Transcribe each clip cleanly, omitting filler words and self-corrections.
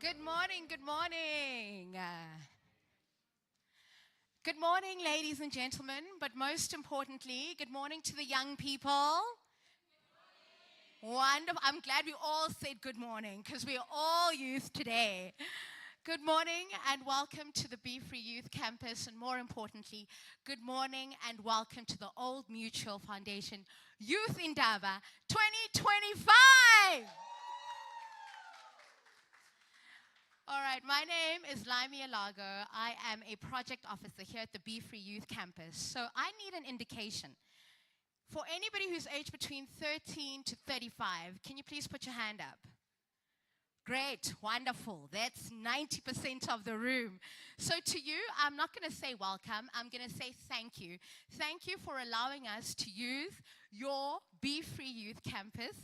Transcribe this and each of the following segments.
Good morning, good morning. Good morning, ladies and gentlemen, but most importantly, good morning to the young people. Wonderful. I'm glad we all said good morning because we're all youth today. Good morning and welcome to the Be Free Youth Campus, and more importantly, good morning and welcome to the Old Mutual Foundation Youth Indaba 2025. All right, my name is Laimi Alago. I am a project officer here at the Be Free Youth Campus. So I need an indication. For anybody who's aged between 13 to 35, can you please put your hand up? Great, wonderful. That's 90% of the room. So to you, I'm not going to say welcome. I'm going to say thank you. Thank you for allowing us to use your Be Free Youth Campus.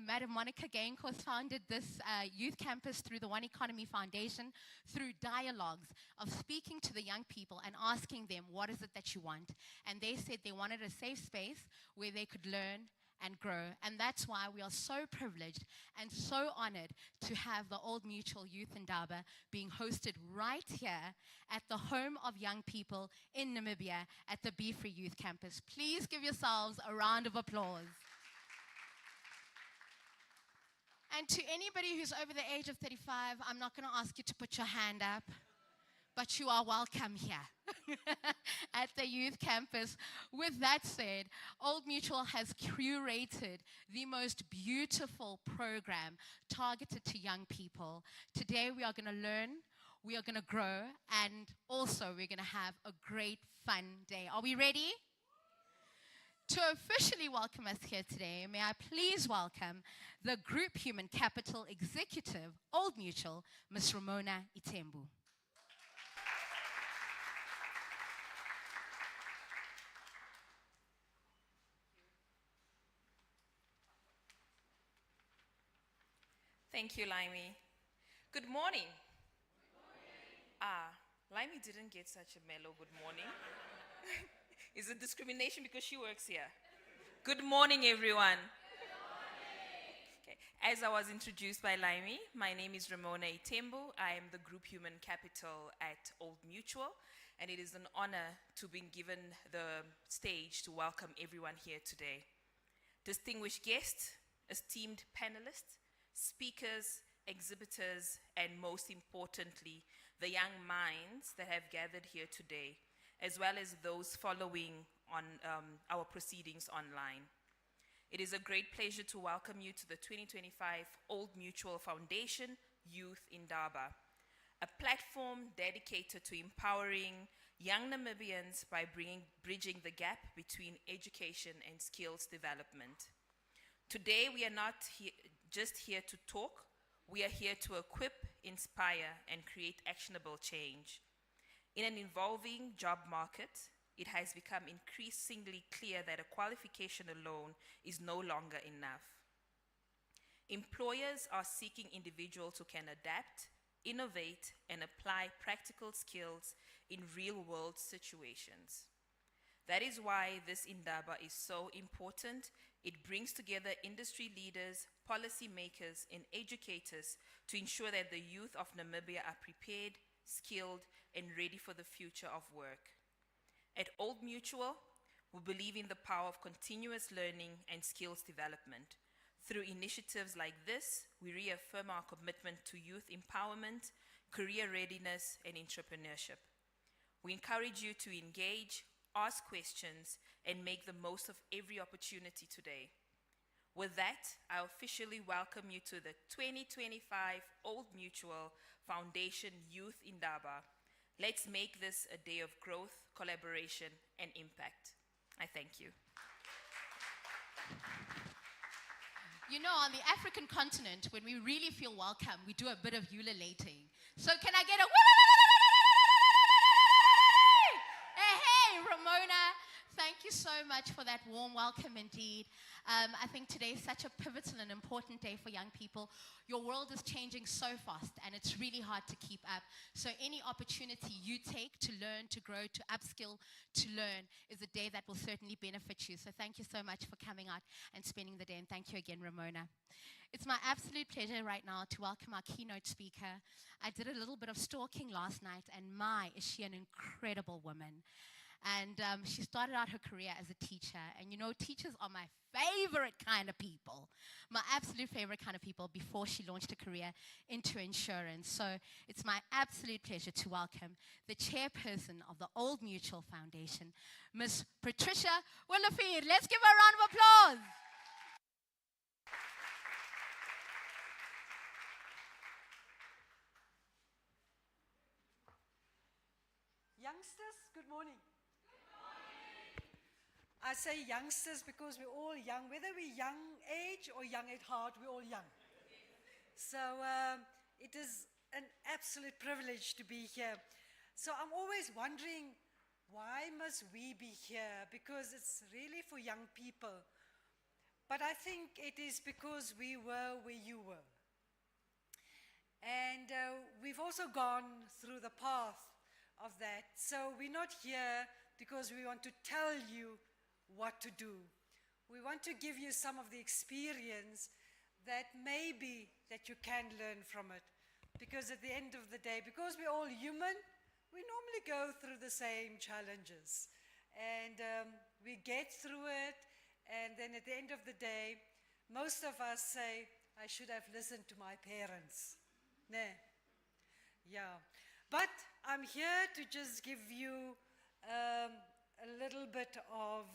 Madam Monica Gaincourt founded this youth campus through the One Economy Foundation, through dialogues of speaking to the young people and asking them, what is it that you want? And they said they wanted a safe space where they could learn and grow. And that's why we are so privileged and so honored to have the Old Mutual Youth Indaba being hosted right here at the home of young people in Namibia at the Be Free Youth Campus. Please give yourselves a round of applause. And to anybody who's over the age of 35, I'm not going to ask you to put your hand up, but you are welcome here at the youth campus. With that said, Old Mutual has curated the most beautiful program targeted to young people. Today we are going to learn, we are going to grow, and also we're going to have a great fun day. Are we ready? To officially welcome us here today, may I please welcome the Group Human Capital Executive, Old Mutual, Ms. Ramona Itembu. Thank you, Laimi. Good morning. Laimi didn't get such a mellow good morning. Is it discrimination because she works here? Good morning, everyone. Good morning. Okay. As I was introduced by Laimi, my name is Ramona Itembu. I am the Group Human Capital at Old Mutual, and it is an honor to be given the stage to welcome everyone here today. Distinguished guests, esteemed panelists, speakers, exhibitors, and most importantly, the young minds that have gathered here today, as well as those following on our proceedings online. It is a great pleasure to welcome you to the 2025 Old Mutual Foundation Youth Indaba, a platform dedicated to empowering young Namibians by bridging the gap between education and skills development. Today, we are not just here to talk, we are here to equip, inspire, and create actionable change. In an evolving job market, it has become increasingly clear that a qualification alone is no longer enough. Employers are seeking individuals who can adapt, innovate, and apply practical skills in real-world situations. That is why this Indaba is so important. It brings together industry leaders, policymakers, and educators to ensure that the youth of Namibia are prepared, skilled, and ready for the future of work. At Old Mutual, we believe in the power of continuous learning and skills development. Through initiatives like this, we reaffirm our commitment to youth empowerment, career readiness, and entrepreneurship. We encourage you to engage, ask questions, and make the most of every opportunity today. With that, I officially welcome you to the 2025 Old Mutual Foundation Youth Indaba. Let's make this a day of growth, collaboration, and impact. I thank you. You know, on the African continent, when we really feel welcome, we do a bit of ululating. So can I get a woo? Hey, Ramona, thank you so much for that warm welcome indeed. I think today is such a pivotal and important day for young people. Your world is changing so fast and it's really hard to keep up. So any opportunity you take to learn, to grow, to upskill, to learn is a day that will certainly benefit you. So thank you so much for coming out and spending the day, and thank you again, Ramona. It's my absolute pleasure right now to welcome our keynote speaker. I did a little bit of stalking last night, and my, is she an incredible woman. And she started out her career as a teacher. And you know, teachers are my favorite kind of people, my absolute favorite kind of people before she launched a career into insurance. So it's my absolute pleasure to welcome the chairperson of the Old Mutual Foundation, Miss Patricia Willefeed. Let's give her a round of applause. Youngsters, good morning. I say youngsters because we're all young. Whether we're young age or young at heart, we're all young. So it is an absolute privilege to be here. So I'm always wondering, why must we be here? Because it's really for young people. But I think it is because we were where you were. And we've also gone through the path of that. So we're not here because we want to tell you what to do. We want to give you some of the experience that maybe that you can learn from it. Because at the end of the day, because we're all human, we normally go through the same challenges. And we get through it, and then at the end of the day, most of us say, I should have listened to my parents. Nah. Yeah. But I'm here to just give you a little bit of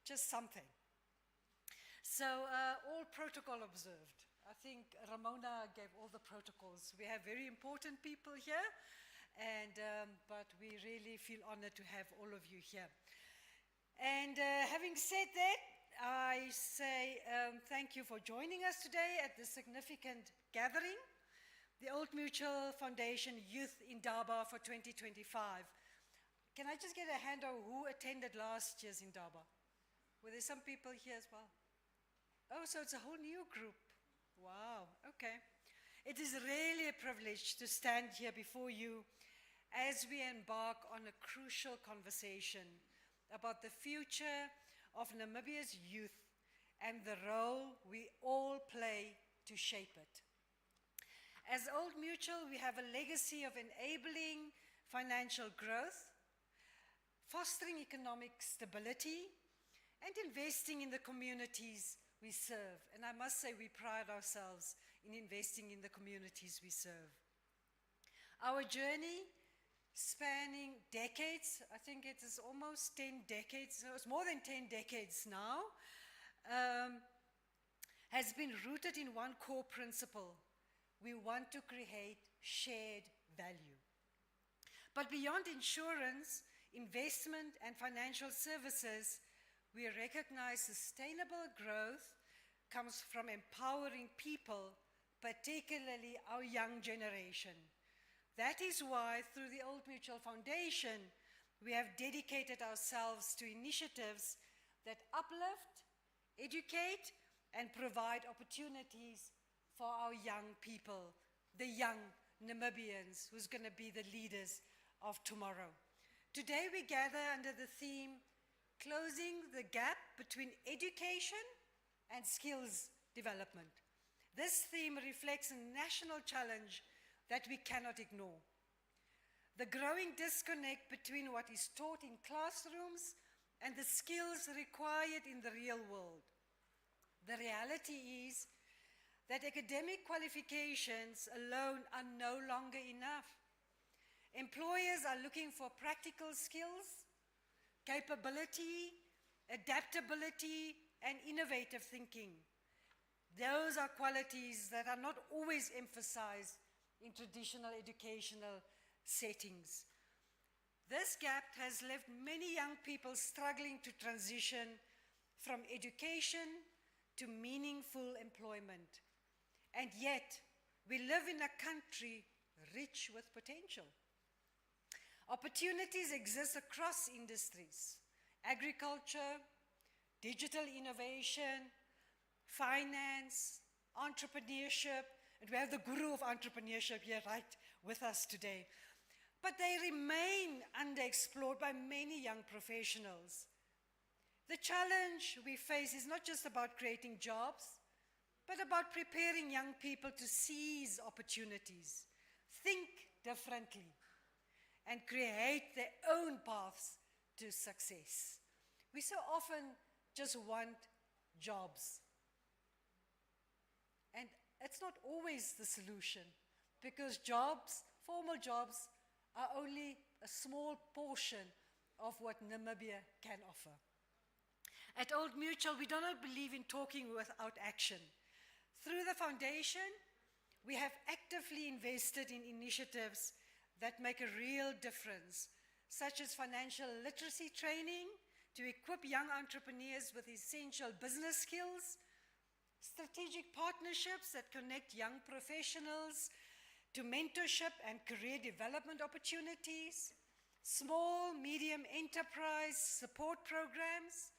just something. So all protocol observed. I think Ramona gave all the protocols. We have very important people here, and but we really feel honored to have all of you here. And having said that, I say thank you for joining us today at this significant gathering, the Old Mutual Foundation Youth Indaba for 2025. Can I just get a hand of who attended last year's Indaba? Were there some people here as well? Oh, so it's a whole new group. Wow, okay. It is really a privilege to stand here before you as we embark on a crucial conversation about the future of Namibia's youth and the role we all play to shape it. As Old Mutual, we have a legacy of enabling financial growth, fostering economic stability, and investing in the communities we serve. And I must say we pride ourselves in investing in the communities we serve. Our journey, spanning decades, I think it is almost 10 decades, so it's more than 10 decades now, has been rooted in one core principle. We want to create shared value. But beyond insurance, investment, and financial services, we recognize sustainable growth comes from empowering people, particularly our young generation. That is why, through the Old Mutual Foundation, we have dedicated ourselves to initiatives that uplift, educate, and provide opportunities for our young people, the young Namibians, who's going to be the leaders of tomorrow. Today we gather under the theme, Closing the Gap Between Education and Skills Development. This theme reflects a national challenge that we cannot ignore. The growing disconnect between what is taught in classrooms and the skills required in the real world. The reality is that academic qualifications alone are no longer enough. Employers are looking for practical skills, capability, adaptability, and innovative thinking. Those are qualities that are not always emphasized in traditional educational settings. This gap has left many young people struggling to transition from education to meaningful employment. And yet, we live in a country rich with potential. Opportunities exist across industries agriculture, digital innovation, finance, entrepreneurship, and we have the guru of entrepreneurship here right with us today. But they remain underexplored by many young professionals. The challenge we face is not just about creating jobs, but about preparing young people to seize opportunities, think differently, and create their own paths to success. We so often just want jobs. And it's not always the solution, because jobs, formal jobs, are only a small portion of what Namibia can offer. At Old Mutual, we do not believe in talking without action. Through the foundation, we have actively invested in initiatives that make a real difference, such as financial literacy training to equip young entrepreneurs with essential business skills, strategic partnerships that connect young professionals to mentorship and career development opportunities, small, medium enterprise support programs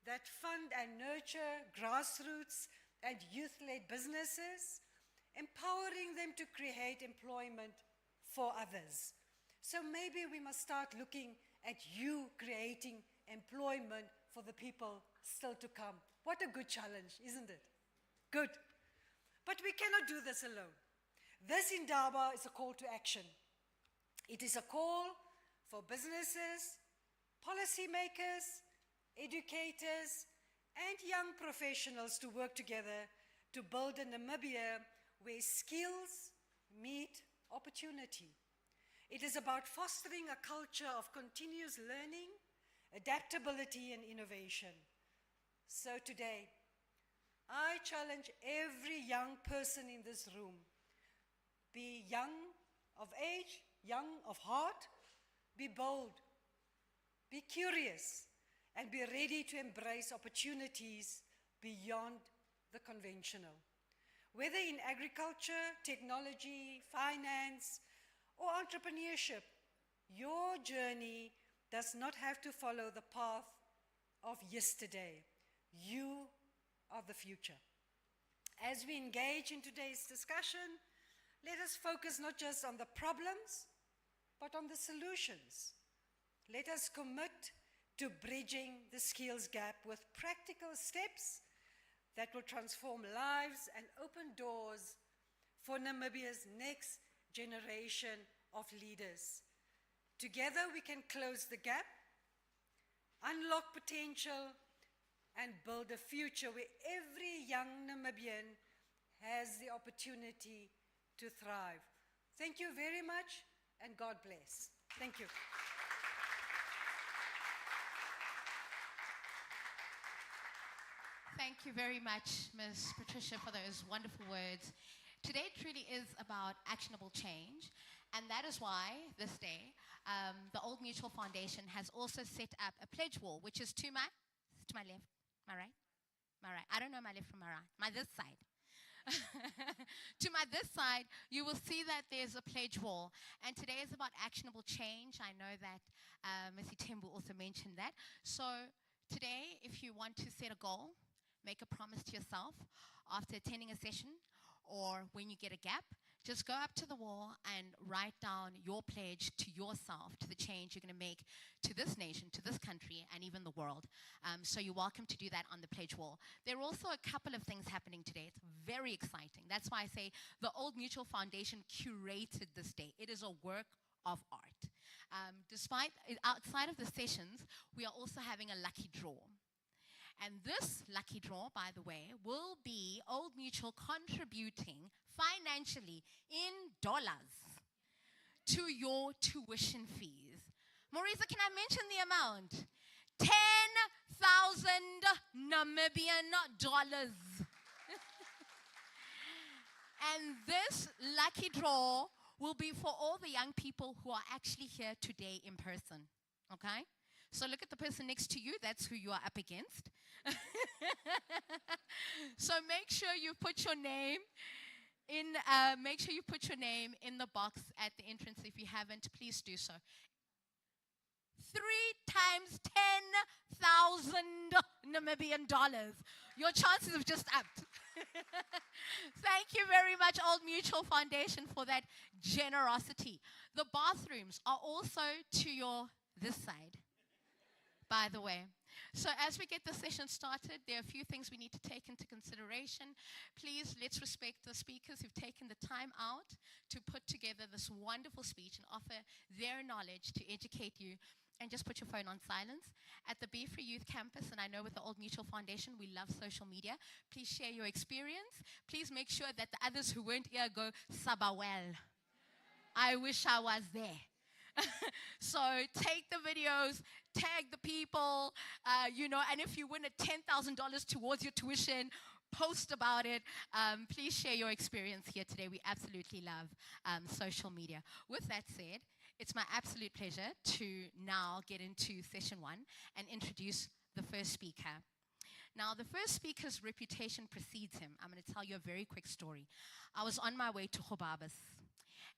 that fund and nurture grassroots and youth-led businesses, empowering them to create employment for others. So maybe we must start looking at you creating employment for the people still to come. What a good challenge, isn't it? Good. But we cannot do this alone. This Indaba is a call to action. It is a call for businesses, policymakers, educators, and young professionals to work together to build a Namibia where skills meet opportunity. It is about fostering a culture of continuous learning, adaptability, and innovation. So today, I challenge every young person in this room, be young of age, young of heart, be bold, be curious, and be ready to embrace opportunities beyond the conventional. Whether in agriculture, technology, finance, or entrepreneurship, your journey does not have to follow the path of yesterday. You are the future. As we engage in today's discussion, let us focus not just on the problems, but on the solutions. Let us commit to bridging the skills gap with practical steps that will transform lives and open doors for Namibia's next generation of leaders. Together we can close the gap, unlock potential, and build a future where every young Namibian has the opportunity to thrive. Thank you very much, and God bless. Thank you. Thank you very much, Ms. Patricia, for those wonderful words. Today truly is about actionable change, and that is why this day, the Old Mutual Foundation has also set up a pledge wall, which is to my left, my right, my right. I don't know my left from my right, my this side. To my this side, you will see that there's a pledge wall. And today is about actionable change. I know that Ms. Itembu also mentioned that. So today, if you want to set a goal, make a promise to yourself after attending a session or when you get a gap, just go up to the wall and write down your pledge to yourself, to the change you're going to make to this nation, to this country, and even the world. So you're welcome to do that on the pledge wall. There are also a couple of things happening today. It's very exciting. That's why I say the Old Mutual Foundation curated this day. It is a work of art. Outside of the sessions, we are also having a lucky draw. And this lucky draw, by the way, will be Old Mutual contributing financially in dollars to your tuition fees. Marisa, can I mention the amount? 10,000 Namibian dollars. And this lucky draw will be for all the young people who are actually here today in person, okay? So look at the person next to you. That's who you are up against. So make sure you put your name in. Make sure you put your name in the box at the entrance. If you haven't, please do so. 3 times 10,000 Namibian dollars. Your chances have just upped. Thank you very much, Old Mutual Foundation, for that generosity. The bathrooms are also to your this side, by the way. So as we get the session started, there are a few things we need to take into consideration. Please, let's respect the speakers who've taken the time out to put together this wonderful speech and offer their knowledge to educate you. And just put your phone on silence. At the Be Free Youth Campus, and I know with the Old Mutual Foundation, we love social media. Please share your experience. Please make sure that the others who weren't here go, Sabawel. I wish I was there. So take the videos, tag the people, and if you win a $10,000 towards your tuition, post about it. Please share your experience here today. We absolutely love social media. With that said, it's my absolute pleasure to now get into session 1 and introduce the first speaker. Now, the first speaker's reputation precedes him. I'm going to tell you a very quick story. I was on my way to Gobabis,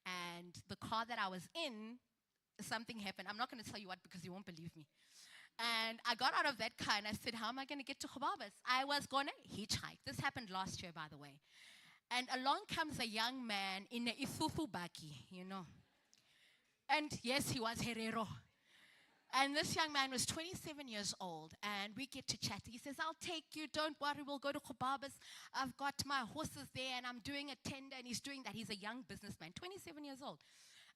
and the car that I was in, something happened. I'm not going to tell you what because you won't believe me. And I got out of that car and I said, how am I going to get to Gobabis? I was going to hitchhike. This happened last year, by the way. And along comes a young man in a Isuzu baki, And yes, he was Herero. And this young man was 27 years old, and we get to chat. He says, I'll take you, don't worry, we'll go to Gobabis. I've got my horses there, and I'm doing a tender, and he's doing that. He's a young businessman, 27 years old.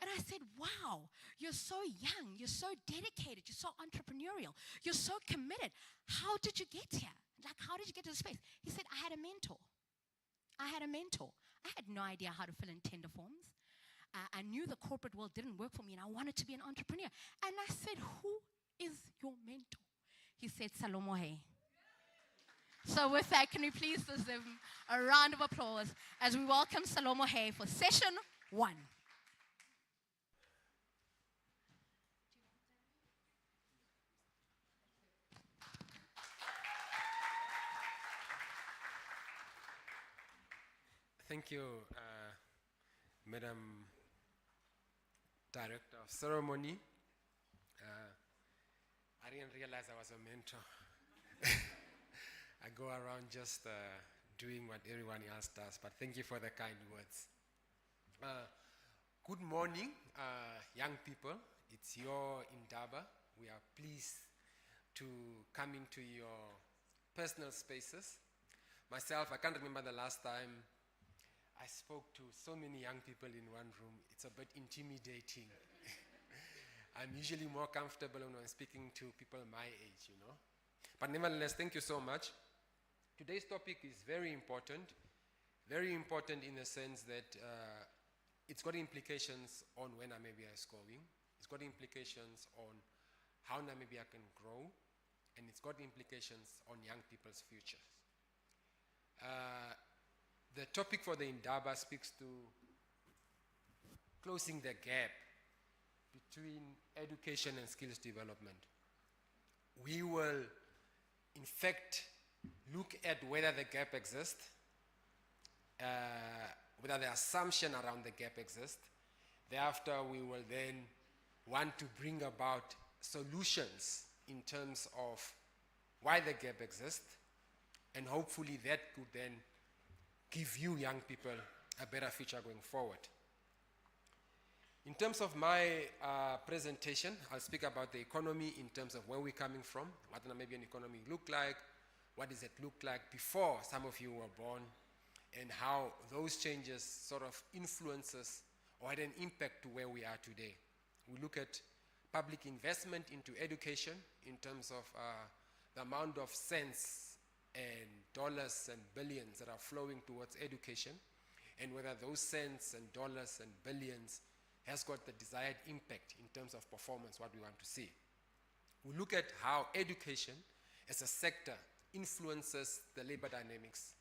And I said, wow, you're so young, you're so dedicated, you're so entrepreneurial, you're so committed. How did you get here? Like, how did you get to the space? He said, I had a mentor. I had no idea how to fill in tender forms. I knew the corporate world didn't work for me, and I wanted to be an entrepreneur. And I said, who is your mentor? He said, Salomohe. So with that, can we please give him a round of applause as we welcome Salomohe for session 1. Thank you, Madam Director of Ceremony. I didn't realize I was a mentor. I go around just doing what everyone else does, but thank you for the kind words. Good morning, young people. It's your Indaba. We are pleased to come into your personal spaces. Myself, I can't remember the last time I spoke to so many young people in one room. It's a bit intimidating. I'm usually more comfortable when I'm speaking to people my age, But nevertheless, thank you so much. Today's topic is very important in the sense that it's got implications on where Namibia is going. It's got implications on how Namibia can grow, and it's got implications on young people's futures. The topic for the Indaba speaks to closing the gap between education and skills development. We will, in fact, look at whether the gap exists, whether the assumption around the gap exists. Thereafter, we will then want to bring about solutions in terms of why the gap exists, and hopefully that could then give you young people a better future going forward. In terms of my presentation, I'll speak about the economy in terms of where we're coming from, what the Namibian economy look like, what does it look like before some of you were born, and how those changes sort of influences or had an impact to where we are today. We look at public investment into education in terms of the amount of cents and dollars and billions that are flowing towards education, and whether those cents and dollars and billions has got the desired impact in terms of performance, what we want to see. We look at how education as a sector influences the labor dynamics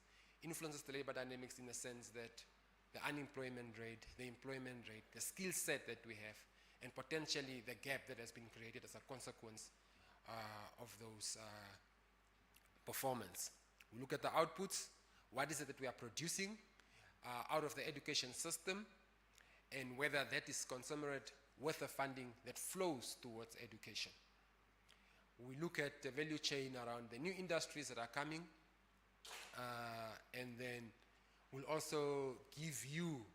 in the sense that the unemployment rate, the employment rate, the skill set that we have, and potentially the gap that has been created as a consequence of those performance. We look at the outputs, what is it that we are producing out of the education system, and whether that is commensurate with the funding that flows towards education. We look at the value chain around the new industries that are coming, and then we'll also give you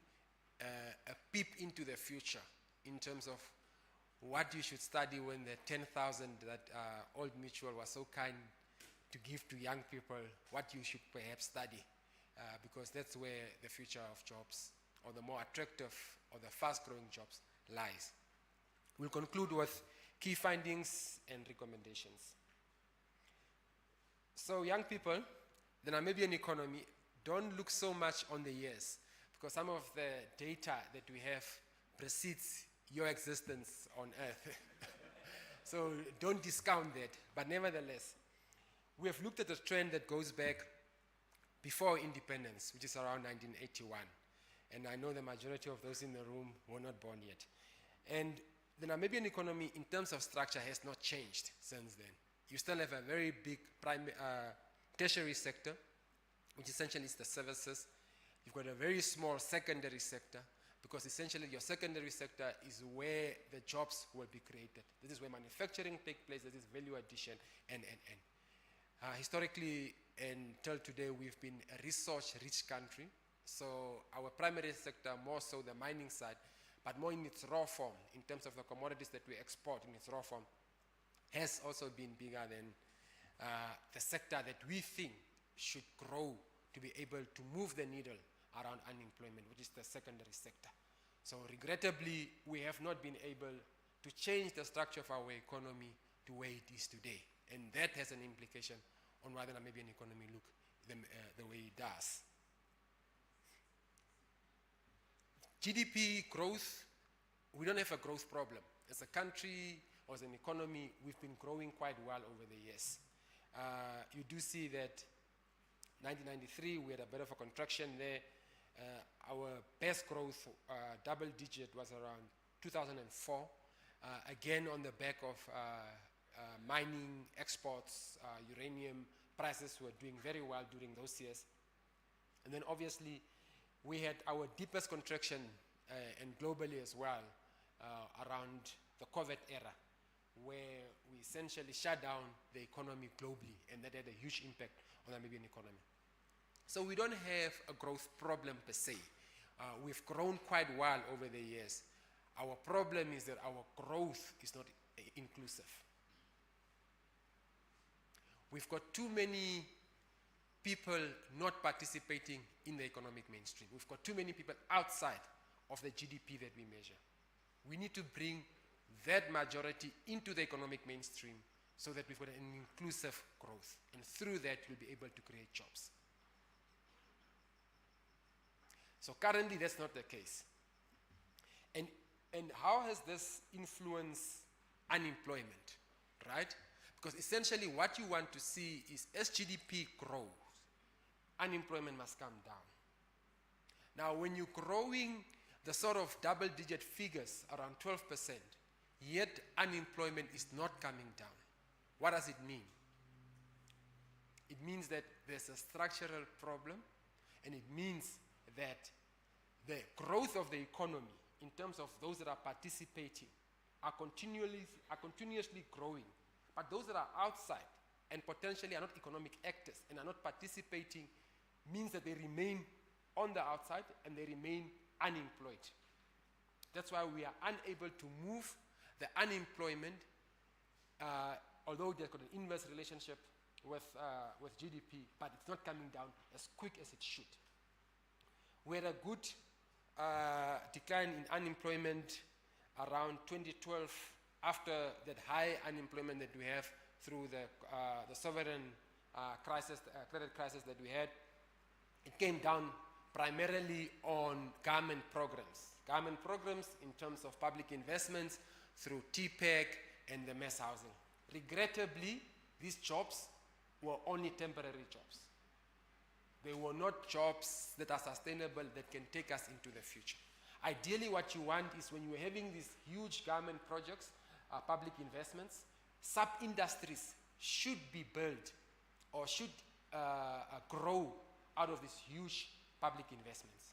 a peep into the future in terms of what you should study when the 10,000 that Old Mutual was so kind to give to young people, what you should perhaps study, because that's where the future of jobs, or the more attractive or the fast-growing jobs, lies. We'll conclude with key findings and recommendations. So young people, the Namibian economy, don't look so much on the years, because some of the data that we have precedes your existence on earth. So don't discount that. But nevertheless, we have looked at a trend that goes back before independence, which is around 1981. And I know the majority of those in the room were not born yet. And the Namibian economy, in terms of structure, has not changed since then. You still have a very big tertiary sector, which essentially is the services. You've got a very small secondary sector, because essentially your secondary sector is where the jobs will be created. This is where manufacturing takes place, this is value addition, and. Historically, until today, we've been a resource-rich country. So our primary sector, more so the mining side, but more in its raw form, in terms of the commodities that we export in its raw form, has also been bigger than the sector that we think should grow to be able to move the needle around unemployment, which is the secondary sector. So regrettably, we have not been able to change the structure of our economy to where it is today. And that has an implication on why the Namibian economy look the way it does. GDP growth, we don't have a growth problem. As a country or as an economy, we've been growing quite well over the years. You do see that 1993, we had a bit of a contraction there. Our best growth, double digit, was around 2004. Again, on the back of mining, exports, uranium prices were doing very well during those years. And then obviously, we had our deepest contraction, and globally as well, around the COVID era, where we essentially shut down the economy globally, and that had a huge impact on the Namibian economy. So we don't have a growth problem per se. We've grown quite well over the years. Our problem is that our growth is not inclusive. We've got too many people not participating in the economic mainstream. We've got too many people outside of the GDP that we measure. We need to bring that majority into the economic mainstream so that we've got an inclusive growth. And through that, we'll be able to create jobs. So currently, that's not the case. And how has this influenced unemployment, right? Because essentially what you want to see is as GDP grows, unemployment must come down. Now, when you're growing the sort of double-digit figures, around 12%, yet unemployment is not coming down, what does it mean? It means that there's a structural problem, and it means that the growth of the economy, in terms of those that are participating, are continuously growing. But those that are outside and potentially are not economic actors and are not participating means that they remain on the outside and they remain unemployed. That's why we are unable to move the unemployment, although there's got an inverse relationship with GDP, but it's not coming down as quick as it should. We had a good decline in unemployment around 2012, after that high unemployment that we have through the sovereign crisis, credit crisis that we had. It came down primarily on government programs. Government programs in terms of public investments through TPEC and the mass housing. Regrettably, these jobs were only temporary jobs. They were not jobs that are sustainable, that can take us into the future. Ideally, what you want is when you're having these huge government projects, public investments, sub-industries should be built or should grow out of these huge public investments.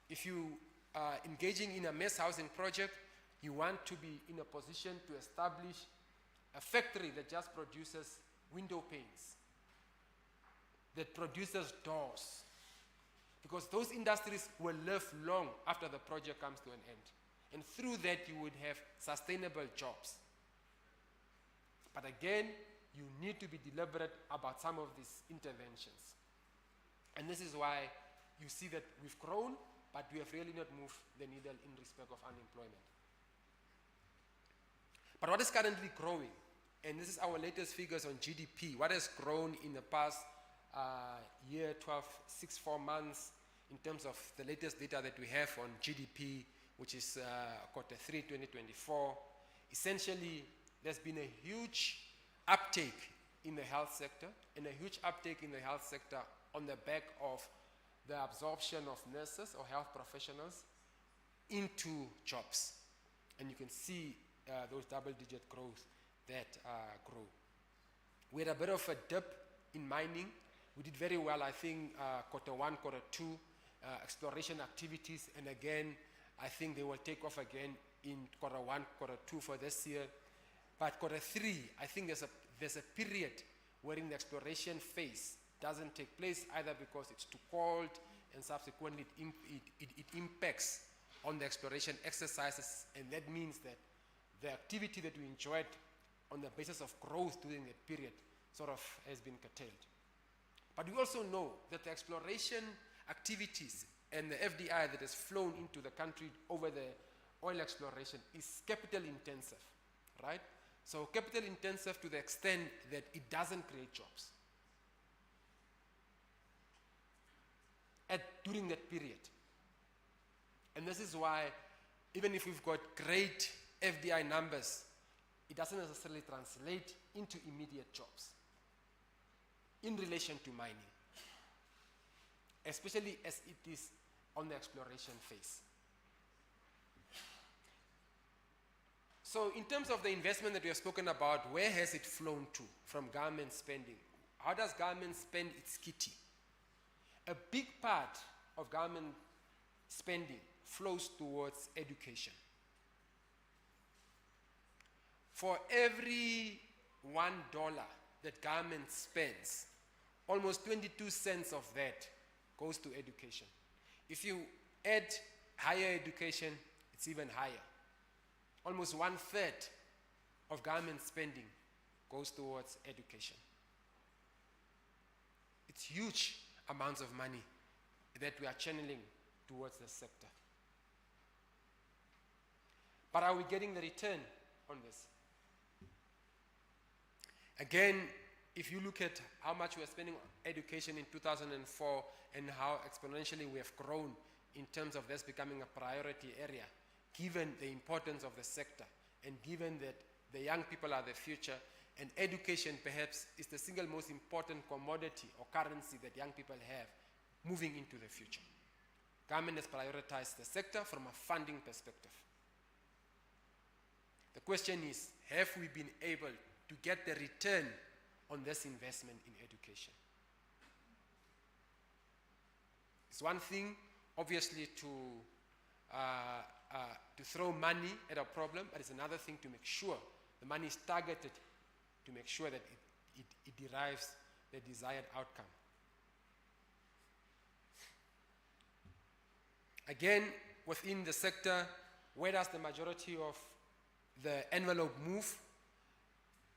If you are engaging in a mass housing project, You want to be in a position to establish a factory that just produces window panes, that produces doors, because those industries will live long after the project comes to an end. And through that, you would have sustainable jobs. But again, you need to be deliberate about some of these interventions. And this is why you see that we've grown, but we have really not moved the needle in respect of unemployment. But what is currently growing, and this is our latest figures on GDP, what has grown in the past year, 4 months, in terms of the latest data that we have on GDP, which is Q3 2024, essentially there's been a huge uptake in the health sector, and a huge uptake in the health sector on the back of the absorption of nurses or health professionals into jobs. And you can see those double-digit growth that grow. We had a bit of a dip in mining. We did very well, I think, Q1, Q2, exploration activities, and again, I think they will take off again in Q1, Q2 for this year. But Q3, I think there's a period wherein the exploration phase doesn't take place, either because it's too cold and subsequently it impacts on the exploration exercises, and that means that the activity that we enjoyed on the basis of growth during that period sort of has been curtailed. But we also know that the exploration activities and the FDI that has flown into the country over the oil exploration is capital intensive, right? So capital intensive to the extent that it doesn't create jobs during that period. And this is why, even if we've got great FDI numbers, it doesn't necessarily translate into immediate jobs in relation to mining, especially as it is on the exploration phase. So in terms of the investment that we have spoken about, where has it flown to from government spending? How does government spend its kitty? A big part of government spending flows towards education. For every $1 that government spends, almost 22 cents of that goes to education. If you add higher education, it's even higher. Almost 1/3 of government spending goes towards education. It's huge amounts of money that we are channeling towards the sector. But are we getting the return on this? Again, if you look at how much we are spending on education in 2004 and how exponentially we have grown in terms of this becoming a priority area, given the importance of the sector and given that the young people are the future, and education perhaps is the single most important commodity or currency that young people have moving into the future. Government has prioritized the sector from a funding perspective. The question is, have we been able to get the return on this investment in education? It's one thing, obviously, to throw money at a problem, but it's another thing to make sure the money is targeted to make sure that it derives the desired outcome. Again, within the sector, where does the majority of the envelope move?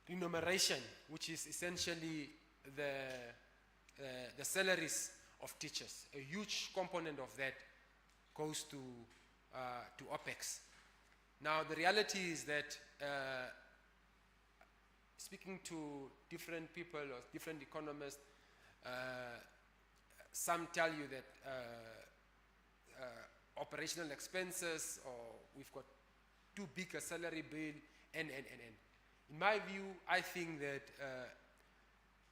Remuneration, which is essentially the salaries of teachers. A huge component of that goes to OPEX. Now, the reality is that speaking to different people or different economists, some tell you that operational expenses, or we've got too big a salary bill, and. In my view, I think that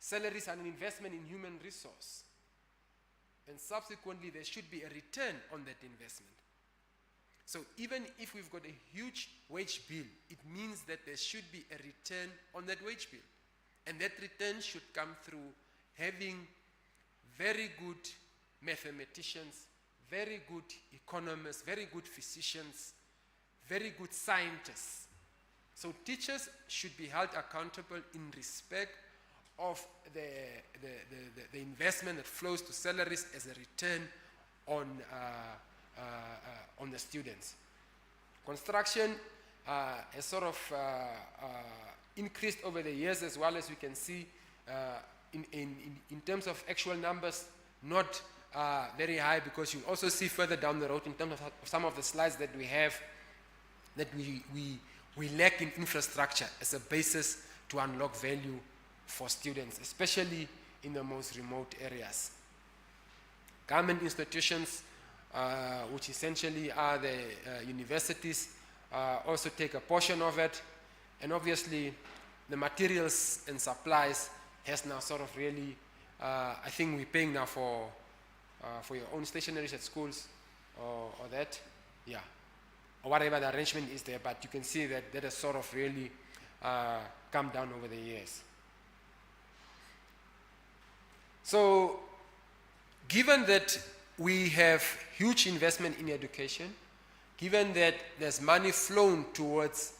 salaries are an investment in human resource, and subsequently there should be a return on that investment. So even if we've got a huge wage bill, it means that there should be a return on that wage bill, and that return should come through having very good mathematicians, very good economists, very good physicians, very good scientists. So teachers should be held accountable in respect of the investment that flows to salaries as a return on the students. Construction has sort of increased over the years, as well as we can see in terms of actual numbers, not very high, because you'll also see further down the road in terms of some of the slides that we have that we lack in infrastructure as a basis to unlock value for students, especially in the most remote areas. Government institutions, which essentially are the universities, also take a portion of it. And obviously, the materials and supplies has now sort of really, I think we're paying now for your own stationeries at schools or that, yeah, or whatever the arrangement is there, but you can see that that has sort of really come down over the years. So, given that we have huge investment in education, given that there's money flown towards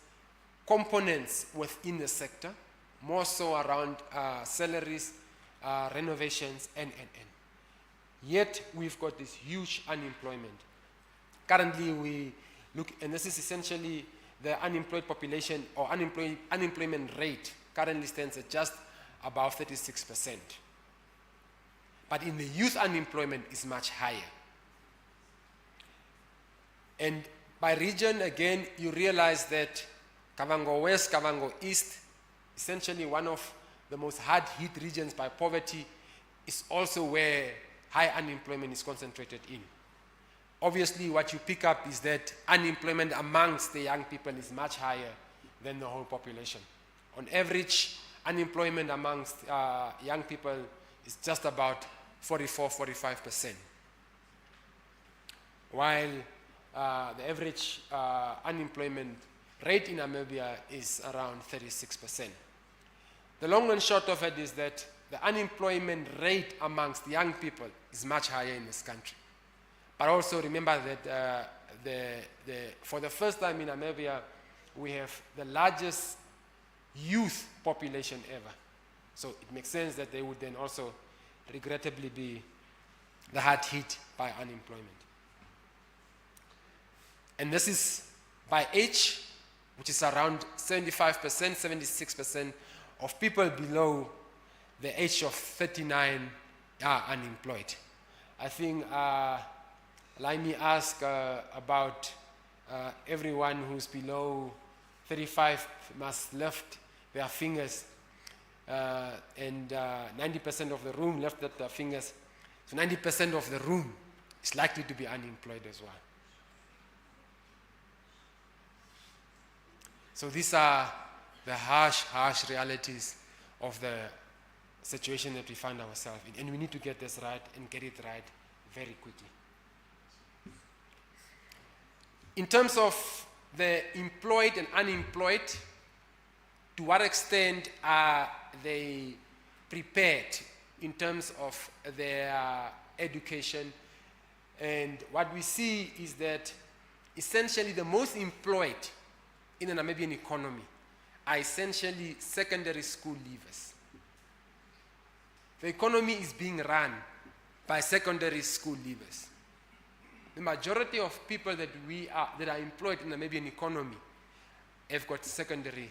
components within the sector, more so around salaries, renovations, and. Yet, we've got this huge unemployment. Currently, we look, and this is essentially the unemployed population, or unemployment rate currently stands at just about 36%. But in the youth, unemployment is much higher. And by region, again, you realize that Kavango West, Kavango East, essentially one of the most hard-hit regions by poverty, is also where high unemployment is concentrated in. Obviously, what you pick up is that unemployment amongst the young people is much higher than the whole population. On average, unemployment amongst young people is just about 44-45%, while the average unemployment rate in Namibia is around 36%. The long and short of it is that the unemployment rate amongst young people is much higher in this country. But also remember that for the first time in Namibia, we have the largest youth population ever. So it makes sense that they would then also regrettably be the hard hit by unemployment. And this is by age, which is around 75%, 76% of people below the age of 39 are unemployed. I think, let me ask about everyone who's below 35 must lift their fingers, and 90% of the room lifted their fingers. So 90% of the room is likely to be unemployed as well. So these are the harsh realities of the situation that we find ourselves in. And we need to get this right and get it right very quickly. In terms of the employed and unemployed, to what extent are they prepared in terms of their education? And what we see is that essentially the most employed in the Namibian economy are essentially secondary school leavers. The economy is being run by secondary school leavers. The majority of people that are employed in the Namibian economy have got secondary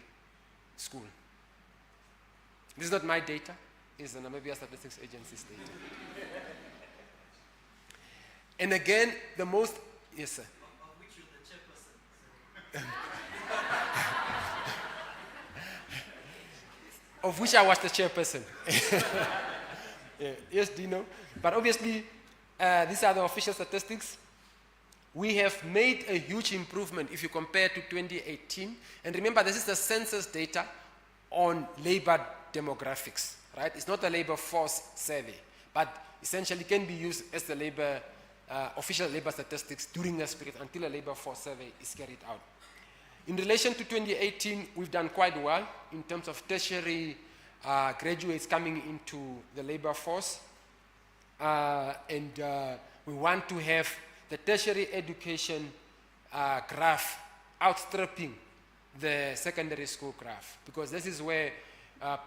school. This is not my data, it's the Namibia Statistics Agency's data. And again, the most, yes sir. Of which you're the chairperson. Of which I was the chairperson. Yeah. Yes, Dino. But obviously, these are the official statistics. We have made a huge improvement if you compare to 2018. And remember, this is the census data on labor demographics, right? It's not a labor force survey, but essentially can be used as the labor, official labor statistics during this period until a labor force survey is carried out. In relation to 2018, we've done quite well in terms of tertiary graduates coming into the labor force. We want to have the tertiary education graph outstripping the secondary school graph, because this is where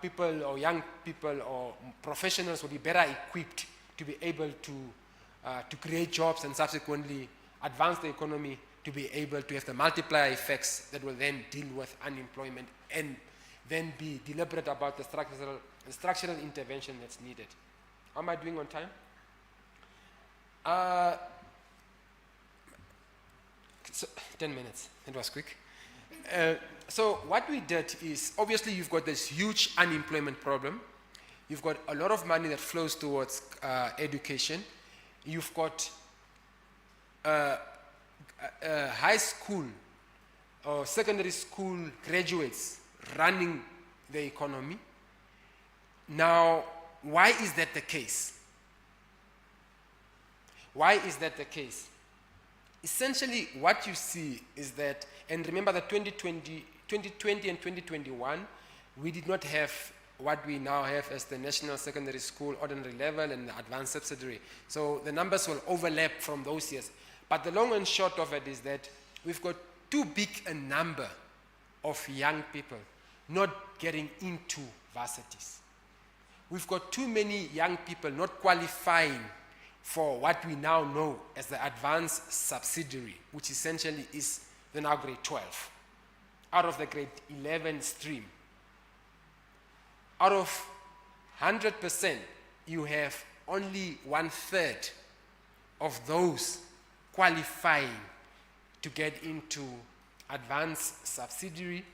people or young people or professionals will be better equipped to be able to create jobs and subsequently advance the economy, to be able to have the multiplier effects that will then deal with unemployment and then be deliberate about the structural intervention that's needed. How am I doing on time? So 10 minutes. It was quick. So what we did is, obviously you've got this huge unemployment problem. You've got a lot of money that flows towards education. You've got high school or secondary school graduates running the economy. Now, why is that the case? Why is that the case? Essentially, what you see is that, and remember that 2020 and 2021, we did not have what we now have as the National Secondary School Ordinary Level and the Advanced Subsidiary. So the numbers will overlap from those years. But the long and short of it is that we've got too big a number of young people not getting into varsities. We've got too many young people not qualifying for what we now know as the advanced subsidiary, which essentially is the now grade 12, out of the grade 11 stream. Out of 100%, you have only 1/3 of those qualifying to get into advanced subsidiary,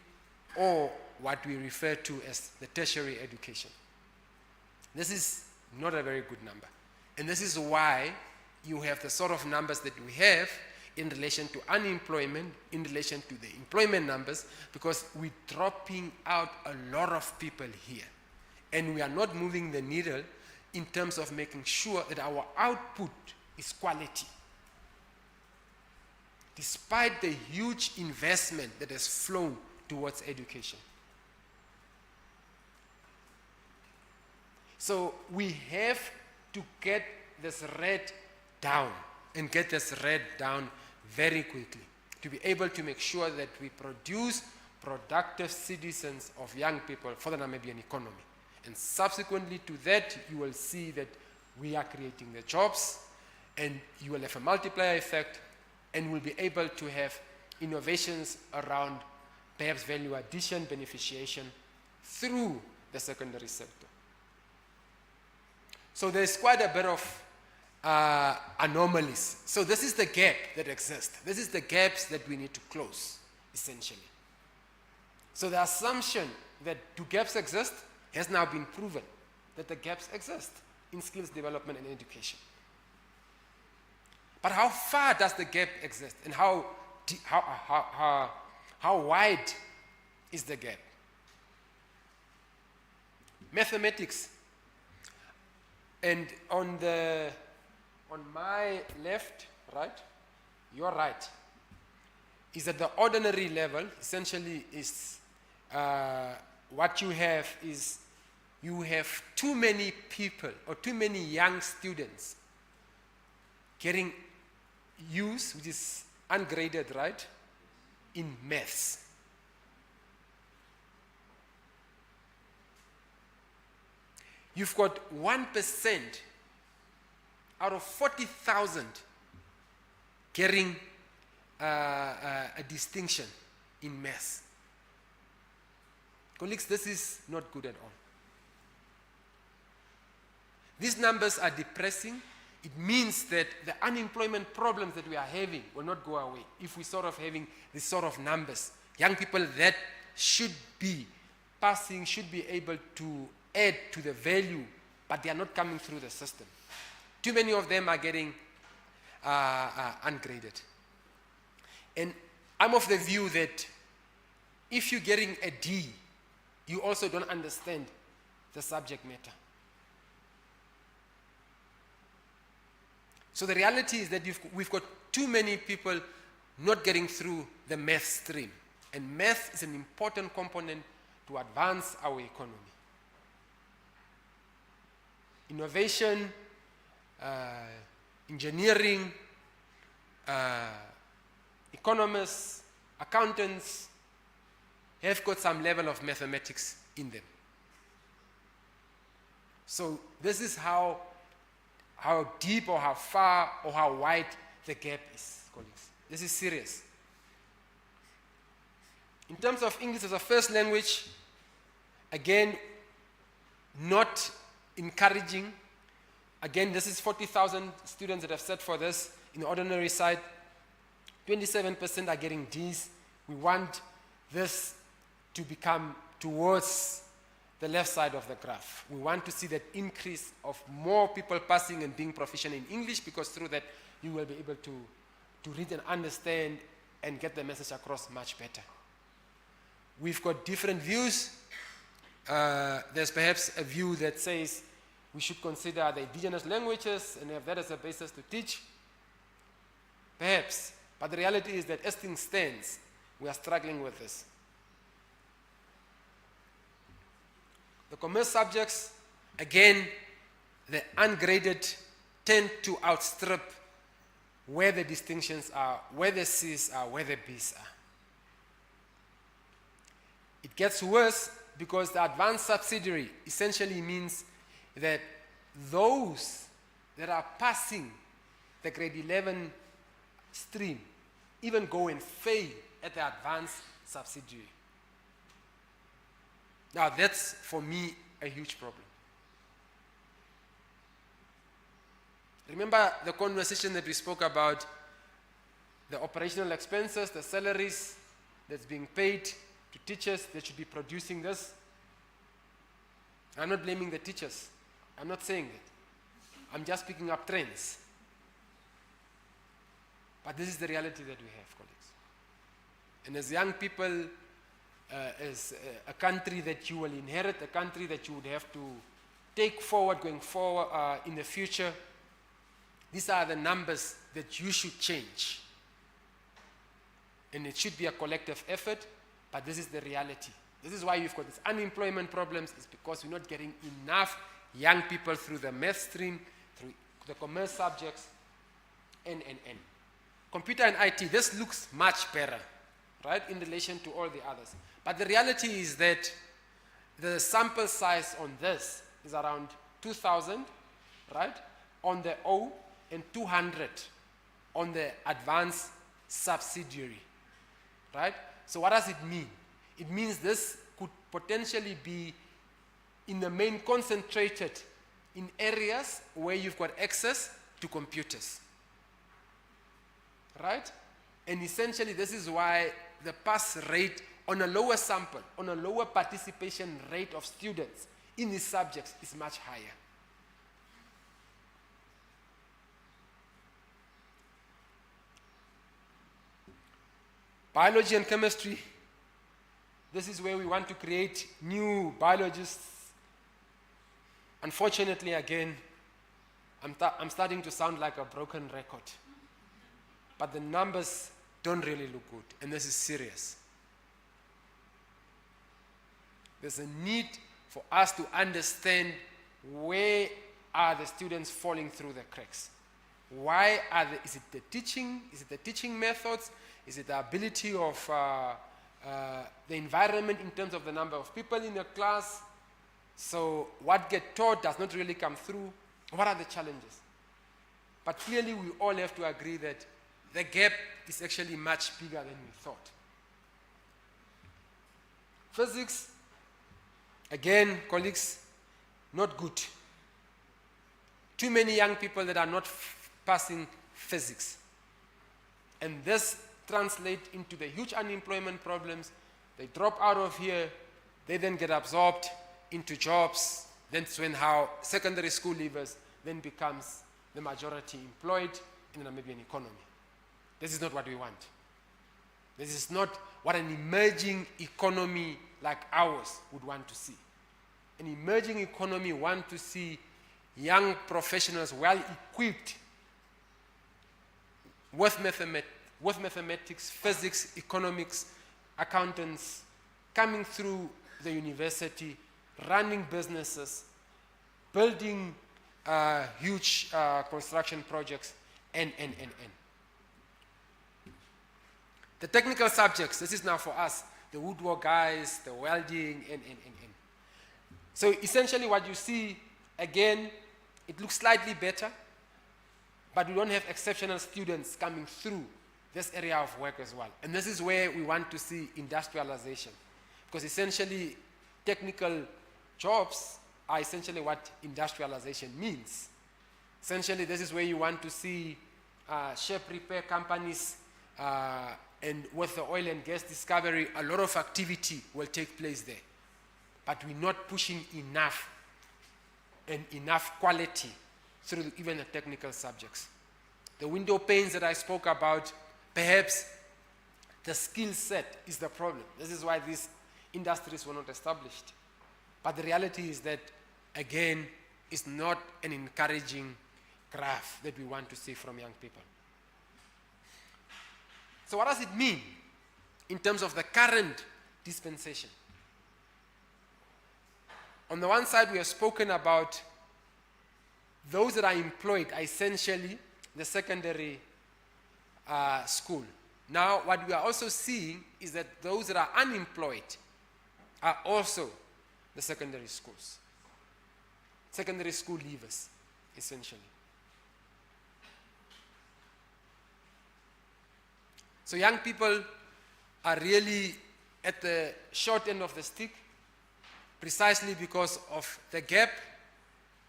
or what we refer to as the tertiary education. This is not a very good number. And this is why you have the sort of numbers that we have in relation to unemployment, in relation to the employment numbers, because we're dropping out a lot of people here. And we are not moving the needle in terms of making sure that our output is quality. Despite the huge investment that has flown towards education. So we have to get this rate down, and get this rate down very quickly, to be able to make sure that we produce productive citizens of young people for the Namibian economy. And subsequently to that, you will see that we are creating the jobs, and you will have a multiplier effect, and we'll be able to have innovations around perhaps value addition, beneficiation through the secondary sector. So there's quite a bit of anomalies. So this is the gap that exists. This is the gaps that we need to close, essentially. So the assumption that do gaps exist has now been proven, that the gaps exist in skills development and education. But how far does the gap exist, and how wide is the gap? Mathematics. And on my left, right, your right, is at the ordinary level. Essentially is what you have is you have too many people or too many young students getting use, which is ungraded, right, in maths. You've got 1% out of 40,000 getting a distinction in maths. Colleagues, this is not good at all. These numbers are depressing. It means that the unemployment problems that we are having will not go away if we sort of having this sort of numbers. Young people that should be passing, should be able to add to the value, but they are not coming through the system. Too many of them are getting ungraded. And I'm of the view that if you're getting a D, you also don't understand the subject matter. So the reality is that we've got too many people not getting through the math stream. And math is an important component to advance our economy. Innovation, engineering, economists, accountants have got some level of mathematics in them. So this is how deep or how far or how wide the gap is, colleagues. This is serious. In terms of English as a first language, again, not encouraging. Again, this is 40,000 students that have set for this in the ordinary side. 27% are getting Ds. We want this to become towards the left side of the graph. We want to see that increase of more people passing and being proficient in English, because through that you will be able to read and understand and get the message across much better. We've got different views. There's perhaps a view that says we should consider the indigenous languages and have that as a basis to teach. Perhaps. But the reality is that as things stands, we are struggling with this. The commerce subjects, again, the ungraded tend to outstrip where the distinctions are, where the C's are, where the B's are. It gets worse because the advanced subsidiary essentially means that those that are passing the grade 11 stream even go and fail at the advanced subsidiary. Now that's, for me, a huge problem. Remember the conversation that we spoke about, the operational expenses, the salaries that's being paid to teachers that should be producing this? I'm not blaming the teachers. I'm not saying that. I'm just picking up trends. But this is the reality that we have, colleagues. And as young people, as a country that you will inherit, a country that you would have to take forward, going forward in the future, these are the numbers that you should change. And it should be a collective effort, but this is the reality. This is why we've got these unemployment problems. It's because we're not getting enough young people through the math stream, through the commerce subjects, and. Computer and IT, this looks much better, right, in relation to all the others. But the reality is that the sample size on this is around 2,000, right, on the O, and 200 on the advanced subsidiary, right? So what does it mean? It means this could potentially be in the main concentrated in areas where you've got access to computers, right? And essentially this is why the pass rate on a lower sample, on a lower participation rate of students in these subjects is much higher. Biology and chemistry, this is where we want to create new biologists. Unfortunately, again, I'm starting to sound like a broken record. But the numbers don't really look good, and this is serious. There's a need for us to understand where are the students falling through the cracks. Why are they, is it the teaching? Is it the teaching methods? Is it the ability of the environment in terms of the number of people in the class? So what gets taught does not really come through. What are the challenges? But clearly we all have to agree that the gap is actually much bigger than we thought. Physics, again, colleagues, not good. Too many young people that are not passing physics. And this translates into the huge unemployment problems. They drop out of here, they then get absorbed into jobs. That's when how secondary school leavers then becomes the majority employed in the Namibian economy. This is not what we want. This is not what an emerging economy like ours would want to see. An emerging economy wants to see young professionals well equipped with mathematics, physics, economics, accountants, coming through the university, running businesses, building huge construction projects, and. The technical subjects, this is now for us, the woodwork guys, the welding, and. So essentially what you see, again, it looks slightly better, but we don't have exceptional students coming through this area of work as well. And this is where we want to see industrialization. Because essentially, technical jobs are essentially what industrialization means. Essentially, this is where you want to see ship repair companies, and with the oil and gas discovery, a lot of activity will take place there. But we're not pushing enough and enough quality through even the technical subjects. The window panes that I spoke about, perhaps the skill set is the problem. This is why these industries were not established. But the reality is that, again, it's not an encouraging graph that we want to see from young people. So what does it mean in terms of the current dispensation? On the one side, we have spoken about those that are employed are essentially the secondary school. Now, what we are also seeing is that those that are unemployed are also the secondary schools. Secondary school leavers, essentially. So young people are really at the short end of the stick, precisely because of the gap,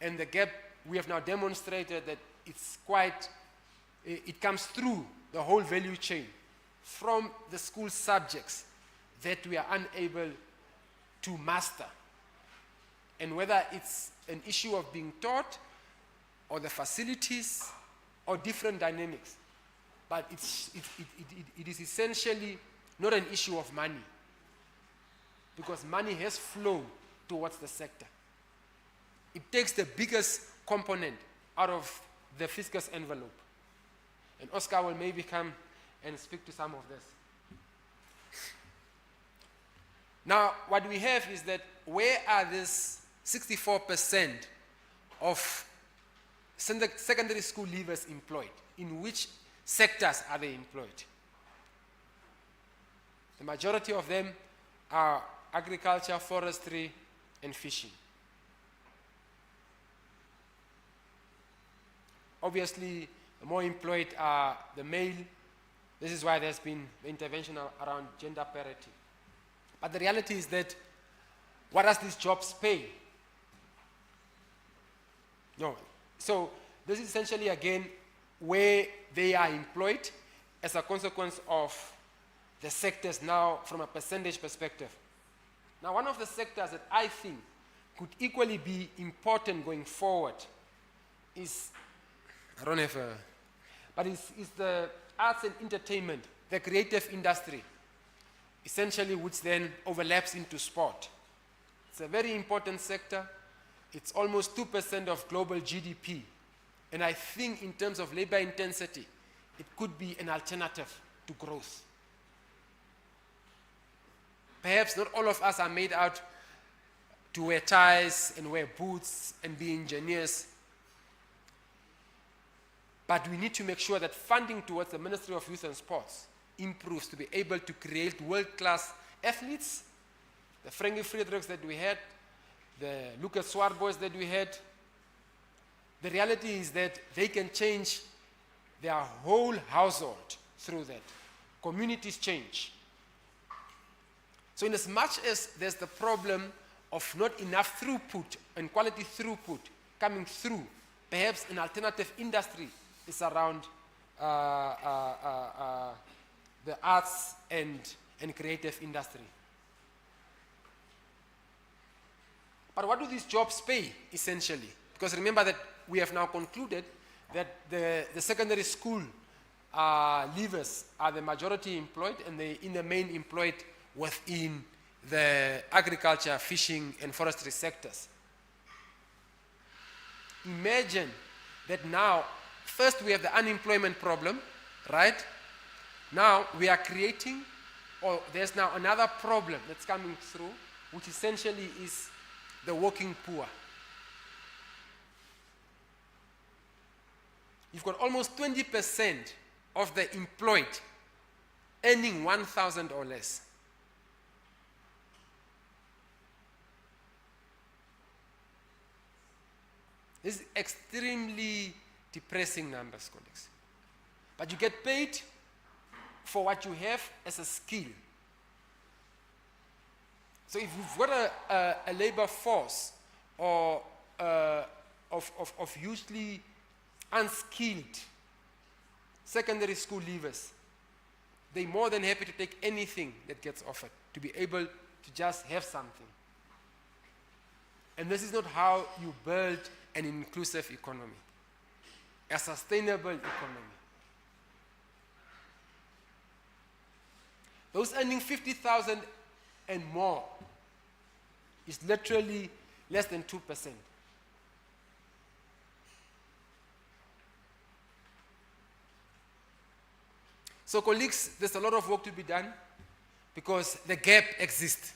and the gap we have now demonstrated that it comes through the whole value chain from the school subjects that we are unable to master. And whether it's an issue of being taught or the facilities or different dynamics, but it is essentially not an issue of money, because money has flown towards the sector. It takes the biggest component out of the fiscus envelope. And Oscar will maybe come and speak to some of this. Now, what we have is that where are these 64% of secondary school leavers employed? In which sectors are they employed? The majority of them are agriculture, forestry, and fishing. Obviously, the more employed are the male. This is why there's been the intervention around gender parity. But the reality is that, what does these jobs pay? No. So this is essentially, again, where they are employed as a consequence of the sectors now from a percentage perspective. Now, one of the sectors that I think could equally be important going forward is, I don't have a, but it's the arts and entertainment, the creative industry, essentially, which then overlaps into sport. It's a very important sector. It's almost 2% of global GDP. And I think in terms of labor intensity, it could be an alternative to growth. Perhaps not all of us are made out to wear ties and wear boots and be engineers. But we need to make sure that funding towards the Ministry of Youth and Sports improves to be able to create world-class athletes, the Frankie Friedrichs that we had, the Lucas Swartboys that we had. The reality is that they can change their whole household through that. Communities change. So in as much as there's the problem of not enough throughput and quality throughput coming through, perhaps an alternative industry is around the arts and creative industry. But what do these jobs pay, essentially? Because remember that we have now concluded that the secondary school leavers are the majority employed, and they in the main employed within the agriculture, fishing, and forestry sectors. Imagine that now, first we have the unemployment problem, right? Now we are creating, or there's now another problem that's coming through, which essentially is the working poor. You've got almost 20% of the employed earning 1,000 or less. This is extremely depressing numbers, colleagues. But you get paid for what you have as a skill. So if you've got a labor force or of usually unskilled secondary school leavers, they're more than happy to take anything that gets offered to be able to just have something. And this is not how you build an inclusive economy, a sustainable economy. Those earning 50,000 and more is literally less than 2%. So colleagues, there's a lot of work to be done because the gap exists.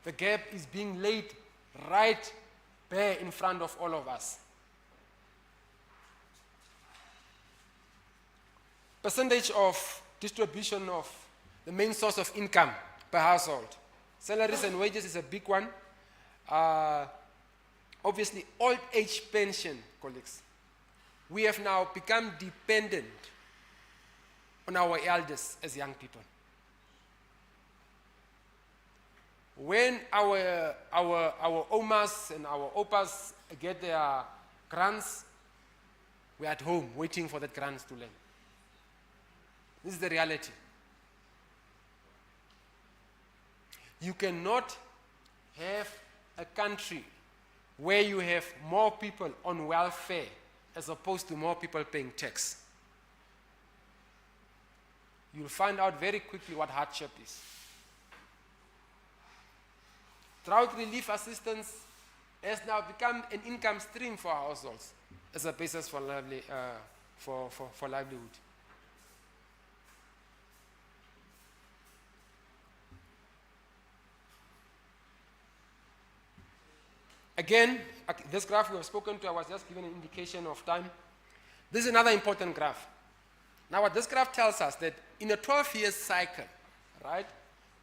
The gap is being laid right bare in front of all of us. Percentage of distribution of the main source of income per household. Salaries and wages is a big one. Obviously, old age pension, colleagues. We have now become dependent on our elders as young people. When our omas and our opas get their grants, we're at home waiting for that grants to land. This is the reality. You cannot have a country where you have more people on welfare as opposed to more people paying tax. You'll find out very quickly what hardship is. Drought relief assistance has now become an income stream for households as a basis for livelihood. Again, this graph we have spoken to, I was just given an indication of time. This is another important graph. Now what this graph tells us that in a 12-year cycle, right,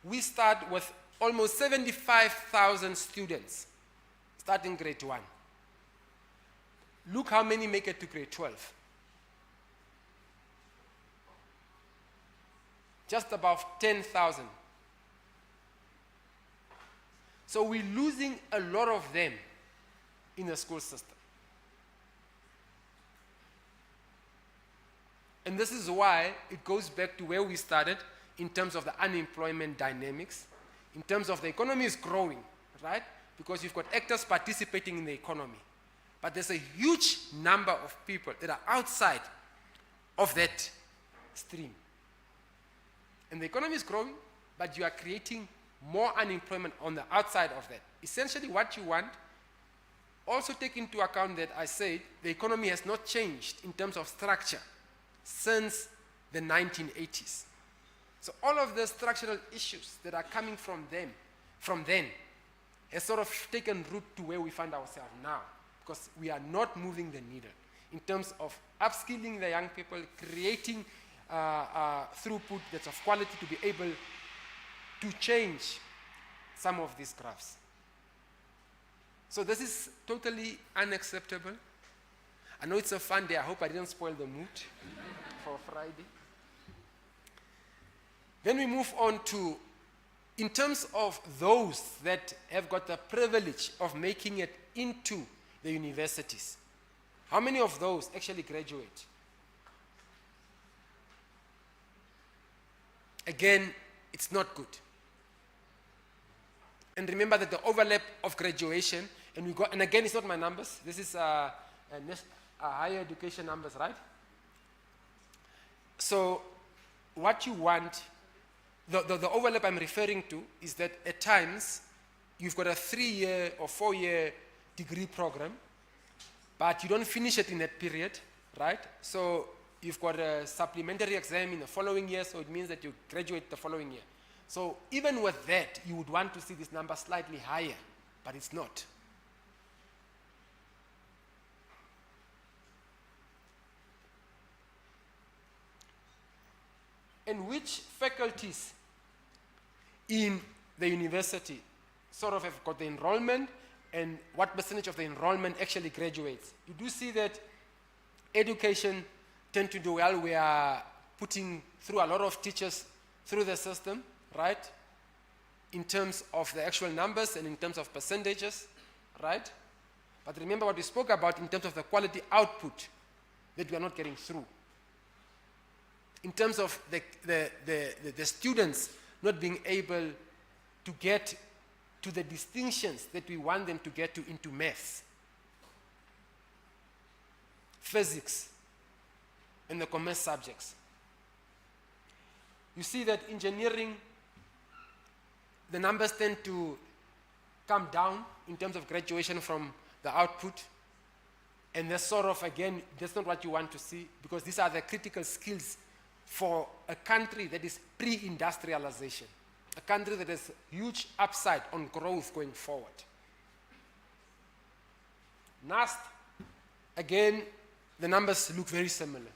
we start with almost 75,000 students starting grade 1. Look how many make it to grade 12. Just about 10,000. So we're losing a lot of them in the school system. And this is why it goes back to where we started in terms of the unemployment dynamics, in terms of the economy is growing, right? Because you've got actors participating in the economy. But there's a huge number of people that are outside of that stream. And the economy is growing, but you are creating more unemployment on the outside of that. Essentially what you want, also take into account that I said the economy has not changed in terms of structure since the 1980s. So all of the structural issues that are coming from then, has sort of taken root to where we find ourselves now, because we are not moving the needle in terms of upskilling the young people, creating throughput that's of quality to be able to change some of these graphs. So this is totally unacceptable. I know it's a fun day. I hope I didn't spoil the mood for Friday. Then we move on to, in terms of those that have got the privilege of making it into the universities, how many of those actually graduate? Again, it's not good. And remember that the overlap of graduation, and again, it's not my numbers. This is higher education numbers, right? So what you want, the overlap I'm referring to is that at times you've got a 3-year or 4-year degree program, but you don't finish it in that period, right? So you've got a supplementary exam in the following year, so it means that you graduate the following year. So even with that, you would want to see this number slightly higher, but it's not. and which faculties in the university sort of have got the enrollment and what percentage of the enrollment actually graduates. You do see that education tend to do well. We are putting through a lot of teachers through the system, right? In terms of the actual numbers and in terms of percentages, right? But remember what we spoke about in terms of the quality output that we are not getting through. In terms of the students not being able to get to the distinctions that we want them to get to into maths, physics, and the commerce subjects. You see that engineering, the numbers tend to come down in terms of graduation from the output. And that's sort of, again, that's not what you want to see, because these are the critical skills for a country that is pre-industrialization, a country that has huge upside on growth going forward. NAST, again, the numbers look very similar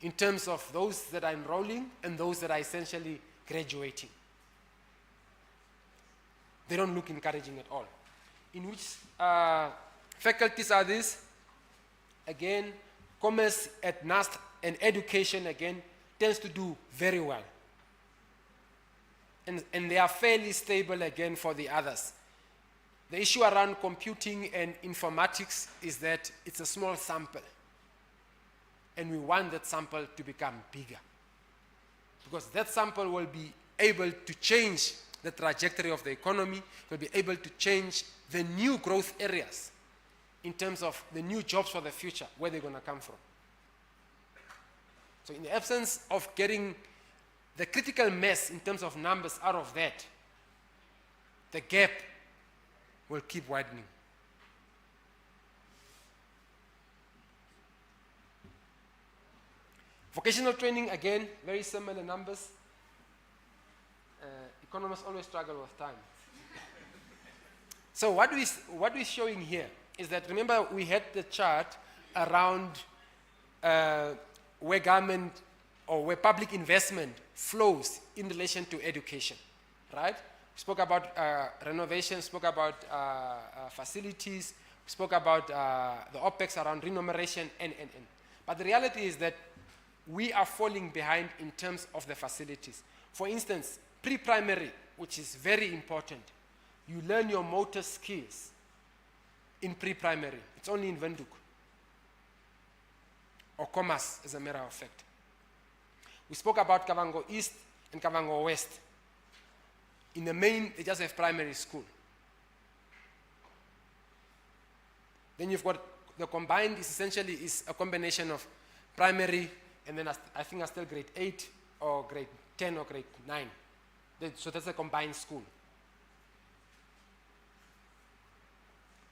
in terms of those that are enrolling and those that are essentially graduating. They don't look encouraging at all. In which faculties are these? Again, commerce at NAST and education, again, tends to do very well. And they are fairly stable, again, for the others. The issue around computing and informatics is that it's a small sample. And we want that sample to become bigger. Because that sample will be able to change the trajectory of the economy, will be able to change the new growth areas in terms of the new jobs for the future, where they're going to come from. So in the absence of getting the critical mass in terms of numbers out of that, the gap will keep widening. Vocational training, again, very similar numbers. Economists always struggle with time. So what we're showing here is that, remember, we had the chart around where government or where public investment flows in relation to education, right? We spoke about renovation, spoke about facilities, we spoke about the OPEX around remuneration, and. But the reality is that we are falling behind in terms of the facilities. For instance, pre-primary, which is very important, you learn your motor skills in pre-primary. It's only in Windhoek. Or Commerce, as a matter of fact. We spoke about Kavango East and Kavango West. In the main, they just have primary school. Then you've got the combined is essentially is a combination of primary and then I think still grade 8 or grade 10 or grade 9. So that's a combined school.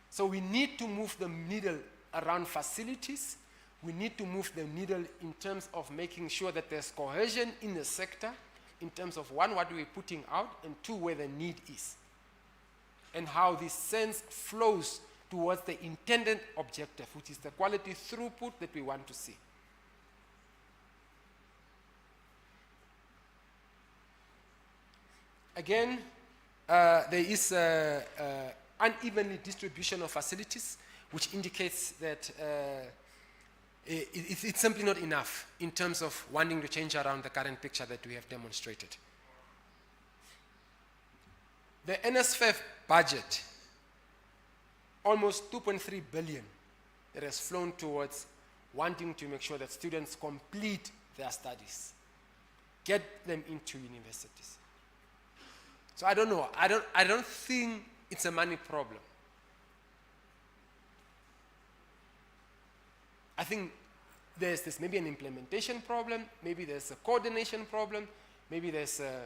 So we need to move the needle around facilities. We need to move the needle in terms of making sure that there's cohesion in the sector, in terms of one, what we're putting out, and two, where the need is. And how this sense flows towards the intended objective, which is the quality throughput that we want to see. Again, there is unevenly distribution of facilities, which indicates that it's simply not enough in terms of wanting to change around the current picture that we have demonstrated. The NSFAF budget, almost 2.3 billion, that has flown towards wanting to make sure that students complete their studies, get them into universities. So I don't know. I don't think it's a money problem. I think there's maybe an implementation problem, maybe there's a coordination problem, maybe there's a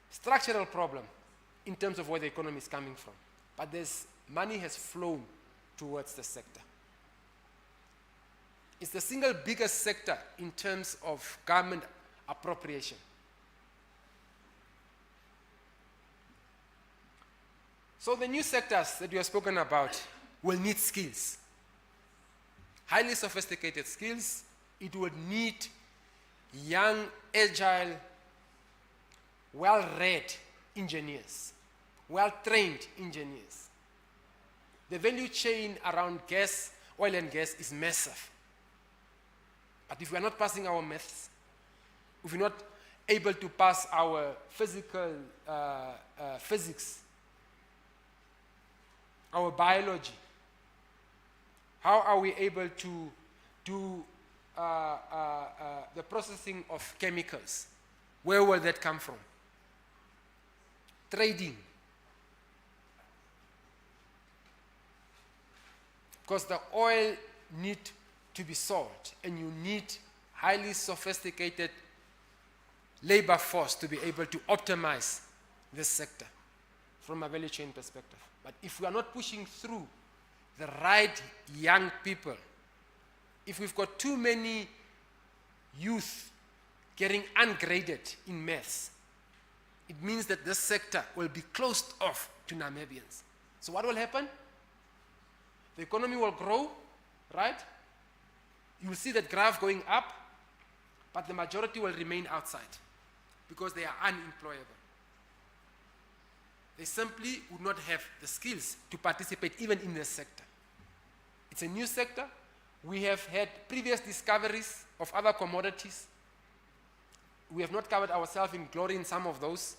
structural problem in terms of where the economy is coming from. But money has flown towards the sector. It's the single biggest sector in terms of government appropriation. So the new sectors that we have spoken about will need skills. Highly sophisticated skills. It would need young, agile, well-read engineers, well-trained engineers. The value chain around gas, oil and gas is massive. But if we are not passing our maths, if we're not able to pass our physical physics, our biology, how are we able to do the processing of chemicals? Where will that come from? Trading. Because the oil needs to be sold, and you need highly sophisticated labor force to be able to optimize this sector from a value chain perspective. But if we are not pushing through the right young people, if we've got too many youth getting ungraded in maths, it means that this sector will be closed off to Namibians. So what will happen? The economy will grow, right? You will see that graph going up, but the majority will remain outside because they are unemployable. They simply would not have the skills to participate even in this sector. It's a new sector. We have had previous discoveries of other commodities. We have not covered ourselves in glory in some of those.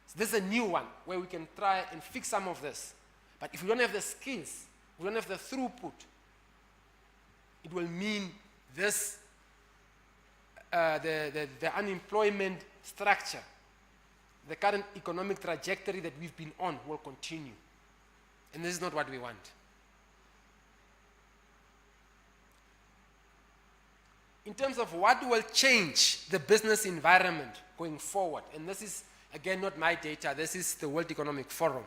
So this is a new one where we can try and fix some of this. But if we don't have the skills, we don't have the throughput, it will mean this, the unemployment structure, the current economic trajectory that we've been on will continue. And this is not what we want. In terms of what will change the business environment going forward, and this is, again, not my data, this is the World Economic Forum.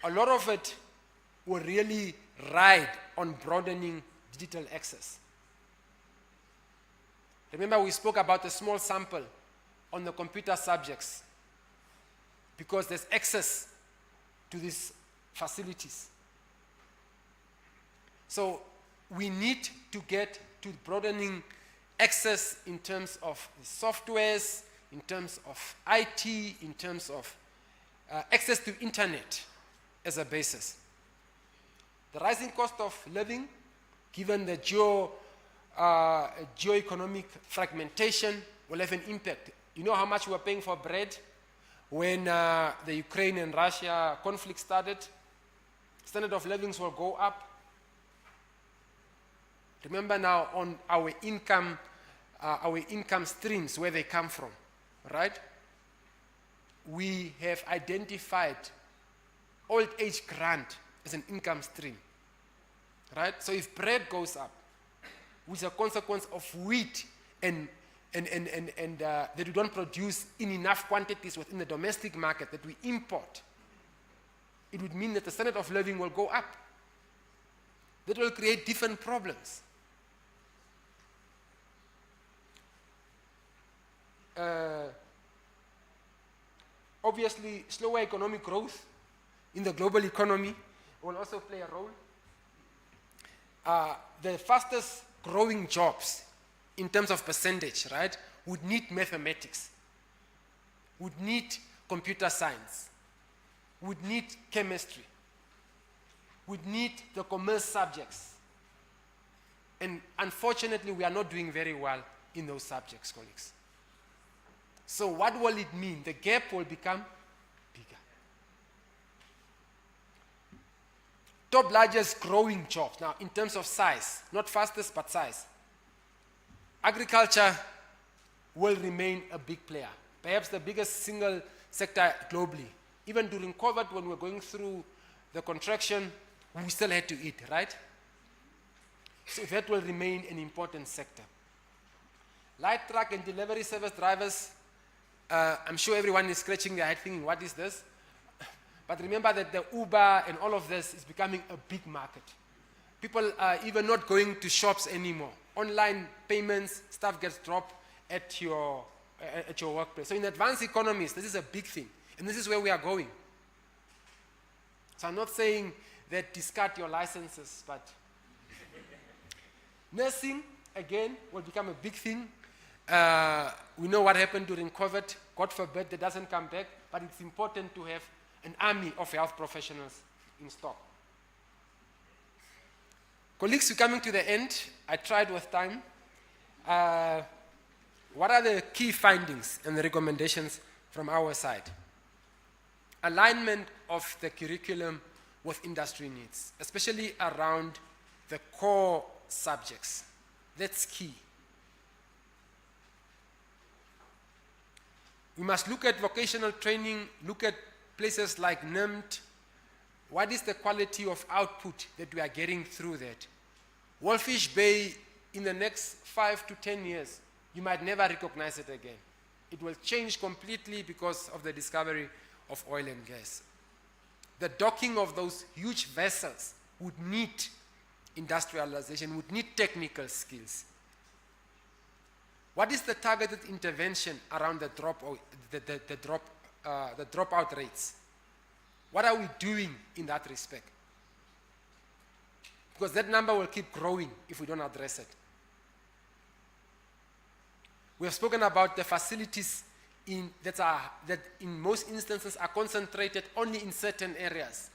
A lot of it will really ride on broadening digital access. Remember, we spoke about a small sample on the computer subjects because there's access to these facilities. So we need to get to broadening access in terms of the softwares, in terms of IT, in terms of access to internet as a basis. The rising cost of living, given the geo-economic fragmentation, will have an impact. You know how much we were paying for bread when the Ukraine and Russia conflict started? Standard of living will go up. Remember now on our income streams, where they come from, right? We have identified old age grant as an income stream, right? So if bread goes up, which is a consequence of wheat and that we don't produce in enough quantities within the domestic market that we import, it would mean that the standard of living will go up. That will create different problems. Obviously, slower economic growth in the global economy will also play a role. The fastest growing jobs in terms of percentage, right, would need mathematics, would need computer science, would need chemistry, would need the commerce subjects. And unfortunately, we are not doing very well in those subjects, colleagues. So what will it mean? The gap will become bigger. Top largest growing jobs, now in terms of size, not fastest but size. Agriculture will remain a big player, perhaps the biggest single sector globally. Even during COVID, when we were going through the contraction, we still had to eat, right? So that will remain an important sector. Light truck and delivery service drivers, I'm sure everyone is scratching their head thinking, what is this? But remember that the Uber and all of this is becoming a big market. People are even not going to shops anymore. Online payments, stuff gets dropped at your workplace. So in advanced economies, this is a big thing. And this is where we are going. So I'm not saying that discard your licenses, but nursing, again, will become a big thing. We know what happened during COVID. God forbid that doesn't come back, but it's important to have an army of health professionals in stock. Colleagues, we're coming to the end. I tried with time. What are the key findings and the recommendations from our side? Alignment of the curriculum with industry needs, especially around the core subjects. That's key. We must look at vocational training, look at places like NIMT. What is the quality of output that we are getting through that? Wolfish Bay, in the next 5 to 10 years, you might never recognize it again. It will change completely because of the discovery of oil and gas. The docking of those huge vessels would need industrialization, would need technical skills. What is the targeted intervention around the dropout rates? What are we doing in that respect? Because that number will keep growing if we don't address it. We have spoken about the facilities that in most instances are concentrated only in certain areas,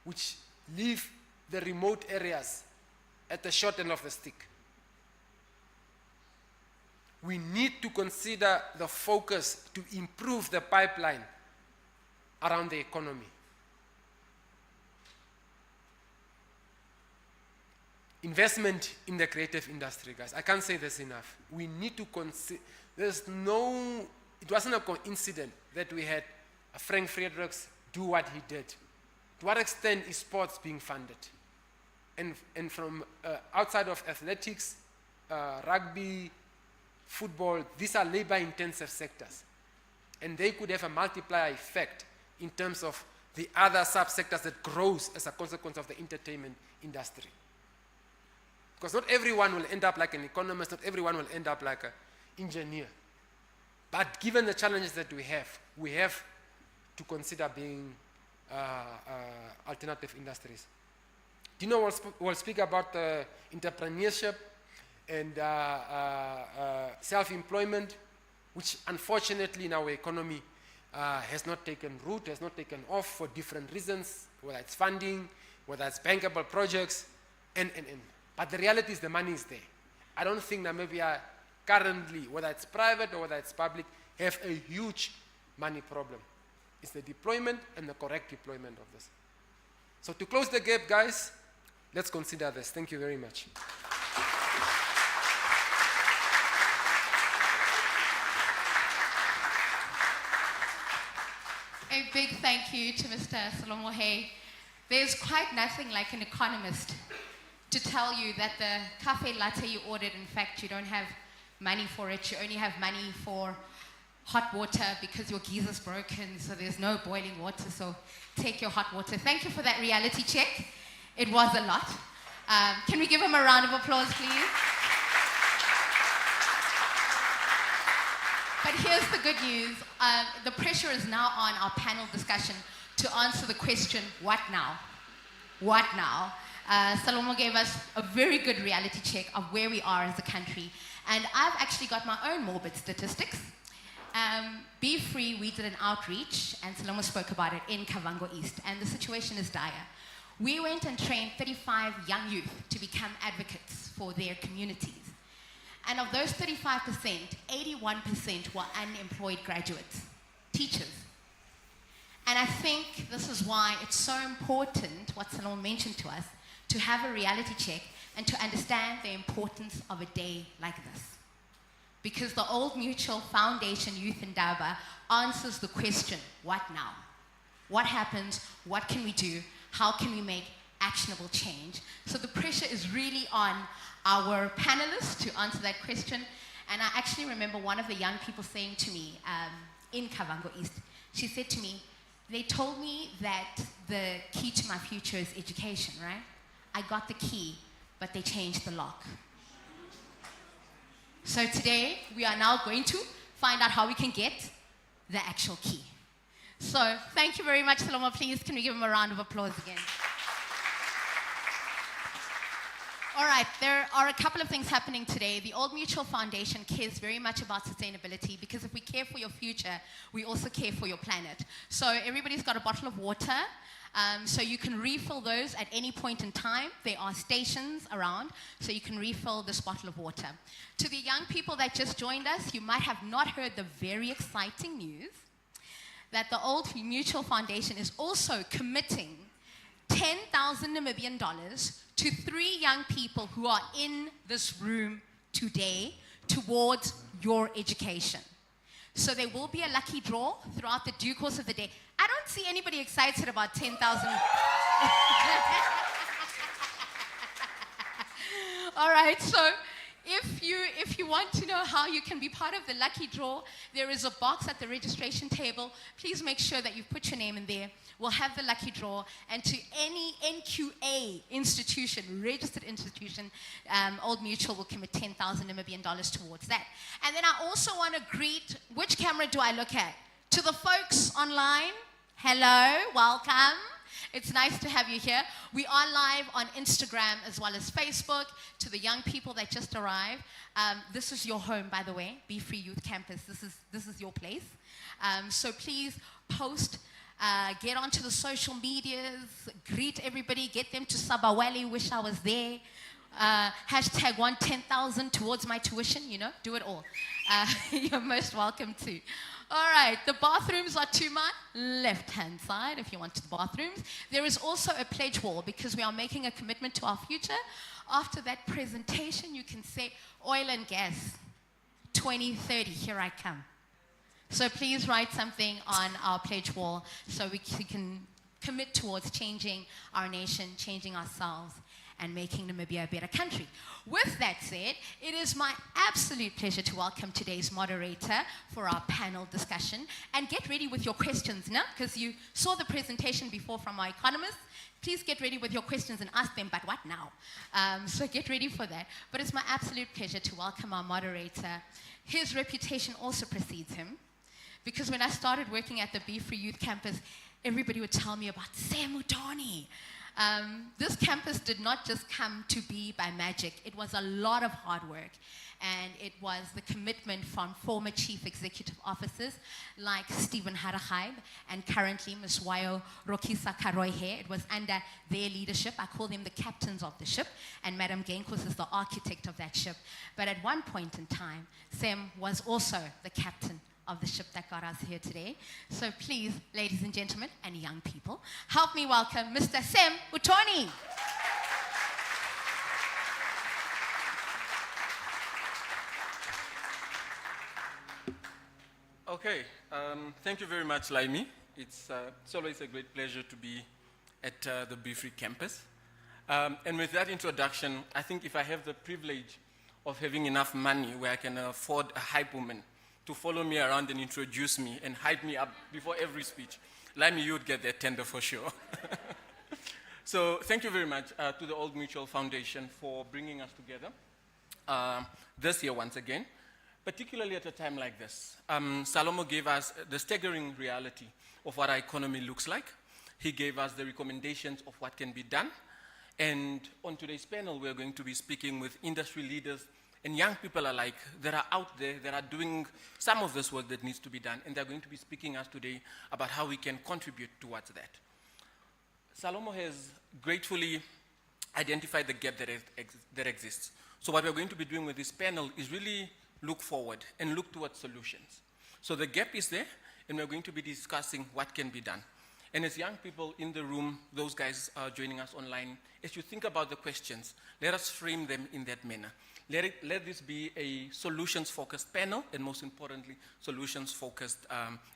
which leave the remote areas at the short end of the stick. We need to consider the focus to improve the pipeline around the economy. Investment in the creative industry, guys. I can't say this enough. We need to consider, it wasn't a coincidence that we had Frank Friedrichs do what he did. To what extent is sports being funded? And from outside of athletics, rugby, football, these are labor-intensive sectors. And they could have a multiplier effect in terms of the other subsectors that grows as a consequence of the entertainment industry. Because not everyone will end up like an economist, not everyone will end up like an engineer. But given the challenges that we have to consider being alternative industries. Dino will speak about entrepreneurship and self-employment, which unfortunately in our economy has not taken root, has not taken off for different reasons, whether it's funding, whether it's bankable projects, and. But the reality is the money is there. I don't think Namibia currently, whether it's private or whether it's public, have a huge money problem. It's the deployment and the correct deployment of this. So to close the gap, guys, let's consider this. Thank you very much. A big thank you to Mr. Salomohe. There's quite nothing like an economist to tell you that the cafe latte you ordered, in fact, you don't have money for it. You only have money for hot water because your geyser's broken, so there's no boiling water, so take your hot water. Thank you for that reality check. It was a lot. Can we give him a round of applause, please? But here's the good news. The pressure is now on our panel discussion to answer the question, what now? What now? Salomo gave us a very good reality check of where we are as a country. And I've actually got my own morbid statistics. Be Free, we did an outreach, and Salomo spoke about it in Kavango East, and the situation is dire. We went and trained 35 young youth to become advocates for their communities. And of those 35%, 81% were unemployed graduates, teachers. And I think this is why it's so important, what Salomo mentioned to us, to have a reality check and to understand the importance of a day like this. Because the Old Mutual Foundation Youth Indaba answers the question, what now? What happens? What can we do? How can we make actionable change? So the pressure is really on our panelists to answer that question. And I actually remember one of the young people saying to me in Kavango East, she said to me, they told me that the key to my future is education, right? I got the key, but they changed the lock. So today, we are now going to find out how we can get the actual key. So thank you very much, Salomo. Please, can we give him a round of applause again? All right, there are a couple of things happening today. The Old Mutual Foundation cares very much about sustainability because if we care for your future, we also care for your planet. So everybody's got a bottle of water. So you can refill those at any point in time. There are stations around, so you can refill this bottle of water. To the young people that just joined us, you might have not heard the very exciting news that the Old Mutual Foundation is also committing 10,000 Namibian dollars to 3 young people who are in this room today towards your education. So there will be a lucky draw throughout the due course of the day. I don't see anybody excited about 10,000. All right, so if you want to know how you can be part of the lucky draw, there is a box at the registration table. Please make sure that you put your name in there. We'll have the lucky draw, and to any NQA institution, registered institution, Old Mutual will commit 10,000 Namibian dollars towards that. And then I also want to greet, which camera do I look at? To the folks online, hello, welcome. It's nice to have you here. We are live on Instagram as well as Facebook. To the young people that just arrived, this is your home, by the way, Be Free Youth Campus. This is your place. So please post, get onto the social medias, greet everybody, get them to Sabawali, wish I was there. Hashtag 10,000 towards my tuition, you know, do it all. You're most welcome to. All right, the bathrooms are to my left-hand side if you want to the bathrooms. There is also a pledge wall because we are making a commitment to our future. After that presentation, you can say, oil and gas, 2030, here I come. So please write something on our pledge wall so we can commit towards changing our nation, changing ourselves, and making Namibia a better country. With that said, it is my absolute pleasure to welcome today's moderator for our panel discussion. And get ready with your questions now, because you saw the presentation before from our economists. Please get ready with your questions and ask them, but what now? So get ready for that. But it's my absolute pleasure to welcome our moderator. His reputation also precedes him, because when I started working at the Be Free Youth Campus, everybody would tell me about Sam Utani. This campus did not just come to be by magic. It was a lot of hard work, and it was the commitment from former chief executive officers like Stephen Haraghaib and currently Ms. Wayo Rokisa Karoihe. It was under their leadership. I call them the captains of the ship, and Madam Genkos is the architect of that ship. But at one point in time, Sam was also the captain of the ship that got us here today. So please, ladies and gentlemen, and young people, help me welcome Mr. Sam Utoni. Okay, thank you very much, Laimi. It's always a great pleasure to be at the Be Free campus. And with that introduction, I think if I have the privilege of having enough money where I can afford a hype woman to follow me around and introduce me and hype me up before every speech, Laimi, you would get that tender for sure. So thank you very much to the Old Mutual Foundation for bringing us together this year once again, particularly at a time like this. Salomo gave us the staggering reality of what our economy looks like. He gave us the recommendations of what can be done. And on today's panel, we're going to be speaking with industry leaders and young people alike that are out there, that are doing some of this work that needs to be done, and they're going to be speaking us today about how we can contribute towards that. Salomo has gratefully identified the gap that exists. So what we're going to be doing with this panel is really look forward and look towards solutions. So the gap is there, and we're going to be discussing what can be done. And as young people in the room, those guys are joining us online, as you think about the questions, let us frame them in that manner. Let this be a solutions-focused panel, and most importantly, solutions-focused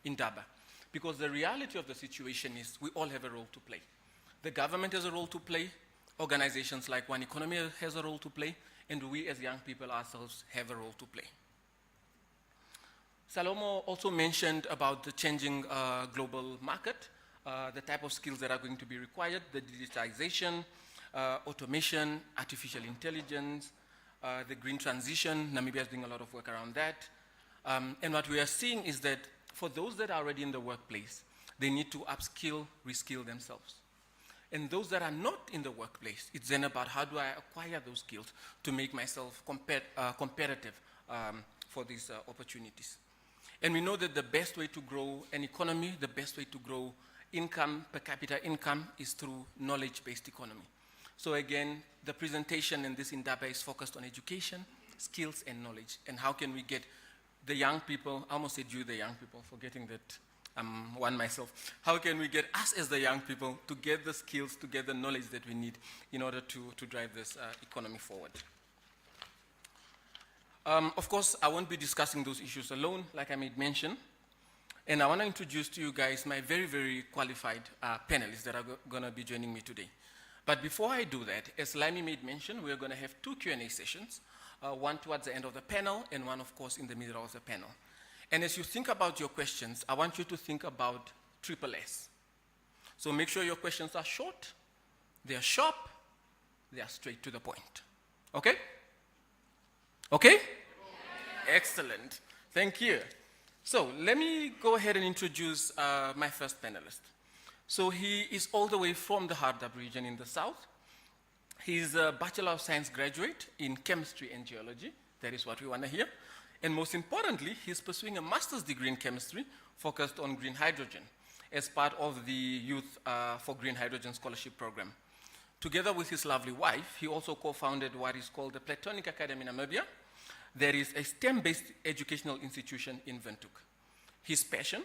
Indaba. Because the reality of the situation is we all have a role to play. The government has a role to play, organizations like One Economy has a role to play, and we as young people ourselves have a role to play. Salomo also mentioned about the changing global market, the type of skills that are going to be required, the digitization, automation, artificial intelligence, the green transition. Namibia is doing a lot of work around that. And what we are seeing is that for those that are already in the workplace, they need to upskill, reskill themselves. And those that are not in the workplace, it's then about how do I acquire those skills to make myself competitive for these opportunities. And we know that the best way to grow an economy, the best way to grow income, per capita income, is through knowledge-based economy. So again, the presentation in this Indaba is focused on education, skills, and knowledge. And how can we get the young people, I almost said you, the young people, forgetting that I'm one myself. How can we get us as the young people to get the skills, to get the knowledge that we need in order to drive this economy forward? Of course, I won't be discussing those issues alone, like I made mention. And I want to introduce to you guys my very, very qualified panelists that are going to be joining me today. But before I do that, as Laimi made mention, we're going to have two Q&A sessions, one towards the end of the panel and one, of course, in the middle of the panel. And as you think about your questions, I want you to think about triple S. So make sure your questions are short, they are sharp, they are straight to the point. Okay? Okay? Yeah. Excellent. Thank you. So let me go ahead and introduce my first panelist. So he is all the way from the Hardap region in the south. He's a Bachelor of Science graduate in Chemistry and Geology. That is what we want to hear. And most importantly, he's pursuing a master's degree in chemistry focused on green hydrogen as part of the Youth for Green Hydrogen Scholarship Program. Together with his lovely wife, he also co-founded what is called the Platonic Academy in Namibia. There is a STEM-based educational institution in Windhoek. His passion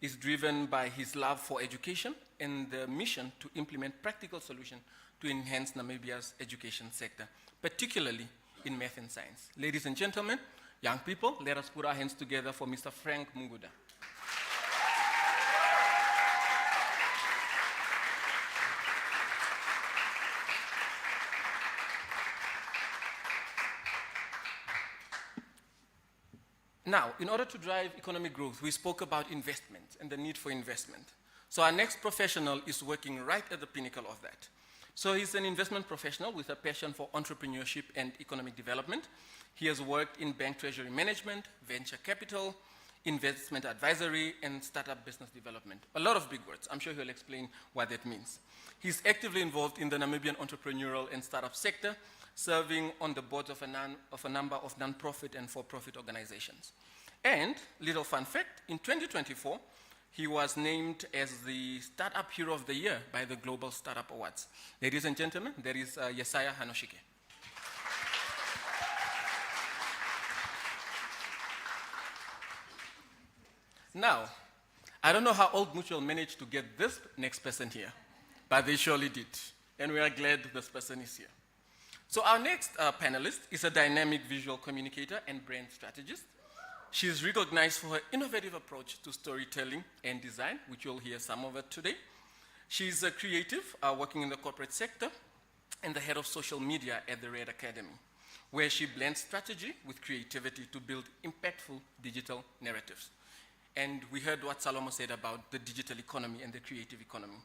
is driven by his love for education and the mission to implement practical solutions to enhance Namibia's education sector, particularly in math and science. Ladies and gentlemen, young people, let us put our hands together for Mr. Frank Munguda. Now, in order to drive economic growth, we spoke about investment and the need for investment. So our next professional is working right at the pinnacle of that. So he's an investment professional with a passion for entrepreneurship and economic development. He has worked in bank treasury management, venture capital, investment advisory, and startup business development. A lot of big words. I'm sure he'll explain what that means. He's actively involved in the Namibian entrepreneurial and startup sector, serving on the boards of a number of non-profit and for-profit organizations. And, little fun fact, in 2024, he was named as the Startup Hero of the Year by the Global Startup Awards. Ladies and gentlemen, there is Yesaya Hanoshike. Now, I don't know how Old Mutual managed to get this next person here, but they surely did. And we are glad this person is here. So our next panelist is a dynamic visual communicator and brand strategist. She is recognized for her innovative approach to storytelling and design, which you'll hear some of it today. She's a creative working in the corporate sector and the head of social media at the Red Academy, where she blends strategy with creativity to build impactful digital narratives. And we heard what Salomo said about the digital economy and the creative economy.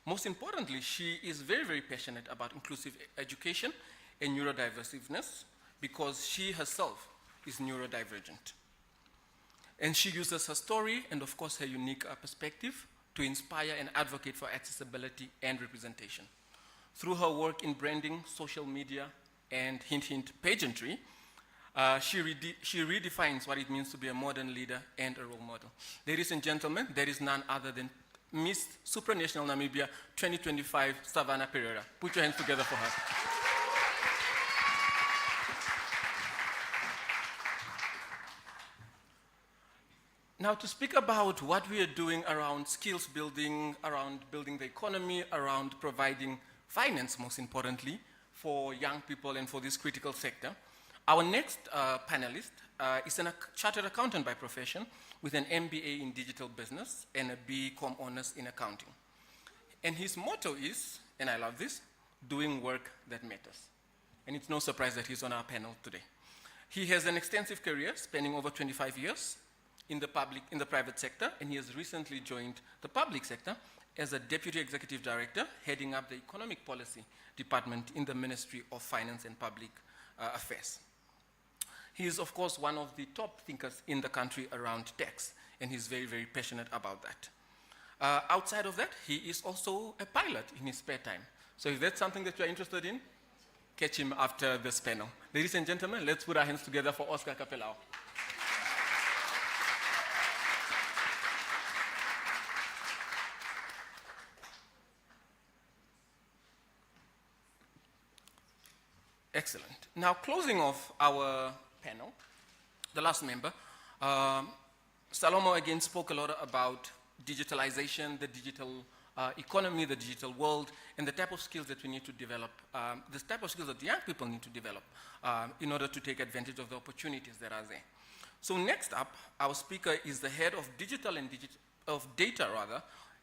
Most importantly, she is very, very passionate about inclusive education and neurodiversiveness because she herself is neurodivergent. And she uses her story and, of course, her unique perspective to inspire and advocate for accessibility and representation. Through her work in branding, social media, and hint, hint, pageantry, she redefines what it means to be a modern leader and a role model. Ladies and gentlemen, there is none other than Miss Supranational Namibia 2025, Savannah Pereira. Put your hands together for her. Now, to speak about what we are doing around skills building, around building the economy, around providing finance, most importantly, for young people and for this critical sector, our next panelist is a chartered accountant by profession with an MBA in digital business and a BCom honors in accounting. And his motto is, and I love this, doing work that matters. And it's no surprise that he's on our panel today. He has an extensive career spanning over 25 years in the private sector, and he has recently joined the public sector as a Deputy Executive Director, heading up the Economic Policy Department in the Ministry of Finance and Public Affairs. He is, of course, one of the top thinkers in the country around tax, and he's very, very passionate about that. Outside of that, he is also a pilot in his spare time. So if that's something that you're interested in, catch him after this panel. Ladies and gentlemen, let's put our hands together for Oscar Capelao. Excellent. Now, closing off our panel, the last member, Salomo again spoke a lot about digitalization, the digital economy, the digital world, and the type of skills that we need to develop, the type of skills that young people need to develop in order to take advantage of the opportunities that are there. So next up, our speaker is the head of data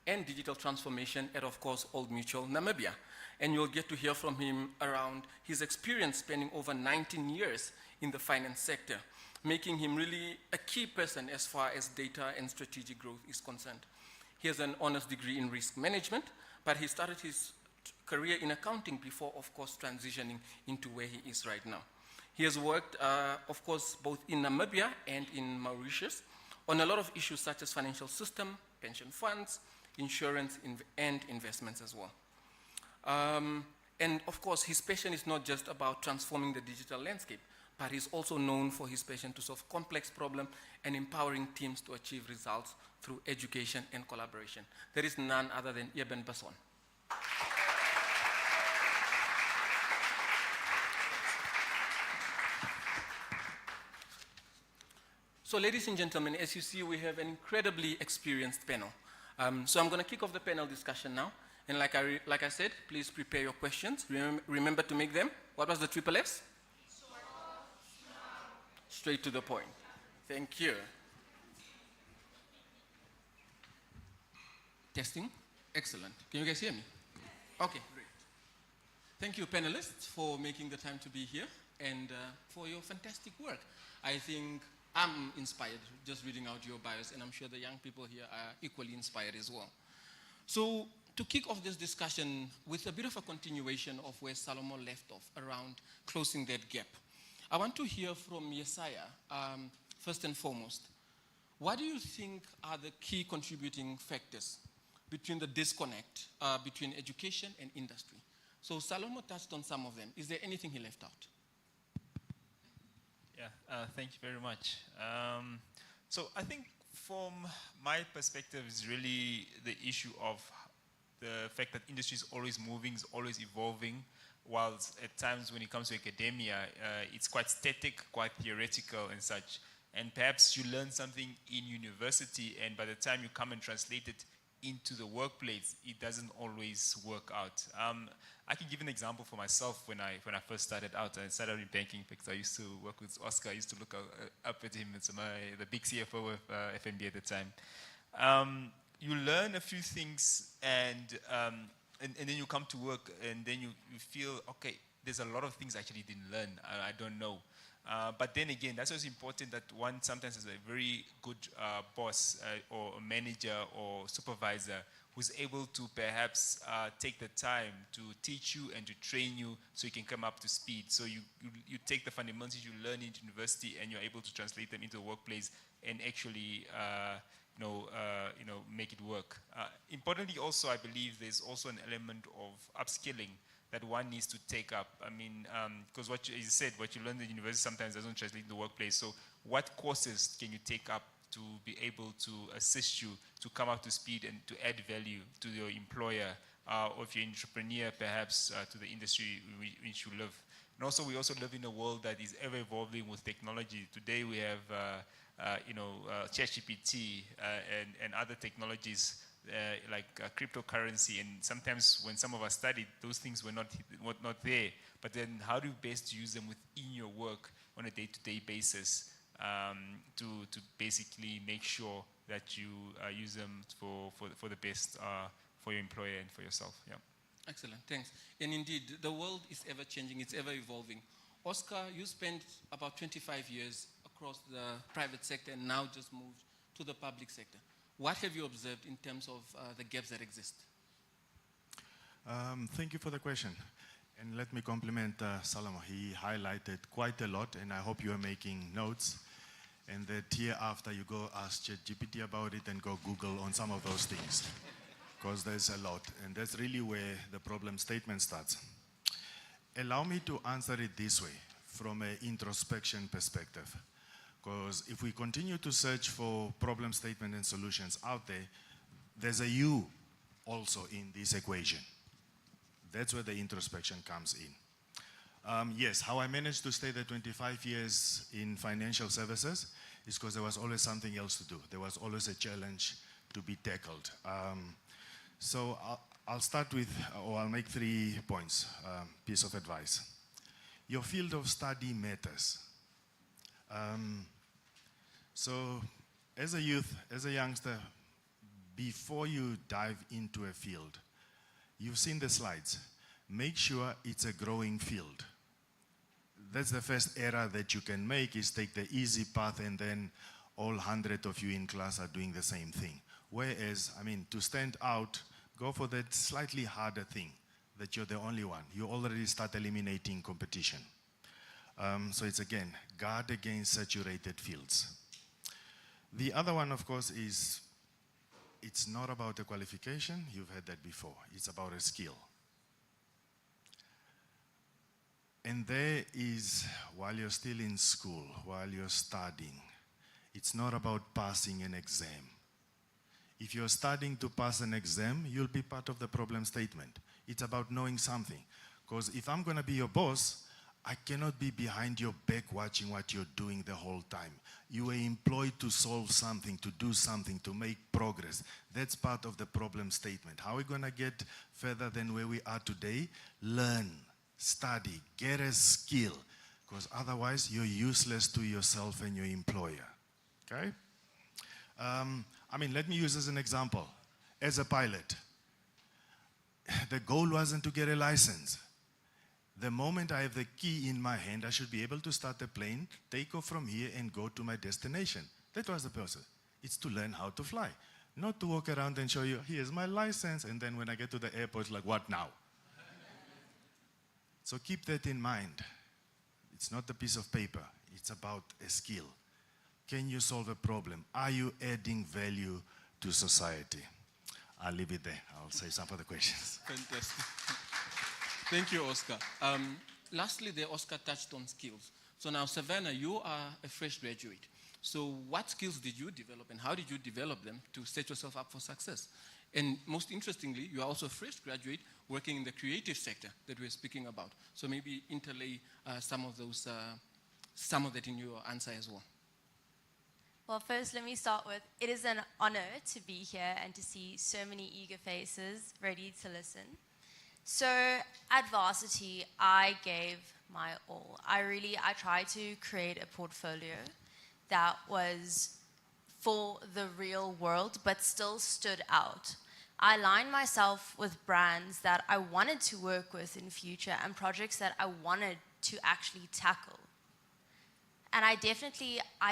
and digital transformation at, of course, Old Mutual Namibia. And you'll get to hear from him around his experience spending over 19 years in the finance sector, making him really a key person as far as data and strategic growth is concerned. He has an honors degree in risk management, but he started his career in accounting before, of course, transitioning into where he is right now. He has worked, of course, both in Namibia and in Mauritius on a lot of issues such as financial system, pension funds, insurance, and investments as well. And of course, his passion is not just about transforming the digital landscape, but he's also known for his passion to solve complex problems and empowering teams to achieve results through education and collaboration. There is none other than Eben Basson. So ladies and gentlemen, as you see, we have an incredibly experienced panel. So I'm going to kick off the panel discussion now. And like I said, please prepare your questions. Remember to make them. What was the triple S? Straight to the point. Thank you. Testing. Excellent. Can you guys hear me? Okay, great. Thank you, panelists, for making the time to be here and for your fantastic work. I think I'm inspired just reading out your bios, and I'm sure the young people here are equally inspired as well. So to kick off this discussion with a bit of a continuation of where Salomon left off around closing that gap, I want to hear from Yesaya, first and foremost. What do you think are the key contributing factors between the disconnect between education and industry? So Salomon touched on some of them. Is there anything he left out? Yeah, thank you very much. So I think from my perspective is really the issue of the fact that industry is always moving, is always evolving, whilst at times when it comes to academia, it's quite static, quite theoretical and such. And perhaps you learn something in university, and by the time you come and translate it into the workplace, it doesn't always work out. I can give an example for myself when I first started out. I started in banking because I used to work with Oscar. I used to look up at him. It's the big CFO of FNB at the time. You learn a few things, and then you come to work, and then you feel, okay, there's a lot of things I actually didn't learn. I don't know. But then again, that's what's important, that one sometimes is a very good boss or a manager or supervisor who's able to perhaps take the time to teach you and to train you so you can come up to speed. So you take the fundamentals you learn in university and you're able to translate them into the workplace and actually make it work. Importantly also, I believe there's also an element of upskilling that one needs to take up. I mean, because as you said, what you learn in university sometimes doesn't translate in the workplace. So what courses can you take up to be able to assist you to come up to speed and to add value to your employer, or if you're an entrepreneur, perhaps to the industry in which you live. And also, we also live in a world that is ever evolving with technology. Today we have, ChatGPT and other technologies like cryptocurrency, and sometimes when some of us studied, those things were not there. But then how do you best use them within your work on a day-to-day basis to basically make sure that you use them for the best for your employer and for yourself? Yeah. Excellent, thanks. And indeed, the world is ever changing, it's ever evolving. Oscar, you spent about 25 years across the private sector and now just moved to the public sector. What have you observed in terms of the gaps that exist? Thank you for the question. And let me compliment Salomon. He highlighted quite a lot, and I hope you are making notes. And that hereafter you go ask ChatGPT about it and go Google on some of those things. Because there's a lot. And that's really where the problem statement starts. Allow me to answer it this way, from an introspection perspective. Because if we continue to search for problem statement and solutions out there, there's a you also in this equation. That's where the introspection comes in. Yes, how I managed to stay there 25 years in financial services is because there was always something else to do. There was always a challenge to be tackled. So I'll start with, or I'll make 3 points, piece of advice. Your field of study matters. So as a youth, as a youngster, before you dive into a field, you've seen the slides. Make sure it's a growing field. That's the first error that you can make, is take the easy path and then all 100 of you in class are doing the same thing. Whereas, I mean, to stand out, go for that slightly harder thing, that you're the only one. You already start eliminating competition. So it's again, guard against saturated fields. The other one, of course, is it's not about a qualification. You've heard that before. It's about a skill. And there is, while you're still in school, while you're studying, it's not about passing an exam. If you're studying to pass an exam, you'll be part of the problem statement. It's about knowing something. Because if I'm going to be your boss, I cannot be behind your back watching what you're doing the whole time. You were employed to solve something, to do something, to make progress. That's part of the problem statement. How are we going to get further than where we are today? Learn, study, get a skill. Because otherwise, you're useless to yourself and your employer. Okay? I mean, let me use as an example. As a pilot, the goal wasn't to get a license. The moment I have the key in my hand, I should be able to start the plane, take off from here, and go to my destination. That was the purpose. It's to learn how to fly. Not to walk around and show you, here's my license, and then when I get to the airport, it's like, what now? So keep that in mind. It's not a piece of paper. It's about a skill. Can you solve a problem? Are you adding value to society? I'll leave it there. I'll save some other questions. Fantastic. Thank you, Oscar. Lastly, the Oscar touched on skills. So now, Savannah, you are a fresh graduate. So what skills did you develop and how did you develop them to set yourself up for success? And most interestingly, you are also a fresh graduate working in the creative sector that we're speaking about. So maybe interlay some of that in your answer as well. Well, first, let me start with, it is an honor to be here and to see so many eager faces ready to listen. So at Varsity, I gave my all. I tried to create a portfolio that was for the real world, but still stood out. I aligned myself with brands that I wanted to work with in future and projects that I wanted to actually tackle. And I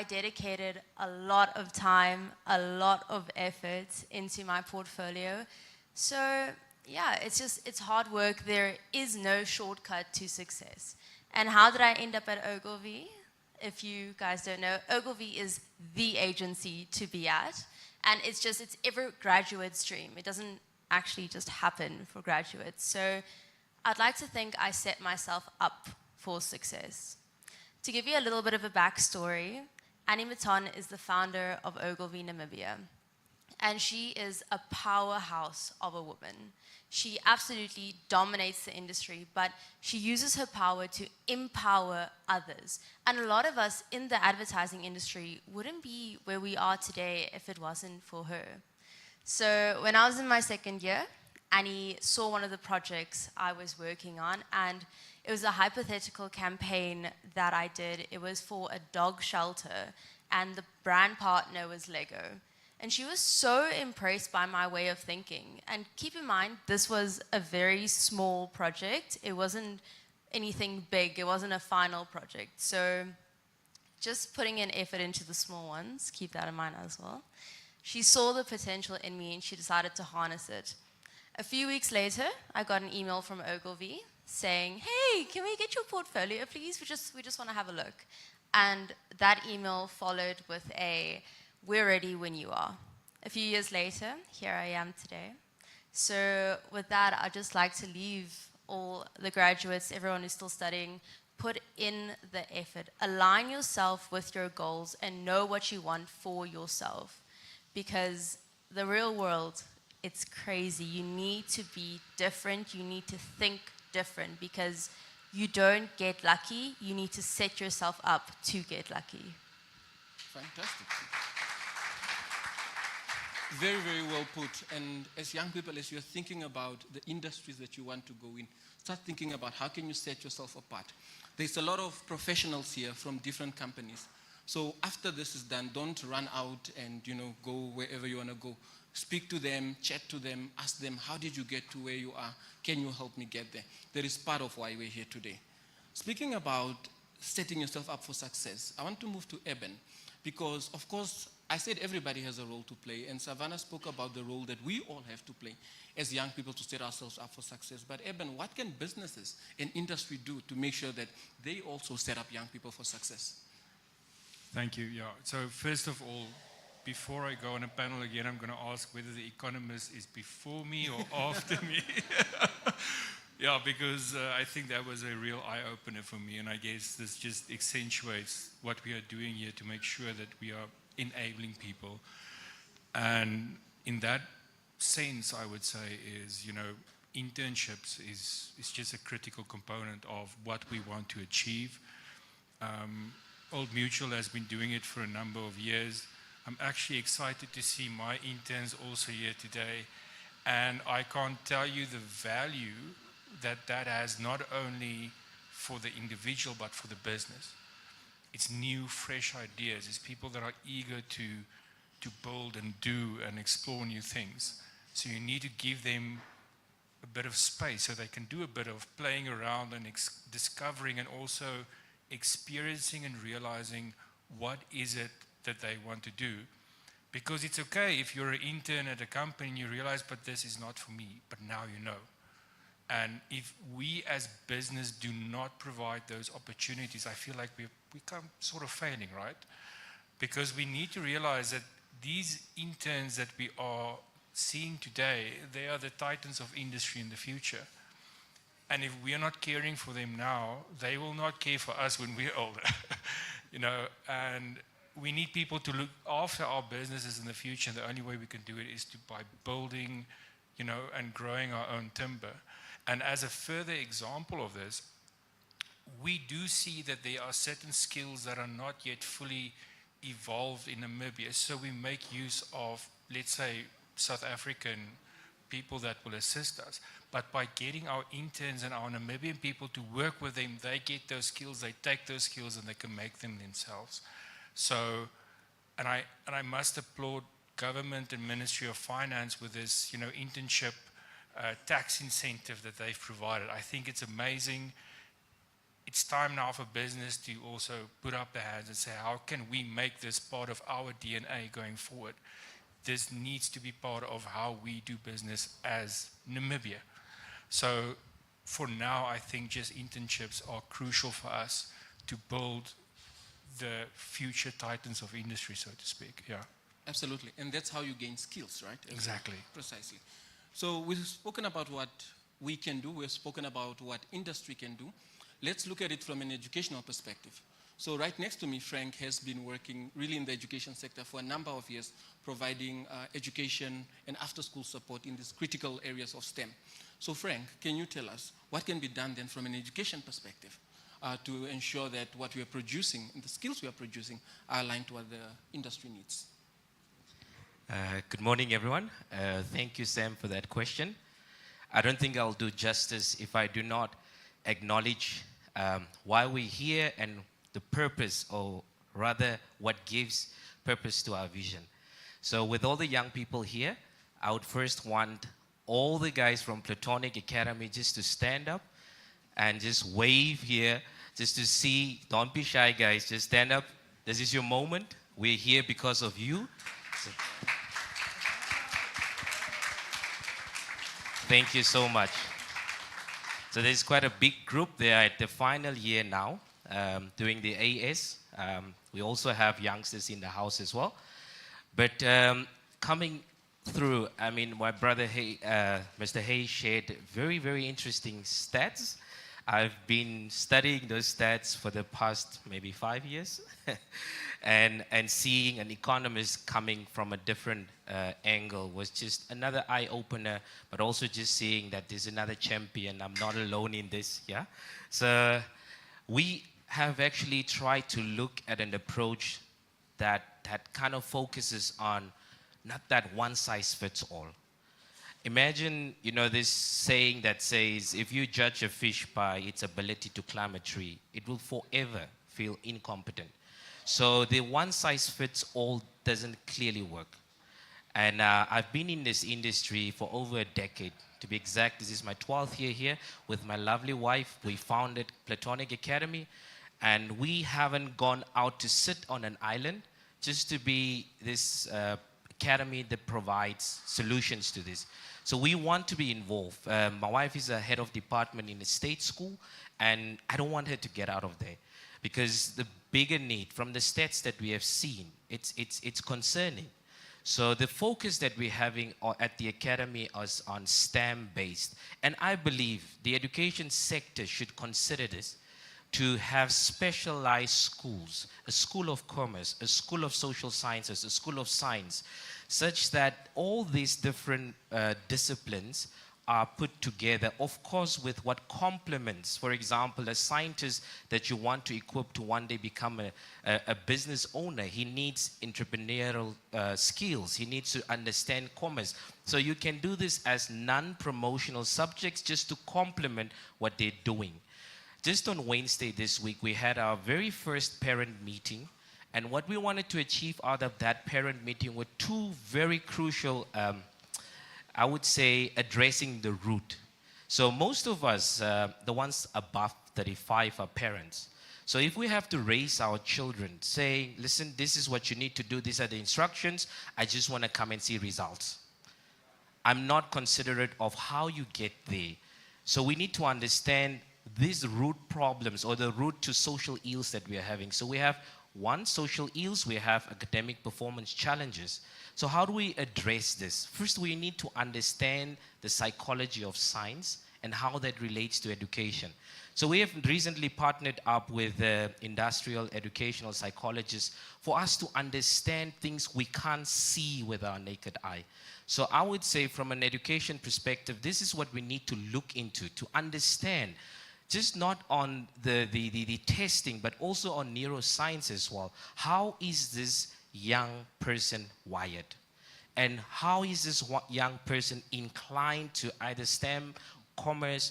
dedicated a lot of time, a lot of effort into my portfolio. So yeah, it's hard work. There is no shortcut to success. And how did I end up at Ogilvy? If you guys don't know, Ogilvy is the agency to be at. And it's every graduate's dream. It doesn't actually just happen for graduates. So I'd like to think I set myself up for success. To give you a little bit of a backstory, Annie Maton is the founder of Ogilvy Namibia. And she is a powerhouse of a woman. She absolutely dominates the industry, but she uses her power to empower others. And a lot of us in the advertising industry wouldn't be where we are today if it wasn't for her. So when I was in my second year, Annie saw one of the projects I was working on, and it was a hypothetical campaign that I did. It was for a dog shelter, and the brand partner was Lego. And she was so impressed by my way of thinking. And keep in mind, this was a very small project. It wasn't anything big. It wasn't a final project. So just putting in effort into the small ones, keep that in mind as well. She saw the potential in me and she decided to harness it. A few weeks later, I got an email from Ogilvy saying, hey, can we get your portfolio, please? We just want to have a look. And that email followed with a, "We're ready when you are." A few years later, here I am today. So with that, I'd just like to leave all the graduates, everyone who's still studying, put in the effort. Align yourself with your goals and know what you want for yourself. Because the real world, it's crazy. You need to be different. You need to think different because you don't get lucky. You need to set yourself up to get lucky. Fantastic. Very, very well put. And as young people, as you're thinking about the industries that you want to go in, start thinking about how can you set yourself apart. There's a lot of professionals here from different companies. So after this is done, don't run out and go wherever you want to go. Speak to them, chat to them, ask them, how did you get to where you are? Can you help me get there? That is part of why we're here today. Speaking about setting yourself up for success, I want to move to Eben because, of course, I said everybody has a role to play, and Savannah spoke about the role that we all have to play as young people to set ourselves up for success. But Eben, what can businesses and industry do to make sure that they also set up young people for success? Thank you. Yeah. So first of all, before I go on a panel again, I'm going to ask whether the economist is before me or after me. Yeah, because I think that was a real eye-opener for me, and I guess this just accentuates what we are doing here to make sure that we are enabling people. And in that sense, I would say is, internships is just a critical component of what we want to achieve. Old Mutual has been doing it for a number of years. I'm actually excited to see my interns also here today. And I can't tell you the value that has not only for the individual, but for the business. It's new, fresh ideas. It's people that are eager to build and do and explore new things. So you need to give them a bit of space so they can do a bit of playing around and discovering and also experiencing and realizing what is it that they want to do. Because it's okay if you're an intern at a company and you realize, but this is not for me, but now you know. And if we as business do not provide those opportunities, I feel like we come sort of failing, right? Because we need to realize that these interns that we are seeing today, they are the titans of industry in the future. And if we are not caring for them now, they will not care for us when we're older. And we need people to look after our businesses in the future. And the only way we can do it is by building, and growing our own timber. And as a further example of this, we do see that there are certain skills that are not yet fully evolved in Namibia. So we make use of, let's say, South African people that will assist us. But by getting our interns and our Namibian people to work with them, they get those skills, they take those skills, and they can make them themselves. So, and I must applaud government and Ministry of Finance with this, internship tax incentive that they've provided. I think it's amazing. It's time now for business to also put up their hands and say, how can we make this part of our DNA going forward? This needs to be part of how we do business as Namibia. So for now, I think just internships are crucial for us to build the future titans of industry, so to speak. Yeah. Absolutely. And that's how you gain skills, right? Exactly. Precisely. So we've spoken about what we can do. We've spoken about what industry can do. Let's look at it from an educational perspective. So right next to me, Frank has been working really in the education sector for a number of years, providing education and after-school support in these critical areas of STEM. So Frank, can you tell us what can be done then from an education perspective to ensure that what we are producing and the skills we are producing are aligned to what the industry needs? Good morning, everyone. Thank you, Sam, for that question. I don't think I'll do justice if I do not acknowledge why we're here and the purpose, or rather what gives purpose to our vision. So with all the young people here, I would first want all the guys from Platonic Academy just to stand up and just wave here, just to see. Don't be shy, guys. Just stand up. This is your moment. We're here because of you. So, thank you so much. So there's quite a big group. They are at the final year now. doing the AS. We also have youngsters in the house as well. But coming through, I mean, my brother Mr. Hay shared very, very interesting stats. I've been studying those stats for the past maybe 5 years and seeing an economist coming from a different angle was just another eye-opener, but also just seeing that there's another champion. I'm not alone in this, yeah? So we have actually tried to look at an approach that kind of focuses on not that one size fits all. Imagine, you know, this saying that says, if you judge a fish by its ability to climb a tree, it will forever feel incompetent. So the one size fits all doesn't clearly work. And I've been in this industry for over a decade. To be exact, this is my 12th year here with my lovely wife. We founded Platonic Academy, and we haven't gone out to sit on an island just to be this academy that provides solutions to this. So we want to be involved. My wife is a head of department in a state school, and I don't want her to get out of there because the bigger need from the stats that we have seen, it's concerning. So the focus that we're having at the academy is on STEM-based. And I believe the education sector should consider this, to have specialized schools, a school of commerce, a school of social sciences, a school of science, such that all these different disciplines are put together, of course, with what complements. For example, a scientist that you want to equip to one day become a business owner, he needs entrepreneurial skills. He needs to understand commerce. So you can do this as non-promotional subjects just to complement what they're doing. Just on Wednesday this week, we had our very first parent meeting. And what we wanted to achieve out of that parent meeting were two very crucial, I would say, addressing the root. So most of us, the ones above 35, are parents. So if we have to raise our children saying, listen, this is what you need to do, these are the instructions, I just want to come and see results. I'm not considerate of how you get there. So we need to understand these root problems or the root to social ills that we are having. So we have one, social ills, we have academic performance challenges. So how do we address this? First, we need to understand the psychology of science and how that relates to education. So we have recently partnered up with industrial educational psychologists for us to understand things we can't see with our naked eye. So I would say from an education perspective, this is what we need to look into, to understand just not on the testing, but also on neuroscience as well. How is this young person wired? And how is this young person inclined to either STEM, commerce,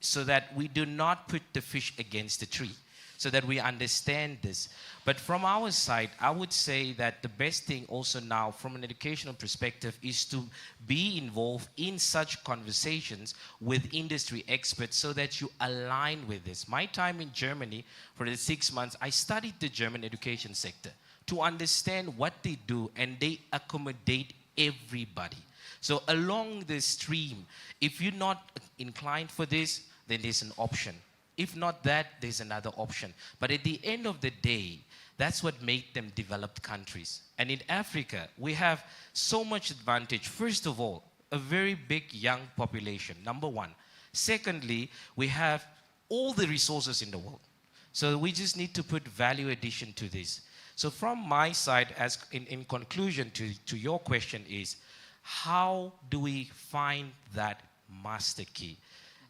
so that we do not put the fish against the tree, so that we understand this. But from our side, I would say that the best thing also now from an educational perspective is to be involved in such conversations with industry experts so that you align with this. My time in Germany for the 6 months, I studied the German education sector to understand what they do, and they accommodate everybody. So along the stream, if you're not inclined for this, then there's an option. If not that, there's another option. But at the end of the day, that's what made them developed countries. And in Africa, we have so much advantage. First of all, a very big young population, number one. Secondly, we have all the resources in the world. So we just need to put value addition to this. So from my side, as in conclusion to your question is, how do we find that master key?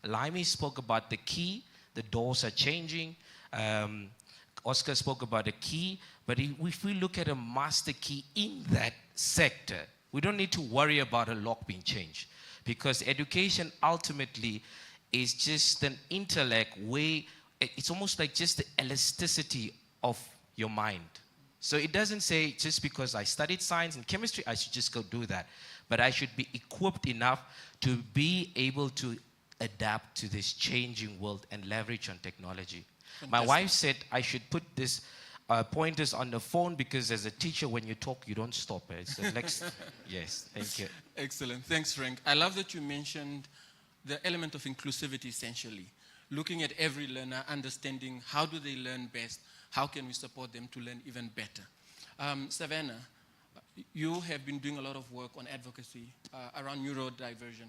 Laimi spoke about the key. The doors are changing. Oscar spoke about a key. But if we look at a master key in that sector, we don't need to worry about a lock being changed. Because education ultimately is just an intellect way. It's almost like just the elasticity of your mind. So it doesn't say just because I studied science and chemistry, I should just go do that. But I should be equipped enough to be able to adapt to this changing world and leverage on technology. Fantastic. My wife said I should put this pointers on the phone because as a teacher, when you talk, you don't stop. It's the next. Yes, thank you. Excellent. Thanks, Frank. I love that you mentioned the element of inclusivity essentially. looking at every learner, understanding how do they learn best, how can we support them to learn even better. Savannah, you have been doing a lot of work on advocacy around neurodiversion,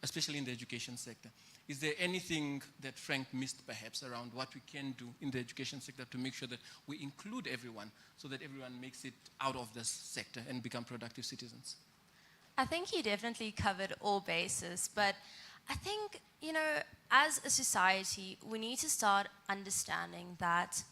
especially in the education sector. Is there anything that Frank missed perhaps around what we can do in the education sector to make sure that we include everyone so that everyone makes it out of this sector and become productive citizens? I think he definitely covered all bases, but I think, you know, as a society, we need to start understanding that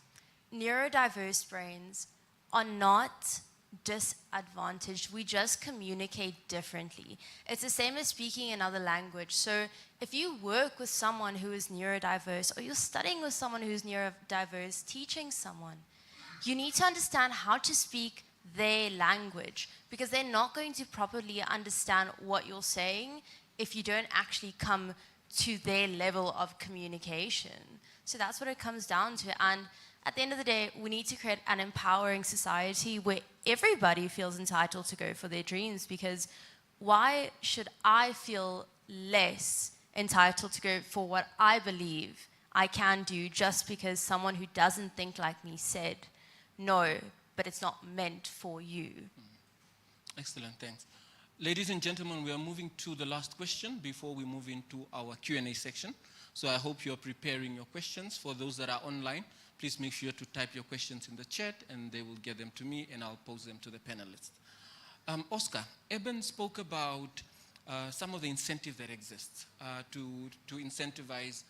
neurodiverse brains are not disadvantaged. We just communicate differently. It's the same as speaking another language. So if you work with someone who is neurodiverse, or you're studying with someone who's neurodiverse, teaching someone, you need to understand how to speak their language, because they're not going to properly understand what you're saying if you don't actually come to their level of communication. So that's what it comes down to. And at the end of the day, we need to create an empowering society where everybody feels entitled to go for their dreams, because why should I feel less entitled to go for what I believe I can do just because someone who doesn't think like me said, no, but it's not meant for you? Excellent, thanks. Ladies and gentlemen, we are moving to the last question before we move into our Q&A section. So I hope you're preparing your questions. For those that are online, please make sure to type your questions in the chat and they will get them to me and I'll pose them to the panelists. Oscar, Eben spoke about some of the incentives that exist to incentivize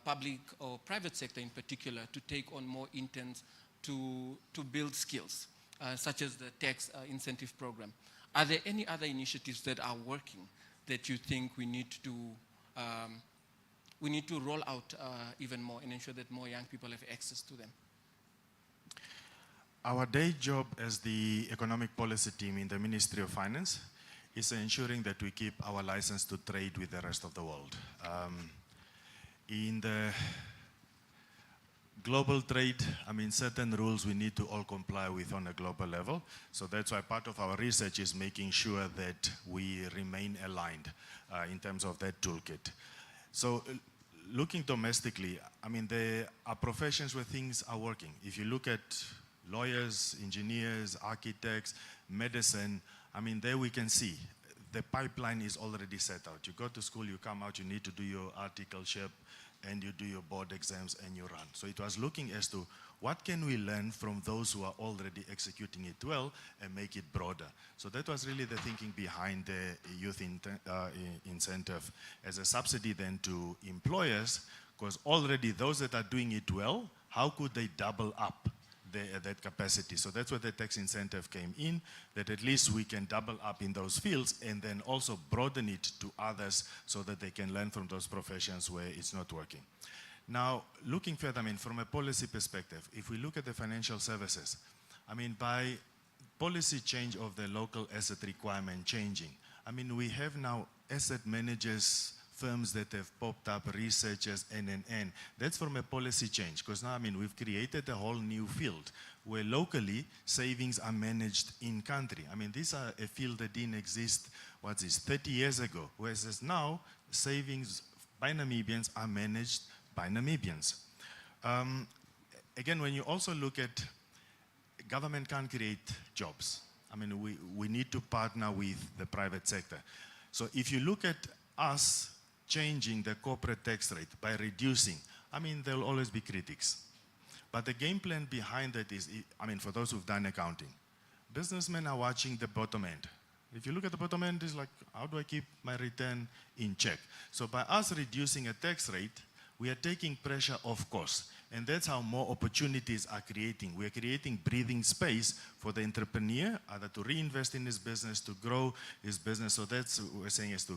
public or private sector in particular to take on more interns to build skills, such as the tax incentive program. Are there any other initiatives that are working that you think we need to roll out even more and ensure that more young people have access to them? Our day job as the economic policy team in the Ministry of Finance is ensuring that we keep our license to trade with the rest of the world. In the global trade, certain rules we need to all comply with on a global level. So that's why part of our research is making sure that we remain aligned in terms of that toolkit. So looking domestically, there are professions where things are working. If you look at lawyers, engineers, architects, medicine, there we can see the pipeline is already set out. You go to school, you come out, you need to do your articleship, and you do your board exams and you run. So it was looking as to what can we learn from those who are already executing it well and make it broader. So that was really the thinking behind the youth incentive as a subsidy then to employers, because already those that are doing it well, how could they double up that capacity? So that's where the tax incentive came in, that at least we can double up in those fields and then also broaden it to others so that they can learn from those professions where it's not working. Now, looking further, from a policy perspective, if we look at the financial services, by policy change of the local asset requirement changing, we have now asset managers, firms that have popped up, researchers, and. That's from a policy change, because now, we've created a whole new field where locally savings are managed in country. These are a field that didn't exist, 30 years ago, whereas now savings by Namibians are managed by Namibians. Again, when you also look at government can't create jobs. We need to partner with the private sector. So if you look at us changing the corporate tax rate by reducing, there will always be critics. But the game plan behind that is, for those who've done accounting, businessmen are watching the bottom end. If you look at the bottom end, it's like, how do I keep my return in check? So by us reducing a tax rate, we are taking pressure off costs. And that's how more opportunities are creating. We are creating breathing space for the entrepreneur, either to reinvest in his business, to grow his business. So that's what we're saying is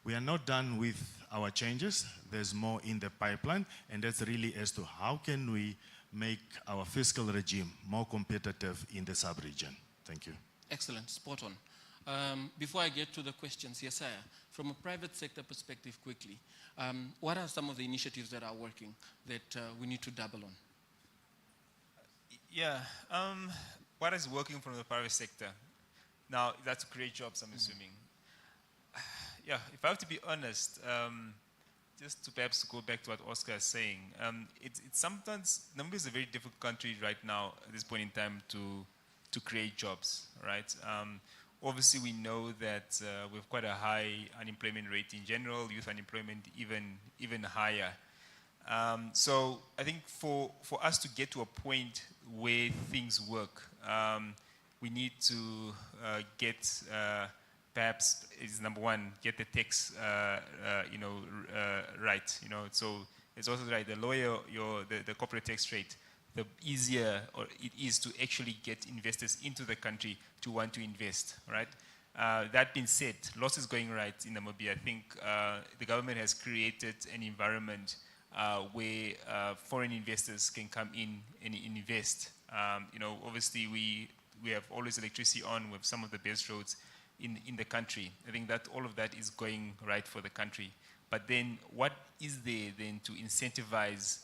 we are not done with our changes. There's more in the pipeline. And that's really as to how can we make our fiscal regime more competitive in the sub-region. Thank you. Excellent, spot on. Before I get to the questions, Yesaya, from a private sector perspective quickly, what are some of the initiatives that are working that we need to double on? Yeah, what is working from the private sector? Now, that's to create jobs, I'm assuming. Yeah, if I have to be honest, just to perhaps go back to what Oscar is saying, it's sometimes, Namibia is a very difficult country right now at this point in time to create jobs, right? Obviously, we know that we have quite a high unemployment rate in general, youth unemployment even higher. So I think for us to get to a point where things work, we need to get perhaps is number one, get the tax right. So it's also right, the lower the corporate tax rate, the easier it is to actually get investors into the country to want to invest, right? That being said, lots is going right in Namibia. I think the government has created an environment where foreign investors can come in and invest. Obviously we have always electricity on, we have some of the best roads in the country. I think that all of that is going right for the country. But then what is there then to incentivize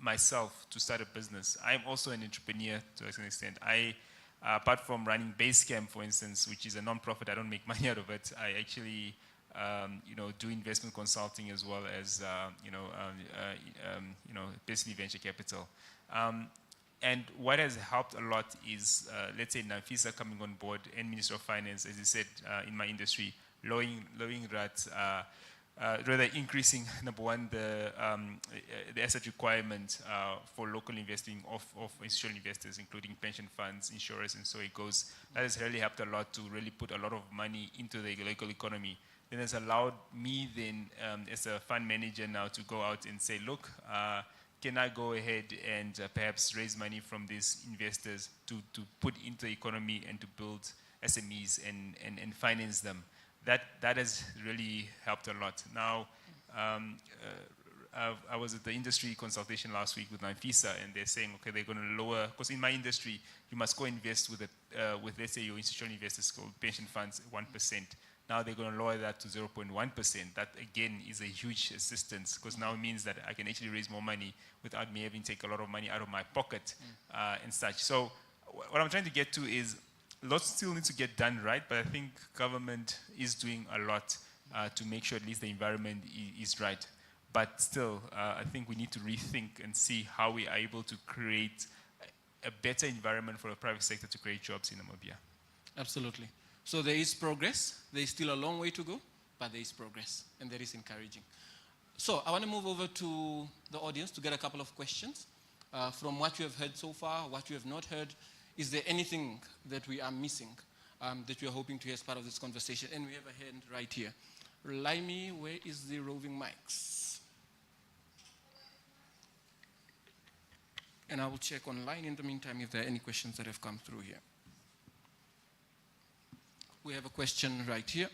myself to start a business? I'm also an entrepreneur to a certain extent. Apart from running Basecamp, for instance, which is a non-profit, I don't make money out of it. I actually do investment consulting as well as, basically venture capital. And what has helped a lot is, let's say, Nafisa coming on board and Minister of Finance, as you said, in my industry, lowering rates, rather increasing, number one, the asset requirement for local investing of institutional investors, including pension funds, insurers, and so it goes. That has really helped a lot to really put a lot of money into the local economy. Then has allowed me then, as a fund manager now, to go out and say, look, can I go ahead and perhaps raise money from these investors to put into the economy and to build SMEs and finance them? That has really helped a lot. Now, I was at the industry consultation last week with Nafisa, and they're saying, okay, they're going to lower, because in my industry, you must go invest with let's say, your institutional investors called pension funds, 1%. Now they're going to lower that to 0.1%. That, again, is a huge assistance, because now it means that I can actually raise more money without me having to take a lot of money out of my pocket and such. So what I'm trying to get to is, lots still needs to get done right, but I think government is doing a lot to make sure at least the environment is right. But still, I think we need to rethink and see how we are able to create a better environment for the private sector to create jobs in Namibia. Absolutely. So there is progress. There is still a long way to go, but there is progress, and that is encouraging. So I want to move over to the audience to get a couple of questions. From what you have heard so far, what you have not heard, is there anything that we are missing that you are hoping to hear as part of this conversation? And we have a hand right here. Laimi, where is the roving mics? And I will check online in the meantime if there are any questions that have come through here. We have a question right here.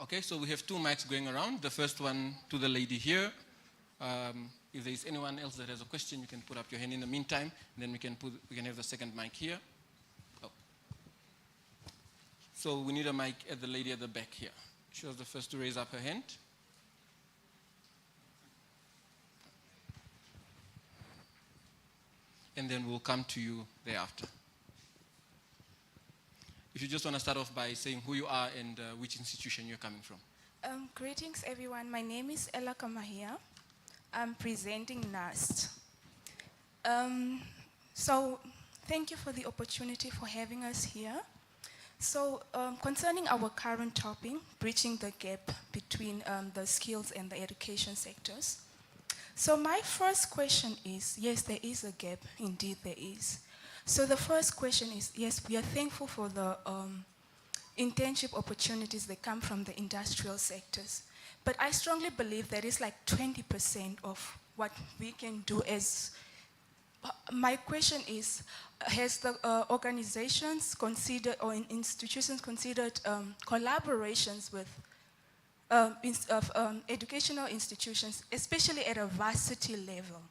Okay, so we have two mics going around. The first one to the lady here. If there is anyone else that has a question, you can put up your hand in the meantime, and then we can have the second mic here. Oh. So we need a mic at the lady at the back here. She was the first to raise up her hand. And then we'll come to you thereafter. If you just want to start off by saying who you are and which institution you're coming from. Greetings, everyone. My name is Ella Kamahia. I'm presenting NAST. So thank you for the opportunity for having us here. So concerning our current topic, bridging the gap between the skills and the education sectors. So my first question is, yes, there is a gap. Indeed, there is. So the first question is, yes, we are thankful for the internship opportunities that come from the industrial sectors. But I strongly believe that is like 20% of what we can do as. My question is, has the organizations considered or institutions considered collaborations with educational institutions, especially at a varsity level?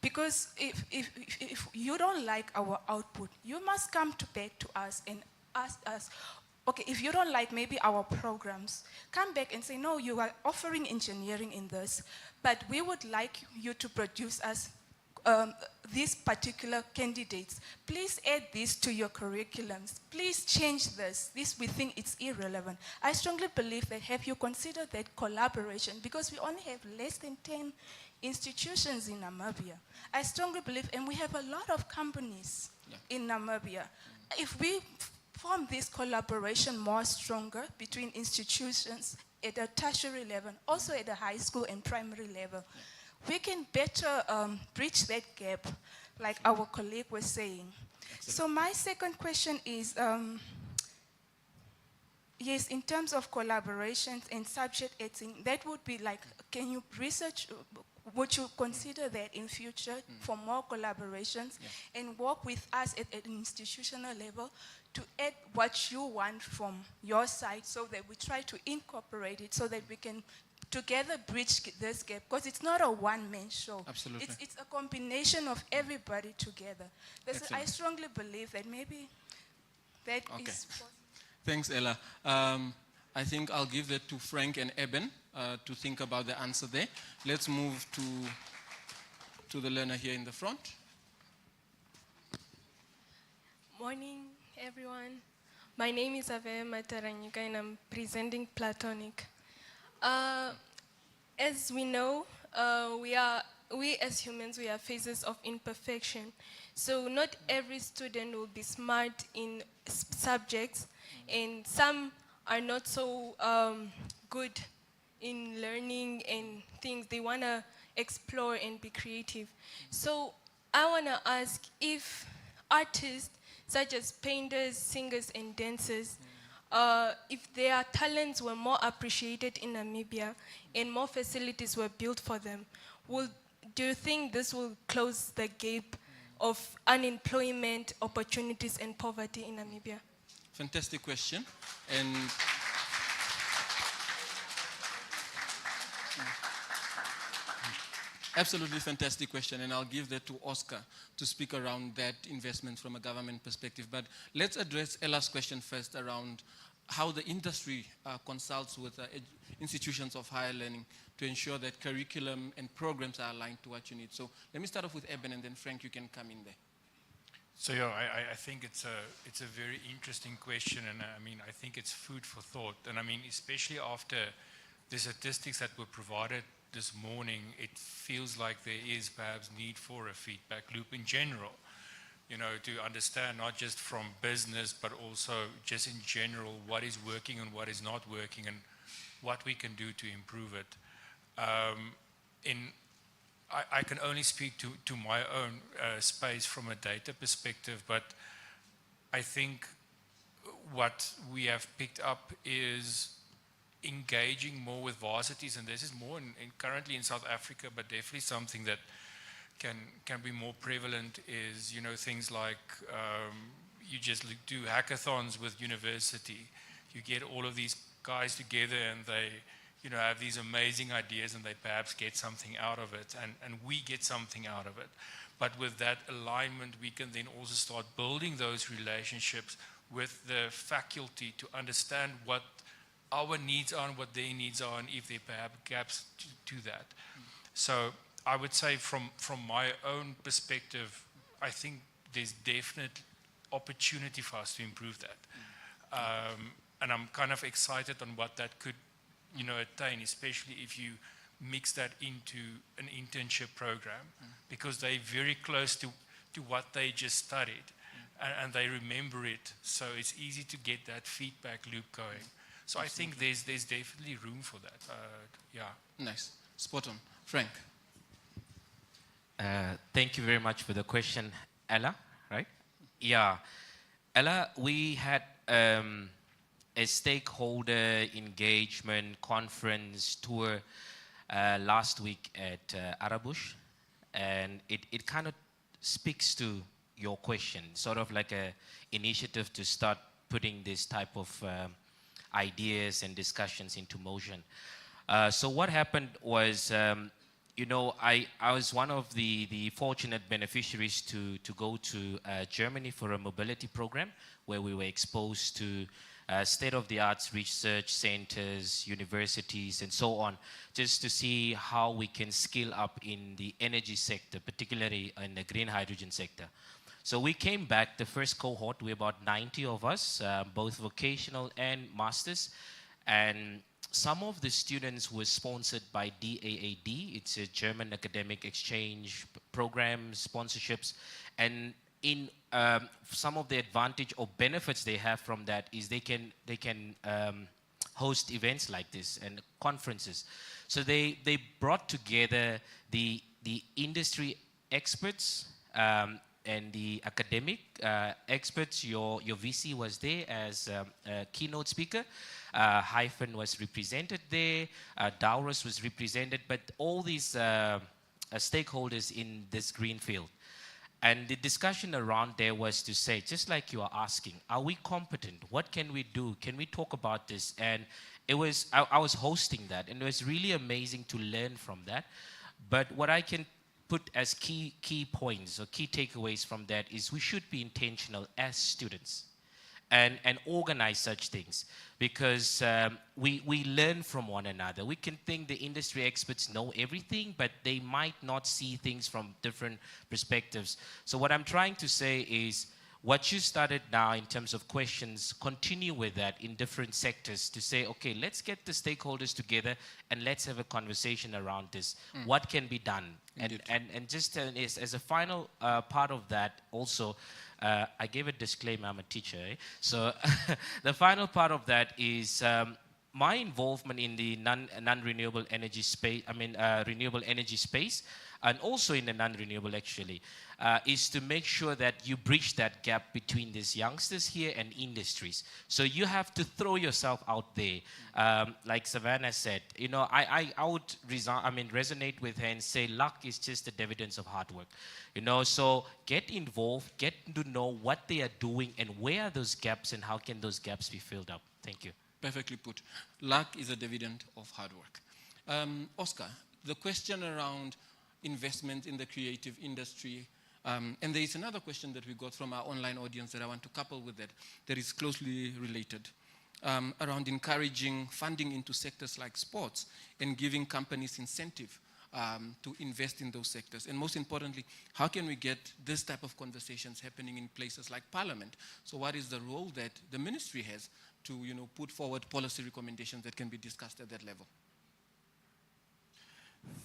Because if you don't like our output, you must come back to us and ask us, okay, if you don't like maybe our programs, come back and say, no, you are offering engineering in this, but we would like you to produce us these particular candidates. Please add this to your curriculums. Please change this. This, we think it's irrelevant. I strongly believe that have you considered that collaboration, because we only have less than 10 institutions in Namibia. I strongly believe, and we have a lot of companies in Namibia. If we form this collaboration more stronger between institutions at a tertiary level, also at the high school and primary level, we can better bridge that gap, like our colleague was saying. So my second question is, yes, in terms of collaborations and subject editing, that would be like, can you research, would you consider that in future for more collaborations and work with us at an institutional level to add what you want from your side so that we try to incorporate it so that we can together bridge this gap, because it's not a one-man show. Absolutely. It's a combination of everybody together. I strongly believe that maybe that is possible. Thanks, Ella. I think I'll give that to Frank and Eben to think about the answer there. Let's move to the learner here in the front. Morning, everyone. My name is Ave Mataranyika and I'm presenting Platonic. As we know, we as humans, we are phases of imperfection. So not every student will be smart in subjects, and some are not so good in learning and things. They want to explore and be creative. So I want to ask if artists such as painters, singers, and dancers, if their talents were more appreciated in Namibia and more facilities were built for them, do you think this will close the gap of unemployment, opportunities, and poverty in Namibia? Fantastic question. And absolutely fantastic question, and I'll give that to Oscar to speak around that investment from a government perspective. But let's address Ella's question first around how the industry consults with institutions of higher learning to ensure that curriculum and programs are aligned to what you need. So let me start off with Eben, and then Frank, you can come in there. So yeah, I think it's a very interesting question, and I mean, I think it's food for thought. And I mean, especially after the statistics that were provided this morning, it feels like there is perhaps need for a feedback loop in general, you know, to understand not just from business, but also just in general what is working and what is not working and what we can do to improve it. I can only speak to my own space from a data perspective, but I think what we have picked up is engaging more with varsities, and this is more currently in South Africa, but definitely something that can be more prevalent is, you know, things like you just do hackathons with university. You get all of these guys together and they, you know, have these amazing ideas and they perhaps get something out of it, and we get something out of it. But with that alignment, we can then also start building those relationships with the faculty to understand what our needs are and what their needs are, and if there are perhaps gaps to that. So I would say from my own perspective, I think there's definite opportunity for us to improve that. And I'm kind of excited on what that could, you know, attain, especially if you mix that into an internship program, because they're very close to what they just studied, and they remember it, so it's easy to get that feedback loop going. So I think there's definitely room for that. Yeah. Nice. Spot on. Frank. Thank you very much for the question, Ella, right? Yeah. Ella, we had a stakeholder engagement conference tour last week at Arabush, and it kind of speaks to your question, sort of like an initiative to start putting this type of ideas and discussions into motion. So what happened was, you know, I was one of the fortunate beneficiaries to go to Germany for a mobility program where we were exposed to state-of-the-art research centers, universities, and so on, just to see how we can scale up in the energy sector, particularly in the green hydrogen sector. So we came back, the first cohort, we're about 90 of us, both vocational and masters, and some of the students were sponsored by DAAD. It's a German academic exchange program, sponsorships, and in some of the advantage or benefits they have from that is they can host events like this and conferences. So they brought together the industry experts and the academic experts. Your VC was there as a keynote speaker. Hyphen was represented there. Daurus was represented, but all these stakeholders in this green field. And the discussion around there was to say, just like you are asking, are we competent? What can we do? Can we talk about this? And it was, I was hosting that, and it was really amazing to learn from that. But what I can put as key points or key takeaways from that is we should be intentional as students and organize such things, because we learn from one another. We can think the industry experts know everything, but they might not see things from different perspectives. So what I'm trying to say is, what you started now in terms of questions, continue with that in different sectors to say, okay, let's get the stakeholders together and let's have a conversation around this. What can be done? And just as a final part of that also, I gave a disclaimer, I'm a teacher, eh? So the final part of that is my involvement in the non-renewable energy space, renewable energy space, and also in the non-renewable actually, is to make sure that you bridge that gap between these youngsters here and industries. So you have to throw yourself out there. Like Savannah said, you know, I would resonate with her and say luck is just the dividends of hard work. You know, so get involved, get to know what they are doing and where are those gaps and how can those gaps be filled up. Thank you. Perfectly put. Luck is a dividend of hard work. Oscar, the question around investment in the creative industry, and there is another question that we got from our online audience that I want to couple with that is closely related, around encouraging funding into sectors like sports and giving companies incentive to invest in those sectors. And most importantly, how can we get this type of conversations happening in places like Parliament? So what is the role that the ministry has to, you know, put forward policy recommendations that can be discussed at that level?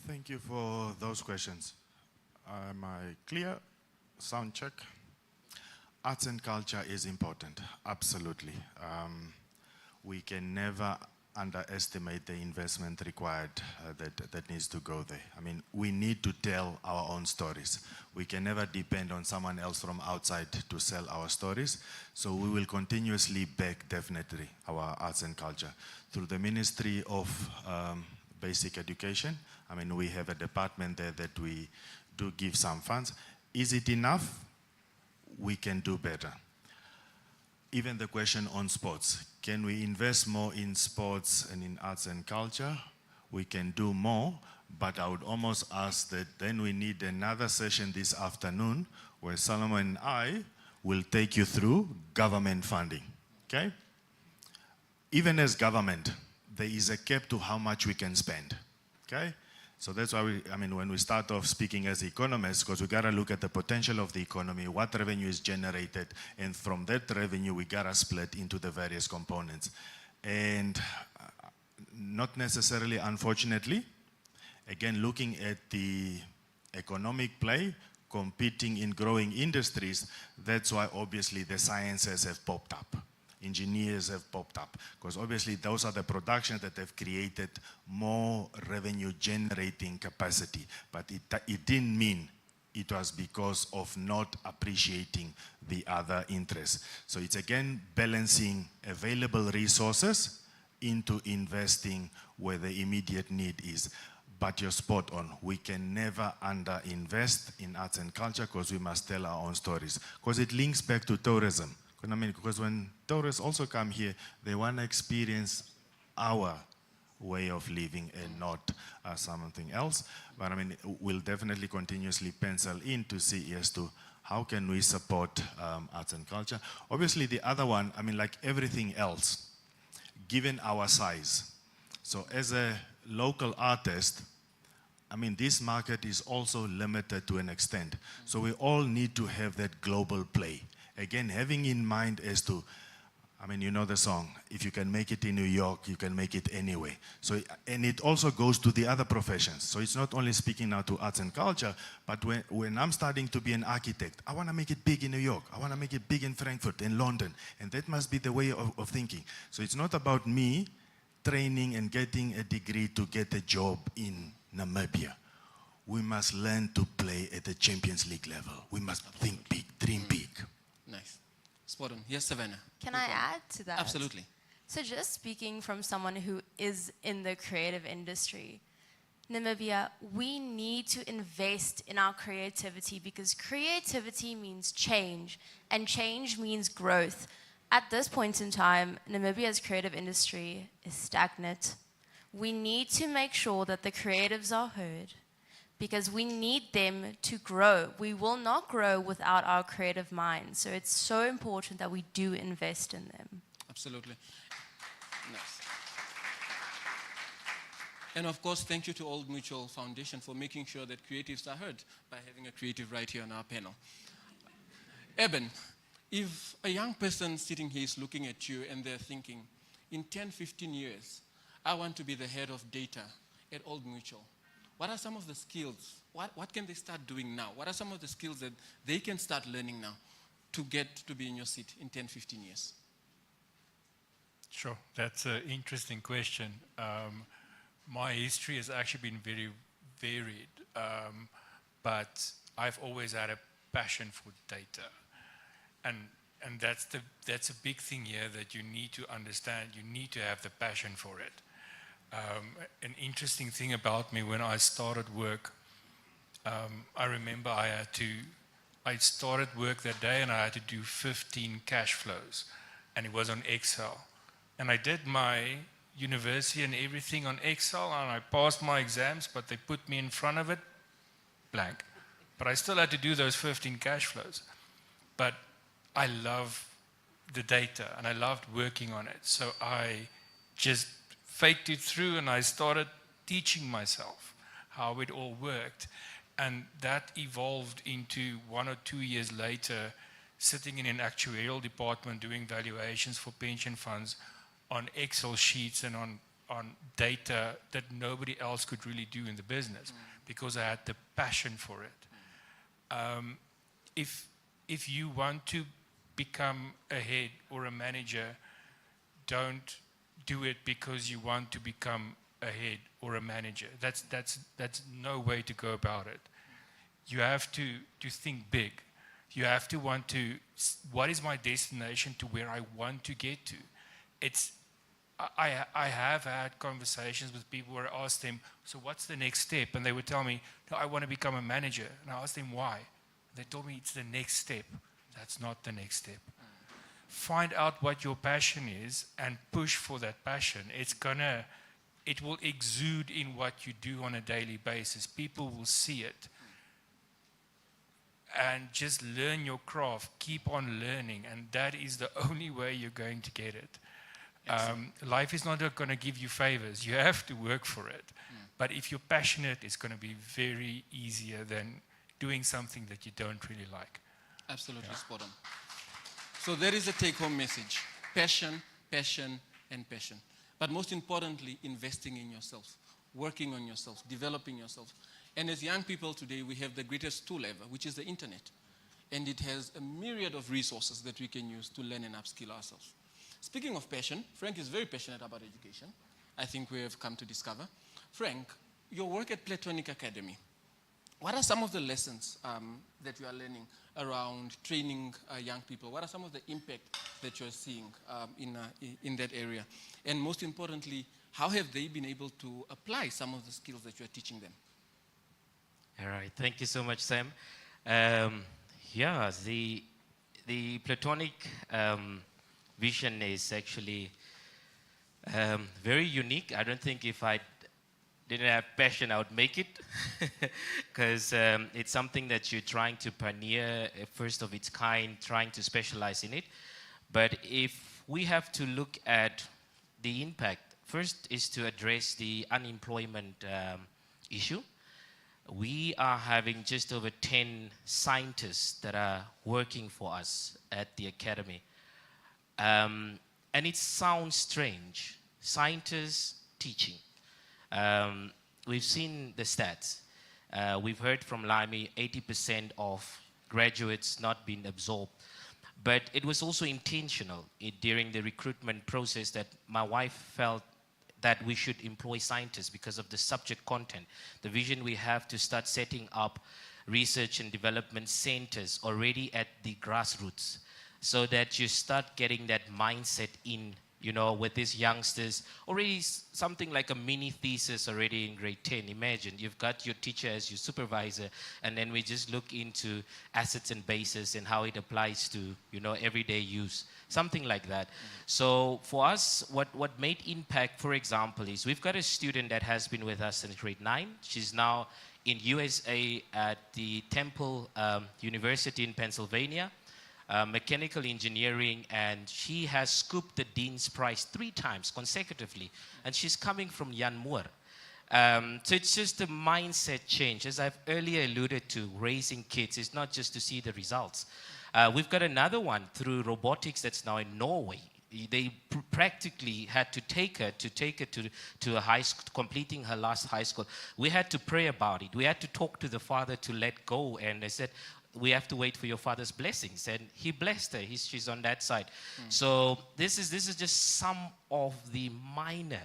Thank you for those questions. Am I clear? Sound check. Arts and culture is important, absolutely. We can never underestimate the investment required that needs to go there. I mean, we need to tell our own stories. We can never depend on someone else from outside to sell our stories. So we will continuously back, definitely, our arts and culture. Through the Ministry of Basic Education, I mean, we have a department there that we do give some funds. Is it enough? We can do better. Even the question on sports. Can we invest more in sports and in arts and culture? We can do more, but I would almost ask that then we need another session this afternoon where Solomon and I will take you through government funding, okay? Even as government, there is a cap to how much we can spend, okay? So that's why when we start off speaking as economists, because we gotta look at the potential of the economy, what revenue is generated, and from that revenue, we gotta split into the various components. And not necessarily, unfortunately, again, looking at the economic play, competing in growing industries, that's why obviously the sciences have popped up. Engineers have popped up, because obviously those are the productions that have created more revenue generating capacity. But it didn't mean it was because of not appreciating the other interests. So it's again balancing available resources into investing where the immediate need is. But you're spot on. We can never underinvest in arts and culture because we must tell our own stories. Because it links back to tourism. Because when tourists also come here, they want to experience our way of living and not something else. But we'll definitely continuously pencil in to see as to how can we support arts and culture? Obviously, the other one, I mean, like everything else, given our size. So as a local artist, I mean, this market is also limited to an extent. So we all need to have that global play. Again, having in mind as to, I mean, you know the song, if you can make it in New York, you can make it anywhere. So, and it also goes to the other professions. So it's not only speaking now to arts and culture, but when I'm starting to be an architect, I want to make it big in New York. I want to make it big in Frankfurt, in London. And that must be the way of thinking. So it's not about me training and getting a degree to get a job in Namibia. We must learn to play at the Champions League level. We must think big, dream big. Nice. Spot on. Yes, Savannah. Can I add to that? Absolutely. So just speaking from someone who is in the creative industry, Namibia, we need to invest in our creativity because creativity means change and change means growth. At this point in time, Namibia's creative industry is stagnant. We need to make sure that the creatives are heard because we need them to grow. We will not grow without our creative minds. So it's so important that we do invest in them. Absolutely. Nice. And of course, thank you to Old Mutual Foundation for making sure that creatives are heard by having a creative right here on our panel. Eben, if a young person sitting here is looking at you and they're thinking, in 10, 15 years, I want to be the head of data at Old Mutual. What are some of the skills? What can they start doing now? What are some of the skills that they can start learning now to get to be in your seat in 10, 15 years? Sure, that's an interesting question. My history has actually been very varied, but I've always had a passion for data. And that's a big thing here that you need to understand. You need to have the passion for it. An interesting thing about me when I started work, I remember I started work that day and I had to do 15 cash flows and it was on Excel. And I did my university and everything on Excel and I passed my exams, but they put me in front of it, blank. But I still had to do those 15 cash flows. But I love the data and I loved working on it. So I just faked it through and I started teaching myself how it all worked. And that evolved into 1 or 2 years later, sitting in an actuarial department doing valuations for pension funds on Excel sheets and on data that nobody else could really do in the business because I had the passion for it. If you want to become a head or a manager, don't do it because you want to become a head or a manager. That's no way to go about it. You have to think big. You have to want to, what is my destination to where I want to get to? I have had conversations with people where I asked them, so what's the next step? And they would tell me, no, I want to become a manager. And I asked them why. They told me it's the next step. That's not the next step. Find out what your passion is and push for that passion. It will exude in what you do on a daily basis. People will see it. And just learn your craft. Keep on learning. And that is the only way you're going to get it. Life is not going to give you favors. You have to work for it. But if you're passionate, it's going to be very easier than doing something that you don't really like. Absolutely spot on. So there is a take-home message. Passion, passion, and passion. But most importantly, investing in yourself, working on yourself, developing yourself. And as young people today, we have the greatest tool ever, which is the internet. And it has a myriad of resources that we can use to learn and upskill ourselves. Speaking of passion, Frank is very passionate about education. I think we have come to discover. Frank, your work at Platonic Academy, what are some of the lessons that you are learning around training young people? What are some of the impact that you're seeing in that area? And most importantly, how have they been able to apply some of the skills that you're teaching them? All right, thank you so much, Sam. Yeah, the Platonic vision is actually very unique. I don't think if I didn't have passion, I would make it. Because it's something that you're trying to pioneer, first of its kind, trying to specialize in it. But if we have to look at the impact, first is to address the unemployment issue. We are having just over 10 scientists that are working for us at the academy. And it sounds strange, scientists teaching. We've seen the stats. We've heard from Laimi, 80% of graduates not being absorbed. But it was also intentional during the recruitment process that my wife felt that we should employ scientists because of the subject content. The vision we have to start setting up research and development centers already at the grassroots so that you start getting that mindset in, you know, with these youngsters. Already something like a mini thesis already in grade 10. Imagine, you've got your teacher as your supervisor, and then we just look into assets and bases and how it applies to, you know, everyday use. Something like that. So for us, what made impact, for example, is we've got a student that has been with us since grade 9. She's now in USA at the Temple University in Pennsylvania, mechanical engineering, and she has scooped the Dean's Prize 3 times consecutively, and she's coming from Yanmur. So it's just a mindset change. As I've earlier alluded to, raising kids is not just to see the results. We've got another one through robotics that's now in Norway. They practically had to take her to a high school, completing her last high school. We had to pray about it. We had to talk to the father to let go, and they said, we have to wait for your father's blessings, and he blessed her. She's on that side. So this is just some of the minor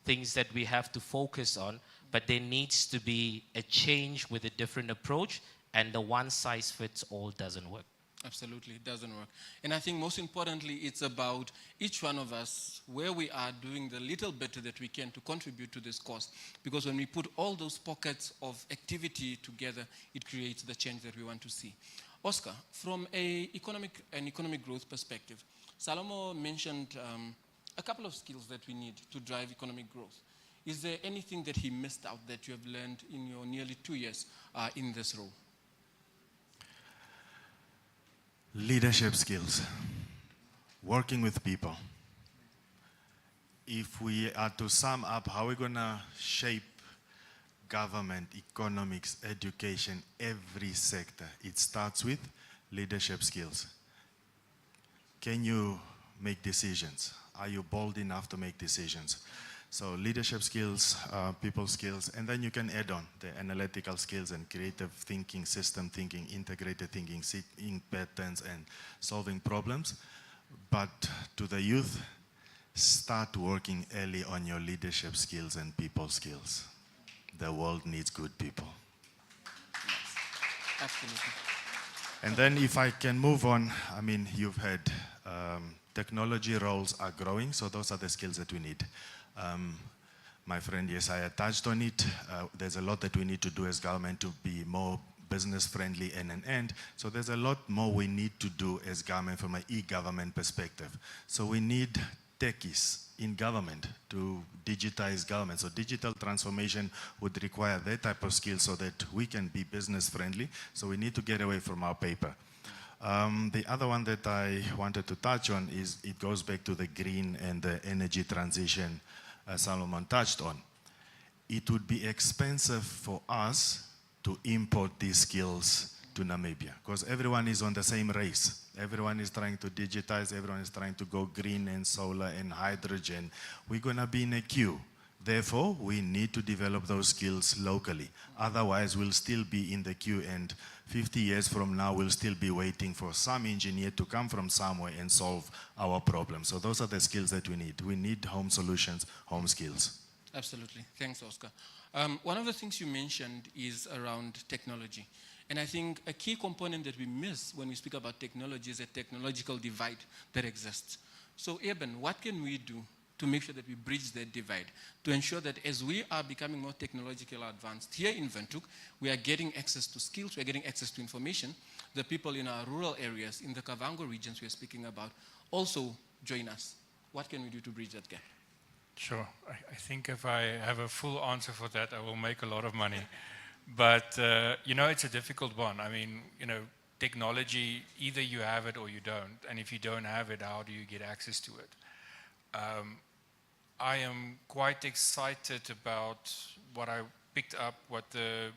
things that we have to focus on, but there needs to be a change with a different approach, and the one size fits all doesn't work. Absolutely, it doesn't work. And I think most importantly, it's about each one of us, where we are doing the little bit that we can to contribute to this cause. Because when we put all those pockets of activity together, it creates the change that we want to see. Oscar, from an economic growth perspective, Salomo mentioned a couple of skills that we need to drive economic growth. Is there anything that he missed out that you have learned in your nearly 2 years in this role? Leadership skills, working with people. If we are to sum up how we're going to shape government, economics, education, every sector, it starts with leadership skills. Can you make decisions? Are you bold enough to make decisions? So leadership skills, people skills, and then you can add on the analytical skills and creative thinking, system thinking, integrated thinking, seeing patterns and solving problems. But to the youth, start working early on your leadership skills and people skills. The world needs good people. Absolutely. And then if I can move on, I mean, you've heard technology roles are growing, so those are the skills that we need. My friend Yesaya touched on it. There's a lot that we need to do as government to be more business friendly and. So there's a lot more we need to do as government from an e-government perspective. So we need techies in government to digitize government. So digital transformation would require that type of skill so that we can be business friendly. So we need to get away from our paper. The other one that I wanted to touch on is it goes back to the green and the energy transition Solomon touched on. It would be expensive for us to import these skills to Namibia because everyone is on the same race. Everyone is trying to digitize, everyone is trying to go green and solar and hydrogen. We're going to be in a queue. Therefore, we need to develop those skills locally. Otherwise, we'll still be in the queue, and 50 years from now, we'll still be waiting for some engineer to come from somewhere and solve our problem. So those are the skills that we need. We need home solutions, home skills. Absolutely. Thanks, Oscar. One of the things you mentioned is around technology. And I think a key component that we miss when we speak about technology is a technological divide that exists. So, Eben, what can we do to make sure that we bridge that divide, to ensure that as we are becoming more technologically advanced here in Windhoek, we are getting access to skills, we are getting access to information. The people in our rural areas, in the Kavango regions we are speaking about, also join us. What can we do to bridge that gap? Sure. I think if I have a full answer for that, I will make a lot of money. But, it's a difficult one. I mean, technology, either you have it or you don't. And if you don't have it, how do you get access to it? I am quite excited about what I picked up, what the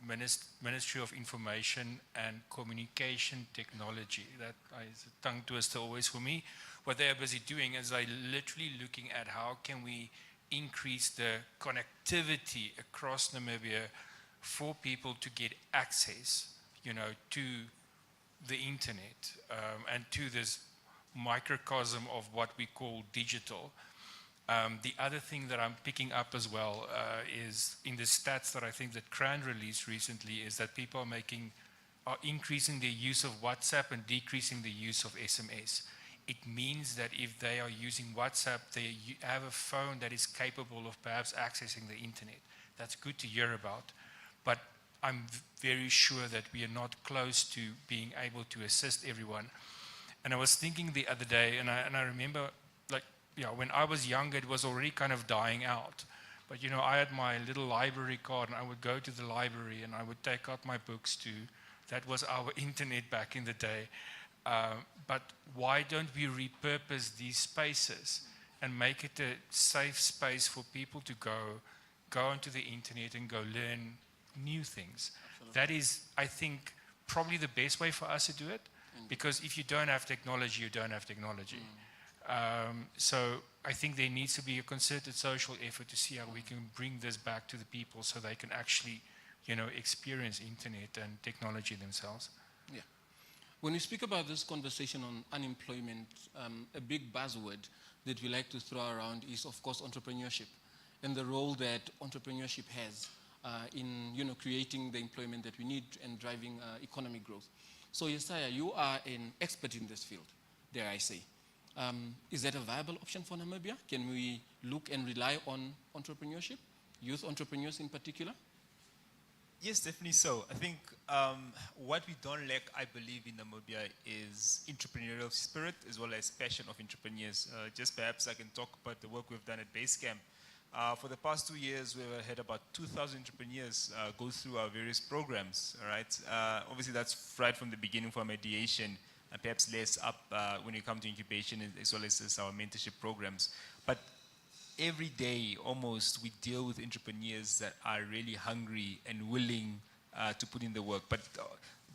Ministry of Information and Communication Technology, that is a tongue twister always for me, what they are busy doing is they literally looking at how can we increase the connectivity across Namibia for people to get access, to the internet and to this microcosm of what we call digital. The other thing that I'm picking up as well is in the stats that I think that CRAN released recently is that people are increasing their use of WhatsApp and decreasing the use of SMS. It means that if they are using WhatsApp, they have a phone that is capable of perhaps accessing the internet. That's good to hear about. But I'm very sure that we are not close to being able to assist everyone. And I was thinking the other day, and I remember, when I was younger, it was already kind of dying out. But, I had my little library card, and I would go to the library, and I would take out my books too. That was our internet back in the day. But why don't we repurpose these spaces and make it a safe space for people to go onto the internet and go learn new things? Absolutely. That is, I think, probably the best way for us to do it. Because if you don't have technology, you don't have technology. So I think there needs to be a concerted social effort to see how we can bring this back to the people so they can actually, experience internet and technology themselves. Yeah. When we speak about this conversation on unemployment, a big buzzword that we like to throw around is, of course, entrepreneurship and the role that entrepreneurship has in, creating the employment that we need and driving economic growth. So, Yesaya, you are an expert in this field, dare I say. Is that a viable option for Namibia? Can we look and rely on entrepreneurship, youth entrepreneurs in particular? Yes, definitely so. I think what we don't lack, I believe, in Namibia is entrepreneurial spirit as well as passion of entrepreneurs. Just perhaps I can talk about the work we've done at Basecamp. For the past 2 years, we've had about 2,000 entrepreneurs go through our various programs. All right. Obviously, that's right from the beginning for mediation, and perhaps less up when you come to incubation as well as our mentorship programs. But every day, almost, we deal with entrepreneurs that are really hungry and willing to put in the work.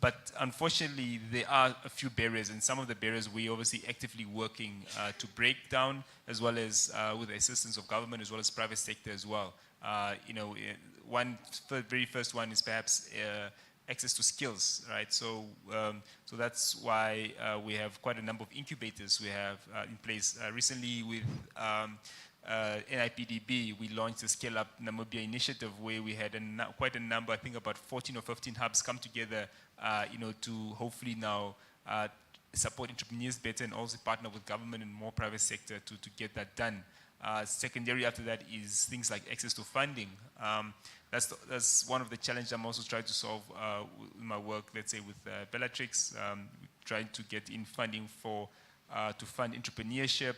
But unfortunately, there are a few barriers, and some of the barriers we're obviously actively working to break down, as well as with the assistance of government, as well as private sector as well. The very first one is perhaps access to skills, right? So that's why we have quite a number of incubators we have in place. Recently with NIPDB, we launched the Scale Up Namibia initiative where we had quite a number, I think about 14 or 15 hubs come together, to hopefully now support entrepreneurs better and also partner with government and more private sector to get that done. Secondary after that is things like access to funding. That's one of the challenges I'm also trying to solve with my work, let's say with Bellatrix, trying to get in funding to fund entrepreneurship.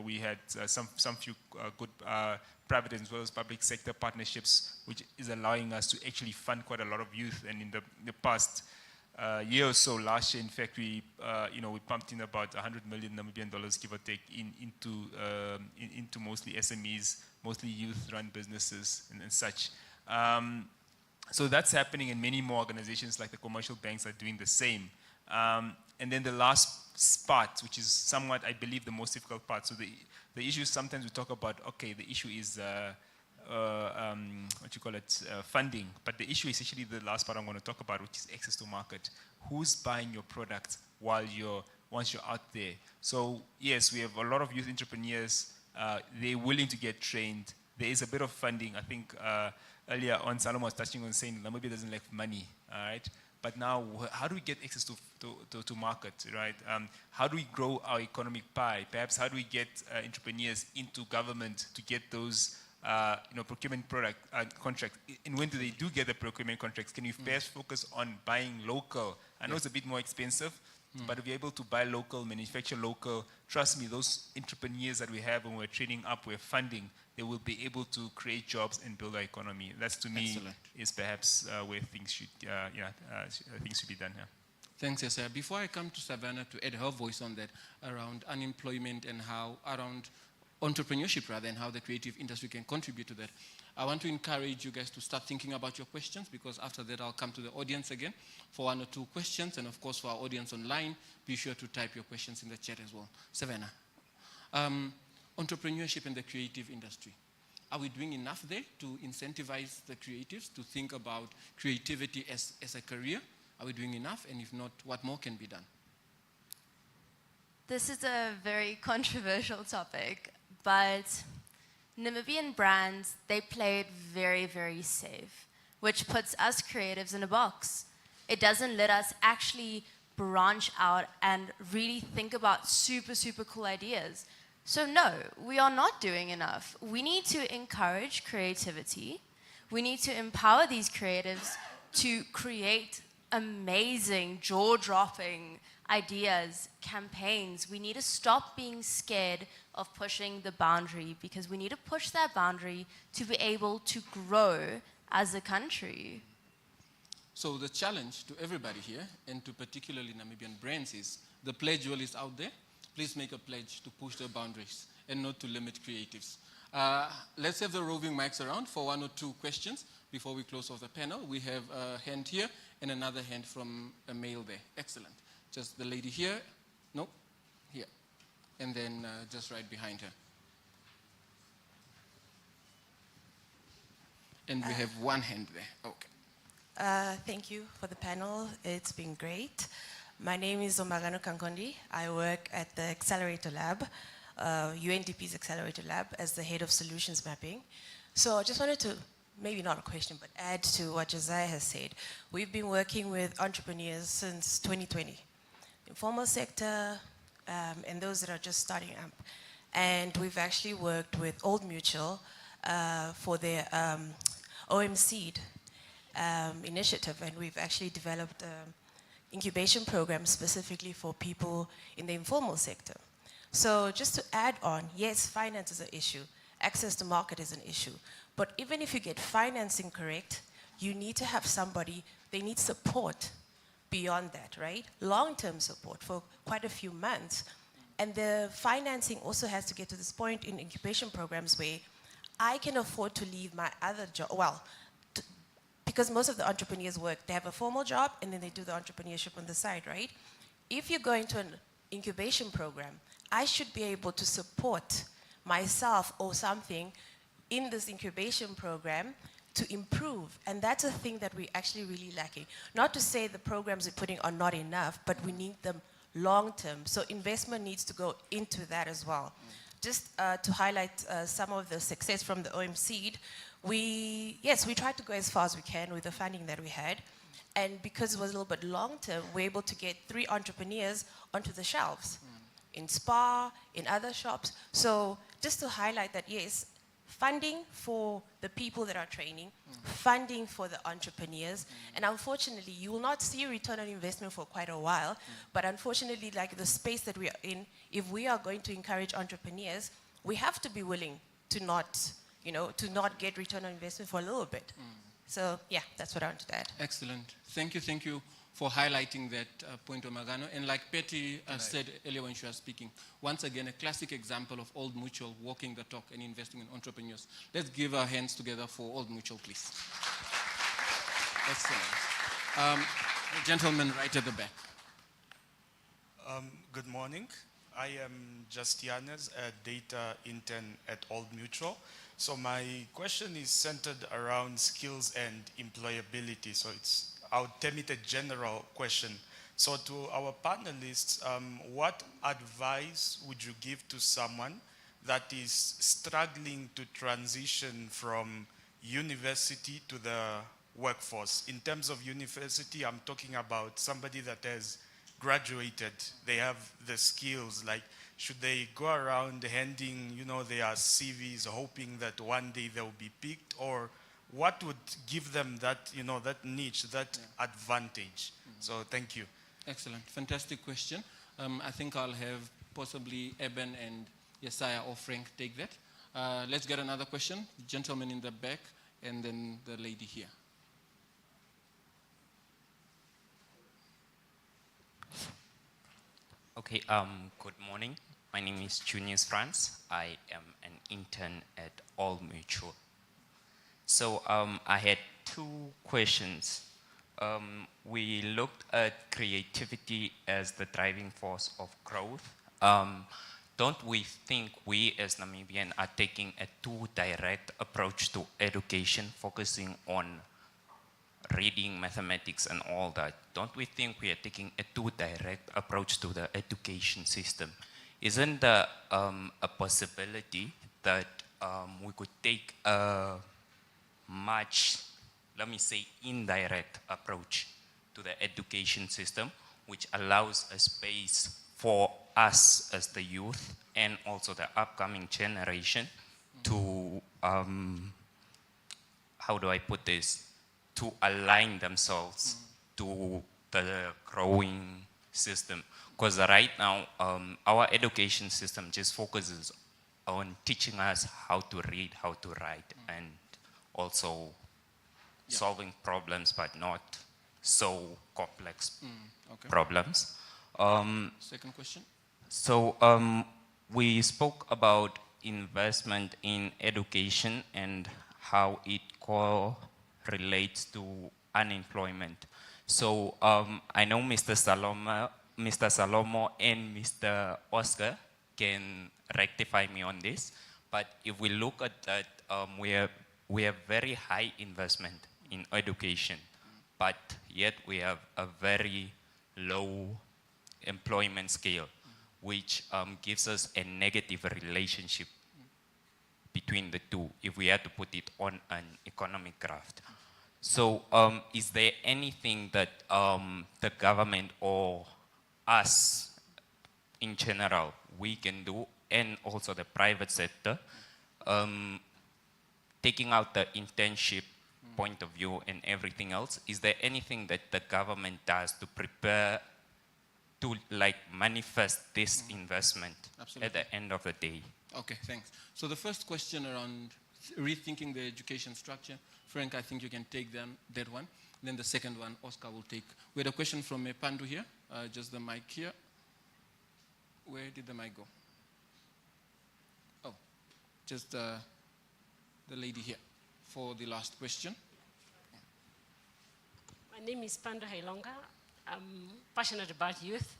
We had some few good private as well as public sector partnerships, which is allowing us to actually fund quite a lot of youth. And in the past year or so, last year, in fact, we pumped in about 100 million Namibian dollars, give or take, into mostly SMEs, mostly youth-run businesses and such. So that's happening, and many more organizations like the commercial banks are doing the same. And then the last part, which is somewhat, I believe, the most difficult part. So the issue sometimes we talk about, okay, the issue is funding. But the issue is actually the last part I'm going to talk about, which is access to market. Who's buying your product once you're out there? So yes, we have a lot of youth entrepreneurs. They're willing to get trained. There is a bit of funding. I think earlier on, Salome was touching on saying Namibia doesn't lack money. All right. But now, how do we get access to market, right? How do we grow our economic pie? Perhaps how do we get entrepreneurs into government to get those, procurement contracts? And when do they get the procurement contracts? Can we first focus on buying local? I know it's a bit more expensive, But if you're able to buy local, manufacture local, trust me, those entrepreneurs that we have when we're training up, we're funding, they will be able to create jobs and build our economy. That's, to me, Excellent. is perhaps where things should, things should be done here. Thanks, Yasser. Before I come to Savannah to add her voice on that, around unemployment and how, around entrepreneurship rather, and how the creative industry can contribute to that, I want to encourage you guys to start thinking about your questions, because after that I'll come to the audience again for 1 or 2 questions, and of course for our audience online, be sure to type your questions in the chat as well. Savannah, entrepreneurship in the creative industry. Are we doing enough there to incentivize the creatives to think about creativity as a career? Are we doing enough? And if not, what more can be done? This is a very controversial topic, but Namibian brands, they play it very, very safe, which puts us creatives in a box. It doesn't let us actually branch out and really think about super, super cool ideas. So no, we are not doing enough. We need to encourage creativity. We need to empower these creatives to create amazing, jaw-dropping ideas, campaigns. We need to stop being scared of pushing the boundary, because we need to push that boundary to be able to grow as a country. So the challenge to everybody here, and to particularly Namibian brands, is the pledge wall is out there. Please make a pledge to push the boundaries and not to limit creatives. Let's have the roving mics around for 1 or 2 questions before we close off the panel. We have a hand here and another hand from a male there. Excellent. Just the lady here. No, here. And then just right behind her. And we have 1 hand there. Okay. Thank you for the panel. It's been great. My name is Omagano Kankondi. I work at the Accelerator Lab, UNDP's Accelerator Lab, as the head of solutions mapping. So I just wanted to, maybe not a question, but add to what Josiah has said. We've been working with entrepreneurs since 2020, informal sector, and those that are just starting up. And we've actually worked with Old Mutual for their OMSeed initiative, and we've actually developed incubation program specifically for people in the informal sector. So just to add on, yes, finance is an issue. Access to market is an issue. But even if you get financing correct, you need to have somebody, they need support beyond that, right? Long-term support for quite a few months. And the financing also has to get to this point in incubation programs where I can afford to leave my other job, well, because most of the entrepreneurs work, they have a formal job and then they do the entrepreneurship on the side, right? If you go into an incubation program, I should be able to support myself or something in this incubation program to improve. And that's a thing that we're actually really lacking. Not to say the programs we're putting are not enough, but we need them long term. So investment needs to go into that as well. Just to highlight some of the success from the OMSeed, we tried to go as far as we can with the funding that we had. And because it was a little bit long term, we're able to get 3 entrepreneurs onto the shelves in Spa, in other shops. So just to highlight that, yes, funding for the people that are training, funding for the entrepreneurs, and unfortunately, you will not see a return on investment for quite a while, but unfortunately, like the space that we are in, if we are going to encourage entrepreneurs, we have to be willing to not, to not get return on investment for a little bit. So yeah, that's what I wanted to add. Excellent. Thank you for highlighting that point, Omagano. And like Betty said earlier when she was speaking, once again, a classic example of Old Mutual walking the talk and investing in entrepreneurs. Let's give our hands together for Old Mutual, please. Excellent. Gentleman right at the back. Good morning. I am Justianes, a data intern at Old Mutual. So my question is centered around skills and employability. So I'll term it a general question. So to our panelists, what advice would you give to someone that is struggling to transition from university to the workforce? In terms of university, I'm talking about somebody that has graduated, they have the skills, like should they go around handing, their CVs, hoping that one day they'll be picked, or what would give them that, that niche, that advantage? So thank you. Excellent. Fantastic question. I think I'll have possibly Eben and Yesaya or Frank take that. Let's get another question. Gentleman in the back and then the lady here. Okay, good morning. My name is Junius Franz. I am an intern at All Mutual. So I had two questions. We looked at creativity as the driving force of growth. Don't we think we as Namibian are taking a too direct approach to education, focusing on reading, mathematics, and all that? Don't we think we are taking a too direct approach to the education system? Isn't there a possibility that we could take a much, let me say, indirect approach to the education system, which allows a space for us as the youth and also the upcoming generation to, how do I put this, to align themselves to the growing system? Because right now, our education system just focuses on teaching us how to read, how to write, and also solving problems, but not so complex problems. Second question. So we spoke about investment in education and how it correlates to unemployment. So I know Mr. Salomo and Mr. Oscar can rectify me on this, but if we look at that, we have very high investment in education, but yet we have a very low employment scale, which gives us a negative relationship between the two, if we had to put it on an economic graph. So is there anything that the government or us in general, we can do, and also the private sector, taking out the internship point of view and everything else, is there anything that the government does to prepare to like manifest this investment at the end of the day? Okay, thanks. So the first question around rethinking the education structure, Frank, I think you can take that one. Then the second one, Oscar will take. We had a question from Pandu here, just the mic here. Where did the mic go? Oh, just the lady here for the last question. My name is Pandu Hailonga. I'm passionate about youth.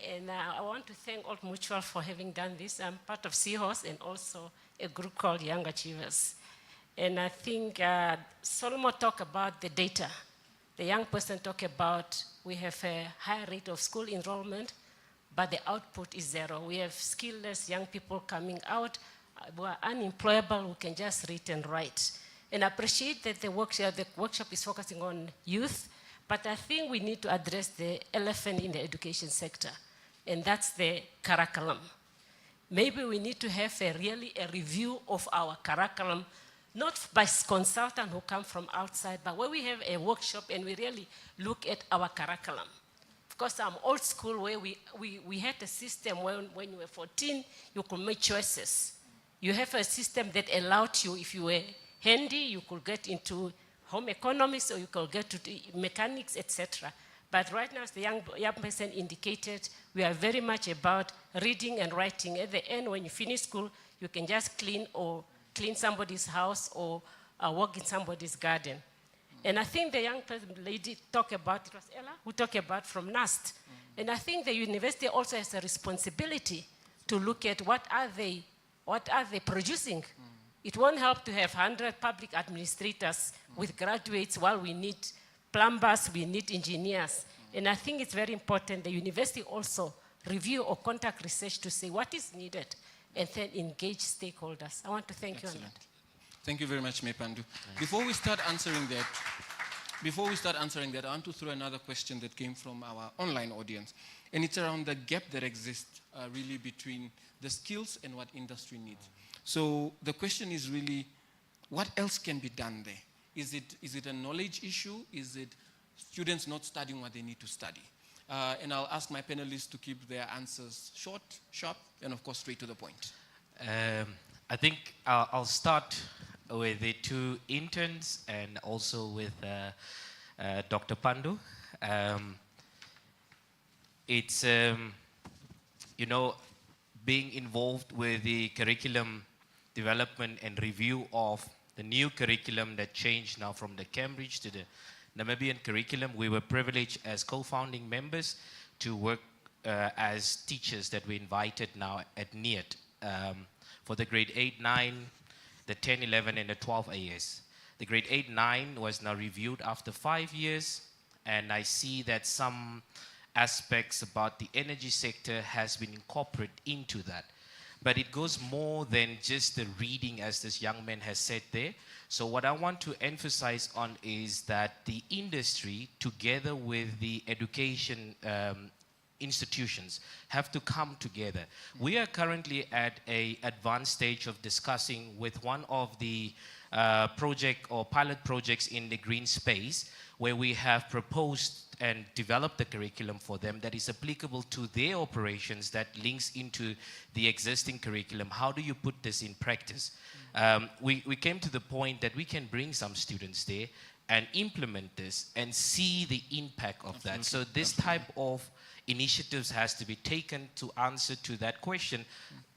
And I want to thank Old Mutual for having done this. I'm part of Seahorse and also a group called Young Achievers. And I think Solomon talked about the data. The young person talked about we have a high rate of school enrollment, but the output is zero. We have skillless young people coming out who are unemployable, who can just read and write. And I appreciate that the workshop is focusing on youth, but I think we need to address the elephant in the education sector, and that's the curriculum. Maybe we need to have a review of our curriculum, not by consultants who come from outside, but where we have a workshop and we really look at our curriculum. Because I'm old school where we had a system when you were 14, you could make choices. You have a system that allowed you, if you were handy, you could get into home economics or you could get to the mechanics, etc. But right now, as the young person indicated, we are very much about reading and writing. At the end, when you finish school, you can just clean somebody's house or work in somebody's garden. And I think the young lady talked about, it was Ella who talked about from NAST. And I think the university also has a responsibility to look at what are they producing. It won't help to have 100 public administrators with graduates while we need plumbers, we need engineers. And I think it's very important the university also review or contact research to see what is needed and then engage stakeholders. I want to thank you on that. Thank you very much, Mepandu. Before we start answering that, I want to throw another question that came from our online audience. And it's around the gap that exists really between the skills and what industry needs. So the question is really, what else can be done there? Is it a knowledge issue? Is it students not studying what they need to study? And I'll ask my panelists to keep their answers short, sharp, and of course straight to the point. I think I'll start with the two interns and also with Dr. Pandu. It's, you know, being involved with the curriculum development and review of the new curriculum that changed now from the Cambridge to the Namibian curriculum. We were privileged as co-founding members to work as teachers that we invited now at NIAT for the grade 8, 9, the 10, 11, and the 12 AS. The grade 8, 9 was now reviewed after 5 years, and I see that some aspects about the energy sector has been incorporated into that. But it goes more than just the reading, as this young man has said there. So what I want to emphasize on is that the industry, together with the education institutions, have to come together. We are currently at an advanced stage of discussing with one of the project or pilot projects in the green space, where we have proposed and developed the curriculum for them that is applicable to their operations, that links into the existing curriculum. How do you put this in practice? We came to the point that we can bring some students there and implement this and see the impact of that. So this type of initiatives has to be taken to answer to that question,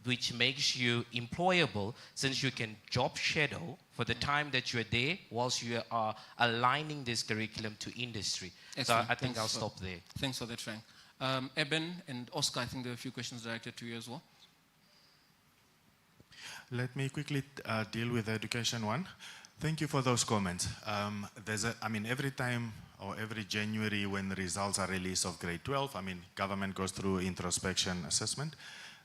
which makes you employable, since you can job shadow for the time that you're there whilst you are aligning this curriculum to industry. Excellent. So I think I'll stop there. Thanks for that, Frank. Eben and Oscar, I think there are a few questions directed to you as well. Let me quickly deal with the education one. Thank you for those comments. Every time or every January when the results are released of grade 12, government goes through introspection assessment.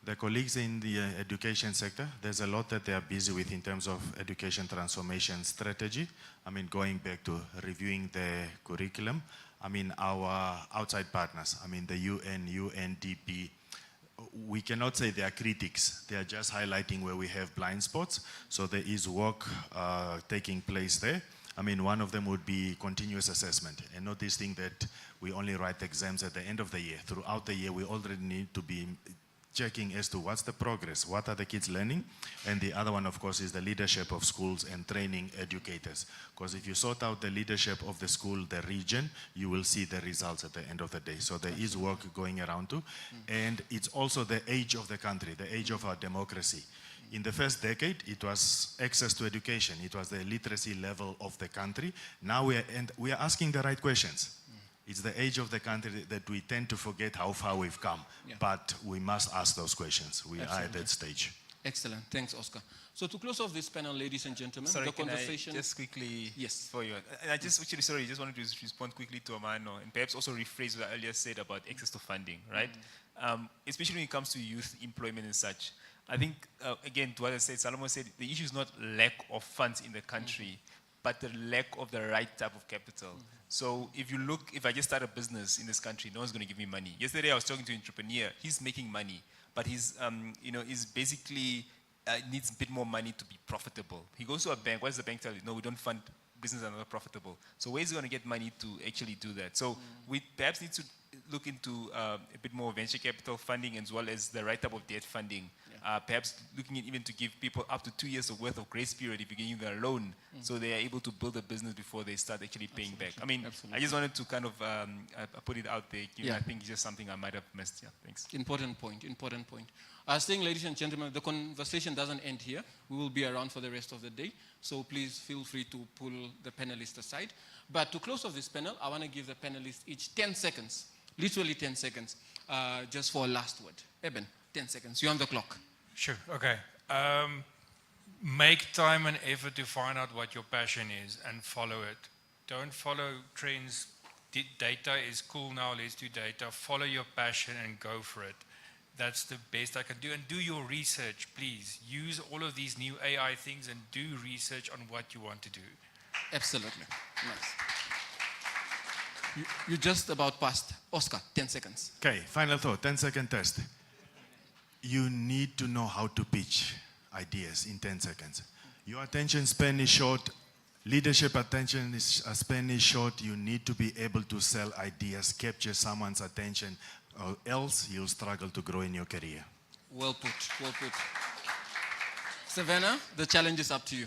The colleagues in the education sector, there's a lot that they are busy with in terms of education transformation strategy. Going back to reviewing the curriculum. Our outside partners, the UN, UNDP, we cannot say they are critics. They are just highlighting where we have blind spots. So there is work taking place there. One of them would be continuous assessment, and not this thing that we only write exams at the end of the year. Throughout the year, we already need to be checking as to what's the progress, what are the kids learning, and the other one, of course, is the leadership of schools and training educators. Because if you sort out the leadership of the school, the region, you will see the results at the end of the day. So there is work going around too. And it's also the age of the country, the age of our democracy. In the first decade, it was access to education. It was the literacy level of the country. Now we are asking the right questions. It's the age of the country that we tend to forget how far we've come. Yeah. But we must ask those questions. We Absolutely. are at that stage. Excellent. Thanks, Oscar. So to close off this panel, ladies and gentlemen, Sorry, the can conversation... I just quickly... Yes. For you. And I just wanted to respond quickly to Amano and perhaps also rephrase what I earlier said about access to funding, right? Especially when it comes to youth employment and such. I think, again, to what I said, Salomon said, the issue is not lack of funds in the country, but the lack of the right type of capital. So if I just start a business in this country, no one's going to give me money. Yesterday I was talking to an entrepreneur. He's making money, but he's basically needs a bit more money to be profitable. He goes to a bank. What does the bank tell you? No, we don't fund businesses that are not profitable. So where is he going to get money to actually do that? So we perhaps need to look into a bit more venture capital funding as well as the right type of debt funding. Perhaps looking at even to give people up to 2 years of worth of grace period if you're giving them a loan, so they are able to build a business before they start actually paying back. I just wanted to kind of put it out there. Yeah. I think it's just something I might have missed. Yeah, thanks. Important point. I was saying, ladies and gentlemen, the conversation doesn't end here. We will be around for the rest of the day. So please feel free to pull the panelists aside. But to close off this panel, I want to give the panelists each 10 seconds, literally 10 seconds, just for a last word. Eben, 10 seconds. You're on the clock. Sure, okay. Make time and effort to find out what your passion is and follow it. Don't follow trends. Data is cool now, let's do data. Follow your passion and go for it. That's the best I can do. And do your research, please. Use all of these new AI things and do research on what you want to do. Absolutely. Nice. You just about passed. Oscar, 10 seconds. Okay, final thought, 10-second test. You need to know how to pitch ideas in 10 seconds. Your attention span is short. Leadership attention span is short. You need to be able to sell ideas, capture someone's attention, or else you'll struggle to grow in your career. Well put, well put. Savannah, the challenge is up to you.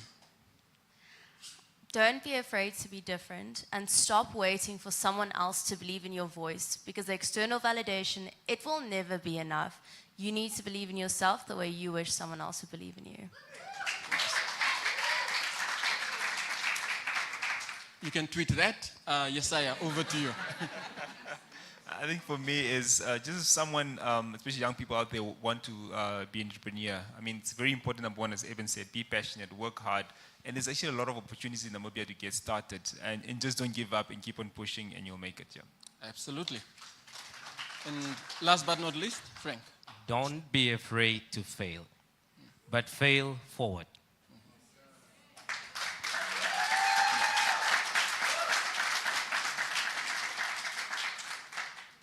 Don't be afraid to be different and stop waiting for someone else to believe in your voice, because the external validation, it will never be enough. You need to believe in yourself the way you wish someone else would believe in you. You can tweet that. Yesaya, over to you. I think for me is just someone, especially young people out there who want to be an entrepreneur. I mean, it's very important, number one, as Evan said, be passionate, work hard. And there's actually a lot of opportunities in Namibia to get started. And just don't give up and keep on pushing and you'll make it, yeah. Absolutely. And last but not least, Frank. Don't be afraid to fail, but fail forward.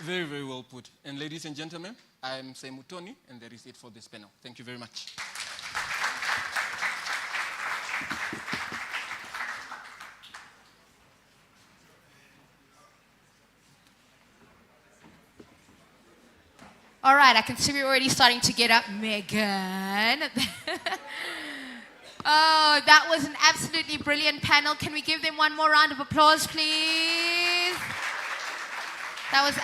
Very, very well put. And ladies and gentlemen, I'm Semu Tony, and that is it for this panel. Thank you very much. All right, I can see we're already starting to get up. Megan. Oh, that was an absolutely brilliant panel. Can we give them one more round of applause, please? That was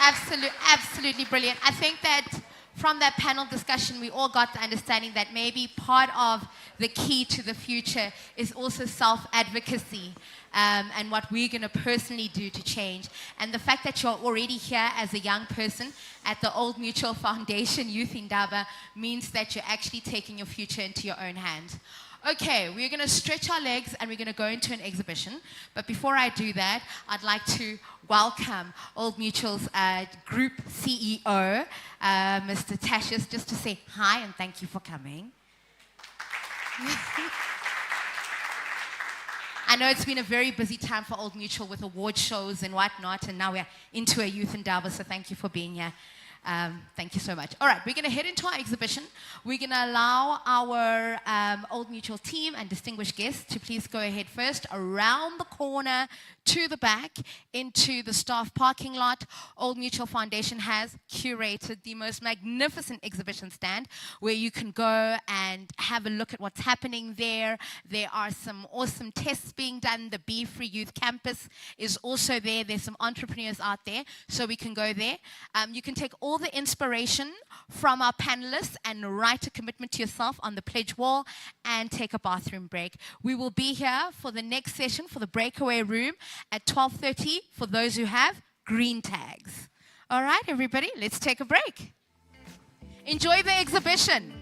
absolutely brilliant. I think that from that panel discussion, we all got the understanding that maybe part of the key to the future is also self-advocacy and what we're going to personally do to change. And the fact that you're already here as a young person at the Old Mutual Foundation Youth Indaba means that you're actually taking your future into your own hands. Okay, we're going to stretch our legs and we're going to go into an exhibition. But before I do that, I'd like to welcome Old Mutual's Group CEO, Mr. Tashius, just to say hi and thank you for coming. I know it's been a very busy time for Old Mutual with award shows and whatnot, and now we're into a Youth Indaba, so thank you for being here. Thank you so much. All right, we're going to head into our exhibition. We're going to allow our Old Mutual team and distinguished guests to please go ahead first around the corner to the back into the staff parking lot. Old Mutual Foundation has curated the most magnificent exhibition stand where you can go and have a look at what's happening there. There are some awesome tests being done. The Be Free Youth Campus is also there. There's some entrepreneurs out there, so we can go there. You can take all the inspiration from our panelists and write a commitment to yourself on the pledge wall and take a bathroom break. We will be here for the next session for the breakaway room at 12:30 for those who have green tags. All right, everybody, let's take a break. Enjoy the exhibition.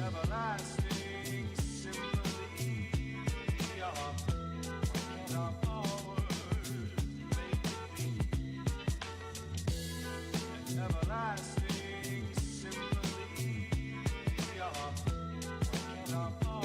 Everlasting symphony of power, everlasting symphony of power.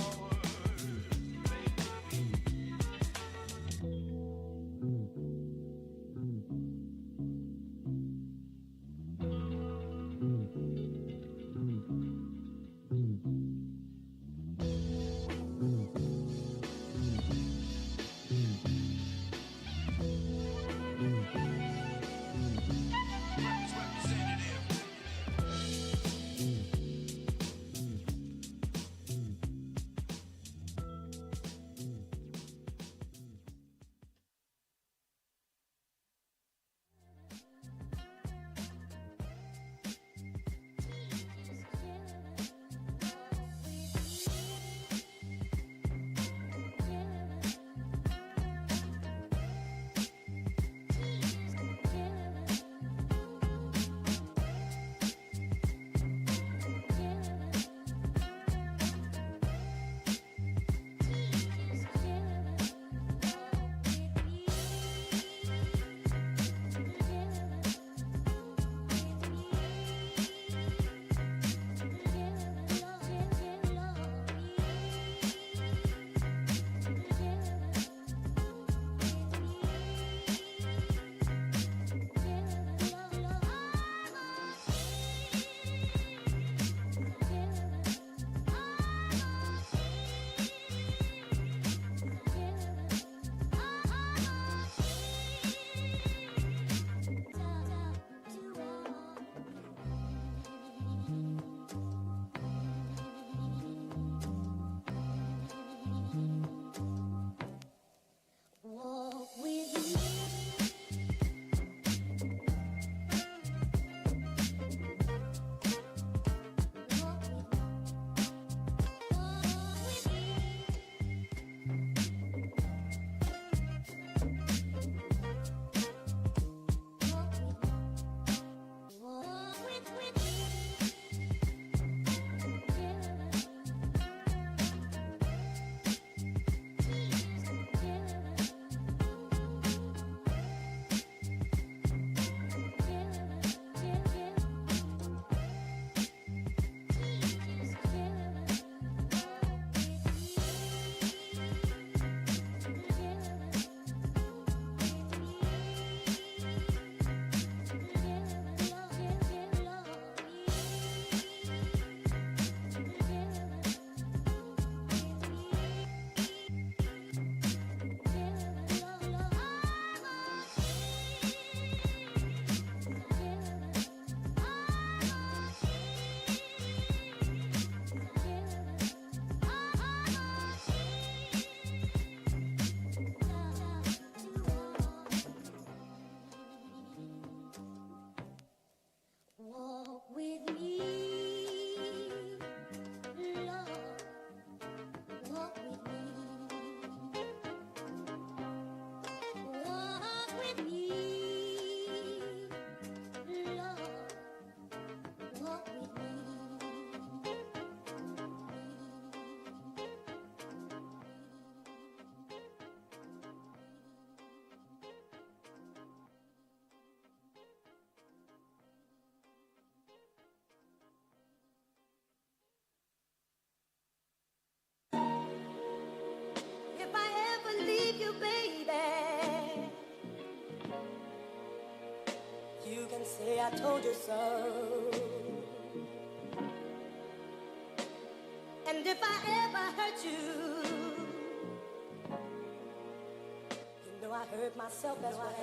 Say I told you so. And if I ever hurt you, you know I hurt myself as well.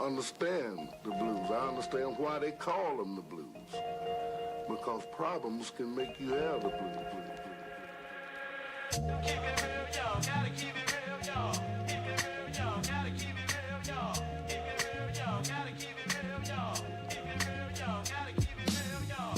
understand the blues. I understand why they call them the blues. Because problems can make you have the blues. Keep it real, y'all. Gotta keep it real, y'all. Keep it real, y'all. Gotta keep it real, y'all. Keep it real, y'all. Gotta keep it real, y'all. Keep it real, y'all. Gotta keep it real, y'all.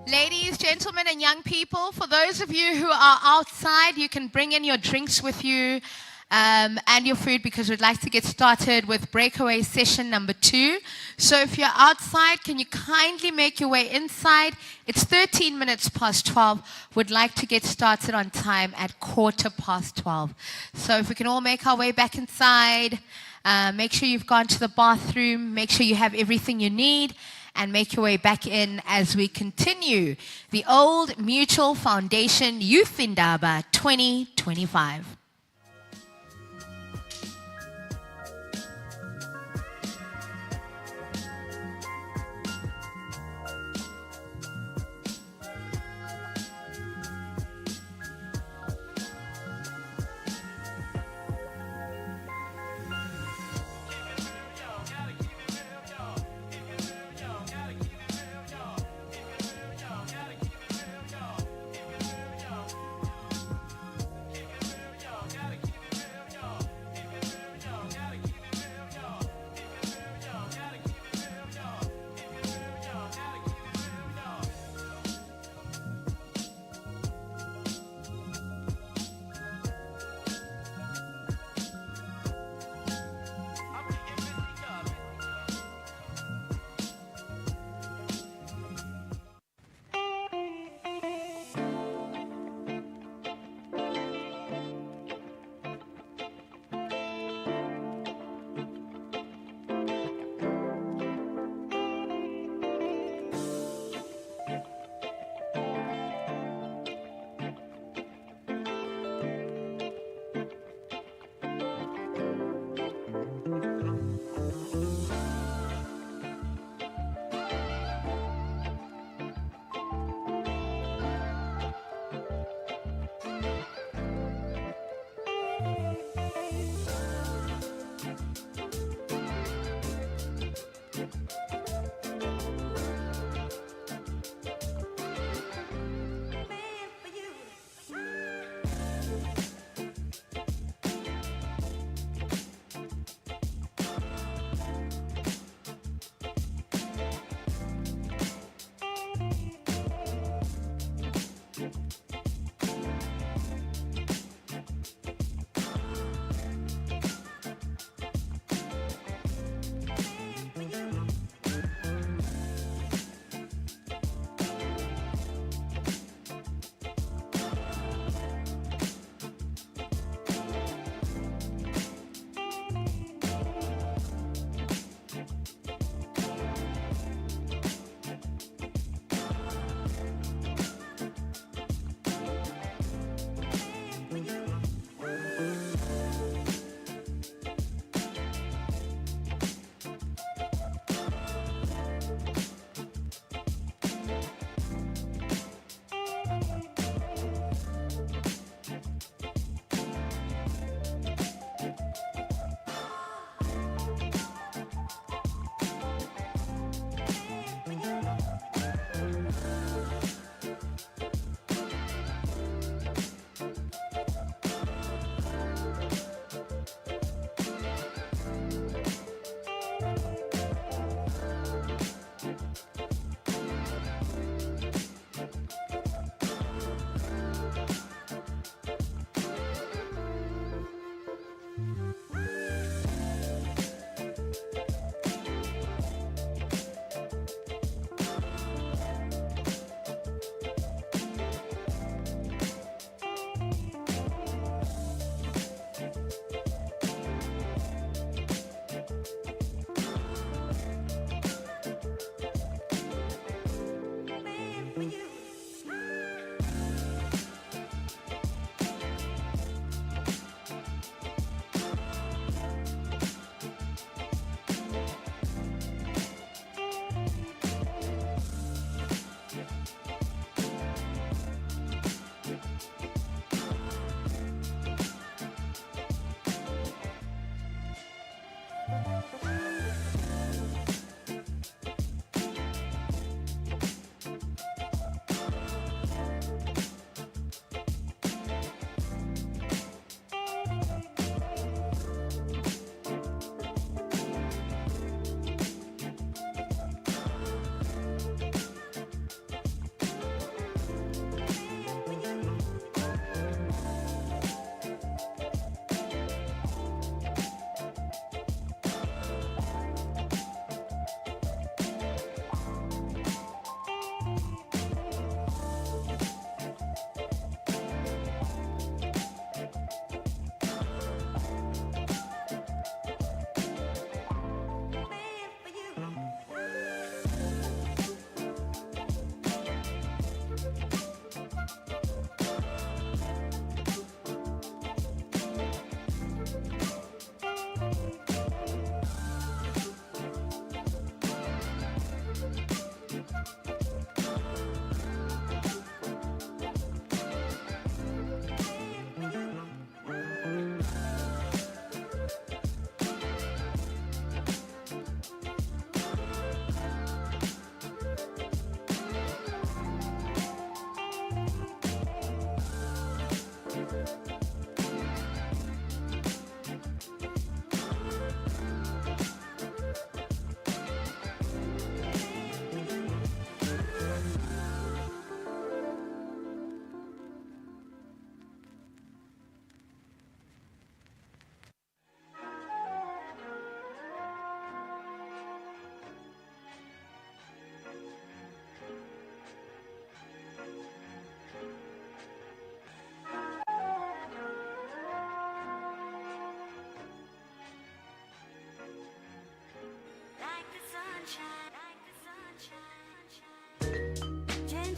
Ladies, gentlemen, and young people, for those of you who are outside, you can bring in your drinks with you and your food because we'd like to get started with breakaway session number 2. So if you're outside, can you kindly make your way inside? It's 13 minutes past 12. We'd like to get started on time at 12:15. So if we can all make our way back inside, make sure you've gone to the bathroom, make sure you have everything you need, and make your way back in as we continue the Old Mutual Foundation Youth Indaba 2025. Keep it real, y'all.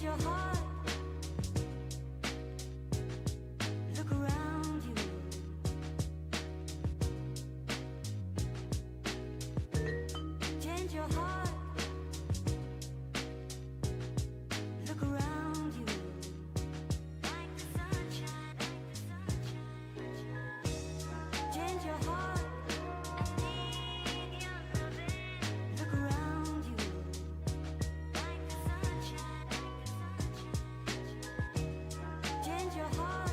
your heart. Look around you. Change your heart. Look around you. Like the sunshine, change your heart. Look around you. Like the sunshine, change your heart.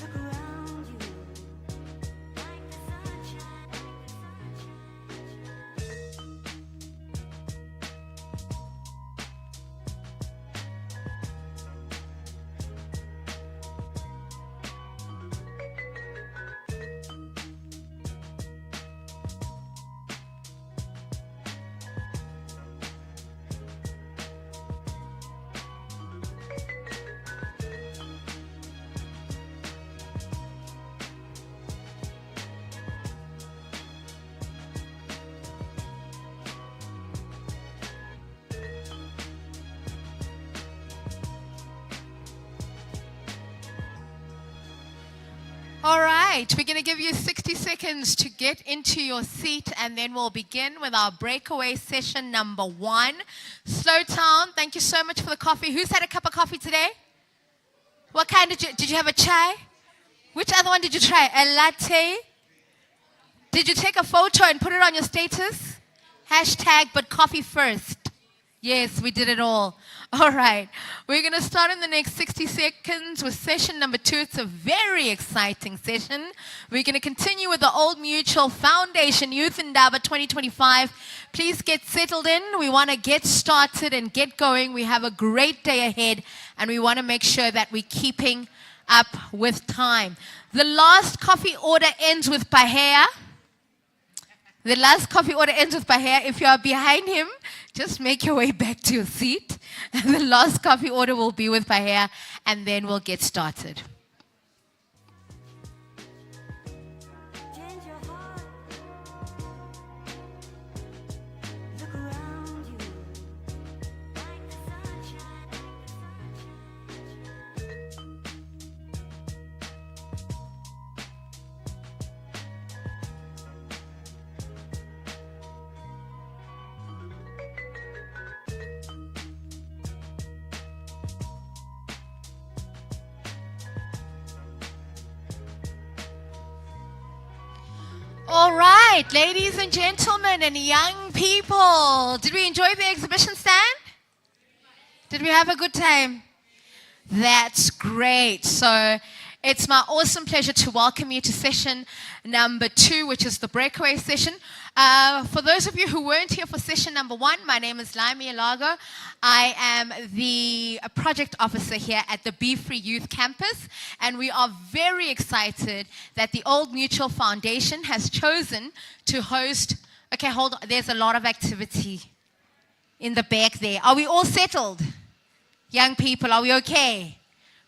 Look around you. Like the sunshine. All right, we're going to give you 60 seconds to get into your seat, and then we'll begin with our breakaway session number 1. Slow Town, thank you so much for the coffee. Who's had a cup of coffee today? What kind did you have a chai? Which other one did you try? A latte? Did you take a photo and put it on your status? Hashtag, but coffee first. Yes, we did it all. All right. We're going to start in the next 60 seconds with session number 2. It's a very exciting session. We're going to continue with the Old Mutual Foundation Youth Indaba 2025. Please get settled in. We want to get started and get going. We have a great day ahead, and we want to make sure that we're keeping up with time. The last coffee order ends with Pahea. The last coffee order ends with Pahea. If you are behind him, just make your way back to your seat. And the last coffee order will be with Pahea, and then we'll get started. Change your heart. Look around you. Like the sunshine. All right, ladies and gentlemen and young people, did we enjoy the exhibition stand? Did we have a good time? That's great. So it's my awesome pleasure to welcome you to session number 2, which is the breakaway session. For those of you who weren't here for session number 1, my name is Laimi Alago. I am the project officer here at the Be Free Youth Campus, and we are very excited that the Old Mutual Foundation has chosen to host. Okay, hold on. There's a lot of activity in the back there. Are we all settled? Young people, are we okay?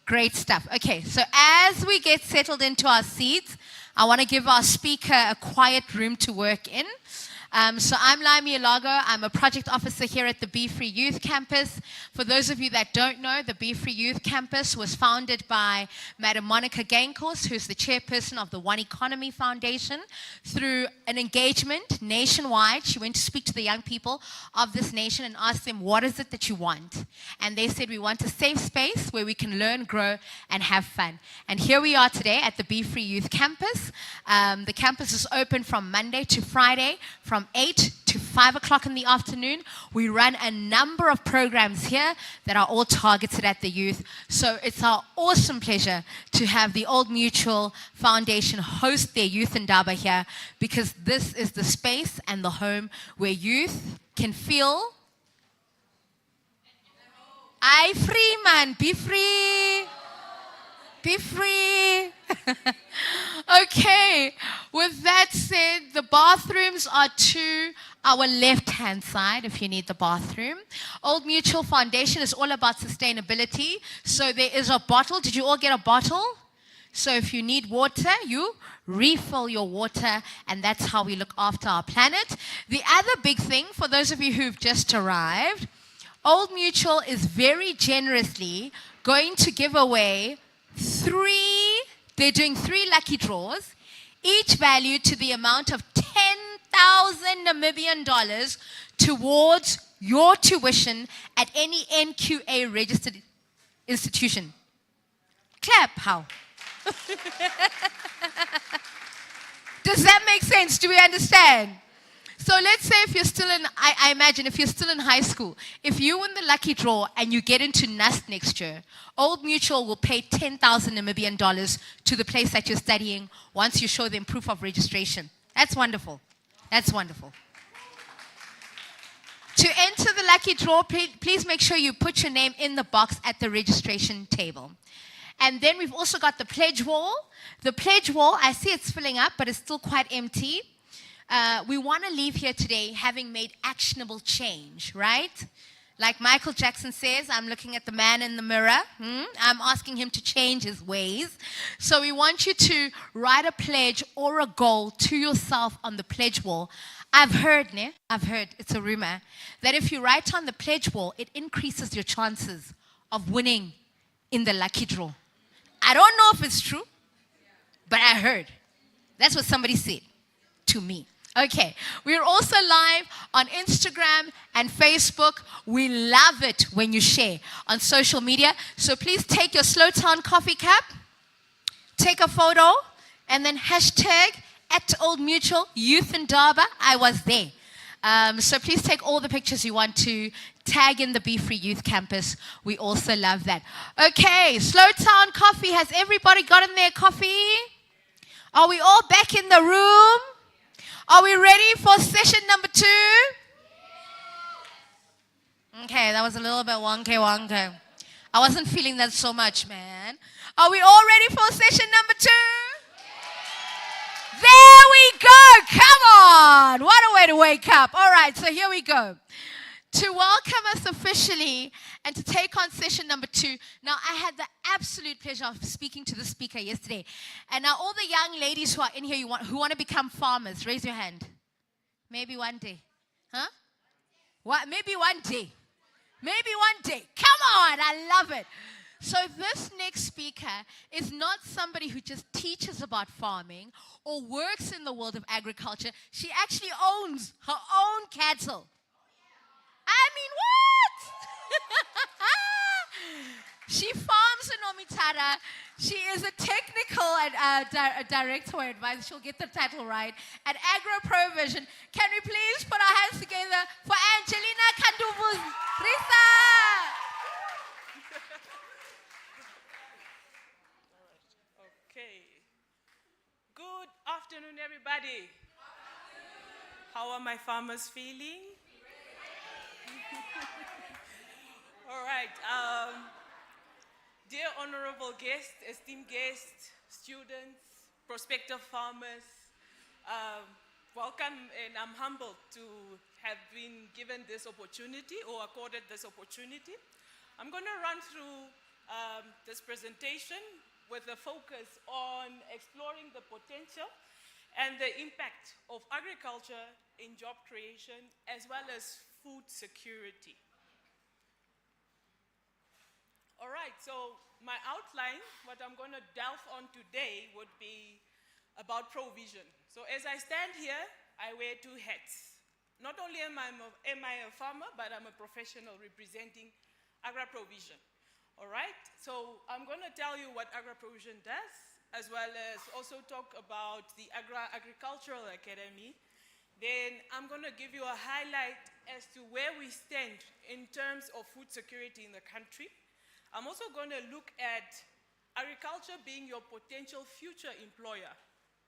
Great stuff. Okay, so as we get settled into our seats, I want to give our speaker a quiet room to work in. So I'm Laimi Alago. I'm a project officer here at the Be Free Youth Campus. For those of you that don't know, the Be Free Youth Campus was founded by Madam Monica Gaincourse, who's the chairperson of the One Economy Foundation. Through an engagement nationwide, she went to speak to the young people of this nation and asked them, what is it that you want? And they said, we want a safe space where we can learn, grow, and have fun. And here we are today at the Be Free Youth Campus. The campus is open from Monday to Friday, from 8 to 5 o'clock in the afternoon. We run a number of programs here that are all targeted at the youth. So it's our awesome pleasure to have the Old Mutual Foundation host their Youth Indaba here, because this is the space and the home where youth can feel free, man. Be free. Be free. Okay, with that said, the bathrooms are to our left-hand side if you need the bathroom. Old Mutual Foundation is all about sustainability. So there is a bottle. Did you all get a bottle? So if you need water, you refill your water, and that's how we look after our planet. The other big thing, for those of you who've just arrived, Old Mutual is very generously going to give away they're doing 3 lucky draws, each valued to the amount of 10,000 Namibian dollars towards your tuition at any NQA registered institution. Clap, how? Does that make sense? Do we understand? So let's say if you're still in, I imagine if you're still in high school, if you win the lucky draw and you get into NUST next year, Old Mutual will pay 10,000 Namibian dollars to the place that you're studying once you show them proof of registration. That's wonderful. That's wonderful. To enter the lucky draw, please make sure you put your name in the box at the registration table. And then we've also got the pledge wall. The pledge wall, I see it's filling up, but it's still quite empty. We want to leave here today having made actionable change, right? Like Michael Jackson says, I'm looking at the man in the mirror. I'm asking him to change his ways. So we want you to write a pledge or a goal to yourself on the pledge wall. I've heard, it's a rumor, that if you write on the pledge wall, it increases your chances of winning in the lucky draw. I don't know if it's true, but I heard. That's what somebody said to me. Okay, we're also live on Instagram and Facebook. We love it when you share on social media. So please take your Slow Town coffee cup, take a photo, and then hashtag at Old Mutual Youth Indaba. I was there. So please take all the pictures you want to. Tag in the Be Free Youth Campus. We also love that. Okay, Slow Town coffee. Has everybody gotten their coffee? Are we all back in the room? Are we ready for session number 2? Okay, that was a little bit wonky. I wasn't feeling that so much, man. Are we all ready for session number 2? There we go. Come on. What a way to wake up. All right, so here we go. To welcome us officially and to take on session number 2. Now, I had the absolute pleasure of speaking to the speaker yesterday. And now all the young ladies who are in here who want to become farmers, raise your hand. Maybe one day. Huh? What? Maybe one day. Maybe one day. Come on, I love it. So this next speaker is not somebody who just teaches about farming or works in the world of agriculture. She actually owns her own cattle. I mean, what? She farms in Omitara. She is a technical director or advisor. She'll get the title right. At Agro Provision. Can we please put our hands together for Angelina Kanduvuz Risa? Okay. Good afternoon, everybody. How are my farmers feeling? All right. Dear honorable guests, esteemed guests, students, prospective farmers, welcome, and I'm humbled to have been given this opportunity or accorded this opportunity. I'm going to run through this presentation with a focus on exploring the potential and the impact of agriculture in job creation as well as food security. All right, so my outline, what I'm going to delve on today would be about provision. So as I stand here, I wear 2 hats. Not only am I a farmer, but I'm a professional representing agri-provision. All right, so I'm going to tell you what agri-provision does, as well as also talk about the Agricultural Academy. Then I'm going to give you a highlight as to where we stand in terms of food security in the country. I'm also going to look at agriculture being your potential future employer,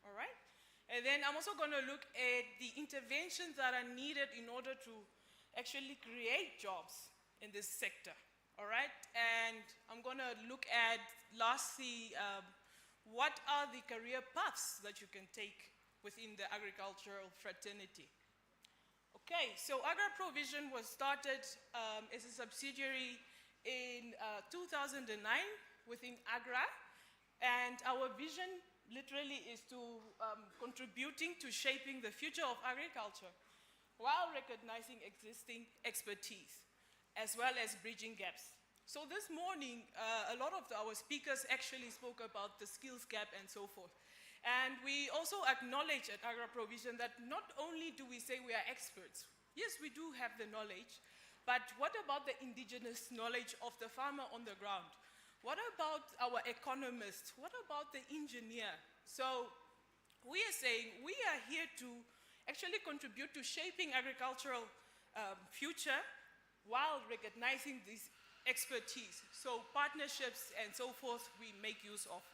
all right? And then I'm also going to look at the interventions that are needed in order to actually create jobs in this sector, all right? And I'm going to look at, lastly, what are the career paths that you can take within the agricultural fraternity. Okay, so Agri-Provision was started as a subsidiary in 2009 within AGRA, And our vision literally is to contributing to shaping the future of agriculture while recognizing existing expertise, as well as bridging gaps. So this morning, a lot of our speakers actually spoke about the skills gap and so forth. And we also acknowledge at AgraProvision that not only do we say we are experts, yes, we do have the knowledge, but what about the indigenous knowledge of the farmer on the ground? What about our economists? What about the engineer? So we are saying we are here to actually contribute to shaping agricultural future while recognizing this expertise. So partnerships and so forth we make use of.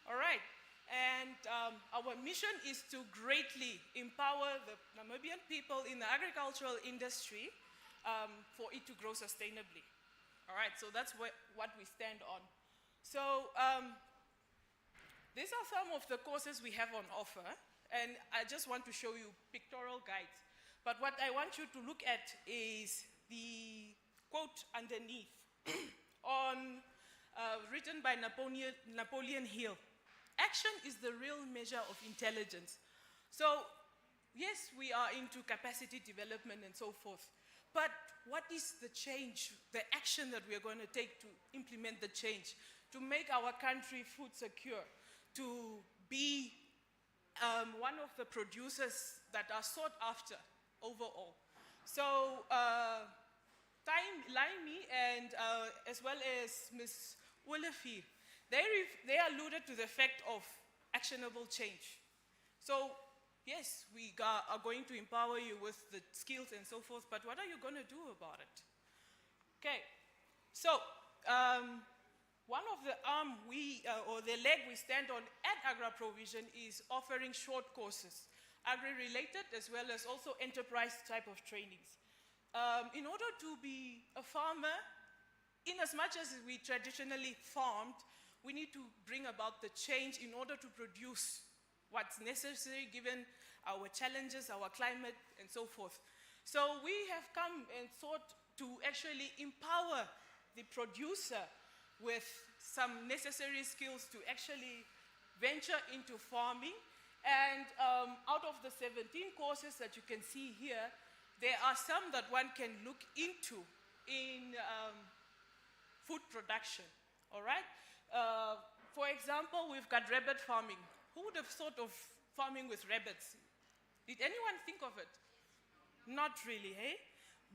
All right. And our mission is to greatly empower the Namibian people in the agricultural industry for it to grow sustainably. All right, so that's what we stand on. So these are some of the courses we have on offer, and I just want to show you pictorial guides. But what I want you to look at is the quote underneath written by Napoleon Hill. Action is the real measure of intelligence. So, yes, we are into capacity development and so forth. But what is the change, the action that we are going to take to implement the change, to make our country food secure, to be one of the producers that are sought after overall? So, Laimi and as well as Ms. Willefee, they alluded to the fact of actionable change. So, yes, we are going to empower you with the skills and so forth, but what are you going to do about it? Okay, so one of the arm or the leg we stand on at AgraProvision is offering short courses, agri-related as well as also enterprise type of trainings. In order to be a farmer, in as much as we traditionally farmed, we need to bring about the change in order to produce what's necessary given our challenges, our climate, and so forth. So we have come and sought to actually empower the producer with some necessary skills to actually venture into farming. And out of the 17 courses that you can see here, there are some that one can look into in food production, all right? For example, we've got rabbit farming. Who would have thought of farming with rabbits? Did anyone think of it? Not really, hey?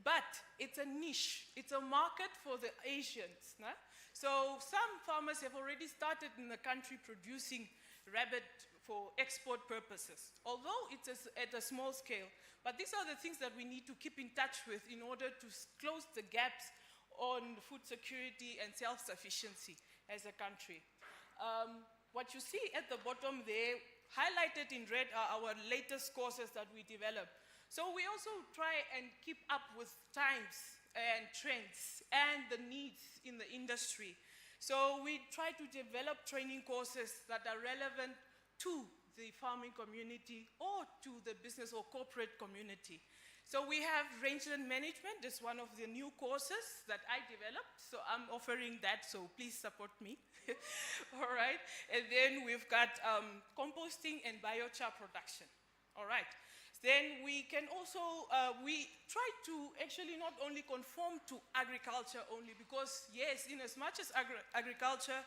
But it's a niche. It's a market for the Asians. Nah? So some farmers have already started in the country producing rabbit for export purposes, although it's at a small scale. But these are the things that we need to keep in touch with in order to close the gaps on food security and self-sufficiency as a country. What you see at the bottom there, highlighted in red, are our latest courses that we develop. So we also try and keep up with times and trends and the needs in the industry. So we try to develop training courses that are relevant to the farming community or to the business or corporate community. So we have rangeland management. That's one of the new courses that I developed. So I'm offering that, so please support me. All right. And then we've got composting and biochar production. All right. Then we can also, we try to actually not only conform to agriculture only, because yes, in as much as agriculture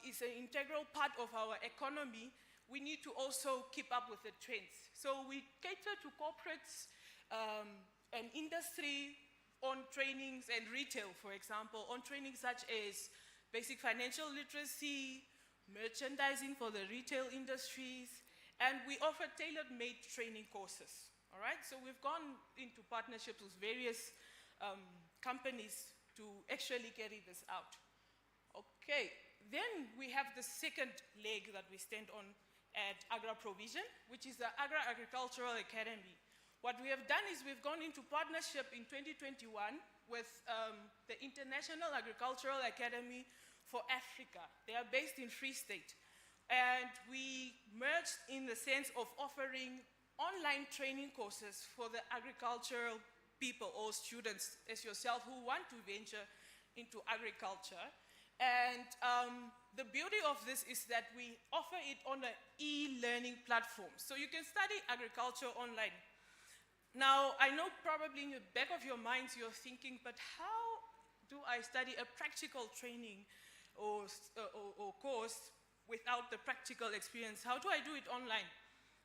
is an integral part of our economy, we need to also keep up with the trends. So we cater to corporates and industry on trainings and retail, for example, on trainings such as basic financial literacy, merchandising for the retail industries, and we offer tailor-made training courses, all right? So we've gone into partnerships with various companies to actually carry this out. Okay, then we have the second leg that we stand on at AgraProvision, which is the Agricultural Academy. What we have done is we've gone into partnership in 2021 with the International Agricultural Academy for Africa. They are based in Free State. And we merged in the sense of offering online training courses for the agricultural people or students as yourself who want to venture into agriculture. And the beauty of this is that we offer it on an e-learning platform. So you can study agriculture online. Now, I know probably in the back of your minds you're thinking, but how do I study a practical training or course without the practical experience? How do I do it online?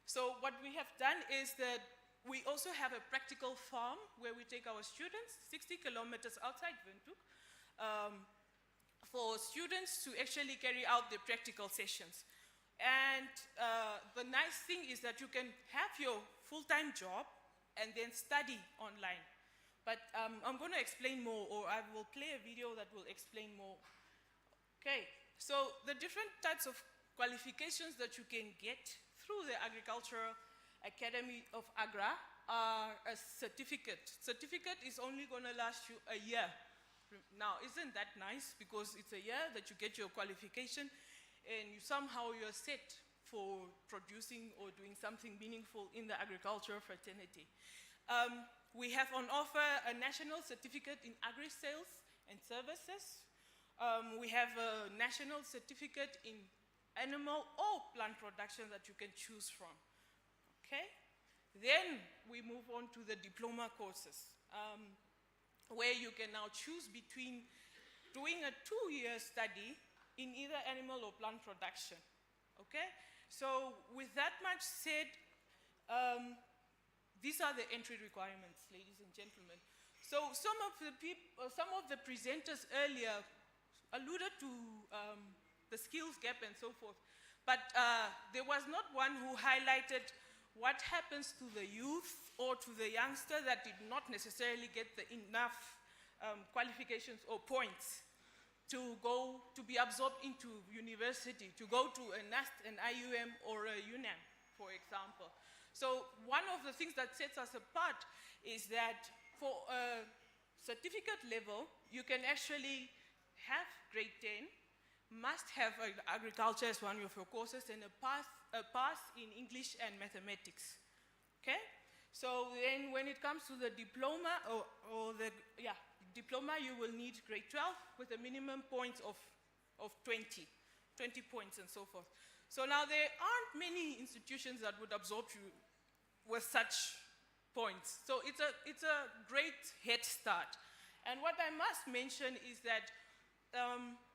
So what we have done is that we also have a practical farm where we take our students 60 kilometers outside Windhoek for students to actually carry out the practical sessions. And the nice thing is that you can have your full-time job and then study online. But I'm going to explain more, or I will play a video that will explain more. Okay, so the different types of qualifications that you can get through the Agricultural Academy of Agra are a certificate. Certificate is only going to last you a year. Now, isn't that nice? Because it's a year that you get your qualification and you're set for producing or doing something meaningful in the agricultural fraternity. We have on offer a national certificate in agri-sales and services. We have a national certificate in animal or plant production that you can choose from. Okay? Then we move on to the diploma courses, where you can now choose between doing a 2-year study in either animal or plant production. Okay? So with that much said, these are the entry requirements, ladies and gentlemen. So some of the presenters earlier alluded to the skills gap and so forth, but there was not one who highlighted what happens to the youth or to the youngster that did not necessarily get enough qualifications or points to be absorbed into university, to go to a NAST, an IUM, or a UNAM, for example. So one of the things that sets us apart is that for a certificate level, you can actually have grade 10, must have agriculture as one of your courses, and a pass in English and mathematics. Okay? So then when it comes to the diploma, diploma, you will need grade 12 with a minimum points of 20 points and so forth. So now there aren't many institutions that would absorb you with such points. So it's a great head start. And what I must mention is that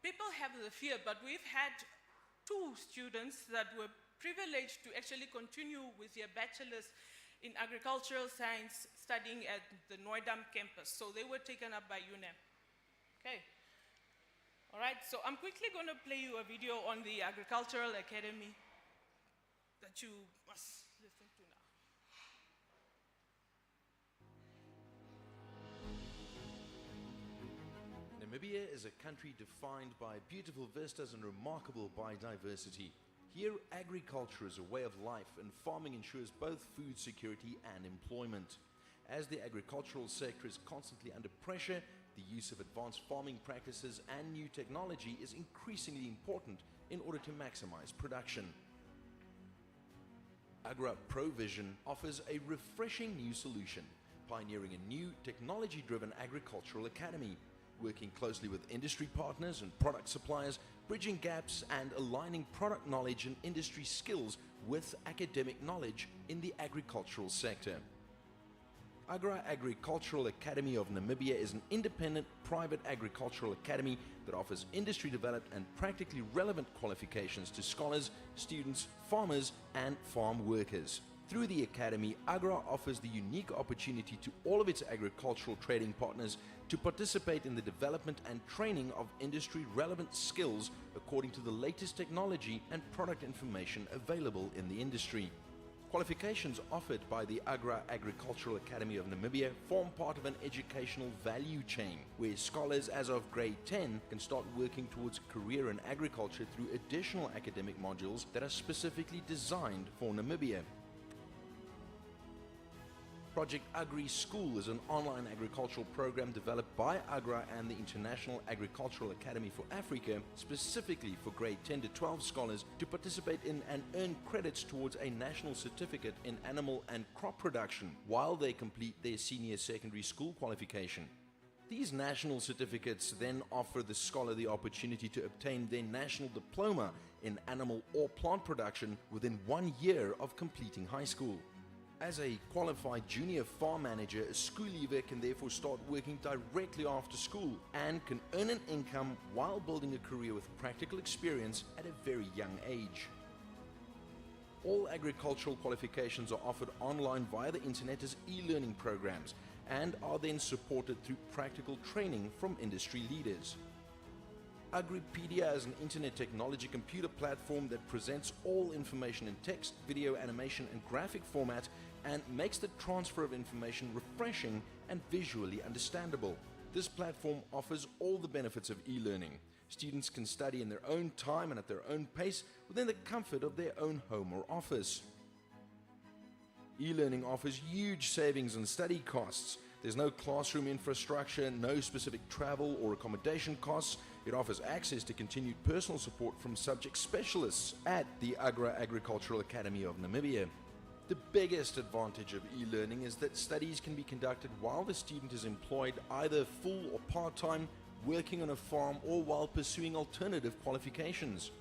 people have the fear, but we've had 2 students that were privileged to actually continue with their bachelor's in agricultural science studying at the Noidam campus. So they were taken up by UNAM. Okay. All right, so I'm quickly going to play you a video on the Agricultural Academy that you must listen to now. Namibia is a country defined by beautiful vistas and remarkable biodiversity. Here, agriculture is a way of life, and farming ensures both food security and employment. As the agricultural sector is constantly under pressure, the use of advanced farming practices and new technology is increasingly important in order to maximize production. Agra Provision offers a refreshing new solution, pioneering a new technology-driven agricultural academy, working closely with industry partners and product suppliers, bridging gaps and aligning product knowledge and industry skills with academic knowledge in the agricultural sector. Agra Agricultural Academy of Namibia is an independent private agricultural academy that offers industry-developed and practically relevant qualifications to scholars, students, farmers, and farm workers. Through the academy, Agra offers the unique opportunity to all of its agricultural trading partners to participate in the development and training of industry-relevant skills according to the latest technology and product information available in the industry. Qualifications offered by the Agra Agricultural Academy of Namibia form part of an educational value chain, where scholars as of grade 10 can start working towards a career in agriculture through additional academic modules that are specifically designed for Namibia. Project Agri School is an online agricultural program developed by Agra and the International Agricultural Academy for Africa, specifically for grade 10 to 12 scholars to participate in and earn credits towards a national certificate in animal and crop production while they complete their senior secondary school qualification. These national certificates then offer the scholar the opportunity to obtain their national diploma in animal or plant production within 1 year of completing high school. As a qualified junior farm manager, a school leaver can therefore start working directly after school and can earn an income while building a career with practical experience at a very young age. All agricultural qualifications are offered online via the internet as e-learning programs and are then supported through practical training from industry leaders. Agripedia is an internet technology computer platform that presents all information in text, video, animation and graphic format and makes the transfer of information refreshing and visually understandable. This platform offers all the benefits of e-learning. Students can study in their own time and at their own pace within the comfort of their own home or office. E-learning offers huge savings on study costs. There's no classroom infrastructure, no specific travel or accommodation costs. It offers access to continued personal support from subject specialists at the Agricultural Academy of Namibia. The biggest advantage of e-learning is that studies can be conducted while the student is employed either full or part-time, working on a farm or while pursuing alternative qualifications.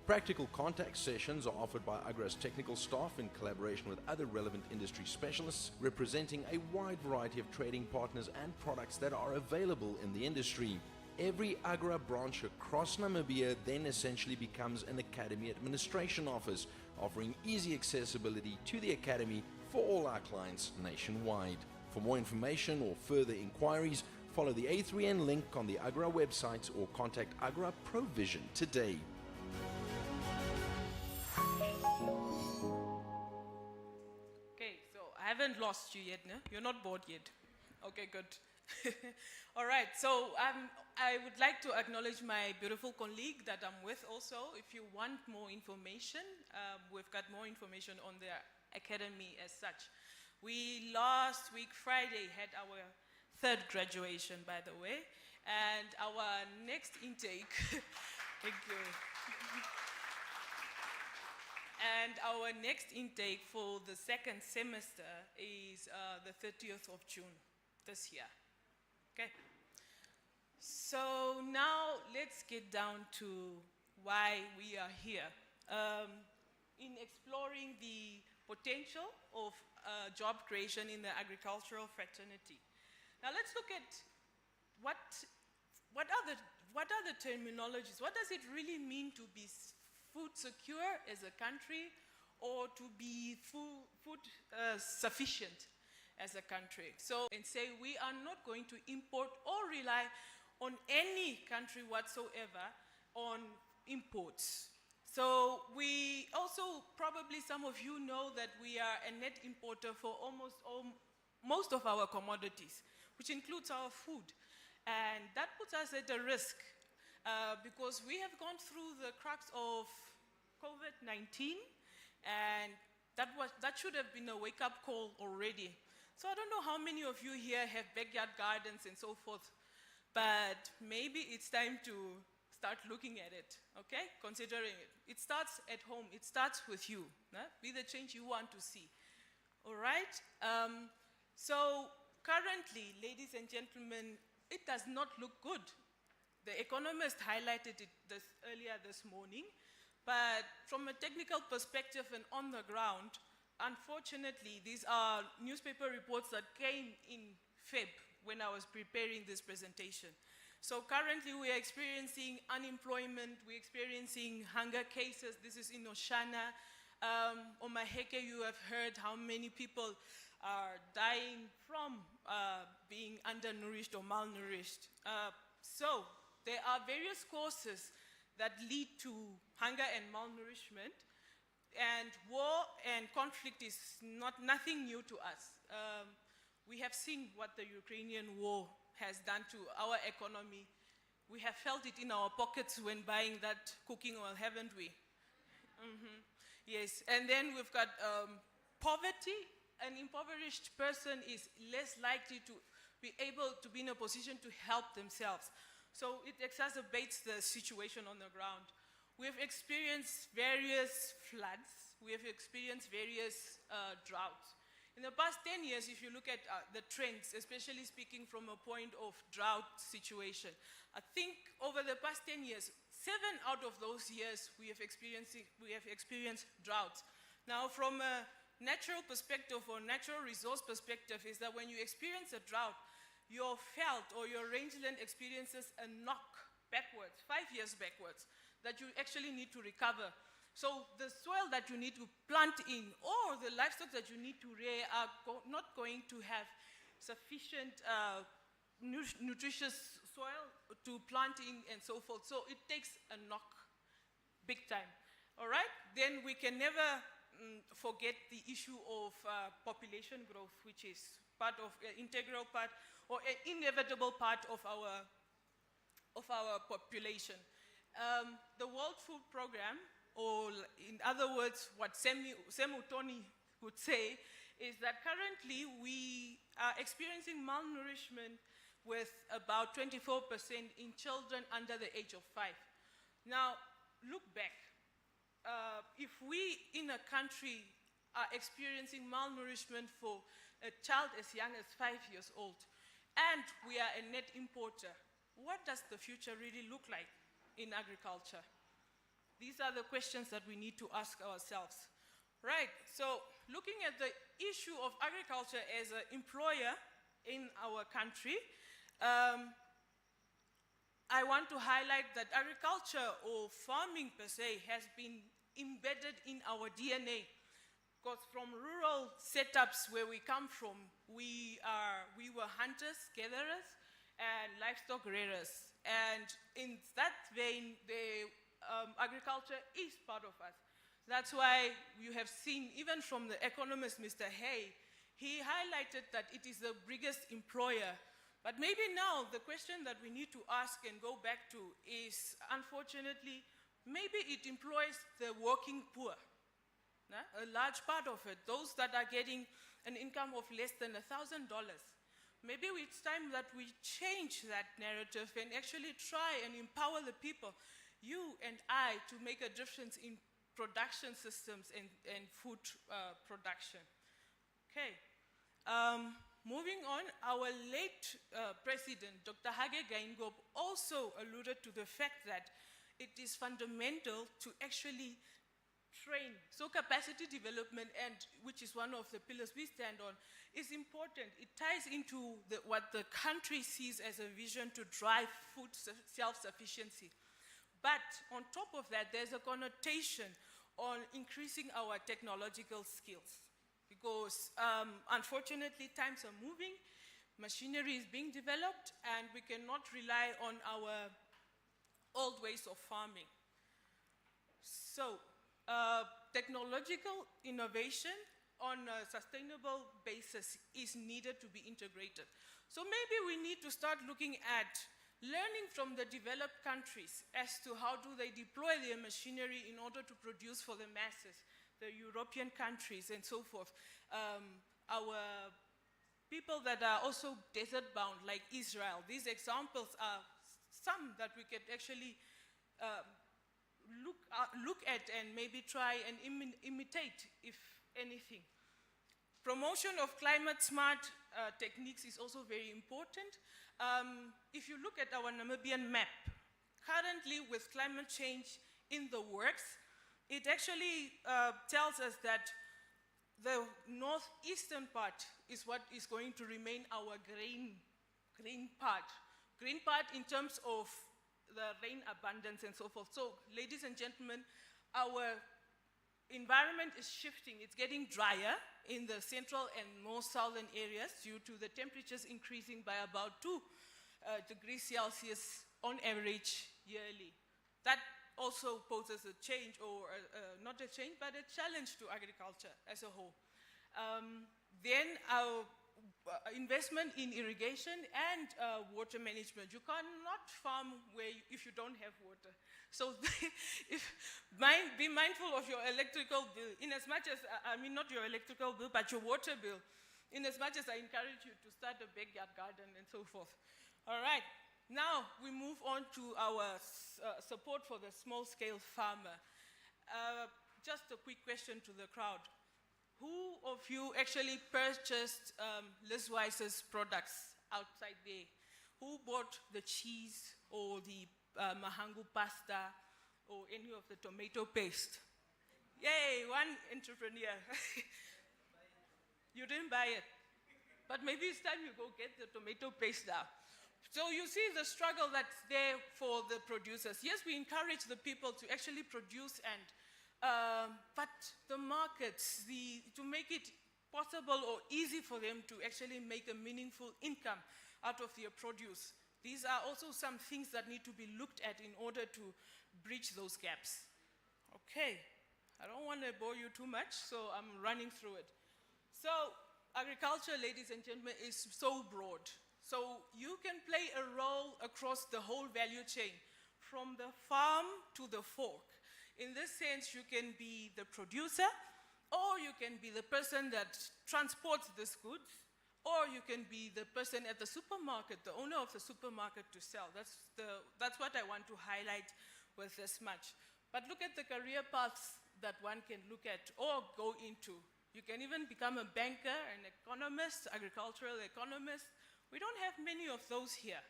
Practical contact sessions are offered by AGRA's technical staff in collaboration with other relevant industry specialists representing a wide variety of trading partners and products that are available in the industry. Every AGRA branch across Namibia then essentially becomes an Academy Administration Office, offering easy accessibility to the Academy for all our clients nationwide. For more information or further inquiries, follow the A3N link on the AGRA website or contact AGRA Provision today. Okay, so I haven't lost you yet, no? You're not bored yet. Okay, good. All right, so I would like to acknowledge my beautiful colleague that I'm with also. If you want more information, we've got more information on the academy as such. We last week, Friday, had our third graduation, by the way, and our next intake, thank you. And our next intake for the second semester is the 30th of June this year. Okay. So now let's get down to why we are here. In exploring the potential of job creation in the agricultural fraternity. Now let's look at what are the terminologies? What does it really mean to be food secure as a country or to be food sufficient as a country? So, and say we are not going to import or rely on any country whatsoever on imports. So we also, probably some of you know that we are a net importer for most of our commodities, which includes our food. And that puts us at a risk because we have gone through the crux of COVID-19, and that should have been a wake-up call already. So I don't know how many of you here have backyard gardens and so forth, but maybe it's time to start looking at it, okay? Considering it. It starts at home. It starts with you. Be the change you want to see. All right? So currently, ladies and gentlemen, it does not look good. The economist highlighted it earlier this morning, but from a technical perspective and on the ground, unfortunately, these are newspaper reports that came in Feb when I was preparing this presentation. So currently we are experiencing unemployment, we're experiencing hunger cases. This is in Oshana. On Maheke, you have heard how many people are dying from being undernourished or malnourished. So there are various causes that lead to hunger and malnourishment, and war and conflict is nothing new to us. We have seen what the Ukrainian war has done to our economy. We have felt it in our pockets when buying that cooking oil, haven't we? Mm-hmm. Yes, and then we've got poverty. An impoverished person is less likely to be able to be in a position to help themselves. So it exacerbates the situation on the ground. We have experienced various floods. We have experienced various droughts. In the past 10 years, if you look at the trends, especially speaking from a point of drought situation, I think over the past 10 years, 7 out of those years we have experienced droughts. Now, from a natural perspective or natural resource perspective, is that when you experience a drought, your veld or your rangeland experiences a knock backwards, 5 years backwards, that you actually need to recover. So the soil that you need to plant in or the livestock that you need to rear are not going to have sufficient nutritious soil to plant in and so forth. So it takes a knock big time. All right? Then we can never forget the issue of population growth, which is part of an integral part or an inevitable part of our population. The World Food Programme, or in other words, what Semu Tony would say, is that currently we are experiencing malnourishment with about 24% in children under the age of 5. Now, look back. If we in a country are experiencing malnourishment for a child as young as 5 years old, and we are a net importer, what does the future really look like in agriculture? These are the questions that we need to ask ourselves. Right, so looking at the issue of agriculture as an employer in our country, I want to highlight that agriculture or farming per se has been embedded in our DNA. Because from rural setups where we come from, we were hunters, gatherers, and livestock rearers. And in that vein, agriculture is part of us. That's why you have seen, even from the economist, Mr. Hay, he highlighted that it is the biggest employer. But maybe now the question that we need to ask and go back to is, unfortunately, maybe it employs the working poor. A large part of it, those that are getting an income of less than $1,000. Maybe it's time that we change that narrative and actually try and empower the people, you and I, to make a difference in production systems and food production. Okay. Moving on, our late president, Dr. Hage Geingob, also alluded to the fact that it is fundamental to actually train. So capacity development, and which is one of the pillars we stand on, is important. It ties into what the country sees as a vision to drive food self-sufficiency. But on top of that, there's a connotation on increasing our technological skills. Because unfortunately, times are moving, machinery is being developed, and we cannot rely on our old ways of farming. So, technological innovation on a sustainable basis is needed to be integrated. So maybe we need to start looking at learning from the developed countries as to how do they deploy their machinery in order to produce for the masses, the European countries and so forth. Our people that are also desert-bound, like Israel, these examples are some that we could actually look at and maybe try and imitate, if anything. Promotion of climate-smart techniques is also very important. If you look at our Namibian map, currently with climate change in the works, it actually tells us that the northeastern part is what is going to remain our green part. Green part in terms of the rain abundance and so forth. So, ladies and gentlemen, our environment is shifting. It's getting drier in the central and more southern areas due to the temperatures increasing by about 2 degrees Celsius on average yearly. That also poses a change, or not a change, but a challenge to agriculture as a whole. Then our investment in irrigation and water management. You cannot farm if you don't have water. So be mindful of your electrical bill, in as much as, not your electrical bill, but your water bill, in as much as I encourage you to start a backyard garden and so forth. All right, now we move on to our support for the small-scale farmer. Just a quick question to the crowd. who of you actually purchased Liz Weiss's products outside there? Who bought the cheese or the mahangu pasta or any of the tomato paste? Yay, one entrepreneur. You didn't buy it. But maybe it's time you go get the tomato paste now. So you see the struggle that's there for the producers. Yes, we encourage the people to actually produce but the markets, to make it possible or easy for them to actually make a meaningful income out of their produce. These are also some things that need to be looked at in order to bridge those gaps. Okay, I don't want to bore you too much, so I'm running through it. So agriculture, ladies and gentlemen, is so broad. So you can play a role across the whole value chain, from the farm to the fork. In this sense, you can be the producer, or you can be the person that transports these goods, or you can be the person at the supermarket, the owner of the supermarket to sell. That's what I want to highlight with this much. But look at the career paths that one can look at or go into. You can even become a banker, an economist, agricultural economist. We don't have many of those here.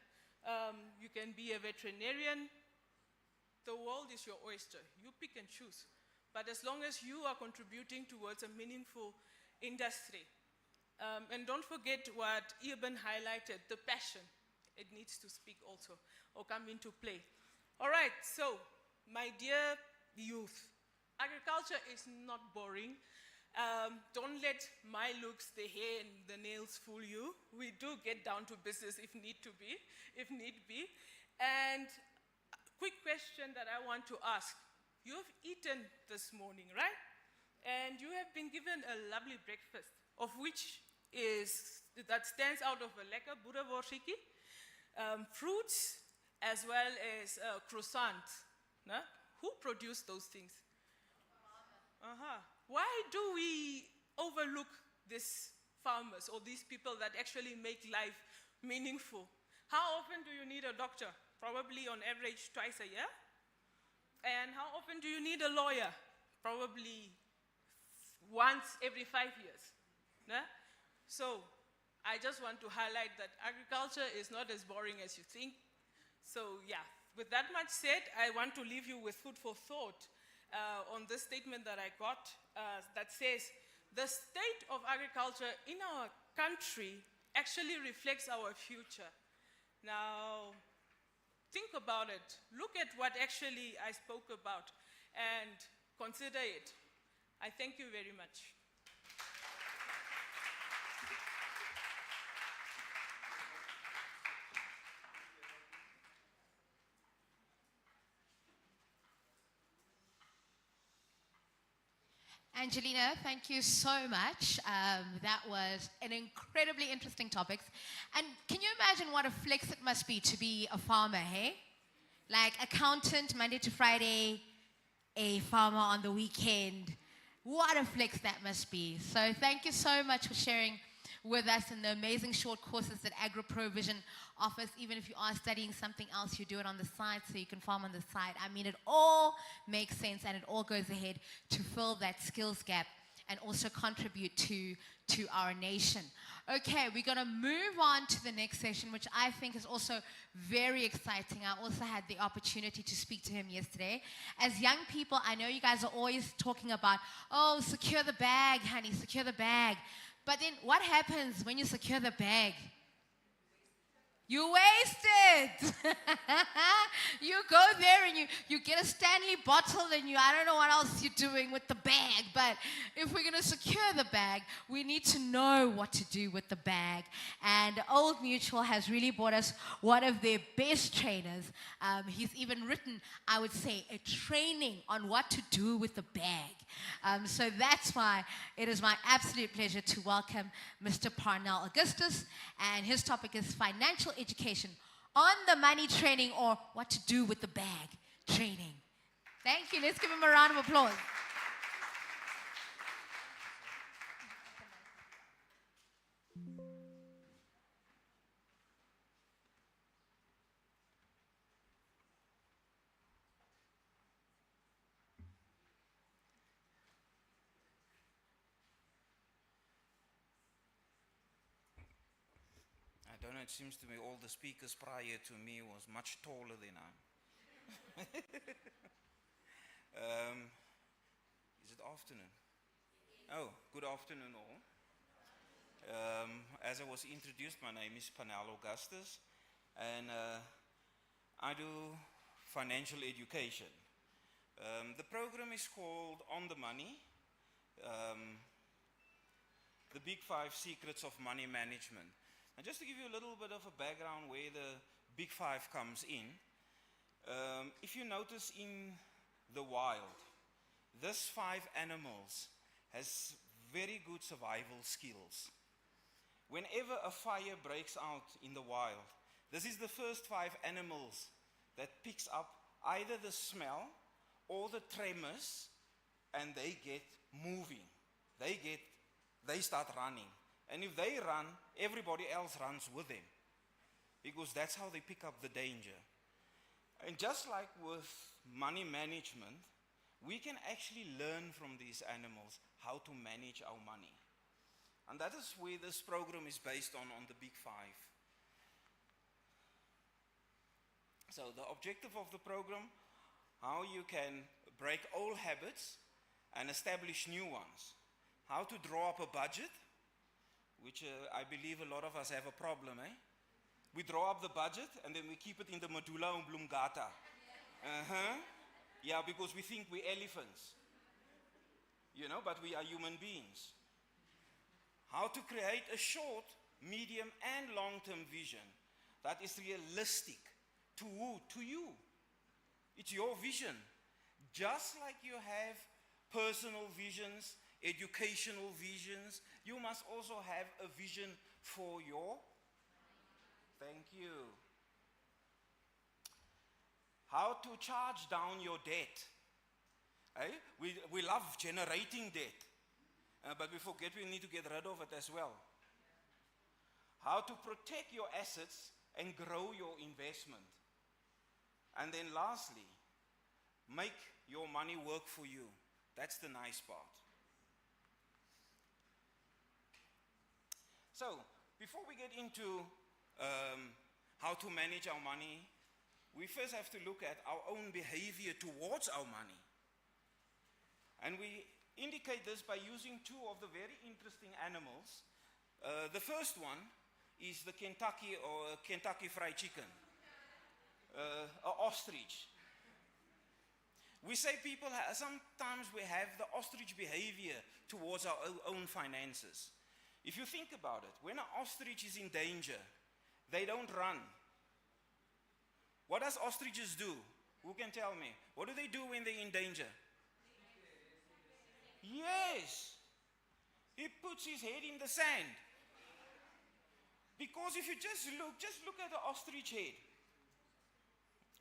You can be a veterinarian. The world is your oyster. You pick and choose. But as long as you are contributing towards a meaningful industry. And don't forget what Eben highlighted, the passion. It needs to speak also or come into play. All right, so my dear youth, agriculture is not boring. Don't let my looks, the hair and the nails fool you. We do get down to business if need be. And quick question that I want to ask. You've eaten this morning, right? And you have been given a lovely breakfast, of which that stands out of a lekker boereworstjie, fruits, as well as croissant. No? Who produced those things? Why do we overlook these farmers or these people that actually make life meaningful? How often do you need a doctor? Probably on average twice a year. And how often do you need a lawyer? Probably once every 5 years. No? So I just want to highlight that agriculture is not as boring as you think. So yeah, with that much said, I want to leave you with food for thought on this statement that I got that says, the state of agriculture in our country actually reflects our future. Now, think about it. Look at what actually I spoke about and consider it. I thank you very much. Angelina, thank you so much. That was an incredibly interesting topic. And can you imagine what a flex it must be to be a farmer, hey? Like accountant Monday to Friday, a farmer on the weekend. What a flex that must be. So thank you so much for sharing with us in the amazing short courses that AgroProvision offers. Even if you are studying something else, you do it on the side so you can farm on the side. I mean, it all makes sense and it all goes ahead to fill that skills gap and also contribute to our nation. Okay, we're going to move on to the next session, which I think is also very exciting. I also had the opportunity to speak to him yesterday. As young people, I know you guys are always talking about, oh, secure the bag, honey, secure the bag. But then what happens when you secure the bag? You waste it. You go there and you get a Stanley bottle and I don't know what else you're doing with the bag. But if we're going to secure the bag, we need to know what to do with the bag. And Old Mutual has really brought us one of their best trainers. He's even written, I would say, a training on what to do with the bag. So that's why it is my absolute pleasure to welcome Mr. Parnell Augustus. And his topic is financial education on the money training, or what to do with the bag training. Thank you. Let's give him a round of applause. don't know, it seems to me all the speakers prior to me was much taller than I am. Is it afternoon? Oh, good afternoon all. As I was introduced, my name is Panel Augustus, and I do financial education. The program is called On the Money, the Big 5 Secrets of Money Management. And just to give you a little bit of a background where the Big 5 comes in, if you notice in the wild, this 5 animals has very good survival skills. Whenever a fire breaks out in the wild, this is the first 5 animals that picks up either the smell or the tremors, and they get moving. They start running. And if they run, everybody else runs with them, because that's how they pick up the danger. And just like with money management, we can actually learn from these animals how to manage our money. And that is where this program is based on the Big 5. So the objective of the program, how you can break old habits and establish new ones. How to draw up a budget, which I believe a lot of us have a problem, eh? We draw up the budget and then we keep it in the medulla oblongata. Yeah, because we think we're elephants. You know, but we are human beings. How to create a short, medium, and long-term vision that is realistic to who? To you. It's your vision. Just like you have personal visions, educational visions, you must also have a vision for your... Thank you. How to charge down your debt. Eh? We love generating debt. But we forget we need to get rid of it as well. How to protect your assets and grow your investment. And then lastly, make your money work for you. That's the nice part. So, before we get into how to manage our money, we first have to look at our own behavior towards our money. And we indicate this by using 2 of the very interesting animals. The first one is the Kentucky Fried Chicken, an ostrich. We say people, sometimes we have the ostrich behavior towards our own finances. If you think about it, when an ostrich is in danger, they don't run. What does ostriches do? Who can tell me? What do they do when they're in danger? Yes, he puts his head in the sand. Because if you just look at the ostrich head.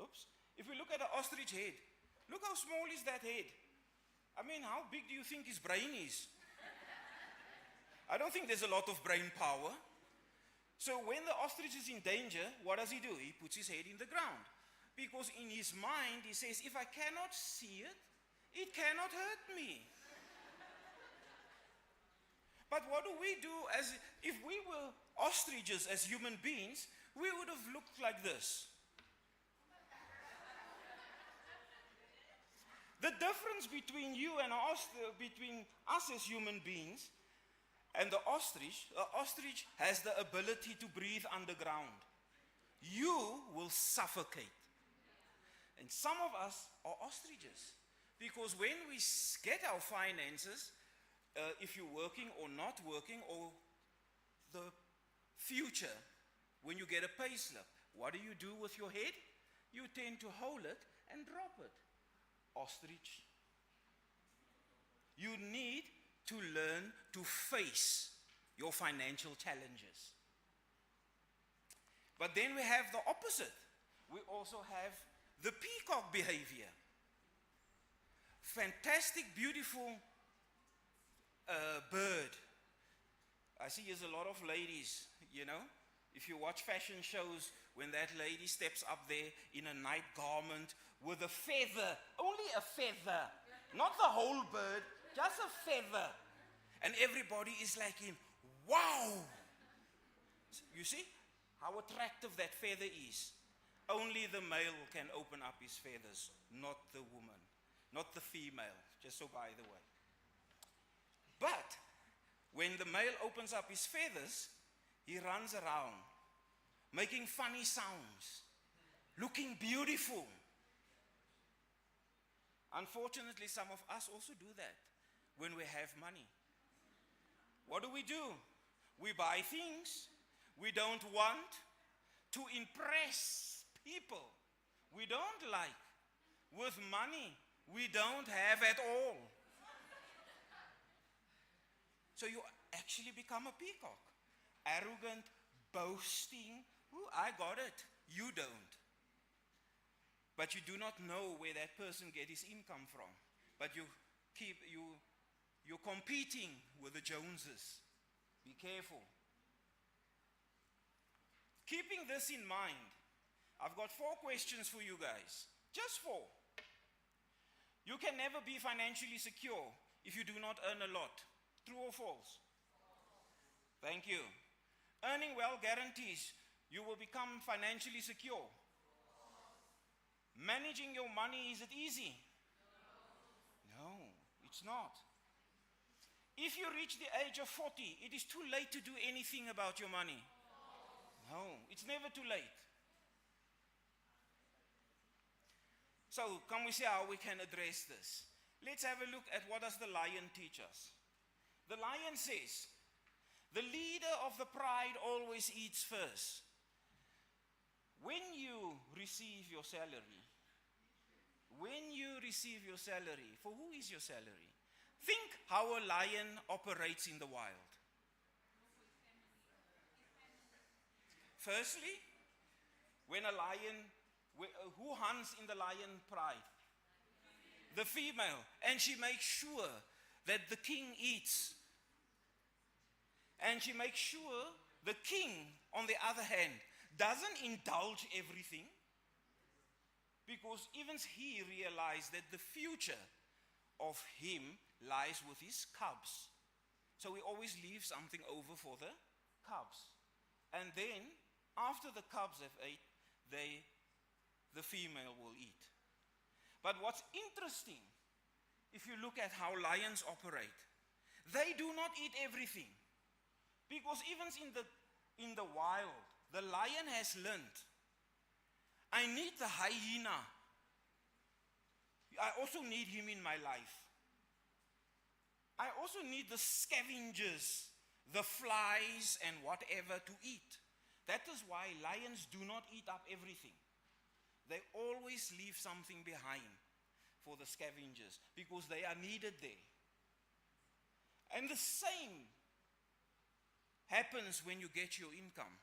Oops. If we look at the ostrich head, look how small is that head. I mean, how big do you think his brain is? I don't think there's a lot of brain power. So when the ostrich is in danger, what does he do? He puts his head in the ground. Because in his mind, he says, if I cannot see it, it cannot hurt me. But what do we do as if we were ostriches as human beings? We would have looked like this. The difference between you and between us as human beings and the ostrich has the ability to breathe underground. You will suffocate. And some of us are ostriches because when we get our finances, if you're working or not working, or the future, when you get a pay slip, what do you do with your head? You tend to hold it and drop it. Ostrich. You need to learn to face your financial challenges. But then we have the opposite. We also have the peacock behavior. Fantastic, beautiful bird. I see there's a lot of ladies, you know. If you watch fashion shows, when that lady steps up there in a night garment with a feather, only a feather, not the whole bird, just a feather. And everybody is like in, wow. You see, how attractive that feather is. Only the male can open up his feathers, not the woman, not the female, just so by the way. But when the male opens up his feathers, he runs around, making funny sounds, looking beautiful. Unfortunately, some of us also do that when we have money. What do? We buy things we don't want to impress people we don't like with money we don't have at all. So you actually become a peacock. Arrogant, boasting. Ooh, I got it. You don't. But you do not know where that person gets his income from. But you're competing with the Joneses. Be careful. Keeping this in mind, I've got 4 questions for you guys. Just 4. You can never be financially secure if you do not earn a lot. True or false? Thank you. Earning well guarantees you will become financially secure. Managing your money, is it easy? No, it's not. If you reach the age of 40, it is too late to do anything about your money. No, it's never too late. So, can we see how we can address this? Let's have a look at what does the lion teach us. The lion says, the leader of the pride always eats first. When you receive your salary, for who is your salary? Think how a lion operates in the wild. Firstly, when a lion, who hunts in the lion pride? The female. And she makes sure that the king eats. And she makes sure the king, on the other hand, doesn't indulge everything, because even he realized that the future of him lies with his cubs. So he always leaves something over for the cubs. And then, after the cubs have ate, the female will eat. But what's interesting, if you look at how lions operate, they do not eat everything. Because even in the wild, the lion has learned, I need the hyena. I also need him in my life. I also need the scavengers, the flies and whatever to eat. That is why lions do not eat up everything. They always leave something behind for the scavengers because they are needed there. And the same happens when you get your income.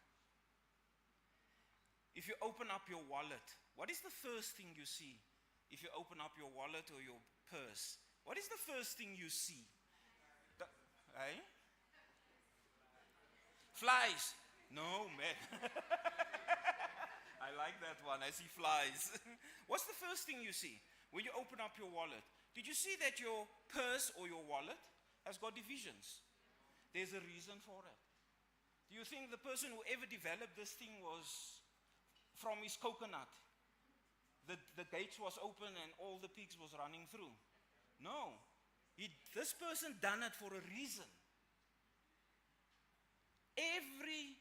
If you open up your wallet, what is the first thing you see? If you open up your wallet or your purse, what is the first thing you see? Eh? Flies. No, man. I like that one. I see flies. What's the first thing you see when you open up your wallet? Did you see that your purse or your wallet has got divisions? There's a reason for it. Do you think the person who ever developed this thing was from his coconut? The gates was open and all the pigs was running through. No. This person done it for a reason. Every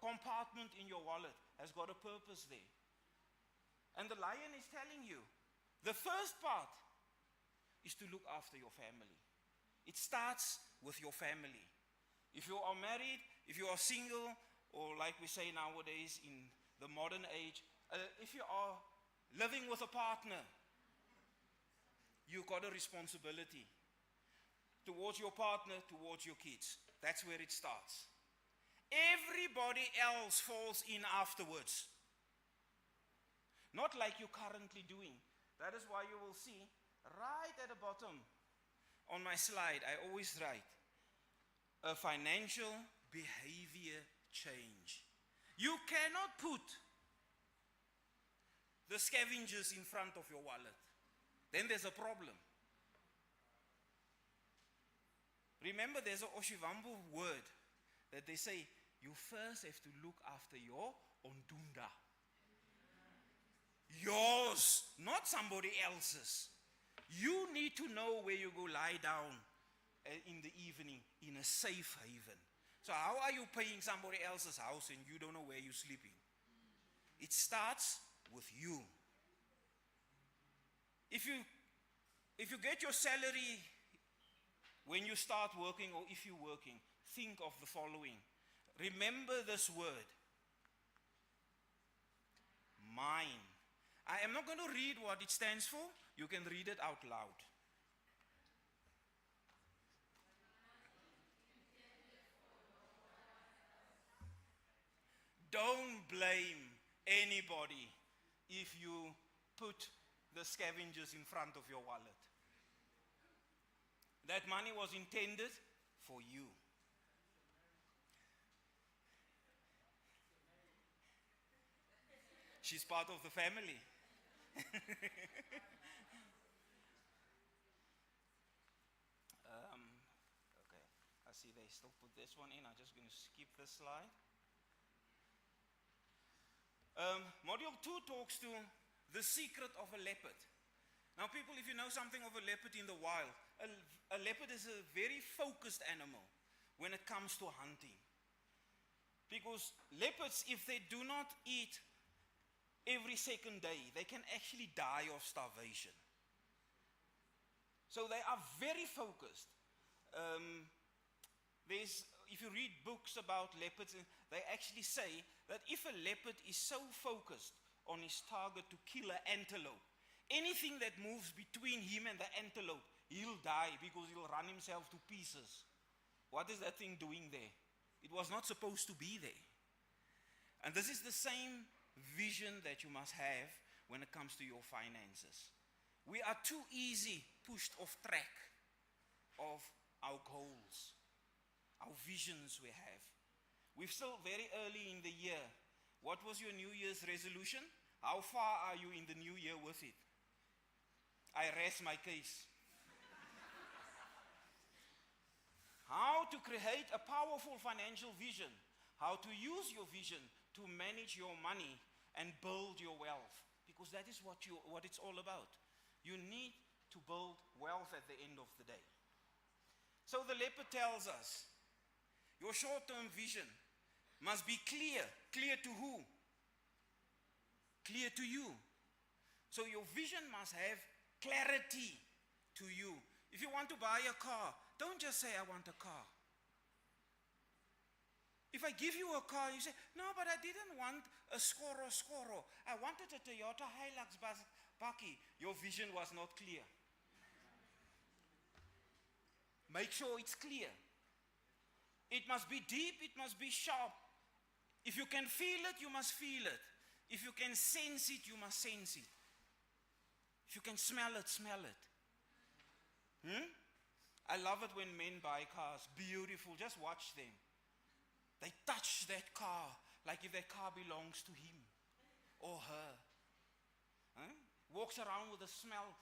compartment in your wallet has got a purpose there. And the lion is telling you, the first part is to look after your family. It starts with your family. If you are married, if you are single, or like we say nowadays in the modern age, if you are living with a partner, you've got a responsibility towards your partner, towards your kids. That's where it starts. Everybody else falls in afterwards. Not like you're currently doing. That is why you will see right at the bottom on my slide, I always write a financial behavior change. You cannot put the scavengers in front of your wallet. Then there's a problem. Remember, there's an Oshivambu word that they say, you first have to look after your ondunda. Yours, not somebody else's. You need to know where you go lie down in the evening in a safe haven. So how are you paying somebody else's house and you don't know where you're sleeping? It starts with you. If you get your salary when you start working, or if you're working, think of the following. Remember this word. Mine. I am not going to read what it stands for. You can read it out loud. Don't blame anybody if you put the scavengers in front of your wallet. That money was intended for you. She's part of the family. Okay, I see they still put this one in. I'm just going to skip this slide. Module 2 talks to the secret of a leopard. Now people, if you know something of a leopard in the wild, a leopard is a very focused animal when it comes to hunting. Because leopards, if they do not eat every second day, they can actually die of starvation. So they are very focused. If you read books about leopards, they actually say that if a leopard is so focused on his target to kill an antelope, anything that moves between him and the antelope, he'll die because he'll run himself to pieces. What is that thing doing there? It was not supposed to be there. And this is the same vision that you must have when it comes to your finances. We are too easy pushed off track of our goals, our visions we have. We're still very early in the year. What was your New Year's resolution? How far are you in the new year with it? I rest my case. How to create a powerful financial vision. How to use your vision to manage your money and build your wealth. Because that is what it's all about. You need to build wealth at the end of the day. So the leopard tells us, your short-term vision must be clear. Clear to who? Clear to you. So your vision must have clarity to you. If you want to buy a car, don't just say, I want a car. If I give you a car, you say, no, but I didn't want a Skoro. I wanted a Toyota Hilux Bakkie. Your vision was not clear. Make sure it's clear. It must be deep, it must be sharp. If you can feel it, you must feel it. If you can sense it, you must sense it. If you can smell it, smell it. I love it when men buy cars. Beautiful, just watch them. They touch that car like if that car belongs to him or her. Walks around with a smell.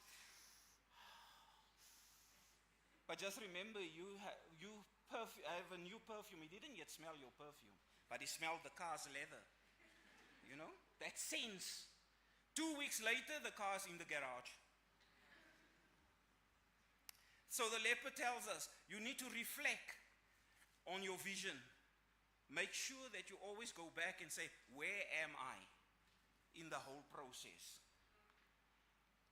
But just remember, you have a new perfume. He didn't yet smell your perfume, but he smelled the car's leather. You know, that sense. 2 weeks later, the car's in the garage. So the leopard tells us, you need to reflect on your vision. Make sure that you always go back and say, where am I in the whole process?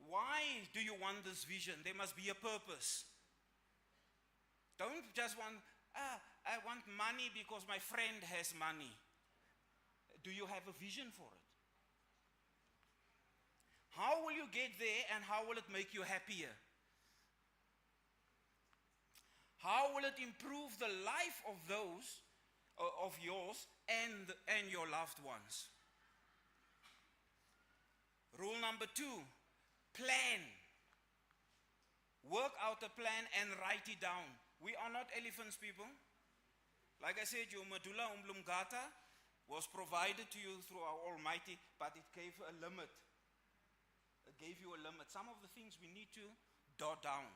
Why do you want this vision? There must be a purpose. Don't just want, I want money because my friend has money. Do you have a vision for it? How will you get there and how will it make you happier? How will it improve the life of those, of yours and your loved ones? Rule number 2, plan. Work out a plan and write it down. We are not elephants, people. Like I said, your medulla oblongata was provided to you through our Almighty, but it gave a limit. It gave you a limit. Some of the things we need to dot down.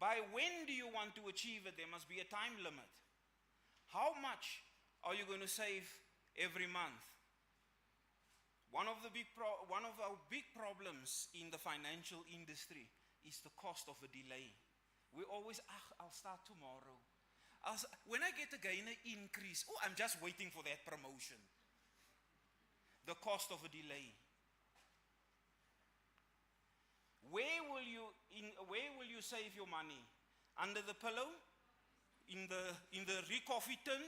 By when do you want to achieve it? There must be a time limit. How much are you going to save every month? One of our big problems in the financial industry is the cost of a delay. We always, I'll start tomorrow. When I get again an increase, I'm just waiting for that promotion. The cost of a delay. Where will you save your money? Under the pillow? In the recoffee tin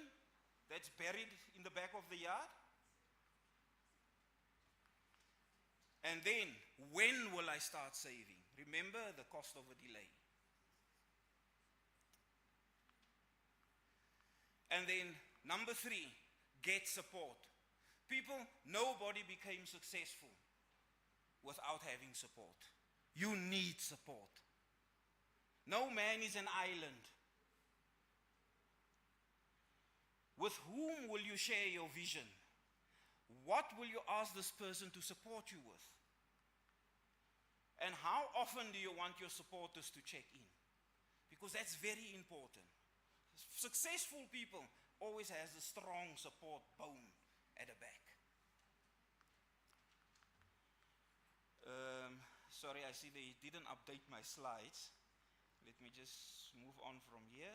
that's buried in the back of the yard? And then, when will I start saving? Remember the cost of a delay. And then, number 3, get support. People, nobody became successful without having support. You need support. No man is an island. With whom will you share your vision? What will you ask this person to support you with? And how often do you want your supporters to check in? Because that's very important. Successful people always has a strong support bone at the back. Sorry, I see they didn't update my slides. Let me just move on from here.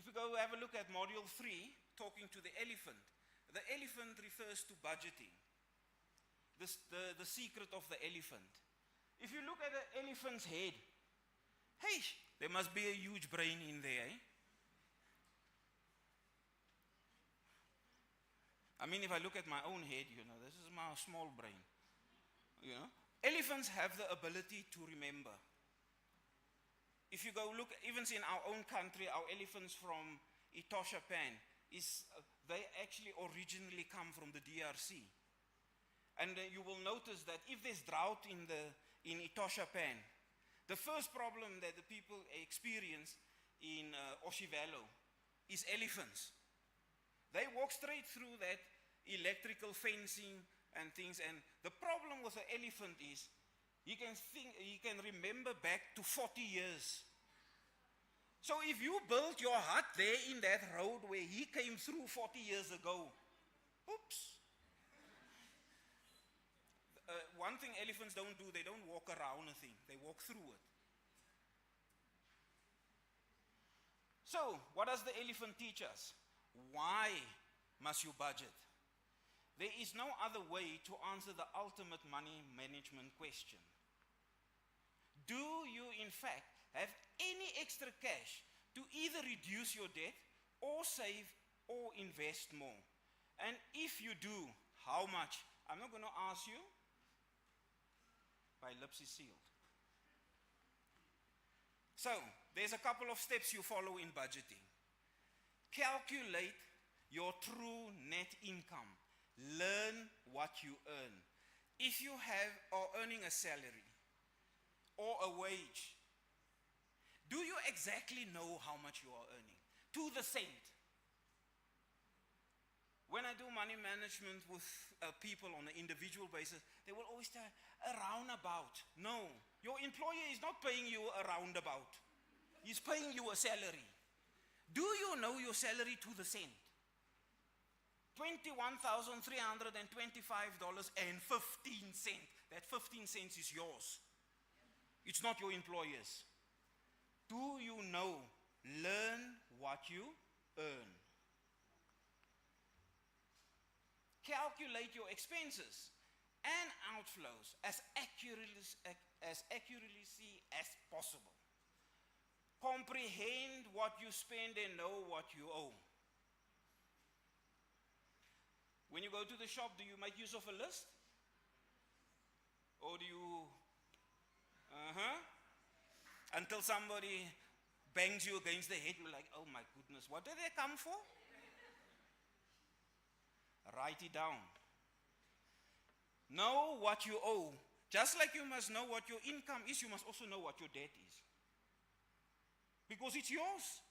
If we go have a look at module 3, talking to the elephant refers to budgeting. The secret of the elephant. If you look at the elephant's head, hey, there must be a huge brain in there, eh? I mean, if I look at my own head, this is my small brain. Elephants have the ability to remember. If you go look, even in our own country, our elephants from Etosha Pan, they actually originally come from the DRC. And you will notice that if there's drought in Etosha Pan, the first problem that the people experience in Oshivelo is elephants. They walk straight through that electrical fencing and things, and the problem with an elephant is he can remember back to 40 years. So if you build your hut there in that road where he came through 40 years ago, oops. One thing elephants don't do, they don't walk around a thing, they walk through it. So, what does the elephant teach us? Why must you budget? There is no other way to answer the ultimate money management question. Do you, in fact, have any extra cash to either reduce your debt or save or invest more? And if you do, how much? I'm not going to ask you. My lips is sealed. So, there's a couple of steps you follow in budgeting. Calculate your true net income. Learn what you earn. If you are earning a salary or a wage, do you exactly know how much you are earning? To the cent. When I do money management with people on an individual basis, they will always tell a roundabout. No, your employer is not paying you a roundabout. He's paying you a salary. Do you know your salary to the cent? $21,325.15. That 15 cents is yours. It's not your employer's. Do you know? Learn what you earn. Calculate your expenses and outflows as accurately as possible. Comprehend what you spend and know what you owe. When you go to the shop, do you make use of a list? Or do you, until somebody bangs you against the head, you're like, oh my goodness, what did they come for? Write it down. Know what you owe. Just like you must know what your income is, you must also know what your debt is. Because it's yours.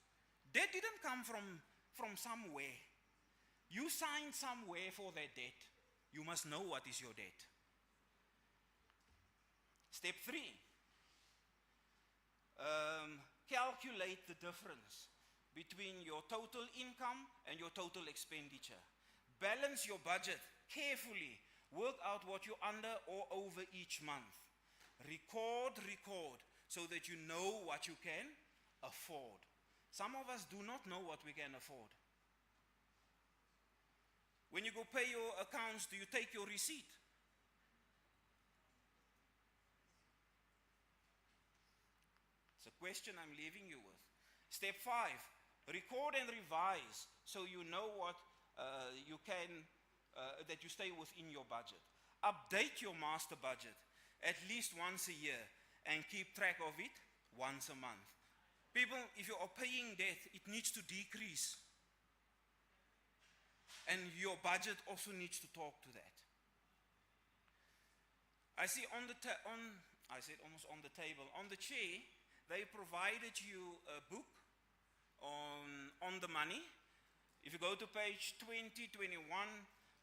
Debt didn't come from somewhere. You signed somewhere for that debt. You must know what is your debt. Step 3, calculate the difference between your total income and your total expenditure. Balance your budget carefully. Work out what you're under or over each month. Record, so that you know what you can afford. Some of us do not know what we can afford. When you go pay your accounts, do you take your receipt? It's a question I'm leaving you with. Step 5, record and revise so you know what you can, that you stay within your budget. Update your master budget at least once a year and keep track of it once a month. People, if you are paying debt, it needs to decrease. And your budget also needs to talk to that. I see on the I said almost on the table, on the chair, they provided you a book on the money. If you go to page 20, 21,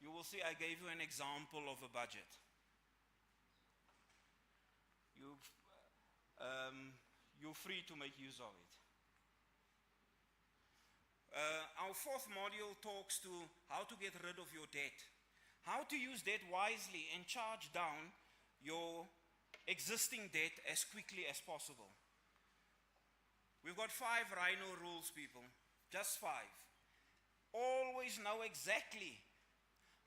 you will see I gave you an example of a budget. You're free to make use of it. Our 4th module talks to how to get rid of your debt, how to use debt wisely and charge down your existing debt as quickly as possible. We've got 5 Rhino rules, people, just 5. Always know exactly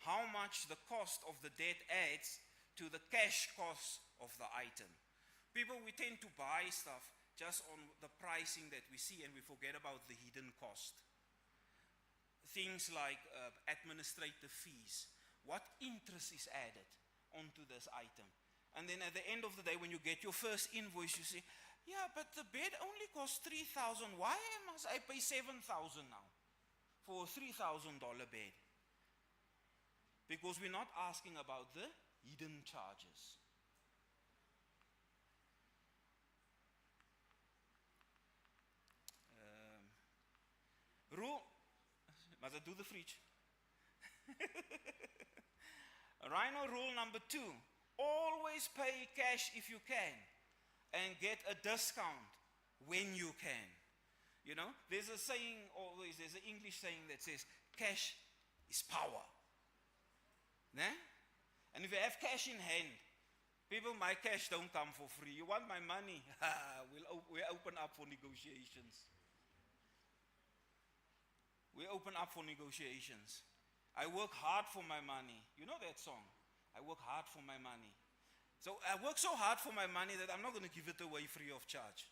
how much the cost of the debt adds to the cash cost of the item. People, we tend to buy stuff just on the pricing that we see and we forget about the hidden cost. Things like administrative fees. What interest is added onto this item? And then at the end of the day, when you get your first invoice, you say, yeah, but the bed only costs $3,000. Why must I pay $7,000 now for a $3,000 bed? Because we're not asking about the hidden charges. Rule, must I do the fridge? Rhino rule number 2, always pay cash if you can and get a discount when you can. You know, there's a saying always, there's an English saying that says, cash is power. Né? And if you have cash in hand, people, my cash don't come for free. You want my money? We'll open up for negotiations. We open up for negotiations. I work hard for my money. You know that song? I work hard for my money. So I work so hard for my money that I'm not going to give it away free of charge.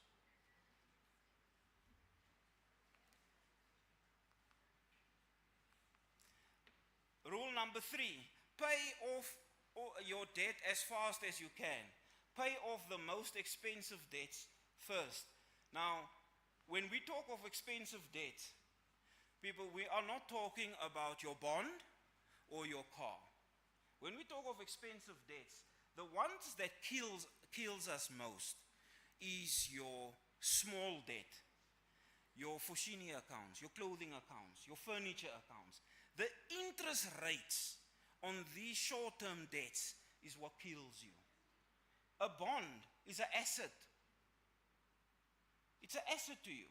Rule number 3, pay off your debt as fast as you can. Pay off the most expensive debts first. Now, when we talk of expensive debt, people, we are not talking about your bond or your car. When we talk of expensive debts, the ones that kills us most is your small debt, your Foschini accounts, your clothing accounts, your furniture accounts. The interest rates on these short-term debts is what kills you. A bond is an asset. It's an asset to you.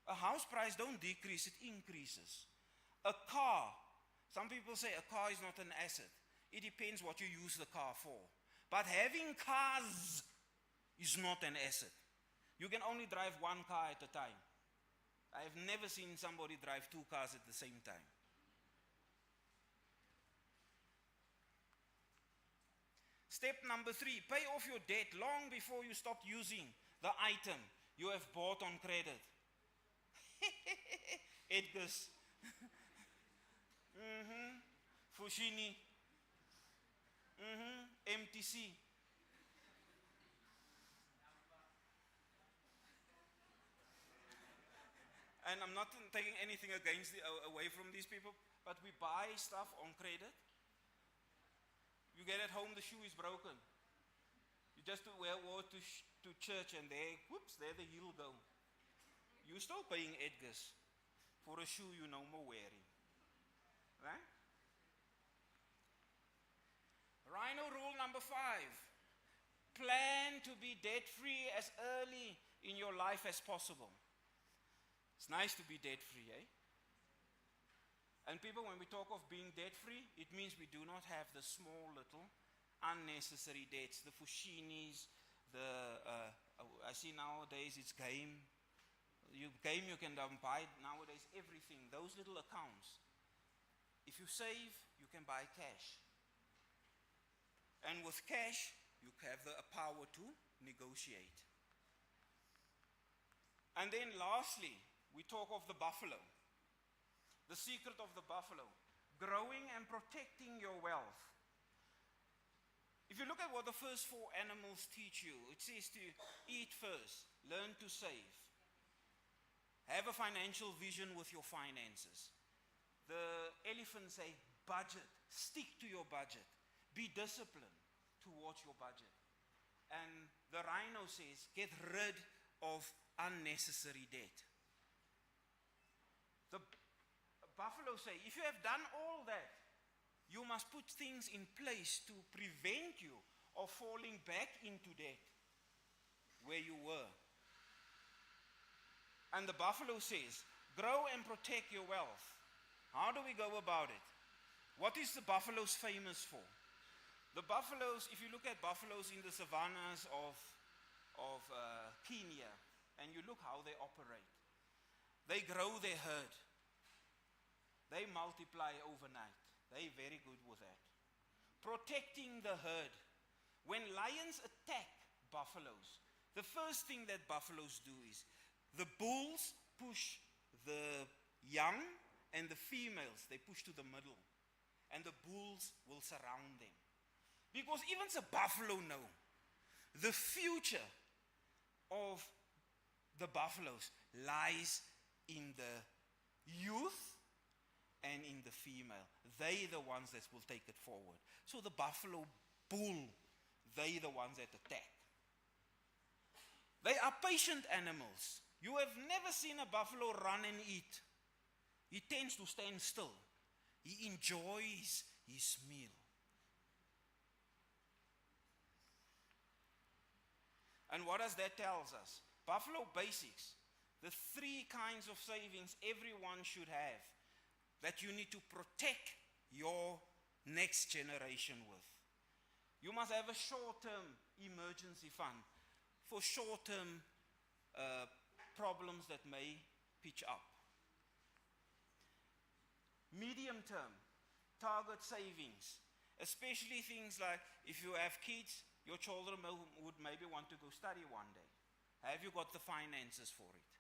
A house price don't decrease, it increases. A car, some people say a car is not an asset. It depends what you use the car for. But having cars is not an asset. You can only drive one car at a time. I have never seen somebody drive 2 cars at the same time. Step number 3, pay off your debt long before you stop using the item you have bought on credit. Edgar's. Foschini. MTC. And I'm not taking anything away from these people, but we buy stuff on credit. You get at home, the shoe is broken. You just wear to church and there, whoops, there the heel go. You're still paying Edgar's for a shoe you're no more wearing. Right? Final rule number 5. Plan to be debt-free as early in your life as possible. It's nice to be debt-free, eh? And people, when we talk of being debt-free, it means we do not have the small little unnecessary debts, the Fushinis, I see nowadays it's game. You can buy nowadays everything, those little accounts. If you save, you can buy cash. And with cash, you have the power to negotiate. And then lastly, we talk of the buffalo. The secret of the buffalo, growing and protecting your wealth. If you look at what the first 4 animals teach you, it says to eat first, learn to save, have a financial vision with your finances. The elephants say budget, stick to your budget, be disciplined towards your budget. And the rhino says get rid of unnecessary debt. The buffalo say, if you have done all that, you must put things in place to prevent you of falling back into debt where you were. And the buffalo says, grow and protect your wealth. How do we go about it? What is the buffaloes famous for? The buffaloes, if you look at buffaloes in the savannas of Kenya, and you look how they operate, they grow their herd. They multiply overnight. They're very good with that. Protecting the herd. When lions attack buffaloes, the first thing that buffaloes do is the bulls push the young and the females, they push to the middle. And the bulls will surround them. Because even the buffalo know the future of the buffaloes lies in the youth and in the female. They the ones that will take it forward. So the buffalo bull, they the ones that attack. They are patient animals. You have never seen a buffalo run and eat. He tends to stand still. He enjoys his meal. And what does that tell us? Buffalo basics. The 3 kinds of savings everyone should have that you need to protect your next generation with. You must have a short-term emergency fund for short-term problems that may pitch up. Medium-term, target savings, especially things like if you have kids, your children would maybe want to go study one day. Have you got the finances for it?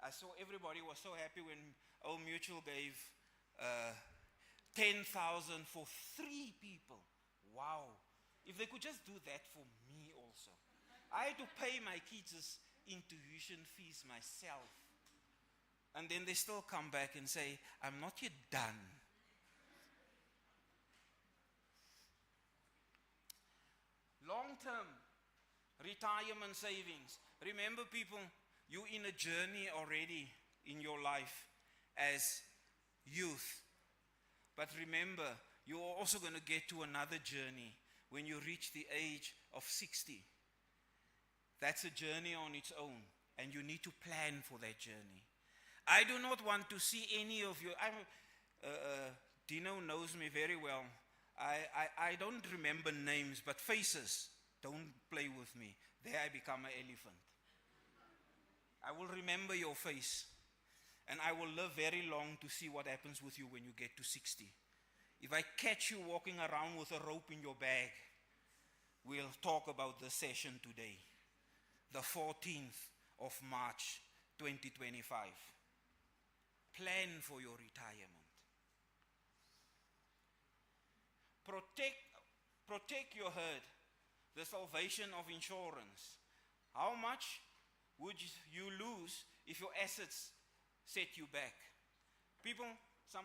I saw everybody was so happy when Old Mutual gave 10,000 for 3 people. Wow. If they could just do that for me also. I had to pay my kids' tuition fees myself. And then they still come back and say, I'm not yet done. Long-term retirement savings. Remember, people, you're in a journey already in your life as youth. But remember, you're also going to get to another journey when you reach the age of 60. That's a journey on its own, and you need to plan for that journey. I do not want to see any of you. Dino knows me very well. I don't remember names, but faces. Don't play with me. There I become an elephant. I will remember your face. And I will live very long to see what happens with you when you get to 60. If I catch you walking around with a rope in your bag, we'll talk about the session today. The 14th of March, 2025. Plan for your retirement. Protect your herd. The salvation of insurance. How much would you lose if your assets set you back? People, some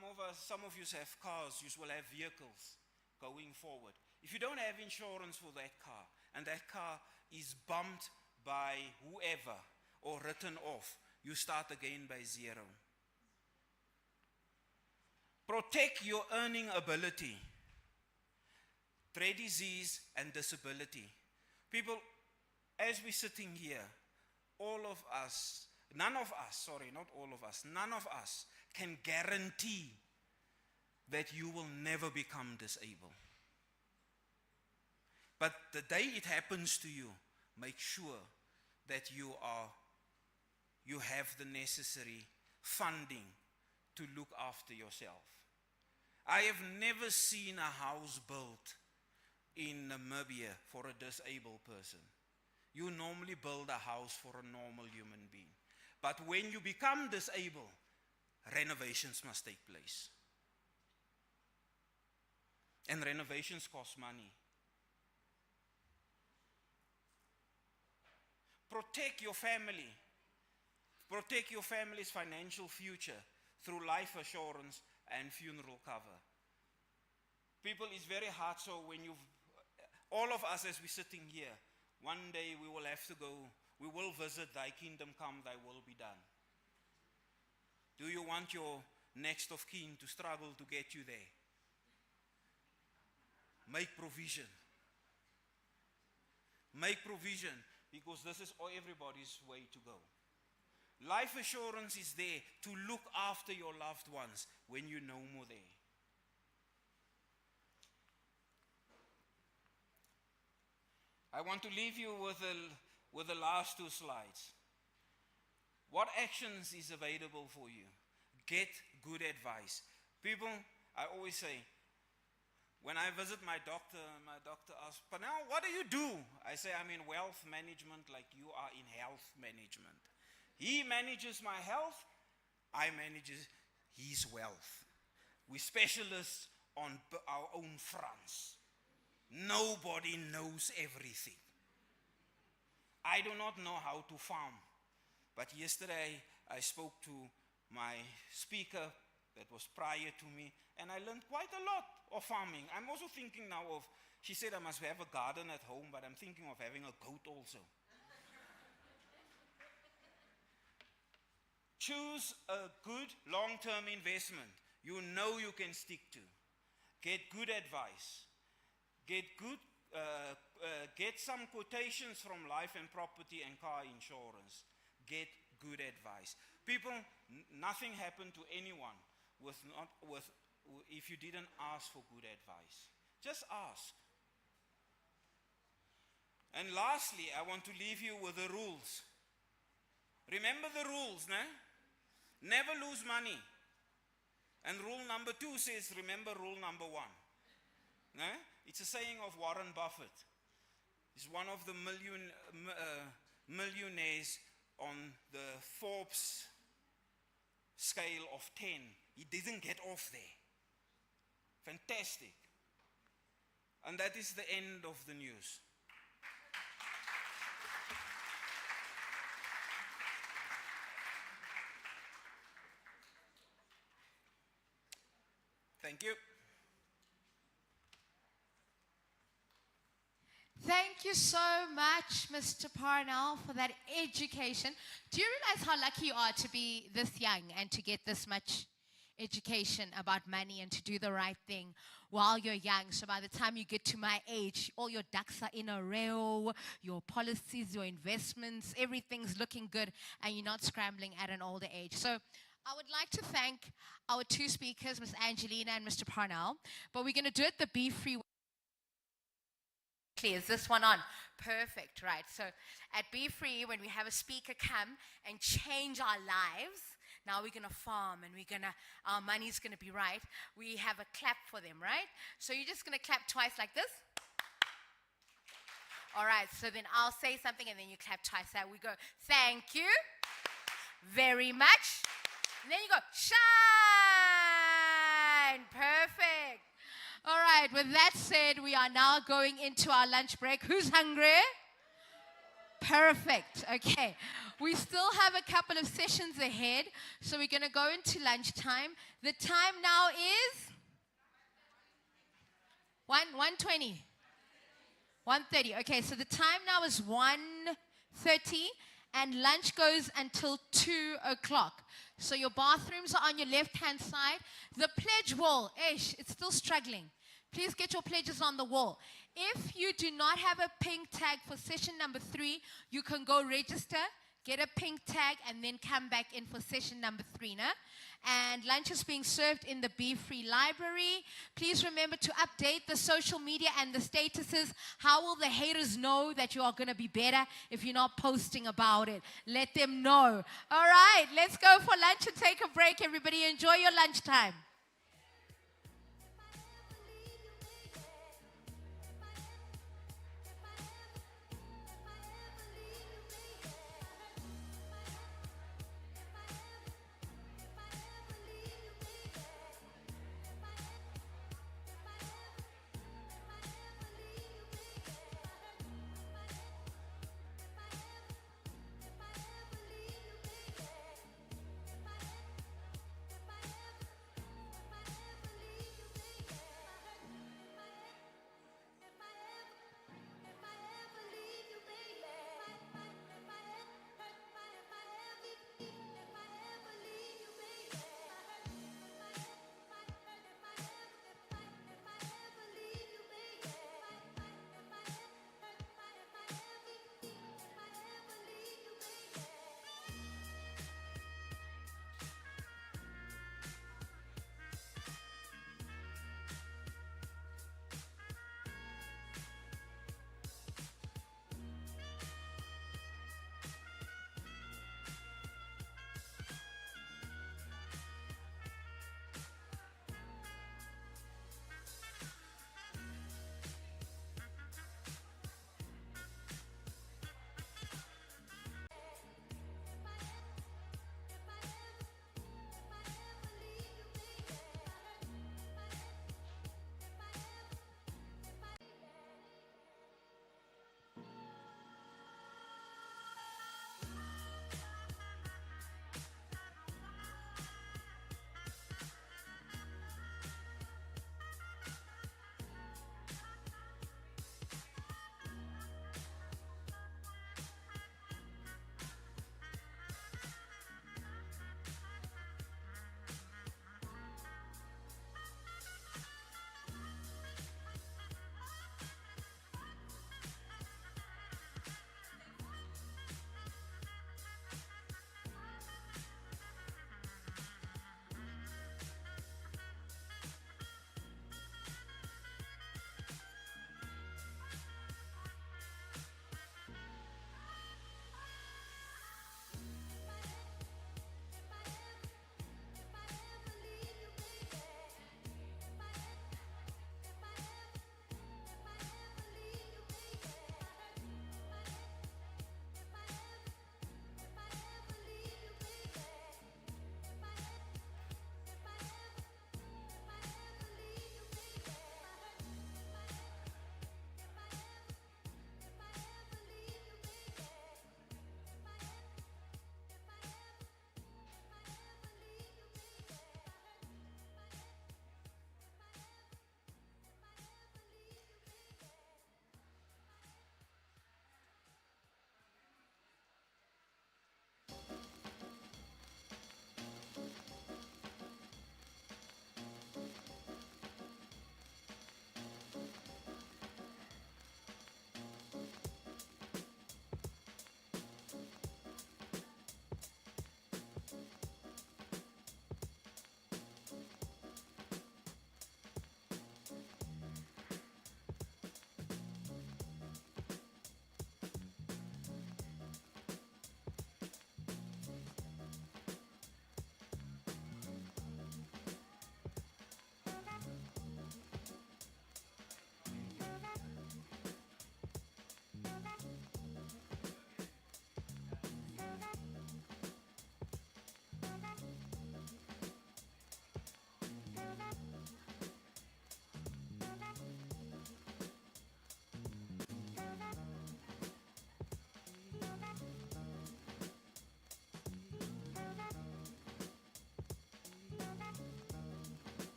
of you have cars, you will have vehicles going forward. If you don't have insurance for that car, and that car is bumped by whoever or written off, you start again by 0. Protect your earning ability. dread disease, and disability. People, as we're sitting here, all of us, none of us, sorry, not all of us, none of us can guarantee that you will never become disabled. But the day it happens to you, make sure that you have the necessary funding to look after yourself. I have never seen a house built in Namibia for a disabled person. You normally build a house for a normal human being. But when you become disabled, renovations must take place. And renovations cost money. Protect your family. Protect your family's financial future through life assurance and funeral cover. People, it's very hard, so when all of us as we're sitting here, one day we will have to go, we will visit thy kingdom come, thy will be done. Do you want your next of kin to struggle to get you there? Make provision. Make provision, because this is everybody's way to go. Life assurance is there to look after your loved ones when you're no more there. I want to leave you with the last two slides. What actions is available for you? Get good advice. People, I always say, when I visit my doctor asks, "But now, what do you do?" I say, "I'm in wealth management like you are in health management." He manages my health, I manage his wealth. We're specialists on our own fronts. Nobody knows everything. I do not know how to farm. But yesterday I spoke to my speaker that was prior to me, and I learned quite a lot of farming. I'm also thinking now of, she said I must have a garden at home, but I'm thinking of having a goat also. Choose a good long-term investment you know you can stick to. Get good advice. Get some quotations from life and property and car insurance. Get good advice. People, nothing happened to anyone if you didn't ask for good advice. Just ask. And lastly, I want to leave you with the rules. Remember the rules, no? Never lose money. And rule number 2 says, remember rule number 1. No? It's a saying of Warren Buffett. He's one of the millionaires on the Forbes scale of 10. He didn't get off there. Fantastic. And that is the end of the news. Thank you. Thank you so much, Mr. Parnell, for that education. Do you realize how lucky you are to be this young and to get this much education about money and to do the right thing while you're young? So by the time you get to my age, all your ducks are in a row, your policies, your investments, everything's looking good, and you're not scrambling at an older age. So I would like to thank our 2 speakers, Ms. Angelina and Mr. Parnell, but we're going to do it the Be Free way. Is this one on? Perfect, right. So at Be Free, when we have a speaker come and change our lives, now we're going to farm and our money's going to be right. We have a clap for them, right? So you're just going to clap twice like this. All right, so then I'll say something and then you clap twice. So we go, thank you very much. And then you go, shine. Perfect. All right, with that said, we are now going into our lunch break. Who's hungry? Perfect. Okay. We still have a couple of sessions ahead, so we're going to go into lunchtime. The time now is 1:20. 1:30. Okay, so the time now is 1:30, and lunch goes until 2 o'clock. So your bathrooms are on your left-hand side. The pledge wall, it's still struggling. Please get your pledges on the wall. If you do not have a pink tag for session number 3, you can go register, get a pink tag, and then come back in for session number 3. No? And lunch is being served in the Be Free library. Please remember to update the social media and the statuses. How will the haters know that you are going to be better if you're not posting about it? Let them know. All right, let's go for lunch and take a break, everybody. Enjoy your lunchtime.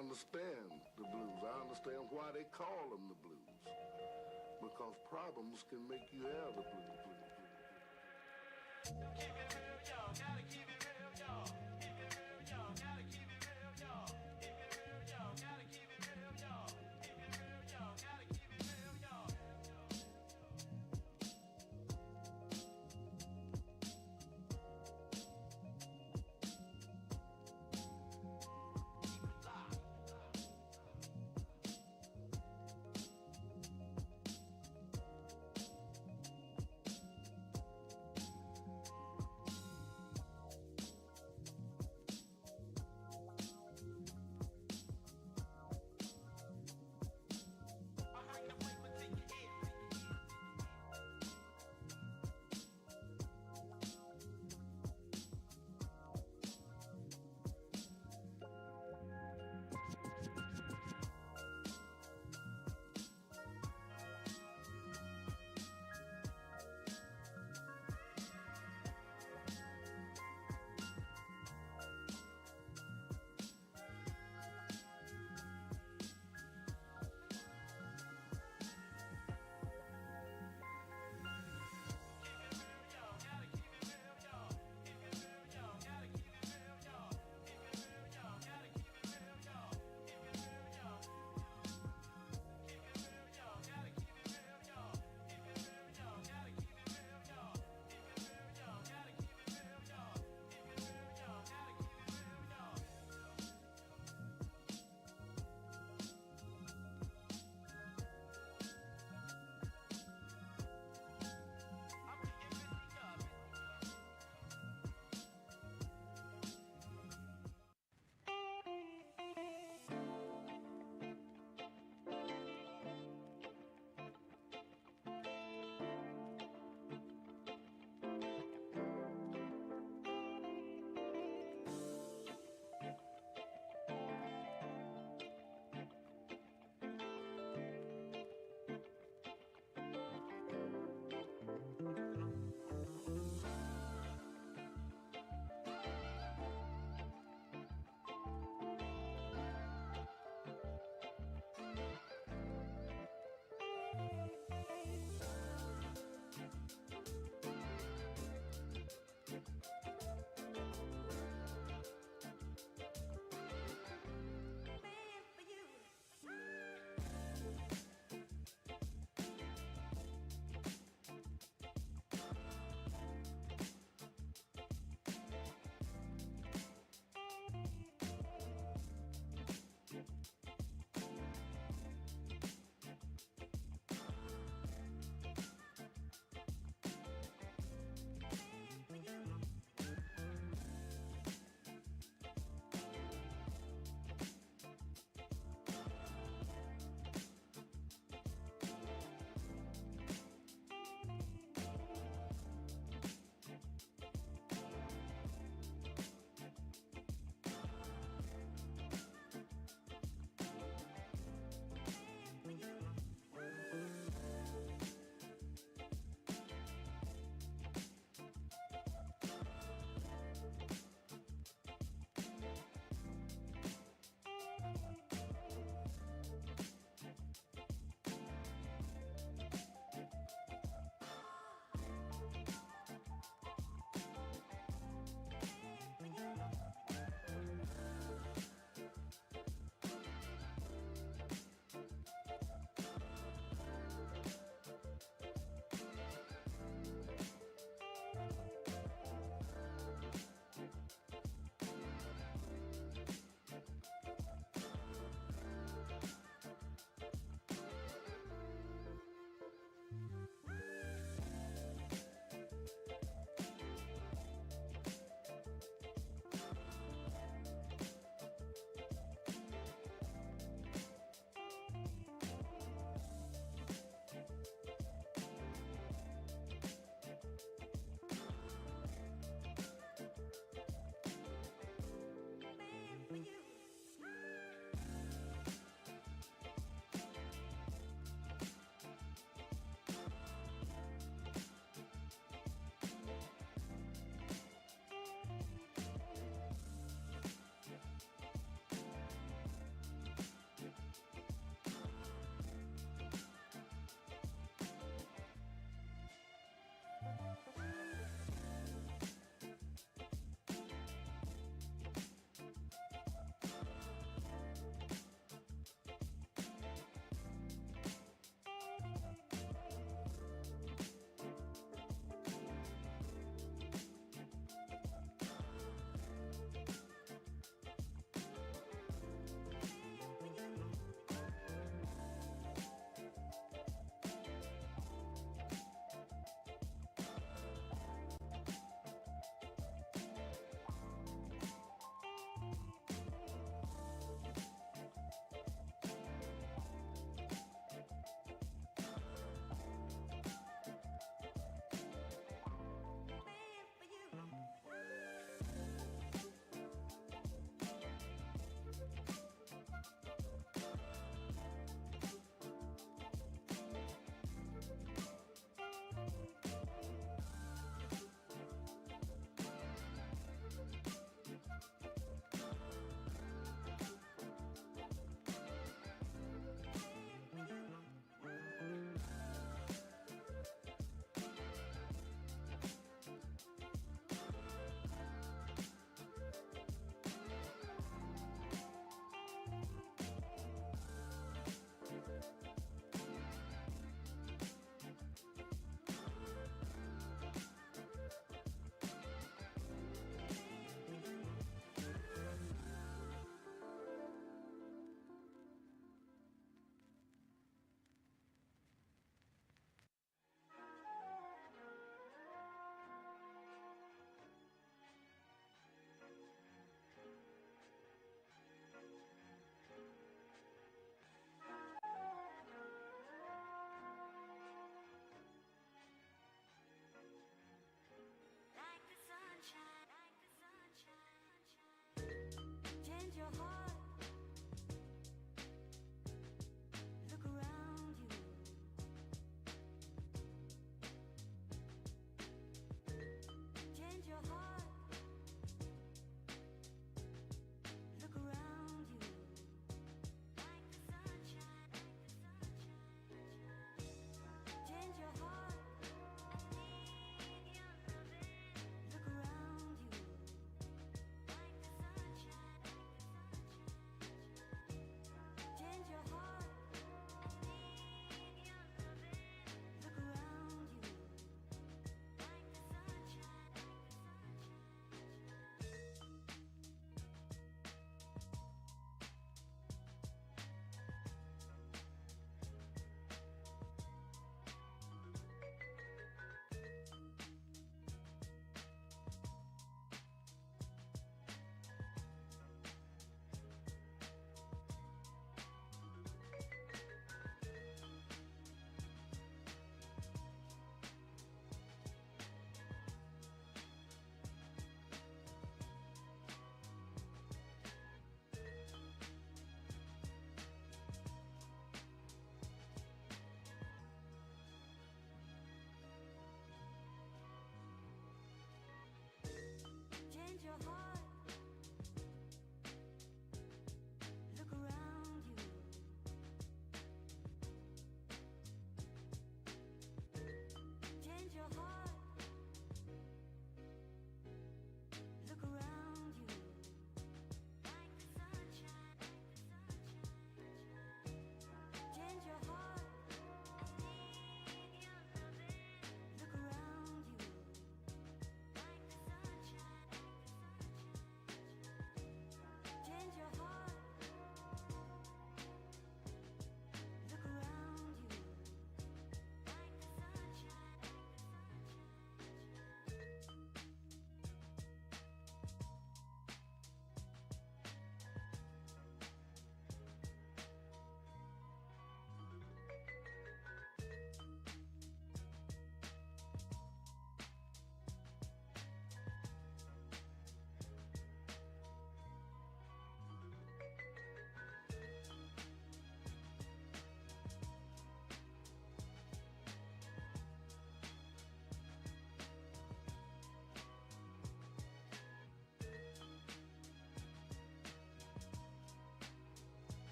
understand the blues. I understand why they call them the blues. Because problems can make you have the blues. Keep it real, y'all. Gotta keep it real, y'all. Keep it real, y'all. Gotta keep it real, y'all. Keep it real, y'all. Gotta keep it real, y'all. Keep it real, y'all. Gotta keep it real, y'all.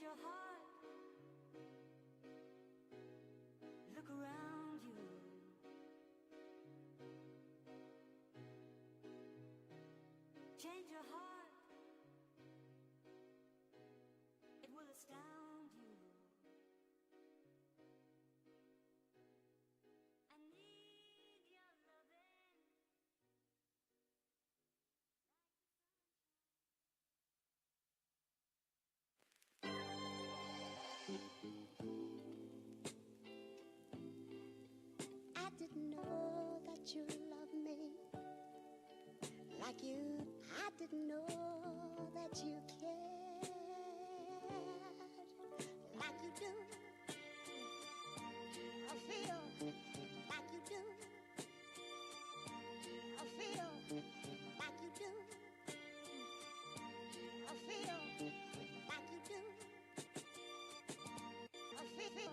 your heart. Look around you. Change your heart. It will astound you. I need your loving. I didn't know that you loved me like you. I didn't know that you cared like you do. I feel like you do. I feel like you do. I feel like you do. I feel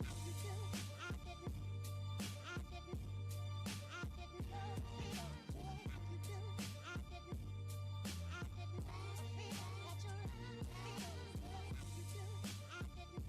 like you do. I didn't. I didn't know feel like you do. I didn't feel that you feel like you do. I didn't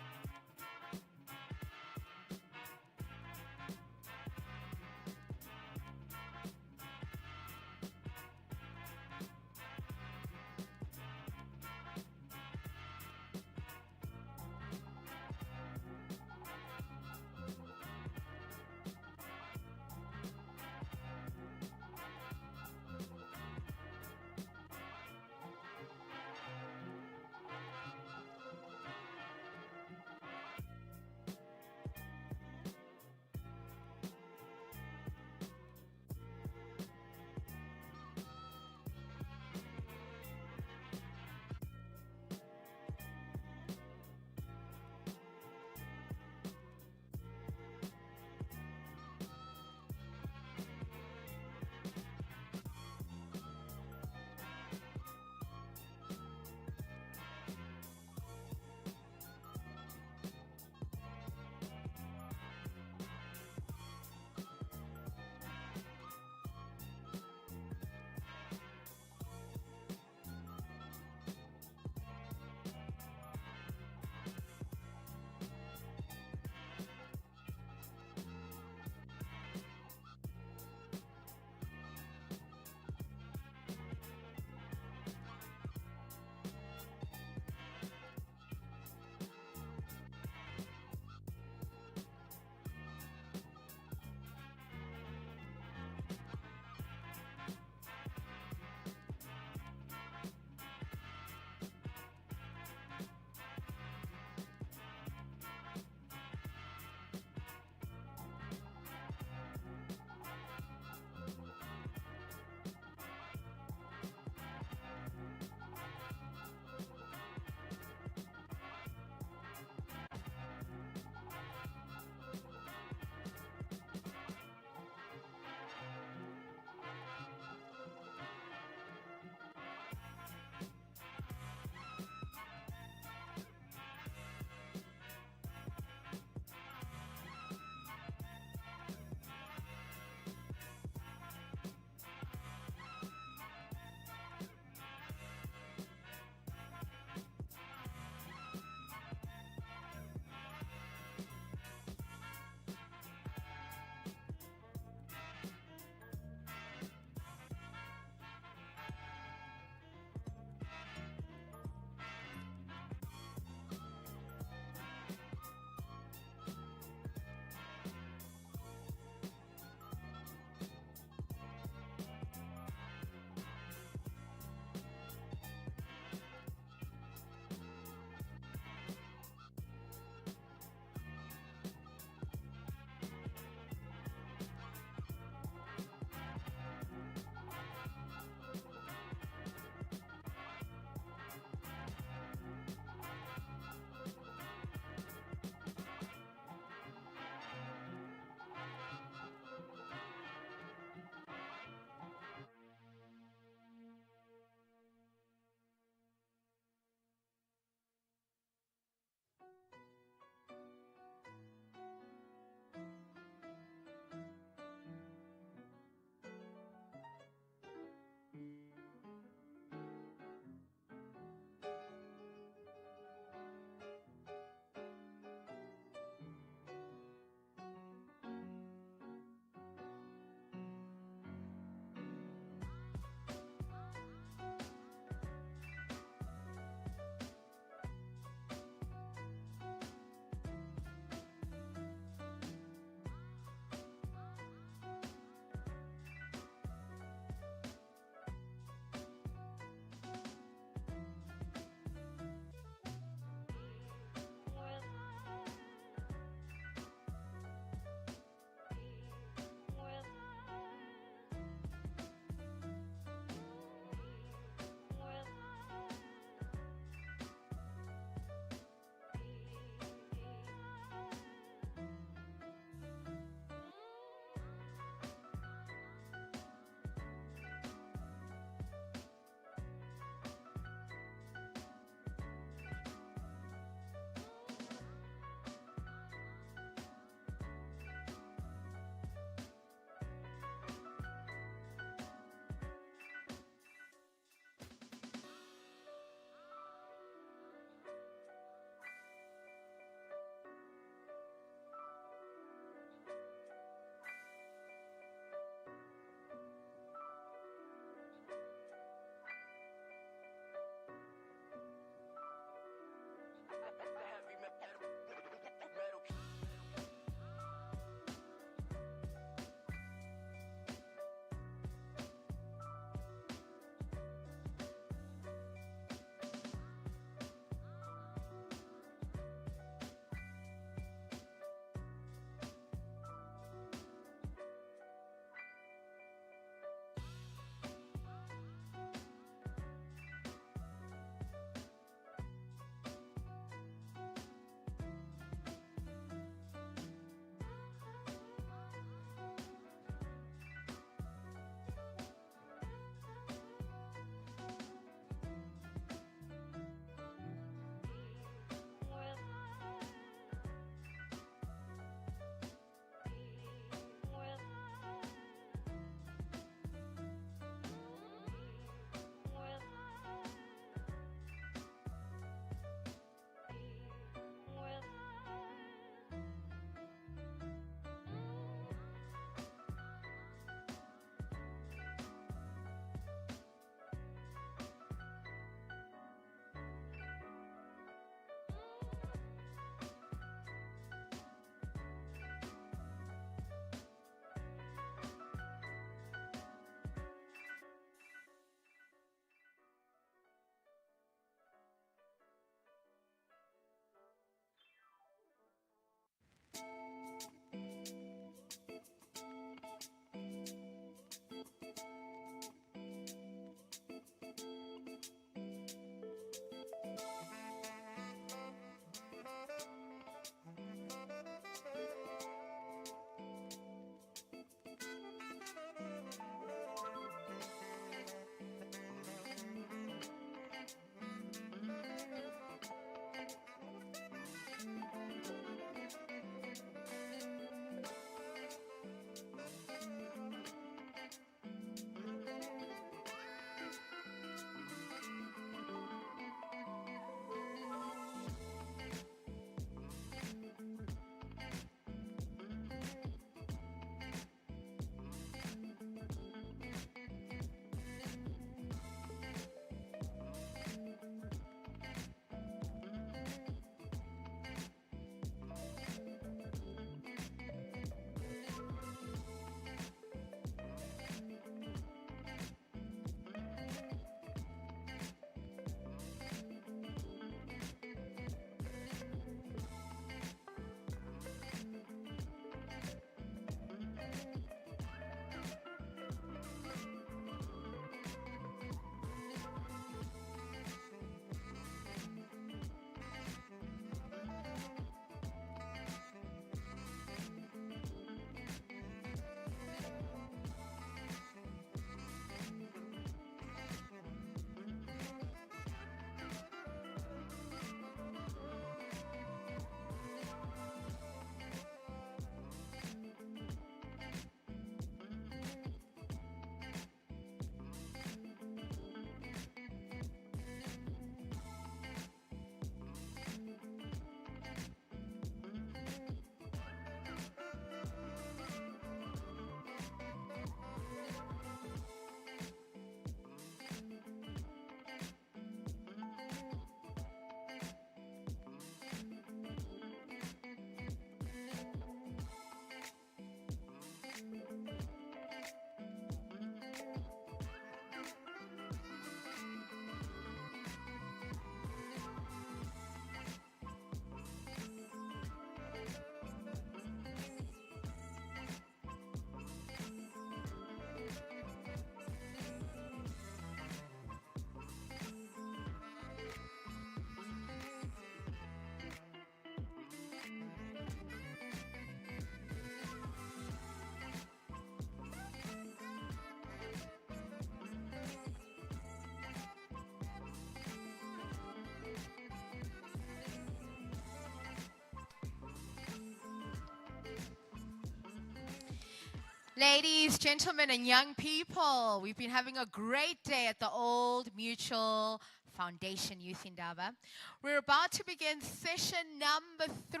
Ladies, gentlemen, and young people, we've been having a great day at the Old Mutual Foundation Youth Indaba. We're about to begin session number 3.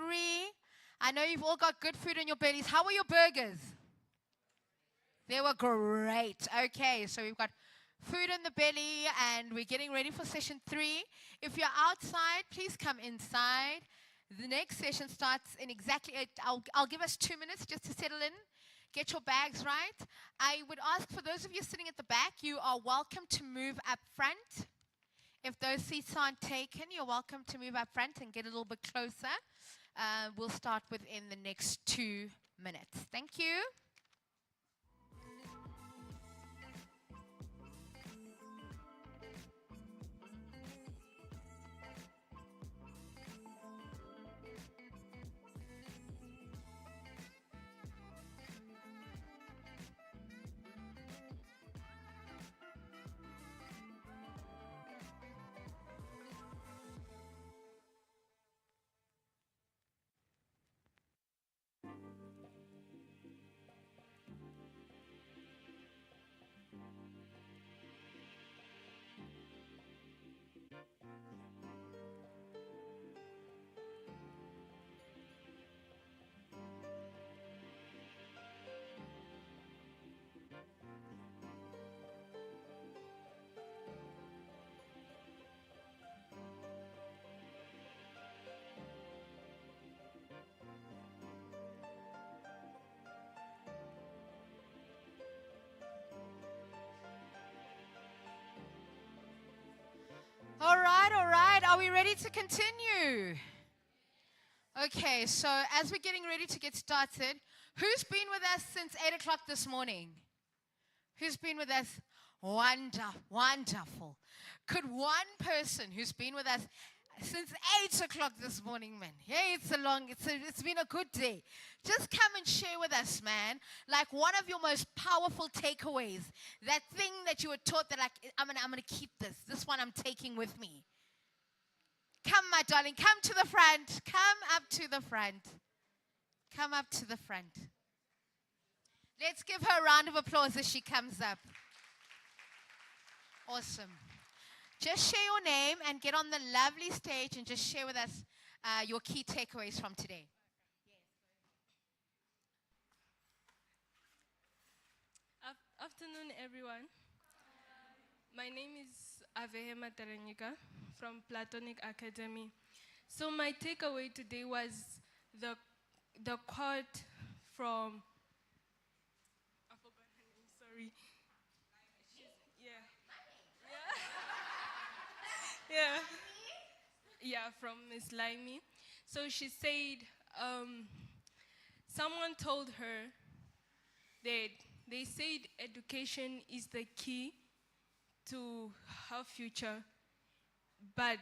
I know you've all got good food in your bellies. How were your burgers? They were great. Okay, so we've got food in the belly and we're getting ready for session 3. If you're outside, please come inside. The next session starts in exactly, I'll give us 2 minutes just to settle in. Get your bags right. I would ask for those of you sitting at the back, you are welcome to move up front. If those seats aren't taken, you're welcome to move up front and get a little bit closer. We'll start within the next 2 minutes. Thank you. All right. Are we ready to continue? Okay, so as we're getting ready to get started, who's been with us since 8 o'clock this morning? Who's been with us? Wonderful. Could one person who's been with us since 8 o'clock this morning, man? Hey, it's been a good day. Just come and share with us, man. Like one of your most powerful takeaways. That thing that you were taught that like, I'm gonna keep this. This one I'm taking with me. Come, my darling, come to the front. Come up to the front. Come up to the front. Let's give her a round of applause as she comes up. Awesome. Just share your name and get on the lovely stage and just share with us your key takeaways from today. Afternoon, everyone. My name is Avehema Taranyika from Platonic Academy. So my takeaway today was the quote from, I forgot her name, sorry. Yeah, from Miss Limey. So she said, someone told her that they said education is the key to her future, but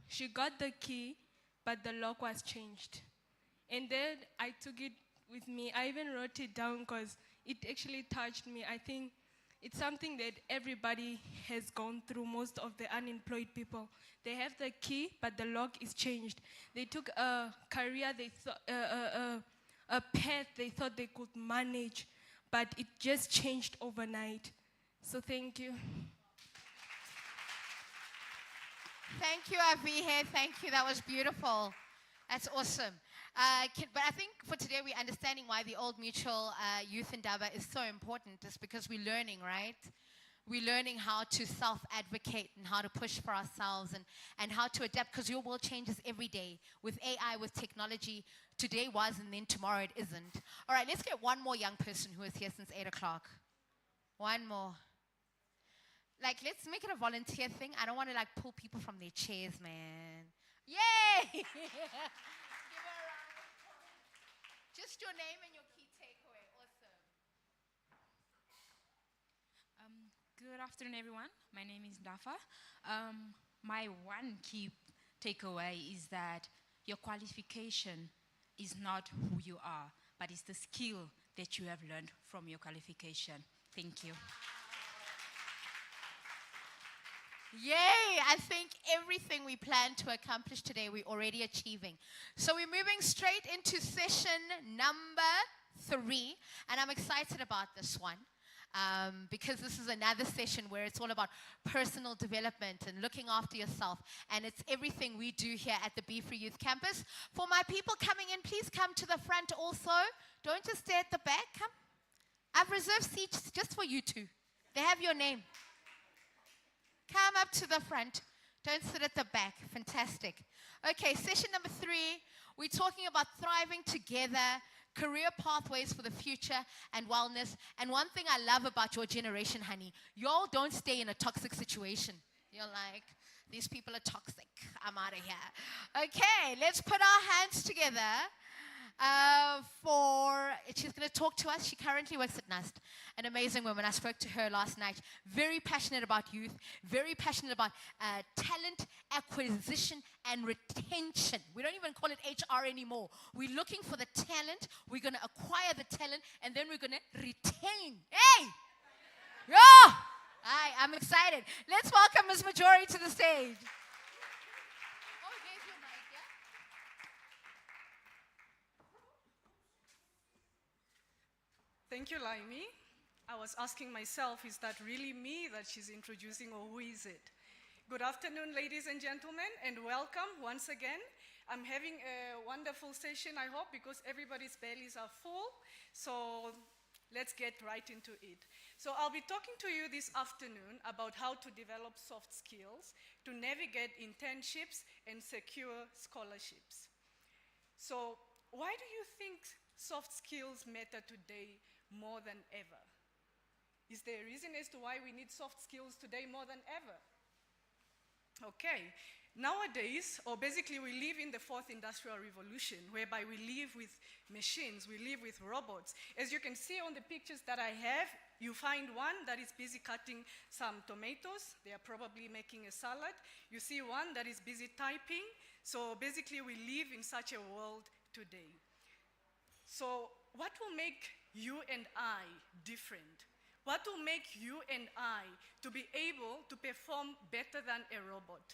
she got the key, but the lock was changed. And then I took it with me. I even wrote it down because it actually touched me. I think it's something that everybody has gone through, most of the unemployed people. They have the key, but the lock is changed. They took a career, a path they thought they could manage, but it just changed overnight. So thank you. Thank you, Avihe. Thank you. That was beautiful. That's awesome. But I think for today we're understanding why the Old Mutual Youth Indaba is so important. It's because we're learning, right? We're learning how to self-advocate and how to push for ourselves and how to adapt, because your world changes every day. With AI, with technology, today was and then tomorrow it isn't. All right, let's get one more young person who is here since 8 o'clock. One more. Like, let's make it a volunteer thing. I don't want to, like, pull people from their chairs, man. Yay! Give her a round. Just your name and your key takeaway. Awesome. Good afternoon, everyone. My name is Dafa. My one key takeaway is that your qualification is not who you are, but it's the skill that you have learned from your qualification. Thank you. Yay! I think everything we plan to accomplish today, we're already achieving. So we're moving straight into session number 3. And I'm excited about this one. Because this is another session where it's all about personal development and looking after yourself. And it's everything we do here at the Be Free Youth Campus. For my people coming in, please come to the front also. Don't just stay at the back. Come. I've reserved seats just for you two. They have your name. Come up to the front. Don't sit at the back. Fantastic. Okay, session number 3. We're talking about thriving together, career pathways for the future, and wellness. And one thing I love about your generation, honey, y'all don't stay in a toxic situation. You're like, these people are toxic. I'm out of here. Okay, let's put our hands together she's going to talk to us. She currently works at NUST, an amazing woman. I spoke to her last night. Very passionate about youth, very passionate about talent acquisition and retention. We don't even call it HR anymore. We're looking for the talent. We're going to acquire the talent, and then we're going to retain. Hey! Yeah! Hi, I'm excited. Let's welcome Ms. Majori to the stage. Thank you, Laimi. I was asking myself, is that really me that she's introducing, or who is it? Good afternoon, ladies and gentlemen, and welcome once again. I'm having a wonderful session, I hope, because everybody's bellies are full. So let's get right into it. So I'll be talking to you this afternoon about how to develop soft skills to navigate internships and secure scholarships. So why do you think soft skills matter today more than ever? Is there a reason as to why we need soft skills today more than ever? Okay, nowadays, or basically we live in the 4th industrial revolution, whereby we live with machines, we live with robots. As you can see on the pictures that I have, you find one that is busy cutting some tomatoes. They are probably making a salad. You see one that is busy typing. So basically we live in such a world today. So what will make you and I different? What will make you and I to be able to perform better than a robot?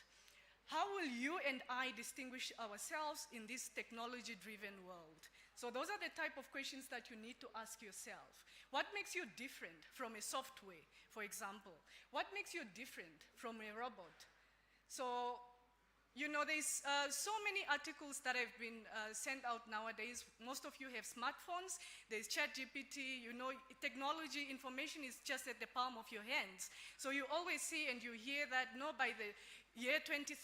How will you and I distinguish ourselves in this technology-driven world? So those are the type of questions that you need to ask yourself. What makes you different from a software, for example? What makes you different from a robot? So, you know, there's so many articles that have been sent out nowadays. Most of you have smartphones. There's ChatGPT. You know, technology, information is just at the palm of your hands. So you always see and you hear that, no, by the year 2030,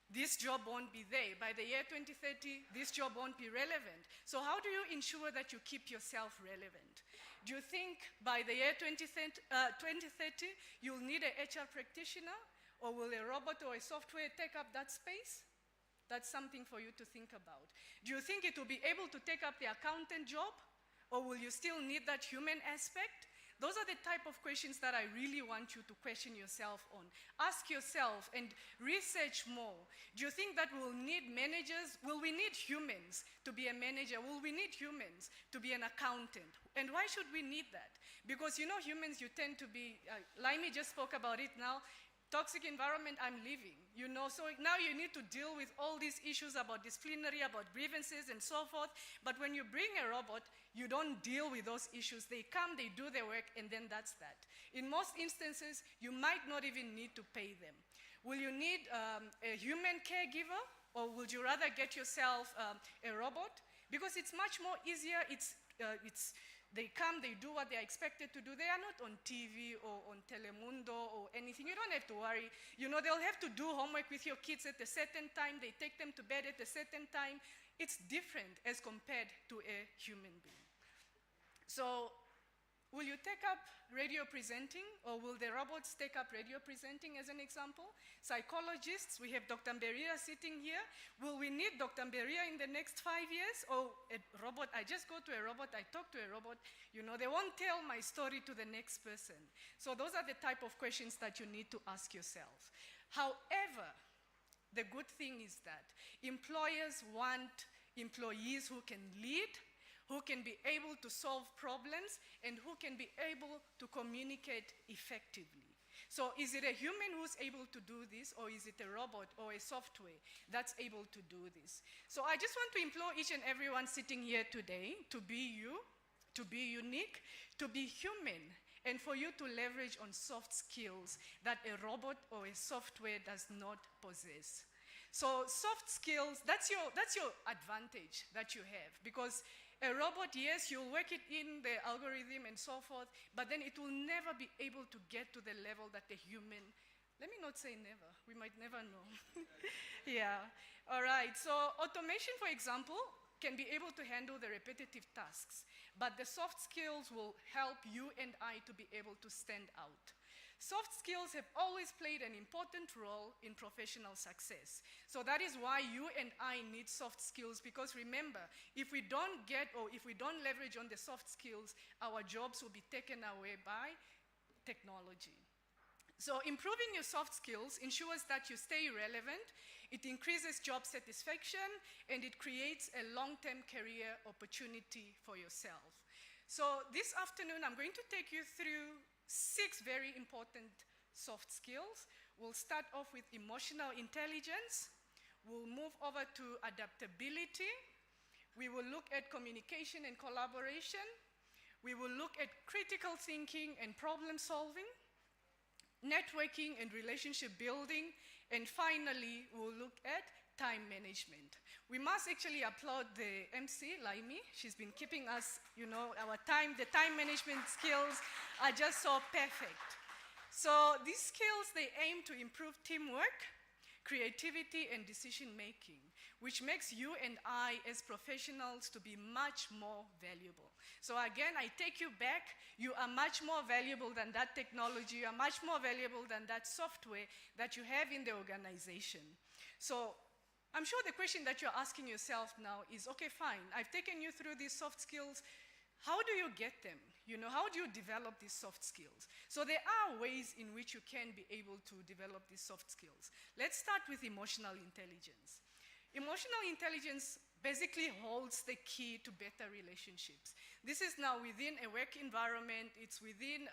this job won't be there. By the year 2030, this job won't be relevant. So how do you ensure that you keep yourself relevant? Do you think by the year 2030, you'll need an HR practitioner? Or will a robot or a software take up that space? That's something for you to think about. Do you think it will be able to take up the accountant job? Or will you still need that human aspect? Those are the type of questions that I really want you to question yourself on. Ask yourself and research more. Do you think that we'll need managers? Will we need humans to be a manager? Will we need humans to be an accountant? And why should we need that? Because, you know, humans, you tend to be, Laimi just spoke about it now, toxic environment I'm living, you know, so now you need to deal with all these issues about disciplinary, about grievances and so forth, but when you bring a robot, you don't deal with those issues. They come, they do their work, and then that's that. In most instances, you might not even need to pay them. Will you need a human caregiver, or would you rather get yourself a robot? Because it's much more easier, they come, they do what they're expected to do. They are not on TV or on Telemundo or anything. You don't have to worry. You know, they'll have to do homework with your kids at a certain time. They take them to bed at a certain time. It's different as compared to a human being. So, will you take up radio presenting, or will the robots take up radio presenting as an example? Psychologists, we have Dr. Mberia sitting here. Will we need Dr. Mberia in the next 5 years? Or a robot, I just go to a robot, I talk to a robot, you know, they won't tell my story to the next person. So those are the type of questions that you need to ask yourself. However, the good thing is that employers want employees who can lead, who can be able to solve problems, and who can be able to communicate effectively. So is it a human who's able to do this, or is it a robot or a software that's able to do this? So I just want to implore each and everyone sitting here today to be you, to be unique, to be human, and for you to leverage on soft skills that a robot or a software does not possess. So soft skills, that's your advantage that you have, because a robot, yes, you'll work it in the algorithm and so forth, but then it will never be able to get to the level that a human, let me not say never, we might never know. Yeah, all right, so automation, for example, can be able to handle the repetitive tasks, but the soft skills will help you and I to be able to stand out. Soft skills have always played an important role in professional success. So that is why you and I need soft skills, because remember, if we don't get or if we don't leverage on the soft skills, our jobs will be taken away by technology. So improving your soft skills ensures that you stay relevant, it increases job satisfaction, and it creates a long-term career opportunity for yourself. So this afternoon, I'm going to take you through 6 very important soft skills. We'll start off with emotional intelligence. We'll move over to adaptability. We will look at communication and collaboration. We will look at critical thinking and problem solving, networking and relationship building, and finally, we'll look at time management. We must actually applaud the MC, Laimi. She's been keeping us, the time management skills are just so perfect. So these skills, they aim to improve teamwork, creativity, and decision making, which makes you and I as professionals to be much more valuable. So again, I take you back. You are much more valuable than that technology. You are much more valuable than that software that you have in the organization. So I'm sure the question that you're asking yourself now is, okay, fine, I've taken you through these soft skills. How do you get them? How do you develop these soft skills? So there are ways in which you can be able to develop these soft skills. Let's start with emotional intelligence. Emotional intelligence basically holds the key to better relationships. This is now within a work environment. It's within,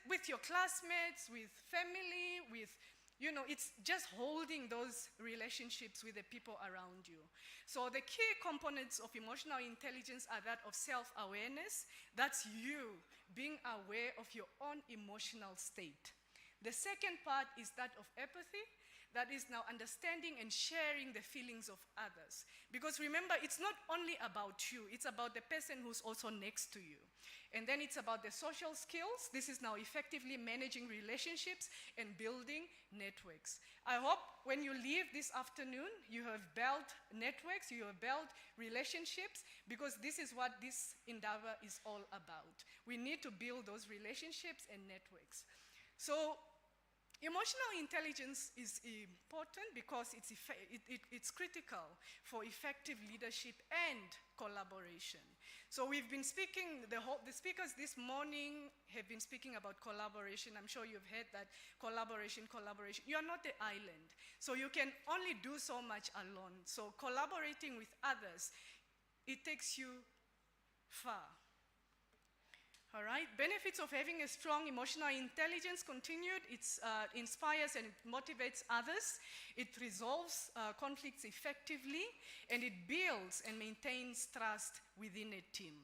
with your classmates, with family, with it's just holding those relationships with the people around you. So the key components of emotional intelligence are that of self-awareness. That's you being aware of your own emotional state. The second part is that of empathy. That is now understanding and sharing the feelings of others. Because remember, it's not only about you, it's about the person who's also next to you. And then it's about the social skills. This is now effectively managing relationships and building networks. I hope when you leave this afternoon, you have built networks, you have built relationships, because this is what this Indaba is all about. We need to build those relationships and networks. So emotional intelligence is important because it's critical for effective leadership and collaboration. So we've been speaking, the speakers this morning have been speaking about collaboration. I'm sure you've heard that collaboration. You're not the island. So you can only do so much alone. So collaborating with others, it takes you far. All right, benefits of having a strong emotional intelligence continued. It inspires and it motivates others. It resolves conflicts effectively, and it builds and maintains trust within a team.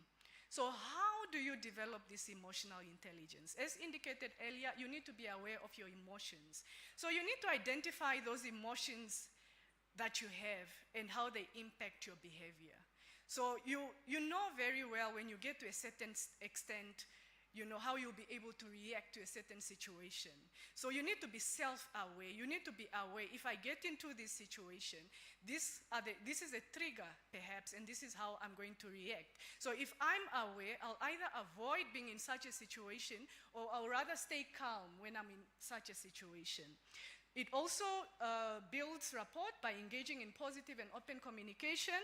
So how do you develop this emotional intelligence? As indicated earlier, you need to be aware of your emotions. So you need to identify those emotions that you have and how they impact your behavior. So you know very well when you get to a certain extent, you know how you'll be able to react to a certain situation. So you need to be self-aware. You need to be aware, if I get into this situation, this is a trigger perhaps, and this is how I'm going to react. So if I'm aware, I'll either avoid being in such a situation, or I'll rather stay calm when I'm in such a situation. It also builds rapport by engaging in positive and open communication.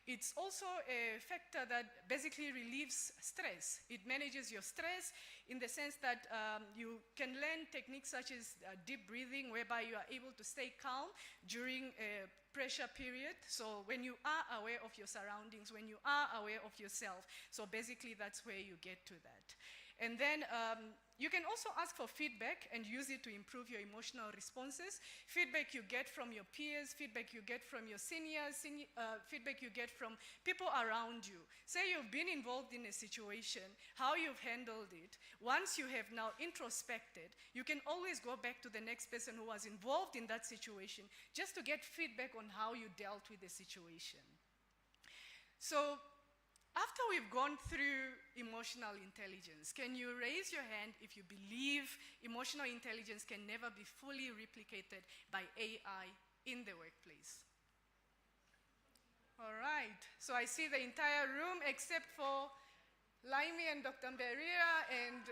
It's also a factor that basically relieves stress. It manages your stress in the sense that you can learn techniques such as deep breathing, whereby you are able to stay calm during a pressure period. So when you are aware of your surroundings, when you are aware of yourself, so basically that's where you get to that. And then You can also ask for feedback and use it to improve your emotional responses. Feedback you get from your peers, feedback you get from your seniors, feedback you get from people around you. Say you've been involved in a situation, how you've handled it. Once you have now introspected, you can always go back to the next person who was involved in that situation just to get feedback on how you dealt with the situation. So, after we've gone through emotional intelligence, can you raise your hand if you believe emotional intelligence can never be fully replicated by AI in the workplace? All right, so I see the entire room except for Laimi and Dr. Mberia and,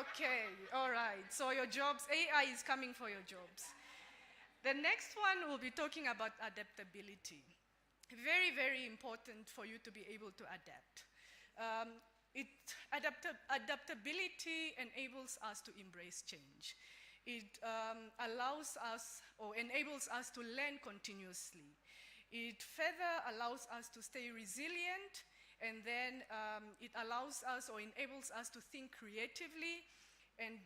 okay, all right. So your jobs, AI is coming for your jobs. The next one will be talking about adaptability. Very, very important for you to be able to adapt. Adaptability enables us to embrace change. It allows us or enables us to learn continuously. It further allows us to stay resilient, and then it allows us or enables us to think creatively and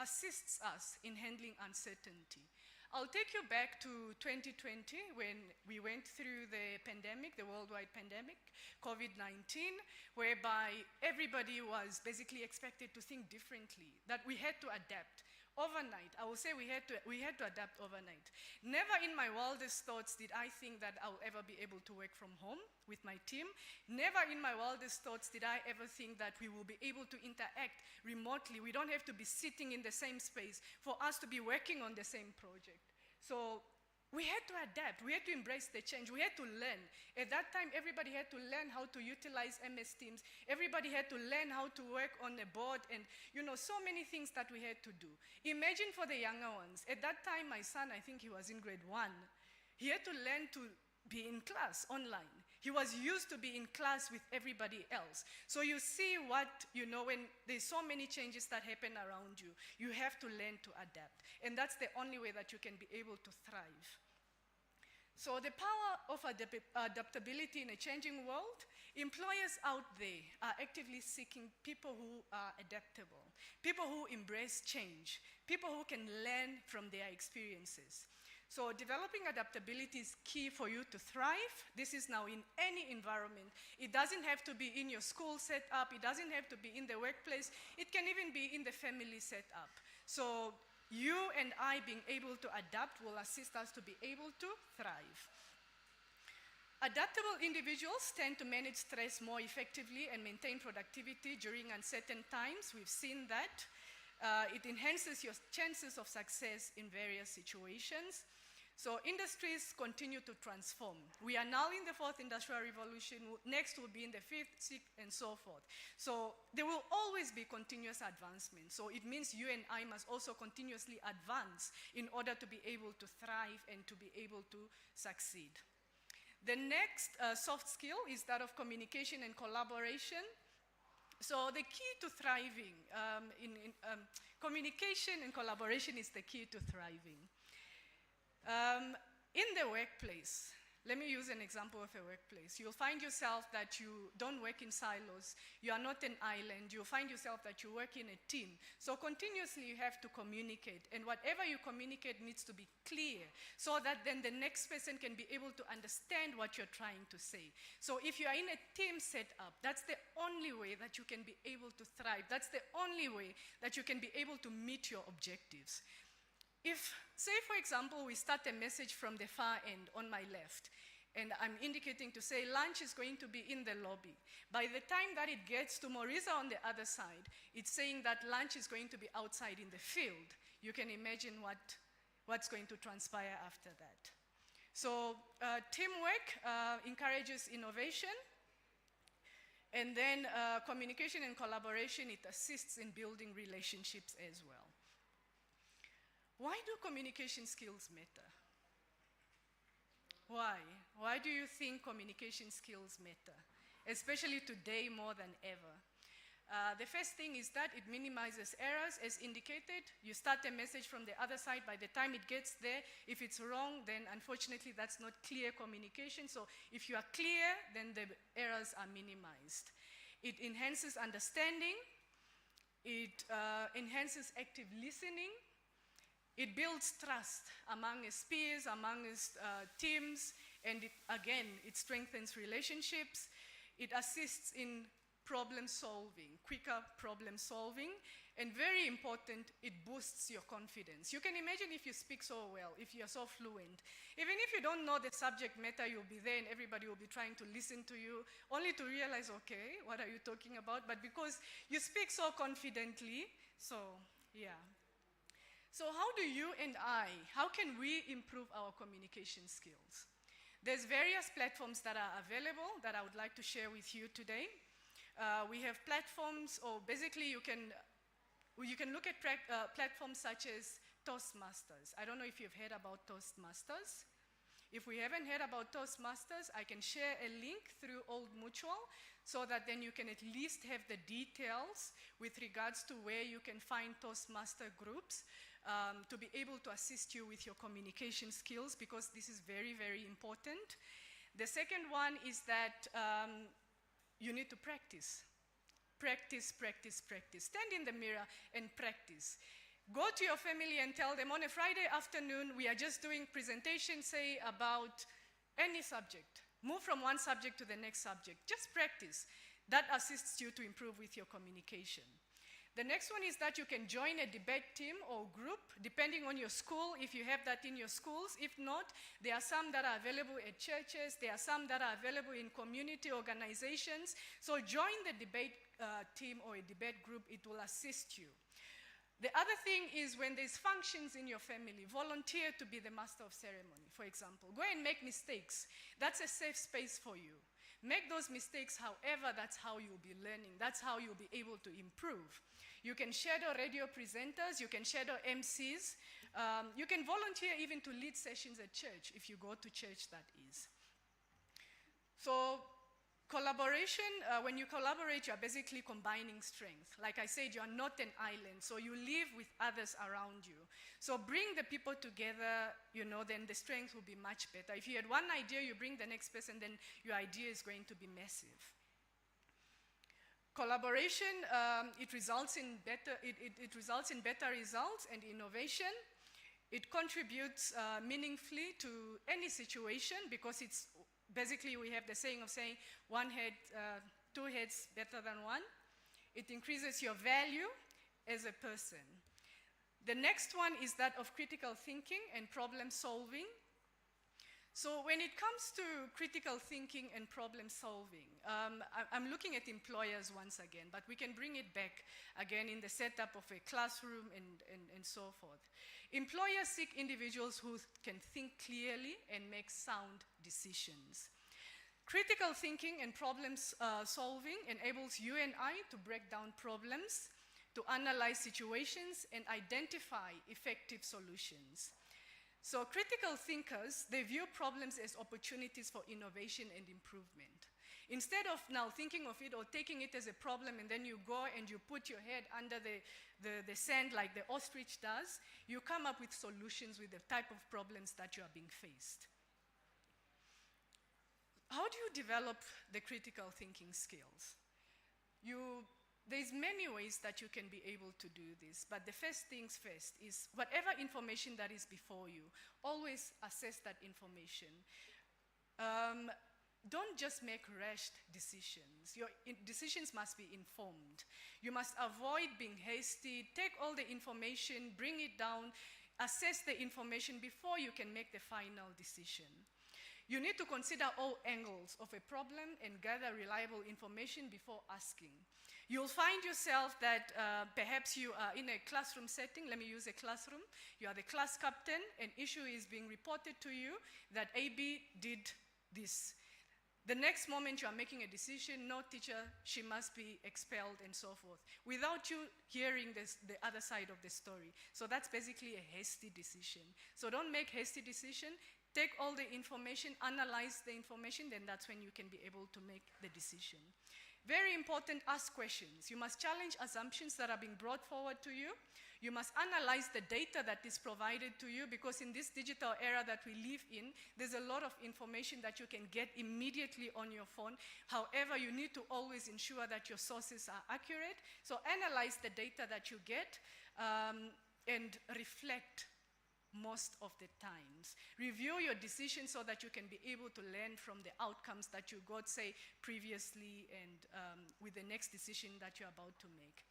assists us in handling uncertainty. I'll take you back to 2020 when we went through the pandemic, the worldwide pandemic, COVID-19, whereby everybody was basically expected to think differently, that we had to adapt overnight. I will say we had to adapt overnight. Never in my wildest thoughts did I think that I'll ever be able to work from home with my team. Never in my wildest thoughts did I ever think that we will be able to interact remotely. We don't have to be sitting in the same space for us to be working on the same project. So we had to adapt. We had to embrace the change. We had to learn. At that time, everybody had to learn how to utilize MS Teams. Everybody had to learn how to work on a board and, so many things that we had to do. Imagine for the younger ones. At that time, my son, I think he was in grade 1. He had to learn to be in class online. He was used to be in class with everybody else. So you see what, when there's so many changes that happen around you, you have to learn to adapt. And that's the only way that you can be able to thrive. So the power of adaptability in a changing world, employers out there are actively seeking people who are adaptable, people who embrace change, people who can learn from their experiences. So developing adaptability is key for you to thrive. This is now in any environment. It doesn't have to be in your school setup. It doesn't have to be in the workplace. It can even be in the family setup. So you and I being able to adapt will assist us to be able to thrive. Adaptable individuals tend to manage stress more effectively and maintain productivity during uncertain times. We've seen that. It enhances your chances of success in various situations. So industries continue to transform. We are now in the 4th industrial revolution. Next will be in the 5th, 6th, and so forth. So there will always be continuous advancement. So it means you and I must also continuously advance in order to be able to thrive and to be able to succeed. The next soft skill is that of communication and collaboration. So the key to thriving, communication and collaboration is the key to thriving. In the workplace, let me use an example of a workplace. You'll find yourself that you don't work in silos. You are not an island. You'll find yourself that you work in a team. So continuously you have to communicate. And whatever you communicate needs to be clear so that then the next person can be able to understand what you're trying to say. So if you are in a team setup, that's the only way that you can be able to thrive. That's the only way that you can be able to meet your objectives. If, say for example, we start a message from the far end on my left, and I'm indicating to say lunch is going to be in the lobby. By the time that it gets to Morisa on the other side, it's saying that lunch is going to be outside in the field. You can imagine what's going to transpire after that. So teamwork encourages innovation, and then communication and collaboration, it assists in building relationships as well. Why do communication skills matter? Why? Why do you think communication skills matter? Especially today more than ever. The first thing is that it minimizes errors as indicated. You start a message from the other side. By the time it gets there, if it's wrong, then unfortunately that's not clear communication. So if you are clear, then the errors are minimized. It enhances understanding. It enhances active listening. It builds trust among its peers, among its teams, and again, it strengthens relationships. It assists in problem solving, quicker problem solving, and very important, it boosts your confidence. You can imagine if you speak so well, if you're so fluent. Even if you don't know the subject matter, you'll be there and everybody will be trying to listen to you, only to realize, okay, what are you talking about? But because you speak so confidently, so yeah. So how do you and how can we improve our communication skills? There's various platforms that are available that I would like to share with you today. We have platforms, or basically you can look at platforms such as Toastmasters. I don't know if you've heard about Toastmasters. If we haven't heard about Toastmasters, I can share a link through Old Mutual so that then you can at least have the details with regards to where you can find Toastmaster groups to be able to assist you with your communication skills, because this is very, very important. The second one is that you need to practice. Practice, practice, practice. Stand in the mirror and practice. Go to your family and tell them on a Friday afternoon, we are just doing presentation, say, about any subject. Move from one subject to the next subject. Just practice. That assists you to improve with your communication. The next one is that you can join a debate team or group, depending on your school, if you have that in your schools. If not, there are some that are available at churches. There are some that are available in community organizations. So join the debate team or a debate group. It will assist you. The other thing is when there's functions in your family, volunteer to be the master of ceremony, for example. Go and make mistakes. That's a safe space for you. Make those mistakes, however, that's how you'll be learning. That's how you'll be able to improve. You can shadow radio presenters, you can shadow MCs, you can volunteer even to lead sessions at church, if you go to church, that is. So collaboration, when you collaborate, you're basically combining strength. Like I said, you're not an island, so you live with others around you. So bring the people together, then the strength will be much better. If you had one idea, you bring the next person, then your idea is going to be massive. Collaboration, it results in better results and innovation. It contributes meaningfully to any situation, because it's basically, we have the saying of saying one head, two heads better than one. It increases your value as a person. The next one is that of critical thinking and problem solving. So when it comes to critical thinking and problem solving, I'm looking at employers once again, but we can bring it back again in the setup of a classroom and so forth. Employers seek individuals who can think clearly and make sound decisions. Critical thinking and problem solving enables you and I to break down problems, to analyze situations, and identify effective solutions. So critical thinkers, they view problems as opportunities for innovation and improvement. Instead of now thinking of it or taking it as a problem and then you go and you put your head under the sand like the ostrich does, you come up with solutions with the type of problems that you are being faced. How do you develop the critical thinking skills? There's many ways that you can be able to do this, but the first things first is whatever information that is before you, always assess that information. Don't just make rushed decisions. Your decisions must be informed. You must avoid being hasty. Take all the information, bring it down, assess the information before you can make the final decision. You need to consider all angles of a problem and gather reliable information before asking. You'll find yourself that perhaps you are in a classroom setting. Let me use a classroom. You are the class captain. An issue is being reported to you that AB did this. The next moment you are making a decision, no teacher, she must be expelled and so forth, without you hearing the other side of the story. So that's basically a hasty decision. So don't make hasty decision. Take all the information, analyze the information, then that's when you can be able to make the decision. Very important, ask questions. You must challenge assumptions that are being brought forward to you. You must analyze the data that is provided to you, because in this digital era that we live in, there's a lot of information that you can get immediately on your phone. However, you need to always ensure that your sources are accurate. So analyze the data that you get and reflect most of the times. Review your decisions so that you can be able to learn from the outcomes that you got, say, previously and with the next decision that you're about to make.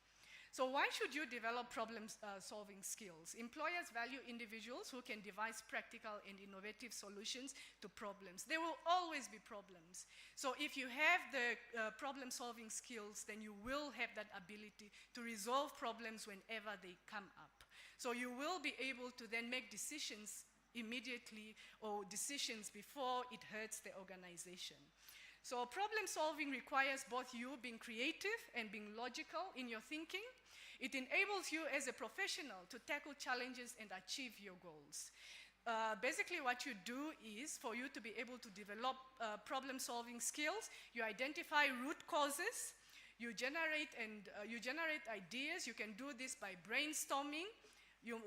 So why should you develop problem-solving skills? Employers value individuals who can devise practical and innovative solutions to problems. There will always be problems. So if you have the problem-solving skills, then you will have that ability to resolve problems whenever they come up. So you will be able to then make decisions immediately, or decisions before it hurts the organization. So problem solving requires both you being creative and being logical in your thinking. It enables you as a professional to tackle challenges and achieve your goals. Basically what you do is, for you to be able to develop problem solving skills, you identify root causes, you generate ideas. You can do this by brainstorming. You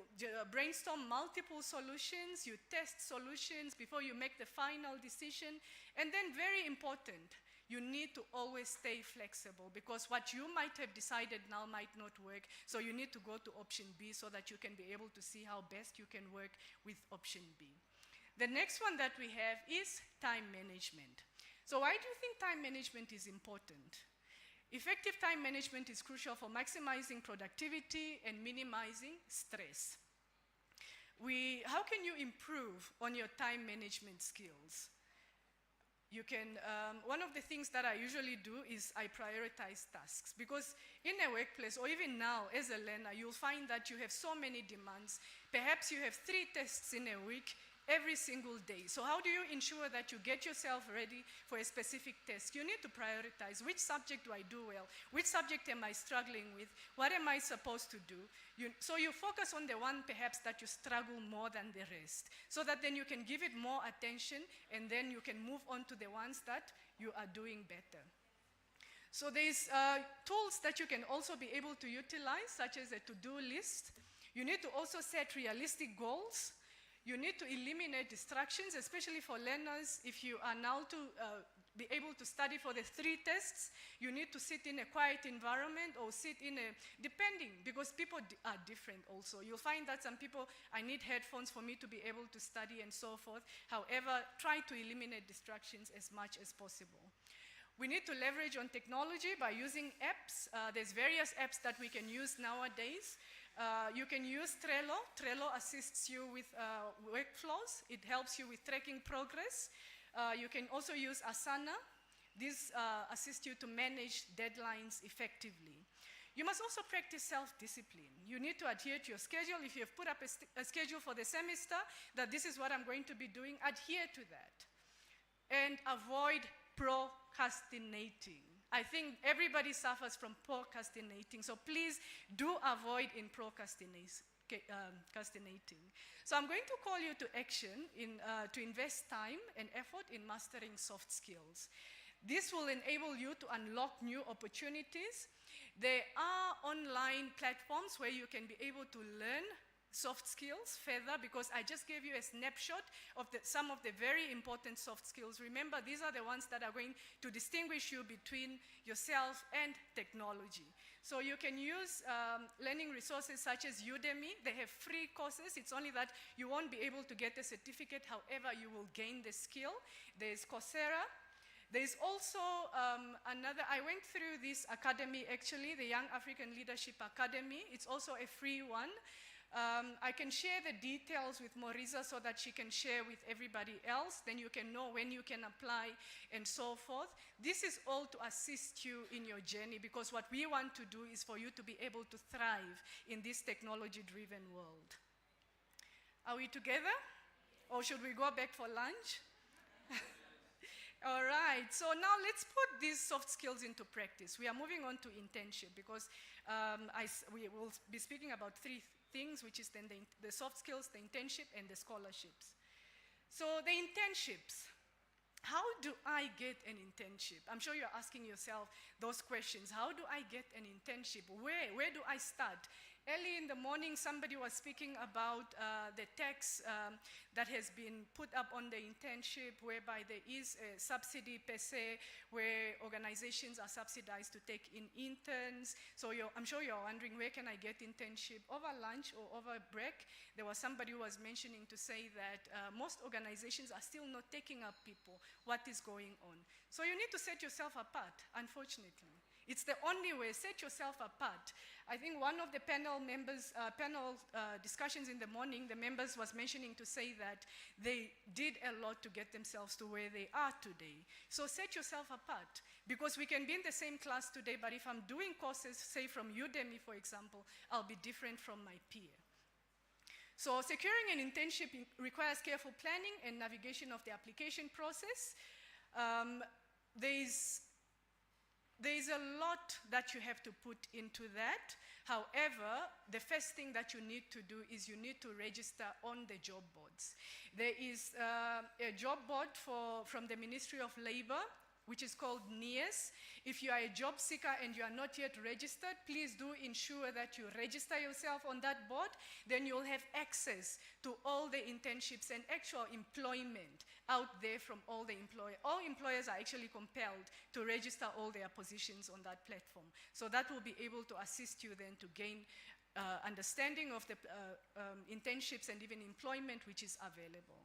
brainstorm multiple solutions, you test solutions before you make the final decision. And then, very important, you need to always stay flexible, because what you might have decided now might not work. So you need to go to option B so that you can be able to see how best you can work with option B. The next one that we have is time management. So why do you think time management is important? Effective time management is crucial for maximizing productivity and minimizing stress. How can you improve on your time management skills? You can, one of the things that I usually do is I prioritize tasks, because in a workplace, or even now as a learner, you'll find that you have so many demands. Perhaps you have 3 tests in a week, every single day. So how do you ensure that you get yourself ready for a specific test? You need to prioritize. Which subject do I do well? Which subject am I struggling with? What am I supposed to do? So you focus on the one perhaps that you struggle more than the rest, so that then you can give it more attention, and then you can move on to the ones that you are doing better. So there's tools that you can also be able to utilize, such as a to-do list. You need to also set realistic goals. You need to eliminate distractions, especially for learners. If you are now to be able to study for the 3 tests, you need to sit in a quiet environment, or sit in a, depending, because people are different also. You'll find that some people, I need headphones for me to be able to study and so forth. However, try to eliminate distractions as much as possible. We need to leverage on technology by using apps. There's various apps that we can use nowadays. You can use Trello. Trello assists you with workflows. It helps you with tracking progress. You can also use Asana. This assists you to manage deadlines effectively. You must also practice self-discipline. You need to adhere to your schedule. If you have put up a schedule for the semester, that this is what I'm going to be doing, adhere to that. And avoid procrastinating. I think everybody suffers from procrastinating, so please do avoid procrastinating. So I'm going to call you to action to invest time and effort in mastering soft skills. This will enable you to unlock new opportunities. There are online platforms where you can be able to learn soft skills further, because I just gave you a snapshot of some of the very important soft skills. Remember, these are the ones that are going to distinguish you between yourself and technology. So you can use learning resources such as Udemy. They have free courses. It's only that you won't be able to get a certificate. However, you will gain the skill. There's Coursera. There's also I went through this academy actually, the Young African Leadership Academy. It's also a free one. I can share the details with Morisa so that she can share with everybody else. Then you can know when you can apply and so forth. This is all to assist you in your journey, because what we want to do is for you to be able to thrive in this technology-driven world. Are we together? Or should we go back for lunch? All right, so now let's put these soft skills into practice. We are moving on to internship, because we will be speaking about 3 things, which is then the soft skills, the internship, and the scholarships. So the internships, how do I get an internship? I'm sure you're asking yourself those questions. How do I get an internship? Where do I start? Early in the morning, somebody was speaking about the tax that has been put up on the internship, whereby there is a subsidy per se, where organizations are subsidized to take in interns. So I'm sure you're wondering, where can I get internship? Over lunch or over break, there was somebody who was mentioning to say that most organizations are still not taking up people. What is going on? So you need to set yourself apart, unfortunately. It's the only way. Set yourself apart. I think one of the panel members, discussions in the morning, the members was mentioning to say that they did a lot to get themselves to where they are today. So set yourself apart, because we can be in the same class today, but if I'm doing courses, say from Udemy, for example, I'll be different from my peer. So securing an internship requires careful planning and navigation of the application process. There's a lot that you have to put into that. However, the first thing that you need to do is you need to register on the job boards. There is a job board from the Ministry of Labor, which is called NIES. If you are a job seeker and you are not yet registered, please do ensure that you register yourself on that board. Then you'll have access to all the internships and actual employment out there from all the employers. All employers are actually compelled to register all their positions on that platform. So that will be able to assist you then to gain understanding of the internships and even employment which is available.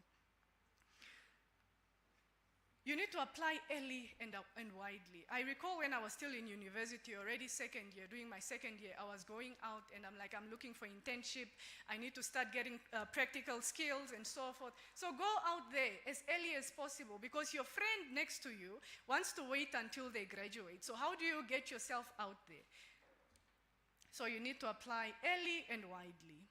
You need to apply early and widely. I recall when I was still in university, already second year, doing my second year, I was going out and I'm like, I'm looking for internship. I need to start getting practical skills and so forth. So go out there as early as possible, because your friend next to you wants to wait until they graduate. So how do you get yourself out there? So you need to apply early and widely.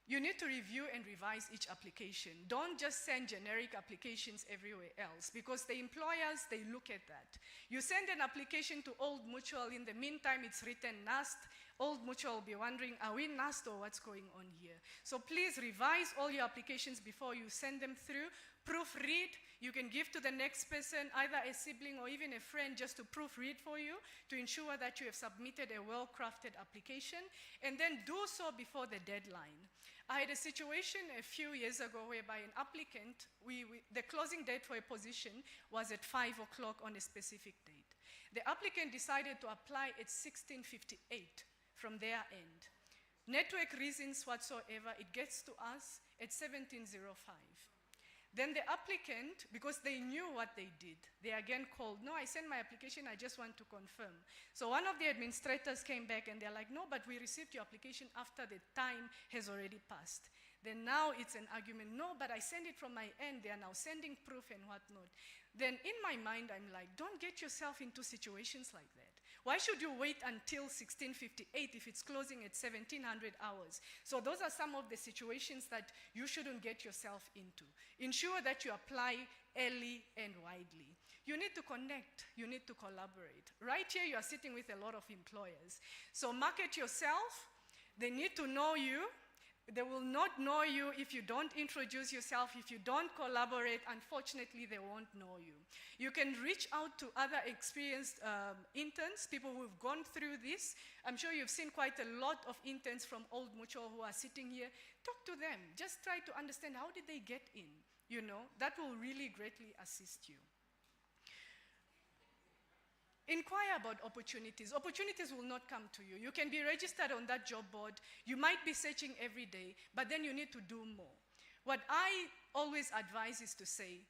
You need to review and revise each application. Don't just send generic applications everywhere else, because the employers, they look at that. You send an application to Old Mutual, in the meantime it's written NAST. Old Mutual will be wondering, are we NAST or what's going on here? So please revise all your applications before you send them through. Proofread. You can give to the next person, either a sibling or even a friend, just to proofread for you to ensure that you have submitted a well-crafted application, and then do so before the deadline. I had a situation a few years ago whereby an applicant, the closing date for a position was at 5 o'clock on a specific date. The applicant decided to apply at 16:58 from their end. Network reasons whatsoever, it gets to us at 17:05. Then the applicant, because they knew what they did, they again called, no, I sent my application, I just want to confirm. So one of the administrators came back and they're like, no, but we received your application after the time has already passed. Then now it's an argument, no, but I sent it from my end, they are now sending proof and whatnot. Then in my mind, I'm like, don't get yourself into situations like that. Why should you wait until 16:58 if it's closing at 1700 hours? So those are some of the situations that you shouldn't get yourself into. Ensure that you apply early and widely. You need to connect, you need to collaborate. Right here, you are sitting with a lot of employers. So market yourself, they need to know you. They will not know you if you don't introduce yourself. If you don't collaborate, unfortunately, they won't know you. You can reach out to other experienced interns, people who've gone through this. I'm sure you've seen quite a lot of interns from Old Mutual who are sitting here. Talk to them. Just try to understand, how did they get in? You know, that will really greatly assist you. Inquire about opportunities. Opportunities will not come to you. You can be registered on that job board. You might be searching every day, but then you need to do more. What I always advise is to say,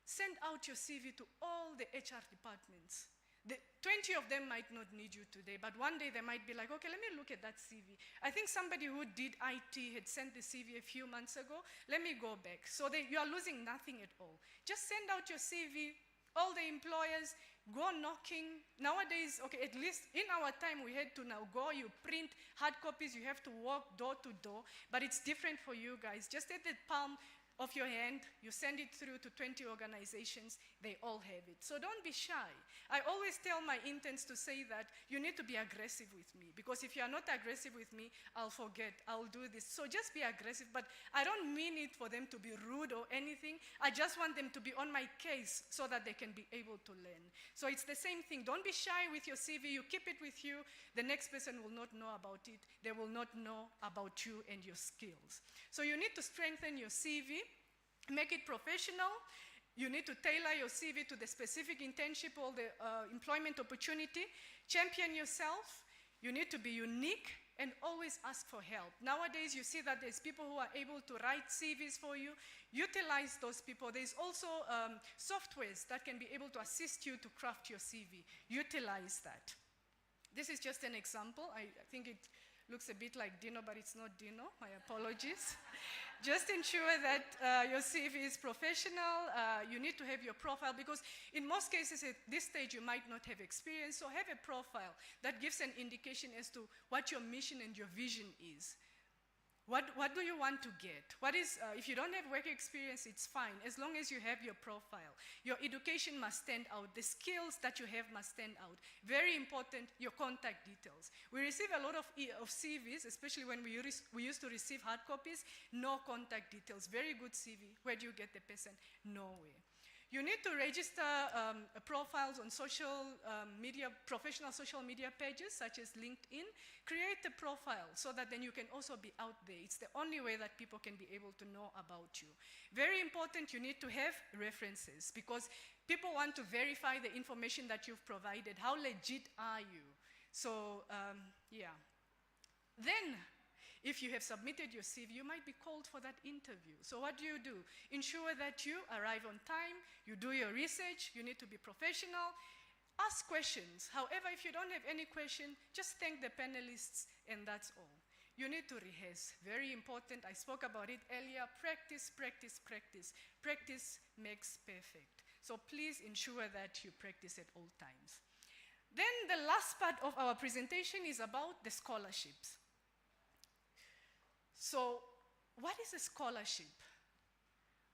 send out your CV to all the HR departments. 20 of them might not need you today, but one day they might be like, okay, let me look at that CV. I think somebody who did IT had sent the CV a few months ago. Let me go back. So you are losing nothing at all. Just send out your CV, all the employers, go knocking. Nowadays, okay, at least in our time, we had to now go, you print hard copies, you have to walk door to door, but it's different for you guys. Just at the palm of your hand, you send it through to 20 organizations, they all have it. So don't be shy. I always tell my interns to say that you need to be aggressive with me, because if you are not aggressive with me, I'll forget, I'll do this. So just be aggressive, but I don't mean it for them to be rude or anything. I just want them to be on my case so that they can be able to learn. So it's the same thing. Don't be shy with your CV. You keep it with you. The next person will not know about it. They will not know about you and your skills. So you need to strengthen your CV, make it professional. You need to tailor your CV to the specific internship or the employment opportunity. Champion yourself. You need to be unique and always ask for help. Nowadays, you see that there's people who are able to write CVs for you. Utilize those people. There's also softwares that can be able to assist you to craft your CV. Utilize that. This is just an example. I think it looks a bit like Dino, but it's not Dino. My apologies. Just ensure that your CV is professional. You need to have your profile because in most cases at this stage you might not have experience. So have a profile that gives an indication as to what your mission and your vision is. What do you want to get? If you don't have work experience, it's fine, as long as you have your profile. Your education must stand out. The skills that you have must stand out. Very important, your contact details. We receive a lot of CVs, especially when we used to receive hard copies, no contact details. Very good CV. Where do you get the person? Nowhere. You need to register profiles on social media, professional social media pages such as LinkedIn. Create a profile so that then you can also be out there. It's the only way that people can be able to know about you. Very important, you need to have references because people want to verify the information that you've provided. How legit are you? So, yeah. Then, if you have submitted your CV, you might be called for that interview. So what do? Ensure that you arrive on time, you do your research, you need to be professional. Ask questions. However, if you don't have any question, just thank the panelists and that's all. You need to rehearse. Very important. I spoke about it earlier. Practice, practice, practice. Practice makes perfect. So please ensure that you practice at all times. Then the last part of our presentation is about the scholarships. So, what is a scholarship?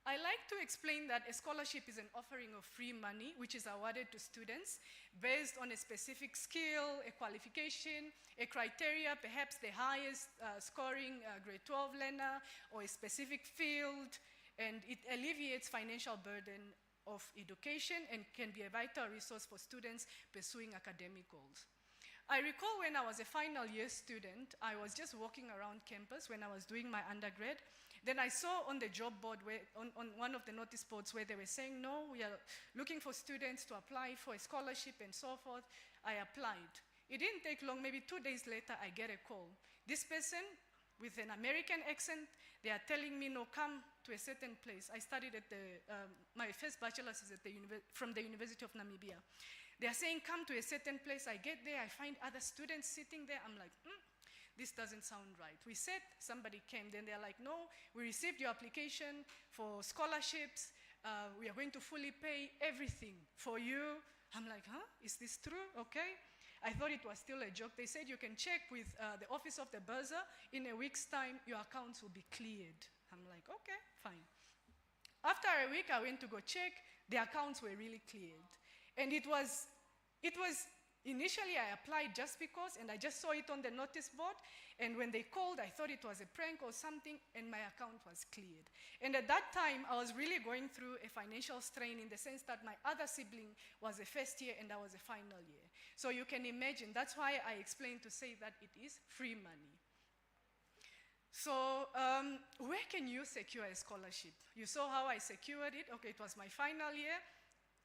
I like to explain that a scholarship is an offering of free money which is awarded to students based on a specific skill, a qualification, a criteria, perhaps the highest scoring grade 12 learner or a specific field, and it alleviates financial burden of education and can be a vital resource for students pursuing academic goals. I recall when I was a final year student, I was just walking around campus when I was doing my undergrad. Then I saw on the job board, on one of the notice boards where they were saying, no, we are looking for students to apply for a scholarship and so forth. I applied. It didn't take long, maybe 2 days later, I get a call. This person with an American accent, they are telling me, no, come to a certain place. I studied at my first bachelor's is from the University of Namibia. They are saying, come to a certain place. I get there, I find other students sitting there. I'm like, this doesn't sound right. We said, somebody came. Then they're like, no, we received your application for scholarships. We are going to fully pay everything for you. I'm like, is this true? Okay. I thought it was still a joke. They said you can check with the office of the bursar. In a week's time, your accounts will be cleared. I'm like, okay, fine. After a week, I went to go check. The accounts were really cleared. And it was initially I applied just because, and I just saw it on the notice board, and when they called, I thought it was a prank or something, and my account was cleared. And at that time, I was really going through a financial strain in the sense that my other sibling was a first year and I was a final year. So you can imagine, that's why I explained to say that it is free money. So where can you secure a scholarship? You saw how I secured it. Okay, it was my final year.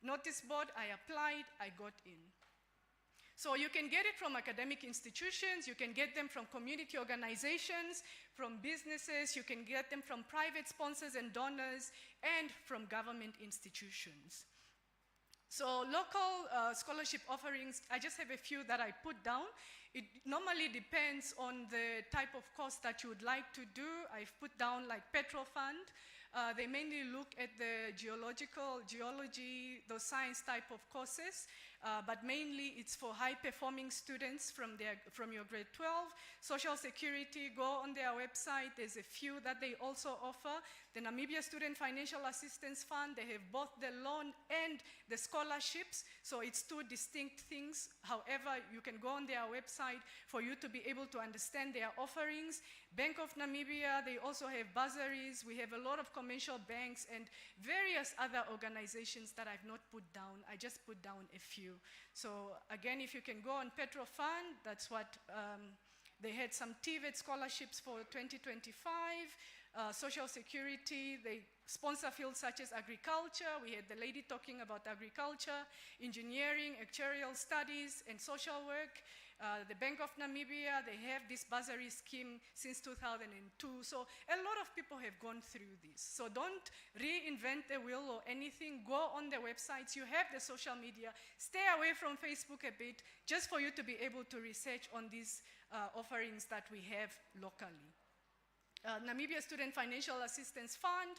Notice board, I applied, I got in. So you can get it from academic institutions, you can get them from community organizations, from businesses, you can get them from private sponsors and donors, and from government institutions. So local scholarship offerings, I just have a few that I put down. It normally depends on the type of course that you would like to do. I've put down like Petro Fund. They mainly look at the geology, those science type of courses, but mainly it's for high-performing students from your grade 12. Social Security, go on their website. There's a few that they also offer. The Namibia Student Financial Assistance Fund, they have both the loan and the scholarships, so it's two distinct things. However, you can go on their website for you to be able to understand their offerings. Bank of Namibia, they also have bursaries. We have a lot of commercial banks and various other organizations that I've not put down. I just put down a few. you. So again, if you can go on Petrofund, that's what they had some TVET scholarships for 2025. Social Security, they sponsor fields such as agriculture. We had the lady talking about agriculture, engineering, actuarial studies, and social work. The Bank of Namibia, they have this bursary scheme since 2002. So a lot of people have gone through this. So don't reinvent the wheel or anything. Go on the websites. You have the social media. Stay away from Facebook a bit, just for you to be able to research on these offerings that we have locally. Namibia Student Financial Assistance Fund,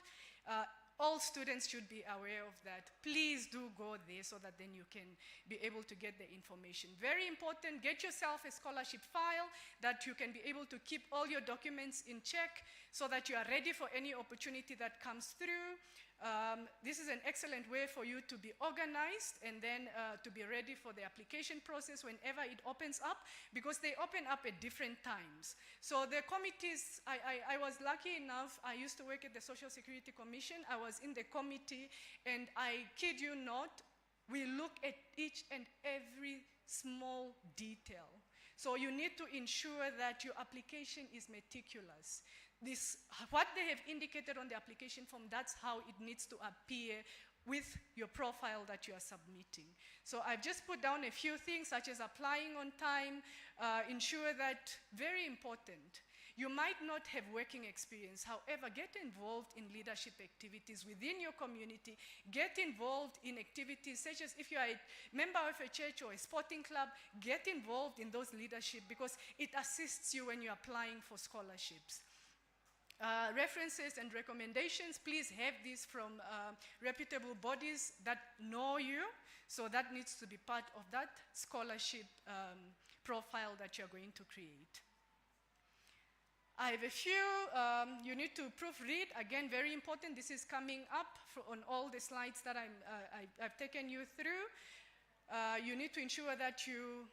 all students should be aware of that. Please do go there so that then you can be able to get the information. Very important, get yourself a scholarship file that you can be able to keep all your documents in check so that you are ready for any opportunity that comes through. This is an excellent way for you to be organized and then to be ready for the application process whenever it opens up, because they open up at different times. So the committees, I was lucky enough, I used to work at the Social Security Commission. I was in the committee, and I kid you not, we look at each and every small detail. So you need to ensure that your application is meticulous. What they have indicated on the application form, that's how it needs to appear with your profile that you are submitting. So I've just put down a few things, such as applying on time, ensure that, very important, you might not have working experience. However, get involved in leadership activities within your community. Get involved in activities such as, if you are a member of a church or a sporting club, get involved in those leadership, because it assists you when you're applying for scholarships. References and recommendations, please have these from reputable bodies that know you. So that needs to be part of that scholarship profile that you're going to create. I have a few, you need to proofread. Again, very important. This is coming up on all the slides that I've taken you through. You need to ensure that you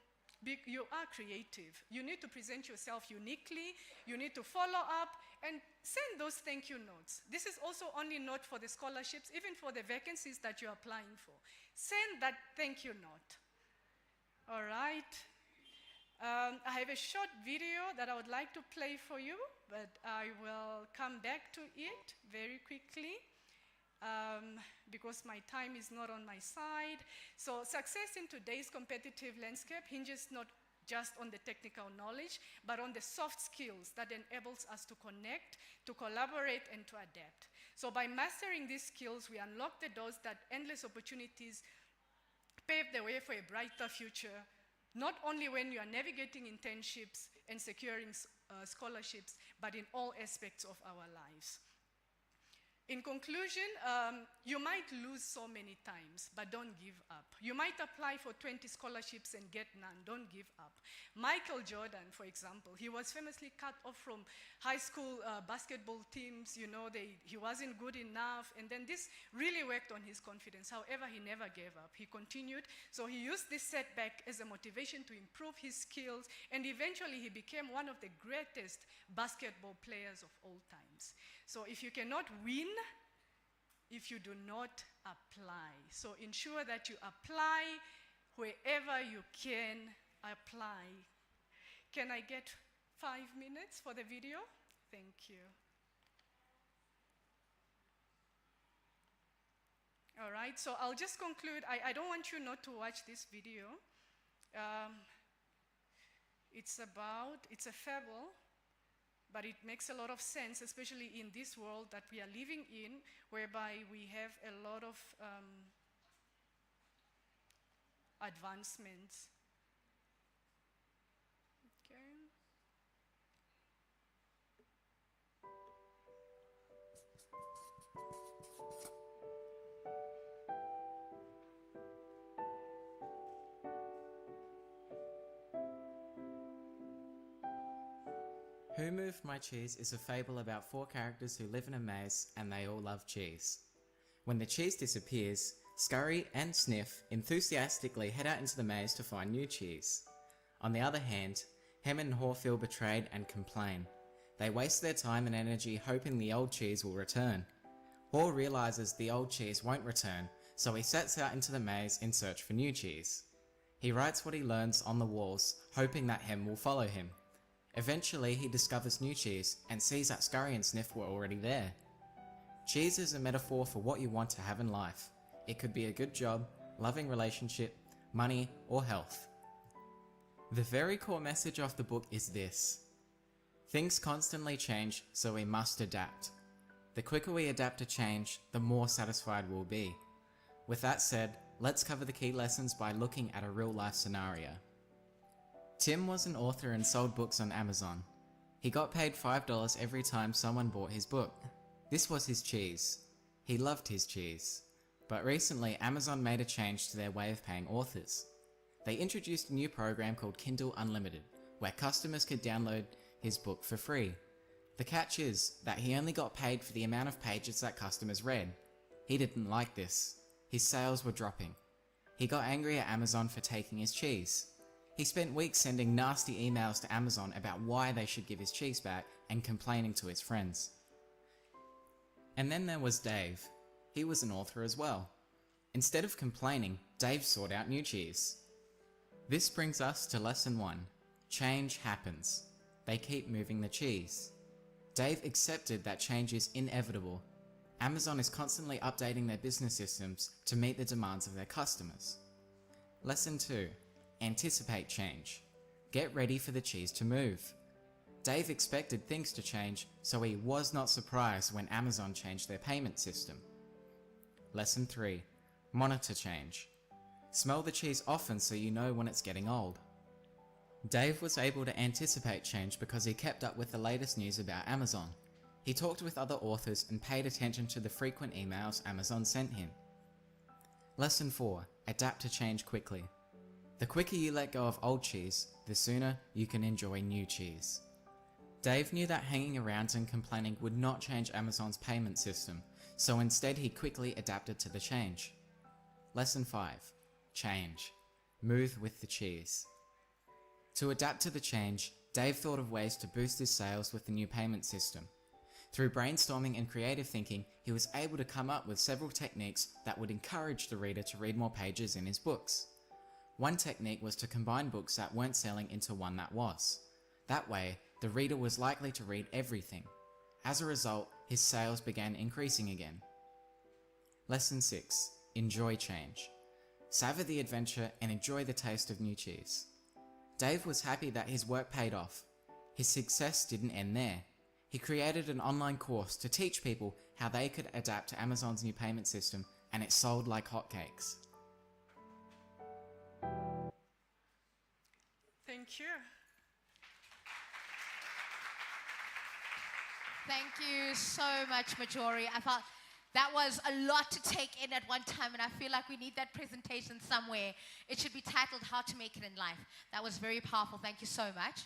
are creative. You need to present yourself uniquely. You need to follow up and send those thank you notes. This is also only not for the scholarships, even for the vacancies that you're applying for. Send that thank you note. All right. I have a short video that I would like to play for you, but I will come back to it very quickly. Because my time is not on my side. So success in today's competitive landscape hinges not just on the technical knowledge, but on the soft skills that enables us to connect, to collaborate, and to adapt. So by mastering these skills, we unlock the doors that endless opportunities pave the way for a brighter future, not only when you are navigating internships and securing scholarships, but in all aspects of our lives. In conclusion, you might lose so many times, but don't give up. You might apply for 20 scholarships and get none. Don't give up. Michael Jordan, for example, he was famously cut off from high school basketball teams. You know, he wasn't good enough, and then this really worked on his confidence. However, he never gave up. He continued, so he used this setback as a motivation to improve his skills, and eventually he became one of the greatest basketball players of all times. So if you cannot win, if you do not apply. So ensure that you apply wherever you can apply. Can I get 5 minutes for the video? Thank you. All right, so I'll just conclude. I don't want you not to watch this video. It's a fable, but it makes a lot of sense, especially in this world that we are living in, whereby we have a lot of advancements. Okay. Who Moved My Cheese is a fable about 4 characters who live in a maze and they all love cheese. When the cheese disappears, Scurry and Sniff enthusiastically head out into the maze to find new cheese. On the other hand, Hem and Haw feel betrayed and complain. They waste their time and energy hoping the old cheese will return. Haw realizes the old cheese won't return, so he sets out into the maze in search for new cheese. He writes what he learns on the walls, hoping that Hem will follow him. Eventually, he discovers new cheese and sees that Scurry and Sniff were already there. Cheese is a metaphor for what you want to have in life. It could be a good job, loving relationship, money, or health. The very core message of the book is this: things constantly change, so we must adapt. The quicker we adapt to change, the more satisfied we'll be. With that said, let's cover the key lessons by looking at a real-life scenario. Tim was an author and sold books on Amazon. He got paid $5 every time someone bought his book. This was his cheese. He loved his cheese. But recently, Amazon made a change to their way of paying authors. They introduced a new program called Kindle Unlimited, where customers could download his book for free. The catch is that he only got paid for the amount of pages that customers read. He didn't like this. His sales were dropping. He got angry at Amazon for taking his cheese. He spent weeks sending nasty emails to Amazon about why they should give his cheese back and complaining to his friends. And then there was Dave. He was an author as well. Instead of complaining, Dave sought out new cheese. This brings us to lesson 1. Change happens. They keep moving the cheese. Dave accepted that change is inevitable. Amazon is constantly updating their business systems to meet the demands of their customers. Lesson 2. Anticipate change. Get ready for the cheese to move. Dave expected things to change, so he was not surprised when Amazon changed their payment system. Lesson 3. Monitor change. Smell the cheese often so you know when it's getting old. Dave was able to anticipate change because he kept up with the latest news about Amazon. He talked with other authors and paid attention to the frequent emails Amazon sent him. Lesson 4. Adapt to change quickly. The quicker you let go of old cheese, the sooner you can enjoy new cheese. Dave knew that hanging around and complaining would not change Amazon's payment system, so instead he quickly adapted to the change. Lesson 5. Change. Move with the cheese. To adapt to the change, Dave thought of ways to boost his sales with the new payment system. Through brainstorming and creative thinking, he was able to come up with several techniques that would encourage the reader to read more pages in his books. One technique was to combine books that weren't selling into one that was. That way, the reader was likely to read everything. As a result, his sales began increasing again. Lesson 6. Enjoy change. Savor the adventure and enjoy the taste of new cheese. Dave was happy that his work paid off. His success didn't end there. He created an online course to teach people how they could adapt to Amazon's new payment system, and it sold like hotcakes. Thank you. Thank you so much, Majori. I felt that was a lot to take in at one time, and I feel like we need that presentation somewhere. It should be titled How to Make It in Life. That was very powerful. Thank you so much.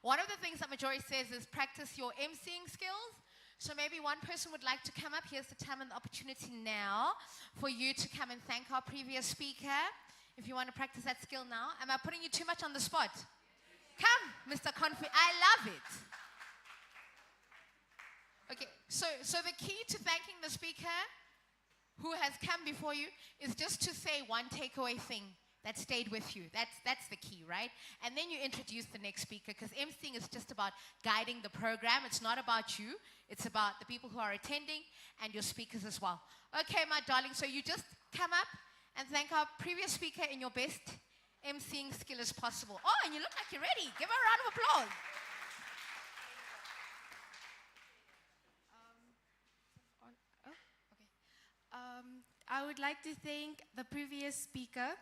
One of the things that Majori says is practice your emceeing skills. So maybe one person would like to come up. Here's the time and the opportunity now for you to come and thank our previous speaker. If you want to practice that skill now. Am I putting you too much on the spot? Come, Mr. Confi. I love it. Okay, so the key to thanking the speaker who has come before you is just to say one takeaway thing that stayed with you. That's the key, right? And then you introduce the next speaker, because emceeing is just about guiding the program. It's not about you. It's about the people who are attending and your speakers as well. Okay, my darling, so you just come up and thank our previous speaker in your best emceeing skill as possible. Oh, and you look like you're ready. Give her a round of applause. I would like to thank the previous speaker.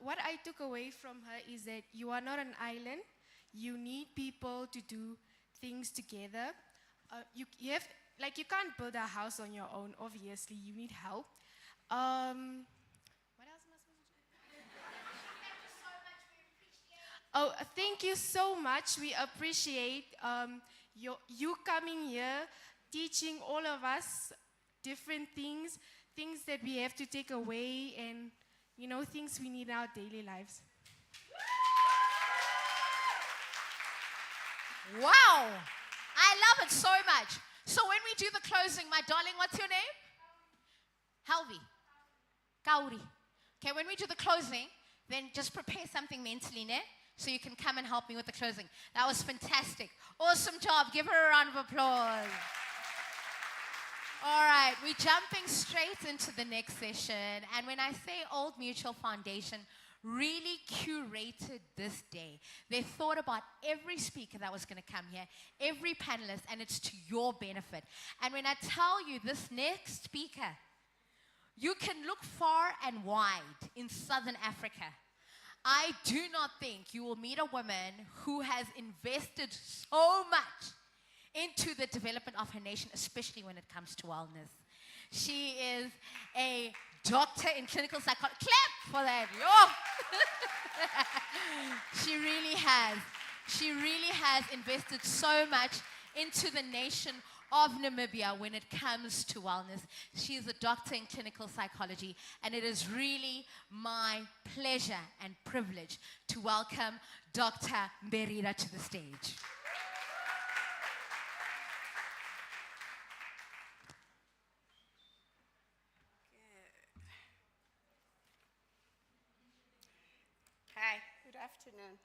What I took away from her is that you are not an island. You need people to do things together. You can't build a house on your own, obviously. You need help. What else am I supposed to do? Oh, thank you so much. We appreciate you coming here, teaching all of us different things that we have to take away, and things we need in our daily lives. Wow, I love it so much. So when we do the closing, my darling, what's your name? Helvi. Kauri. Okay, when we do the closing, then just prepare something mentally, ne? So you can come and help me with the closing. That was fantastic. Awesome job. Give her a round of applause. All right, we're jumping straight into the next session. And when I say Old Mutual Foundation really curated this day, they thought about every speaker that was going to come here, every panelist, and it's to your benefit. And when I tell you this next speaker, you can look far and wide in Southern Africa. I do not think you will meet a woman who has invested so much into the development of her nation, especially when it comes to wellness. She is a doctor in clinical psychology. Clap for that, yo! She really has. She really has invested so much into the nation of Namibia when it comes to wellness. She is a doctor in clinical psychology, and it is really my pleasure and privilege to welcome Dr. Mberira to the stage. Hi, good afternoon.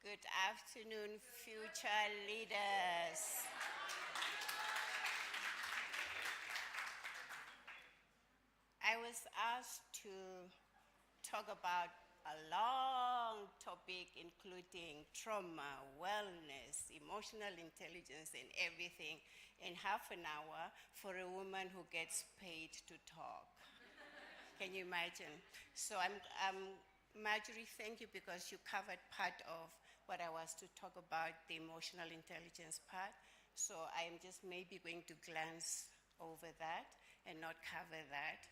Good afternoon, future leaders. I was asked to talk about a long topic including trauma, wellness, emotional intelligence, and everything in half an hour for a woman who gets paid to talk. Can you imagine? So Marjorie, thank you because you covered part of what I was to talk about, the emotional intelligence part. So I am just maybe going to glance over that and not cover that.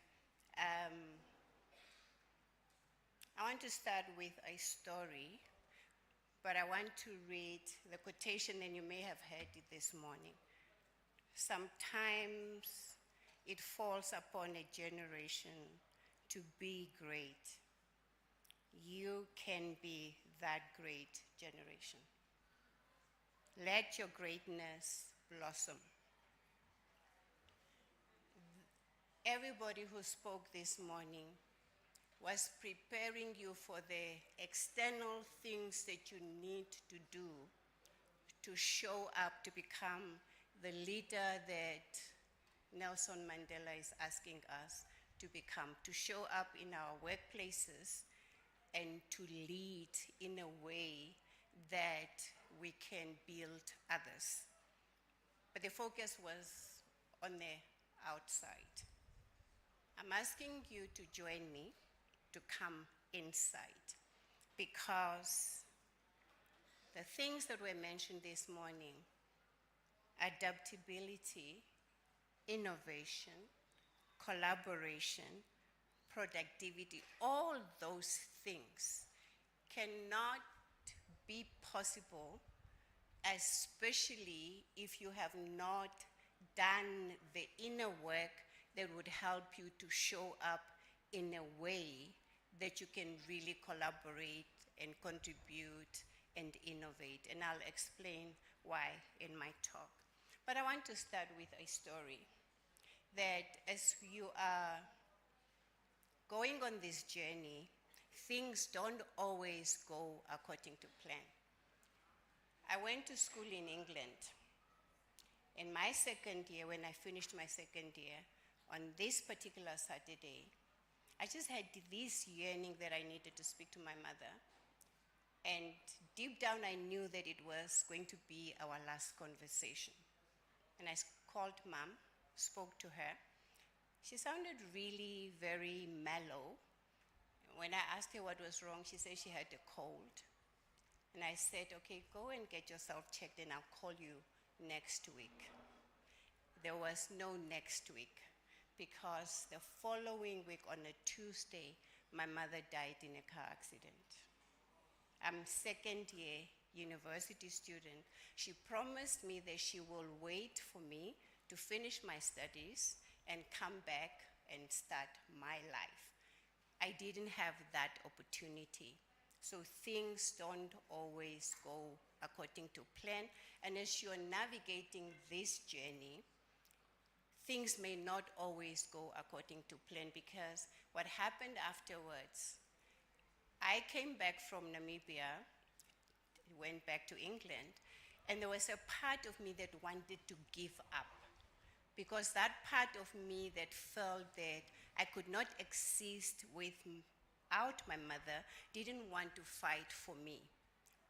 I want to start with a story, but I want to read the quotation, and you may have heard it this morning. Sometimes it falls upon a generation to be great. You can be that great generation. Let your greatness blossom. Everybody who spoke this morning was preparing you for the external things that you need to do to show up to become the leader that Nelson Mandela is asking us to become, to show up in our workplaces and to lead in a way that we can build others. But the focus was on the outside. I'm asking you to join me to come inside, because the things that were mentioned this morning, adaptability, innovation, collaboration, productivity, all those things cannot be possible, especially if you have not done the inner work that would help you to show up in a way that you can really collaborate and contribute and innovate. And I'll explain why in my talk. But I want to start with a story that as you are going on this journey, things don't always go according to plan. I went to school in England. In my second year, when I finished my second year, on this particular Saturday, I just had this yearning that I needed to speak to my mother. And deep down, I knew that it was going to be our last conversation. And I called Mom, spoke to her. She sounded really very mellow. When I asked her what was wrong, she said she had a cold. And I said, okay, go and get yourself checked and I'll call you next week. There was no next week, because the following week on a Tuesday, my mother died in a car accident. I'm second year university student. She promised me that she will wait for me to finish my studies and come back and start my life. I didn't have that opportunity. So things don't always go according to plan. And as you're navigating this journey, things may not always go according to plan, because what happened afterwards, I came back from Namibia, went back to England, and there was a part of me that wanted to give up, because that part of me that felt that I could not exist without my mother didn't want to fight for me.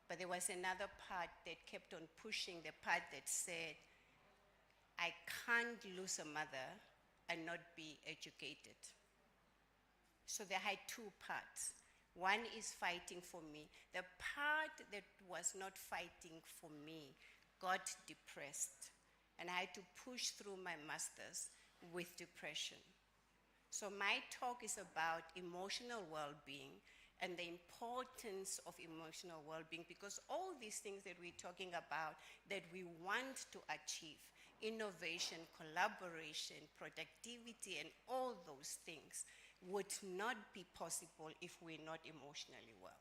But there was another part that kept on pushing, the part that said, I can't lose a mother and not be educated. So there had two parts. One is fighting for me. The part that was not fighting for me got depressed, and I had to push through my master's with depression. So my talk is about emotional well-being and the importance of emotional well-being, because all these things that we're talking about that we want to achieve, innovation, collaboration, productivity, and all those things would not be possible if we're not emotionally well.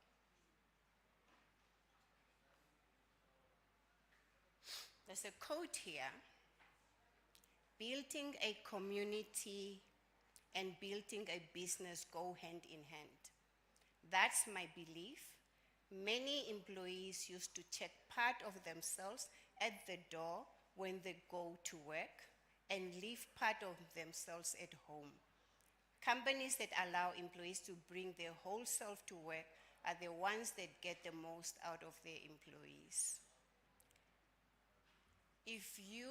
There's a quote here: building a community and building a business go hand in hand. That's my belief. Many employees used to check part of themselves at the door when they go to work and leave part of themselves at home. Companies that allow employees to bring their whole self to work are the ones that get the most out of their employees. If you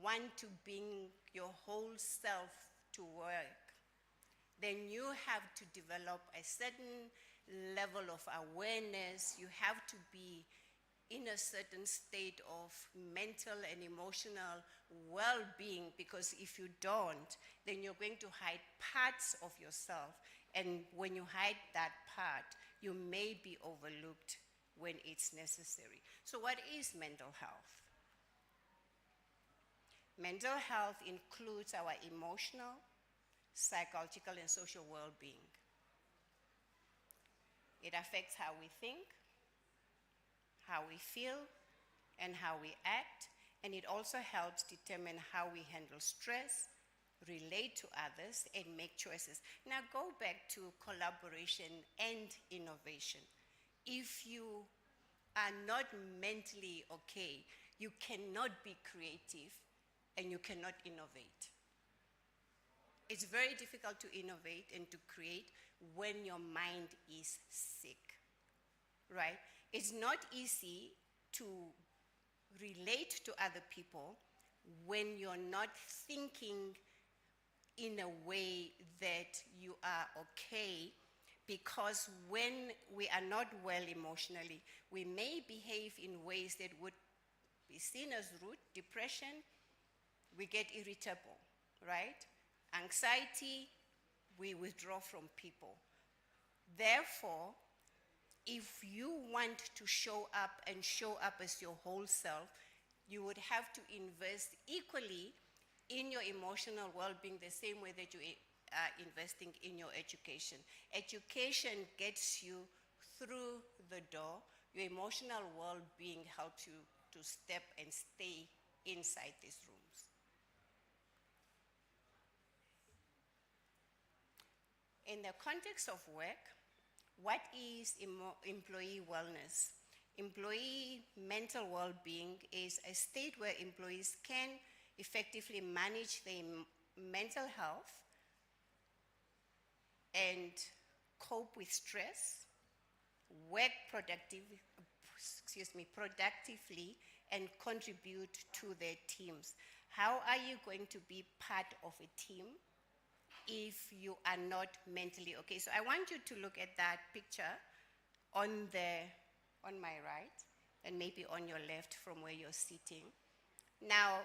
want to bring your whole self to work, then you have to develop a certain level of awareness. You have to be in a certain state of mental and emotional well-being, because if you don't, then you're going to hide parts of yourself, and when you hide that part, you may be overlooked when it's necessary. So what is mental health? Mental health includes our emotional, psychological, and social well-being. It affects how we think, how we feel, and how we act, and it also helps determine how we handle stress, relate to others, and make choices. Now go back to collaboration and innovation. If you are not mentally okay, you cannot be creative and you cannot innovate. It's very difficult to innovate and to create when your mind is sick, right? It's not easy to relate to other people when you're not thinking in a way that you are okay, because when we are not well emotionally, we may behave in ways that would be seen as rude. Depression, we get irritable, right? Anxiety, we withdraw from people. Therefore, if you want to show up and show up as your whole self, you would have to invest equally in your emotional well-being the same way that you are investing in your education. Education gets you through the door. Your emotional well-being helps you to step and stay inside these rooms. In the context of work, what is employee wellness? Employee mental well-being is a state where employees can effectively manage their mental health and cope with stress, work productively, and contribute to their teams. How are you going to be part of a team if you are not mentally okay? So I want you to look at that picture on my right and maybe on your left from where you're sitting. Now,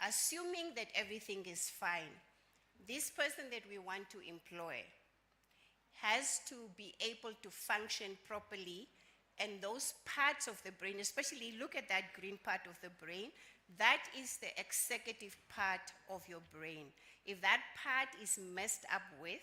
assuming that everything is fine, this person that we want to employ has to be able to function properly, and those parts of the brain, especially look at that green part of the brain, that is the executive part of your brain. If that part is messed up with,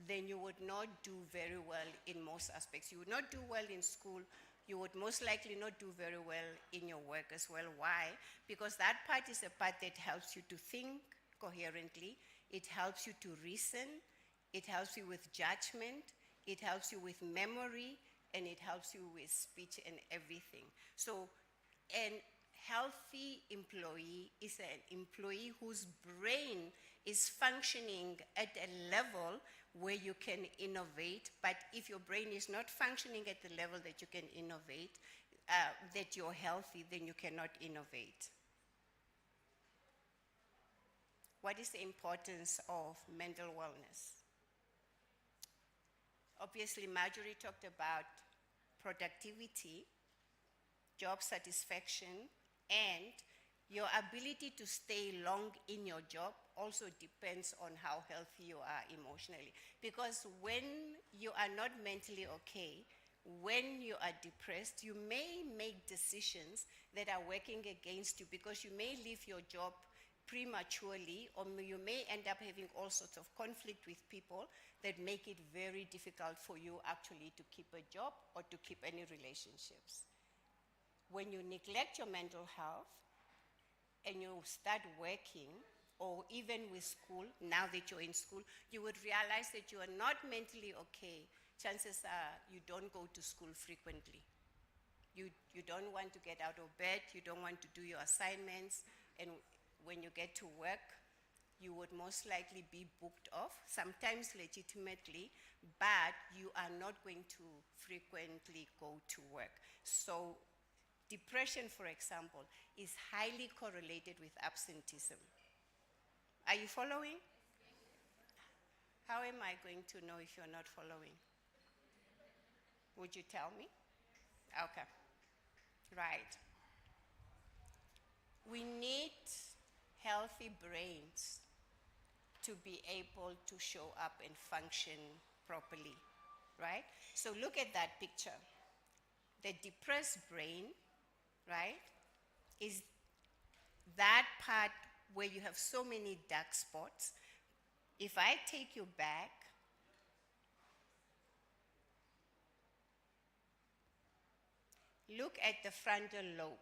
then you would not do very well in most aspects. You would not do well in school, you would most likely not do very well in your work as well. Why? Because that part is a part that helps you to think coherently, it helps you to reason, it helps you with judgment, it helps you with memory, and it helps you with speech and everything. So, an healthy employee is an employee whose brain is functioning at a level where you can innovate, but if your brain is not functioning at the level that you can innovate, that you're healthy, then you cannot innovate. What is the importance of mental wellness? Obviously, Marjorie talked about productivity, job satisfaction, and your ability to stay long in your job also depends on how healthy you are emotionally. Because when you are not mentally okay, when you are depressed, you may make decisions that are working against you because you may leave your job prematurely, or you may end up having all sorts of conflict with people that make it very difficult for you actually to keep a job or to keep any relationships. When you neglect your mental health and you start working, or even with school, now that you're in school, you would realize that you are not mentally okay. Chances are you don't go to school frequently. You don't want to get out of bed, you don't want to do your assignments, and when you get to work, you would most likely be booked off, sometimes legitimately, but you are not going to frequently go to work. So depression, for example, is highly correlated with absenteeism. Are you following? How am I going to know if you're not following? Would you tell me? Okay. Right. We need healthy brains to be able to show up and function properly, right? So look at that picture. The depressed brain, right, is that part where you have so many dark spots. If I take you back, look at the frontal lobe,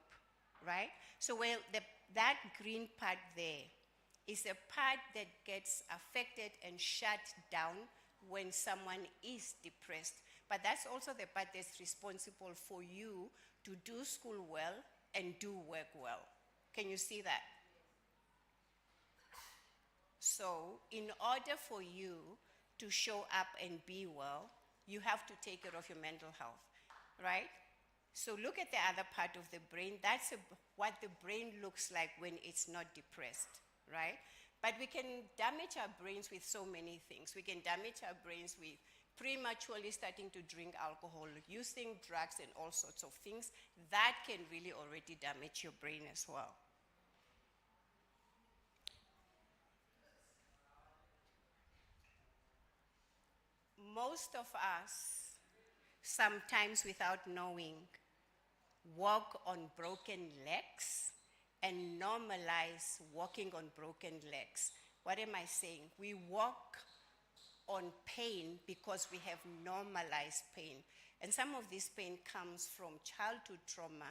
right? So where that green part there is a part that gets affected and shut down when someone is depressed. But that's also the part that's responsible for you to do school well and do work well. Can you see that? So in order for you to show up and be well, you have to take care of your mental health, right? So look at the other part of the brain. That's what the brain looks like when it's not depressed, right? But we can damage our brains with so many things. We can damage our brains with prematurely starting to drink alcohol, using drugs and all sorts of things. That can really already damage your brain as well. Most of us, sometimes without knowing, walk on broken legs and normalize walking on broken legs. What am I saying? We walk on pain because we have normalized pain. And some of this pain comes from childhood trauma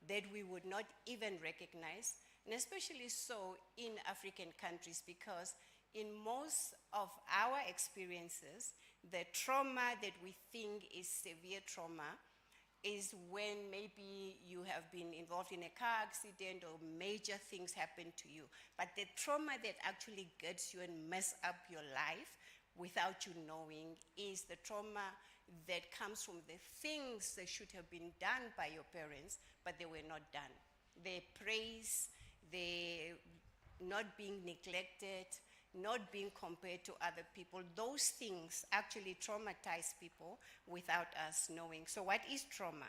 that we would not even recognize, and especially so in African countries, because in most of our experiences, the trauma that we think is severe trauma is when maybe you have been involved in a car accident or major things happen to you. But the trauma that actually gets you and mess up your life without you knowing is the trauma that comes from the things that should have been done by your parents, but they were not done. Their praise, their not being neglected, not being compared to other people, those things actually traumatize people without us knowing. So what is trauma?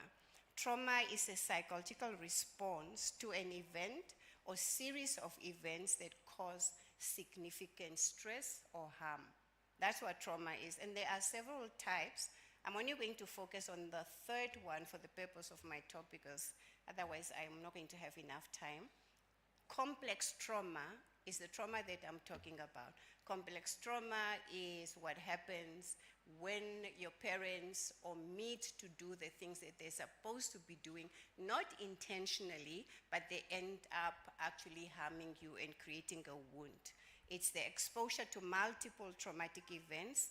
Trauma is a psychological response to an event or series of events that cause significant stress or harm. That's what trauma is. And there are several types. I'm only going to focus on the third one for the purpose of my talk, because otherwise I'm not going to have enough time. Complex trauma is the trauma that I'm talking about. Complex trauma is what happens when your parents omit to do the things that they're supposed to be doing, not intentionally, but they end up actually harming you and creating a wound. It's the exposure to multiple traumatic events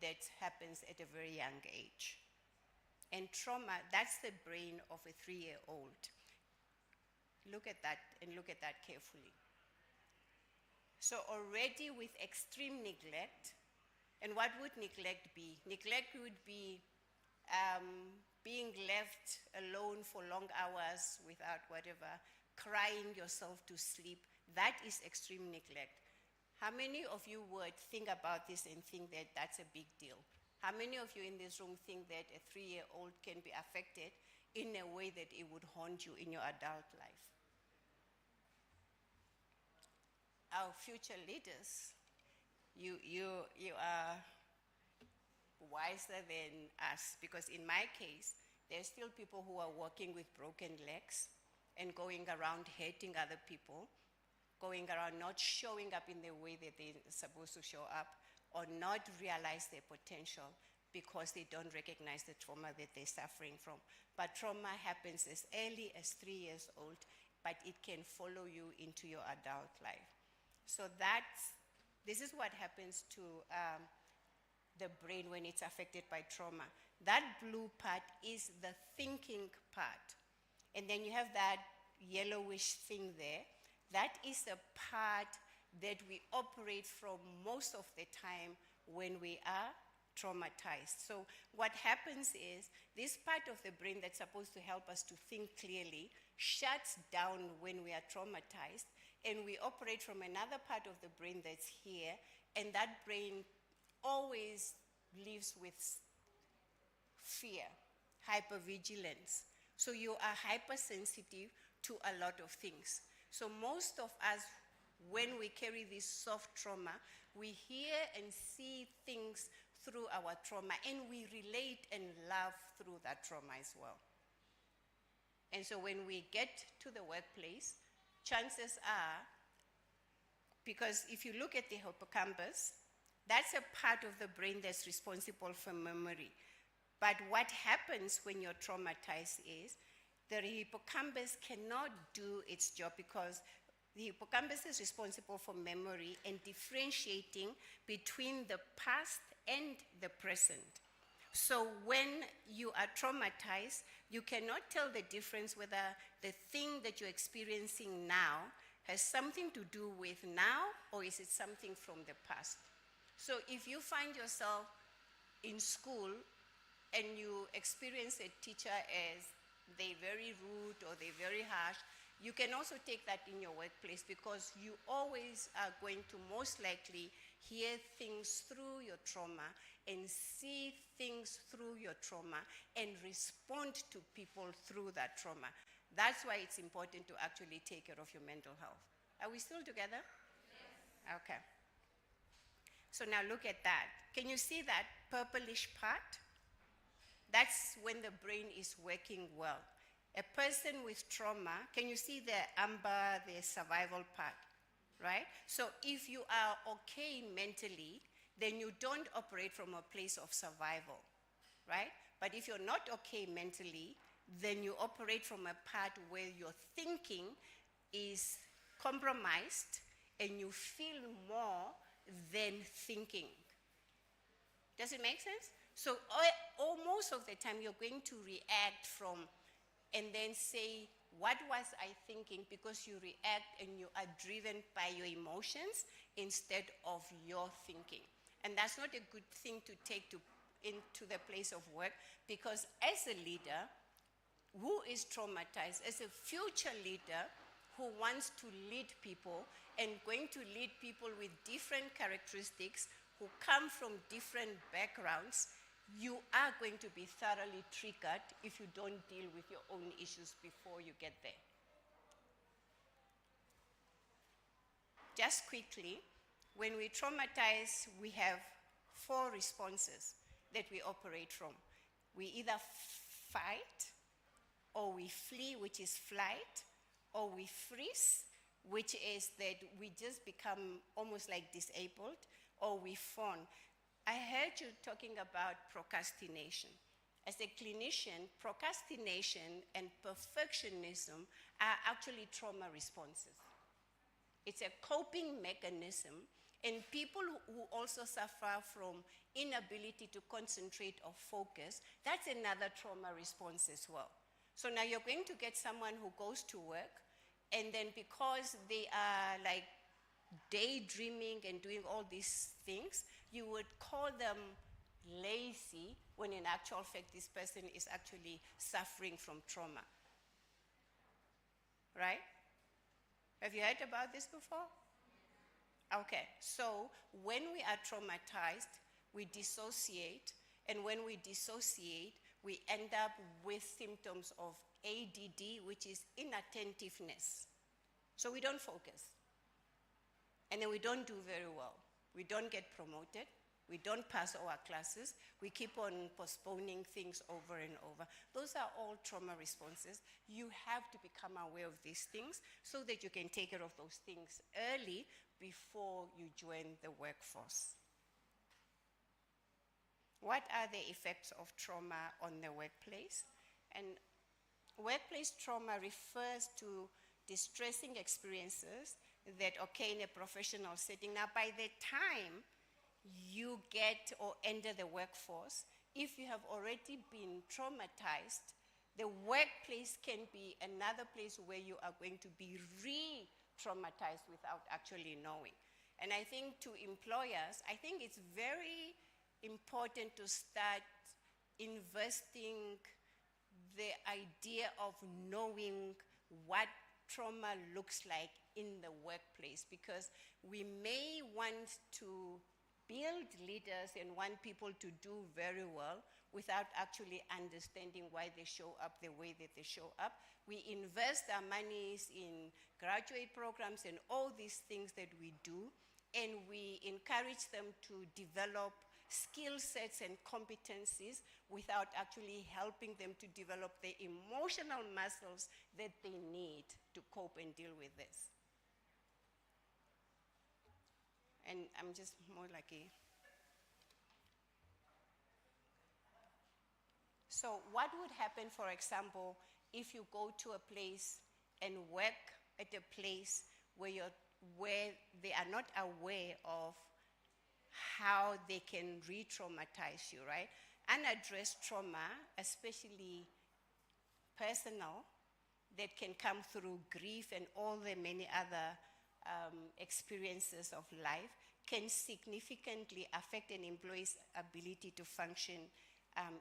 that happens at a very young age. And trauma, that's the brain of a 3-year-old. Look at that and look at that carefully. So already with extreme neglect, and what would neglect be? Neglect would be being left alone for long hours without whatever, crying yourself to sleep. That is extreme neglect. How many of you would think about this and think that that's a big deal? How many of you in this room think that a 3-year-old can be affected in a way that it would haunt you in your adult life? Our future leaders, you are wiser than us, because in my case, there's still people who are walking with broken legs and going around hating other people, going around not showing up in the way that they're supposed to show up, or not realize their potential because they don't recognize the trauma that they're suffering from. But trauma happens as early as 3 years old, but it can follow you into your adult life. So this is what happens to the brain when it's affected by trauma. That blue part is the thinking part. And then you have that yellowish thing there. That is the part that we operate from most of the time when we are traumatized. So what happens is this part of the brain that's supposed to help us to think clearly shuts down when we are traumatized, and we operate from another part of the brain that's here, and that brain always lives with fear, hypervigilance. So you are hypersensitive to a lot of things. So most of us, when we carry this soft trauma, we hear and see things through our trauma, and we relate and love through that trauma as well. And so when we get to the workplace, chances are, because if you look at the hippocampus, that's a part of the brain that's responsible for memory. But what happens when you're traumatized is the hippocampus cannot do its job, because the hippocampus is responsible for memory and differentiating between the past and the present. So when you are traumatized, you cannot tell the difference whether the thing that you're experiencing now has something to do with now, or is it something from the past. So if you find yourself in school and you experience a teacher as they're very rude or they're very harsh, you can also take that in your workplace, because you always are going to most likely hear things through your trauma and see things through your trauma and respond to people through that trauma. That's why it's important to actually take care of your mental health. Are we still together? Yes. Okay. So now look at that. Can you see that purplish part? That's when the brain is working well. A person with trauma, can you see the amber, the survival part, right? So if you are okay mentally, then you don't operate from a place of survival, right? But if you're not okay mentally, then you operate from a part where your thinking is compromised and you feel more than thinking. Does it make sense? So almost of the time you're going to react from and then say, what was I thinking? Because you react and you are driven by your emotions instead of your thinking. And that's not a good thing to take into the place of work, because as a leader who is traumatized, as a future leader who wants to lead people and going to lead people with different characteristics, who come from different backgrounds, you are going to be thoroughly triggered if you don't deal with your own issues before you get there. Just quickly, when we traumatize, we have 4 responses that we operate from. We either fight, or we flee, which is flight, or we freeze, which is that we just become almost like disabled or we fawn. I heard you talking about procrastination. As a clinician, procrastination and perfectionism are actually trauma responses. It's a coping mechanism, and people who also suffer from inability to concentrate or focus, that's another trauma response as well. So now you're going to get someone who goes to work, and then because they are like daydreaming and doing all these things, you would call them lazy, when in actual fact this person is actually suffering from trauma. Right? Have you heard about this before? Okay, so when we are traumatized, we dissociate, and when we dissociate, we end up with symptoms of ADD, which is inattentiveness. So we don't focus. And then we don't do very well. We don't get promoted. We don't pass our classes. We keep on postponing things over and over. Those are all trauma responses. You have to become aware of these things so that you can take care of those things early before you join the workforce. What are the effects of trauma on the workplace? And workplace trauma refers to distressing experiences that occur in a professional setting. Now, by the time you get or enter the workforce, if you have already been traumatized, the workplace can be another place where you are going to be re-traumatized without actually knowing. And I think to employers, I think it's very important to start investing the idea of knowing what trauma looks like in the workplace, because we may want to build leaders and want people to do very well without actually understanding why they show up the way that they show up. We invest our monies in graduate programs and all these things that we do, and we encourage them to develop skill sets and competencies without actually helping them to develop the emotional muscles that they need to cope and deal with this. And I'm just more like a... So what would happen, for example, if you go to a place and work at a place where they are not aware of how they can re-traumatize you, right? Unaddressed trauma, especially personal, that can come through grief and all the many other experiences of life, can significantly affect an employee's ability to function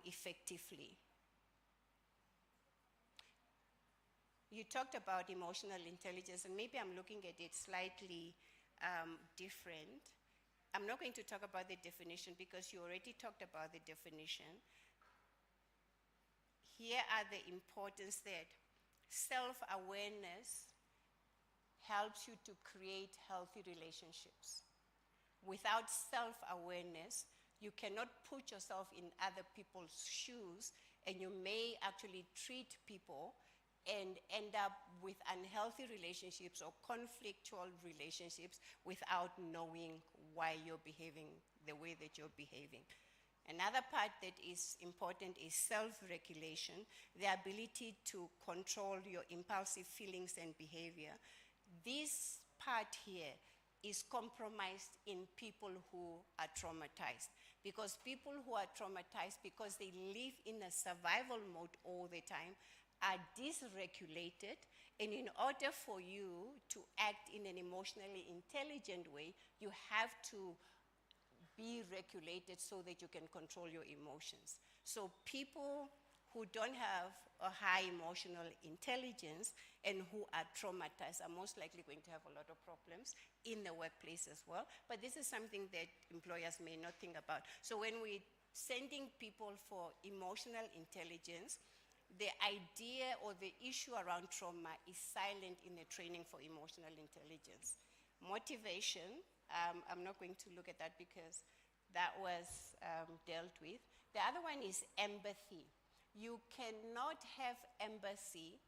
effectively. You talked about emotional intelligence, and maybe I'm looking at it slightly different. I'm not going to talk about the definition because you already talked about the definition. Here are the importance that self-awareness helps you to create healthy relationships. Without self-awareness, you cannot put yourself in other people's shoes, and you may actually treat people and end up with unhealthy relationships or conflictual relationships without knowing why you're behaving the way that you're behaving. Another part that is important is self-regulation, the ability to control your impulsive feelings and behavior. This part here is compromised in people who are traumatized, because people who are traumatized because they live in a survival mode all the time are dysregulated, and in order for you to act in an emotionally intelligent way, you have to be regulated so that you can control your emotions. So people who don't have a high emotional intelligence and who are traumatized are most likely going to have a lot of problems in the workplace as well. But this is something that employers may not think about. So when we're sending people for emotional intelligence, the idea or the issue around trauma is silent in the training for emotional intelligence. Motivation, I'm not going to look at that because that was dealt with. The other one is empathy. You cannot have empathy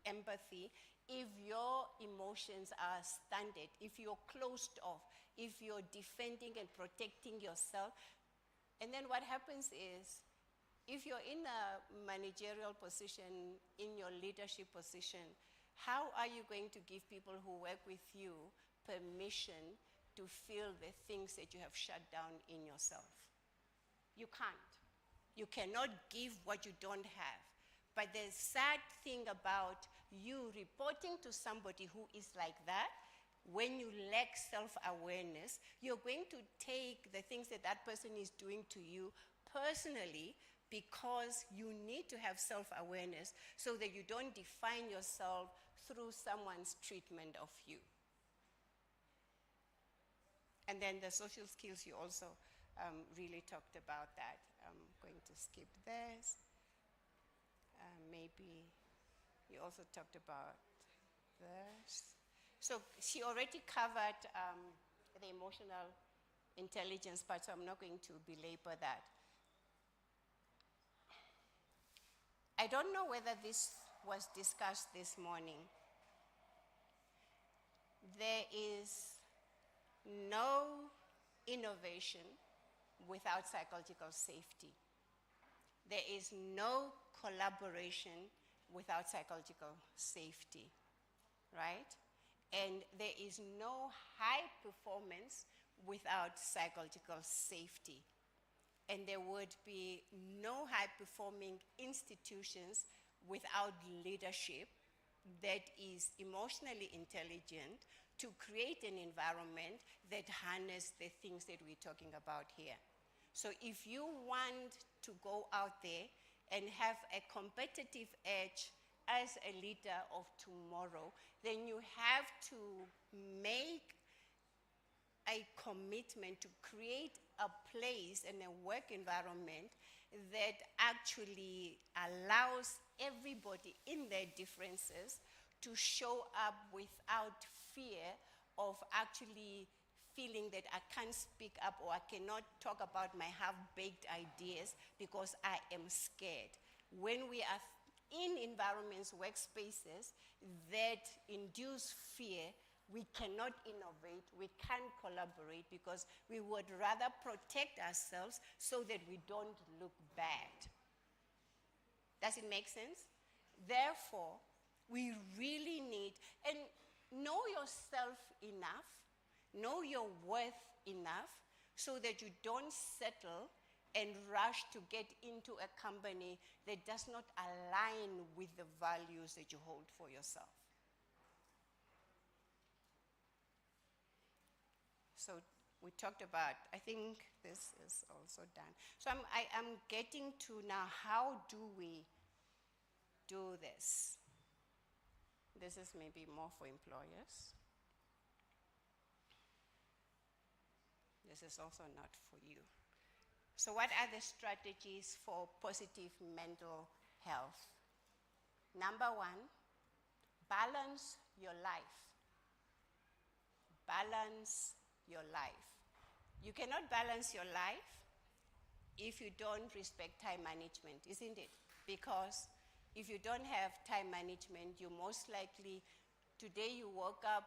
if your emotions are stunted, if you're closed off, if you're defending and protecting yourself, and then what happens is, if you're in a managerial position, in your leadership position, how are you going to give people who work with you permission to feel the things that you have shut down in yourself? You can't. You cannot give what you don't have. But the sad thing about you reporting to somebody who is like that, when you lack self-awareness, you're going to take the things that that person is doing to you personally, because you need to have self-awareness so that you don't define yourself through someone's treatment of you. And then the social skills, you also really talked about that. I'm going to skip this. Maybe you also talked about this. So she already covered the emotional intelligence part, so I'm not going to belabor that. I don't know whether this was discussed this morning. There is no innovation without psychological safety. There is no collaboration without psychological safety, right? And there is no high performance without psychological safety. And there would be no high-performing institutions without leadership that is emotionally intelligent to create an environment that harnesses the things that we're talking about here. So if you want to go out there and have a competitive edge as a leader of tomorrow, then you have to make a commitment to create a place and a work environment that actually allows everybody in their differences to show up without fear of actually feeling that I can't speak up or I cannot talk about my half-baked ideas because I am scared. When we are in environments, workspaces that induce fear, we cannot innovate, we can't collaborate, because we would rather protect ourselves so that we don't look bad. Does it make sense? Therefore, we really need, and know yourself enough, know your worth enough, so that you don't settle and rush to get into a company that does not align with the values that you hold for yourself. So we talked about, I think this is also done. So I'm getting to now, how do we do this? This is maybe more for employers. This is also not for you. So what are the strategies for positive mental health? Number one, balance your life. Balance your life. You cannot balance your life if you don't respect time management, isn't it? Because if you don't have time management, you most likely, today you woke up,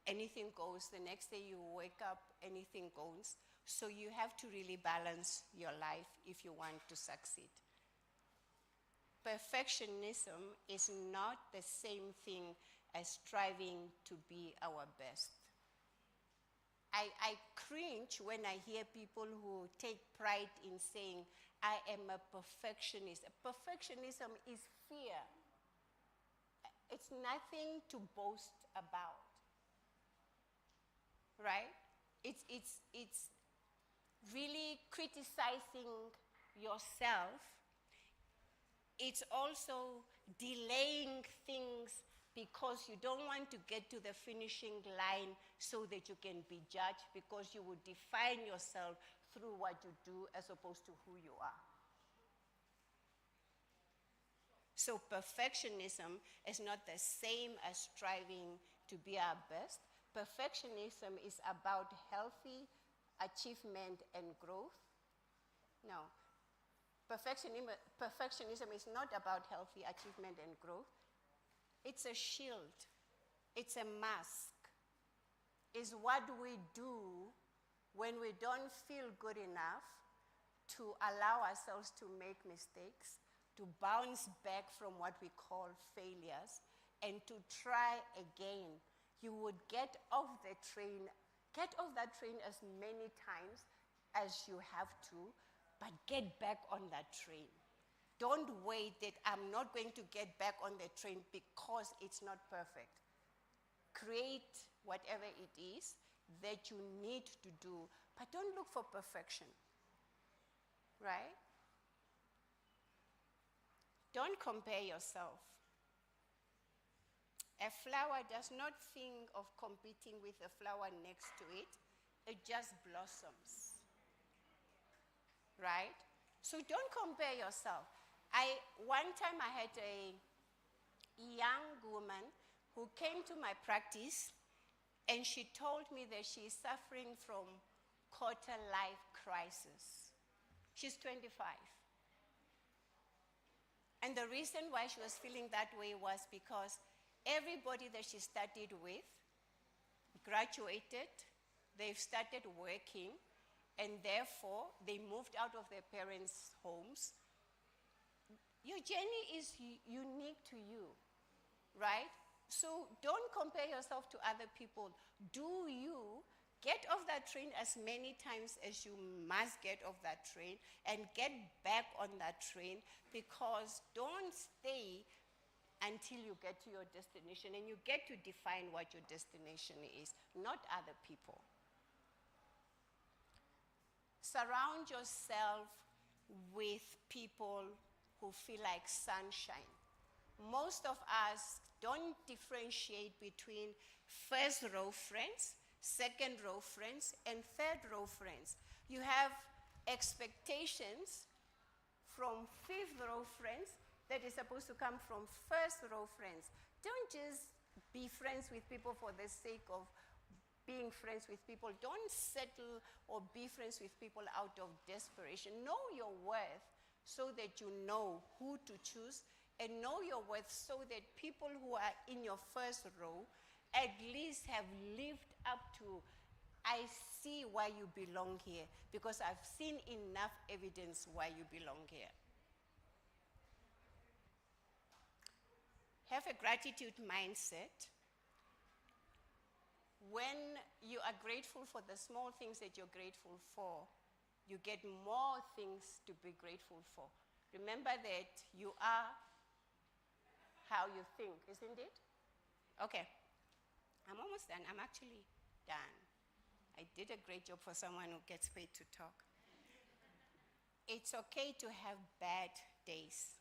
anything goes. The next day you wake up, anything goes. So you have to really balance your life if you want to succeed. Perfectionism is not the same thing as striving to be our best. I cringe when I hear people who take pride in saying, I am a perfectionist. Perfectionism is fear. It's nothing to boast about, right? It's really criticizing yourself. It's also delaying things because you don't want to get to the finishing line so that you can be judged, because you would define yourself through what you do as opposed to who you are. So perfectionism is not the same as striving to be our best. Perfectionism is about healthy achievement and growth. No. Perfectionism is not about healthy achievement and growth. It's a shield. It's a mask. It's what we do when we don't feel good enough to allow ourselves to make mistakes, to bounce back from what we call failures, and to try again. You would get off that train as many times as you have to, but get back on that train. Don't wait that I'm not going to get back on the train because it's not perfect. Create whatever it is that you need to do, but don't look for perfection, right? Don't compare yourself. A flower does not think of competing with a flower next to it. It just blossoms, right? So don't compare yourself. One time I had a young woman who came to my practice, and she told me that she is suffering from quarter-life crisis. She's 25. And the reason why she was feeling that way was because everybody that she studied with graduated, they've started working, and therefore they moved out of their parents' homes. Your journey is unique to you, right? So don't compare yourself to other people. Do you get off that train as many times as you must get off that train, and get back on that train, because don't stay until you get to your destination, and you get to define what your destination is, not other people. Surround yourself with people who feel like sunshine. Most of us don't differentiate between first row friends, second row friends, and third row friends. You have expectations from fifth row friends that is supposed to come from first row friends. Don't just be friends with people for the sake of being friends with people. Don't settle or be friends with people out of desperation. Know your worth so that you know who to choose, and know your worth so that people who are in your first row at least have lived up to, I see why you belong here, because I've seen enough evidence why you belong here. Have a gratitude mindset. When you are grateful for the small things that you're grateful for, you get more things to be grateful for. Remember that you are how you think, isn't it? Okay, I'm almost done. I'm actually done. I did a great job for someone who gets paid to talk. It's okay to have bad days,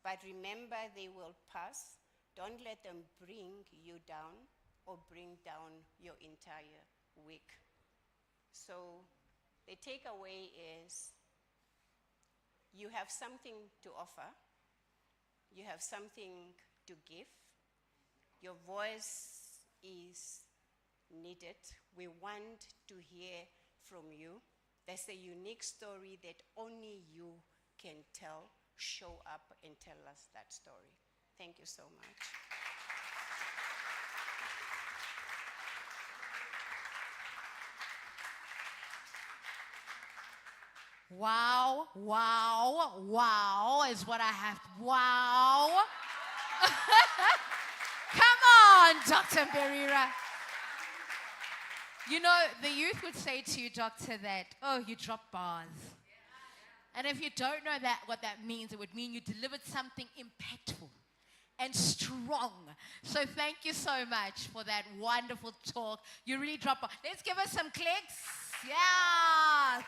but remember they will pass. Don't let them bring you down or bring down your entire week. So the takeaway is you have something to offer. You have something to give. Your voice is needed. We want to hear from you. There's a unique story that only you can tell. Show up and tell us that story. Thank you so much. Wow, wow, wow is what I have. Wow. Come on, Dr. Berira. You know, the youth would say to you, Doctor, that, oh, you dropped bars. And if you don't know what that means, it would mean you delivered something impactful and strong. So thank you so much for that wonderful talk. You really dropped bars. Let's give us some clicks. Yeah.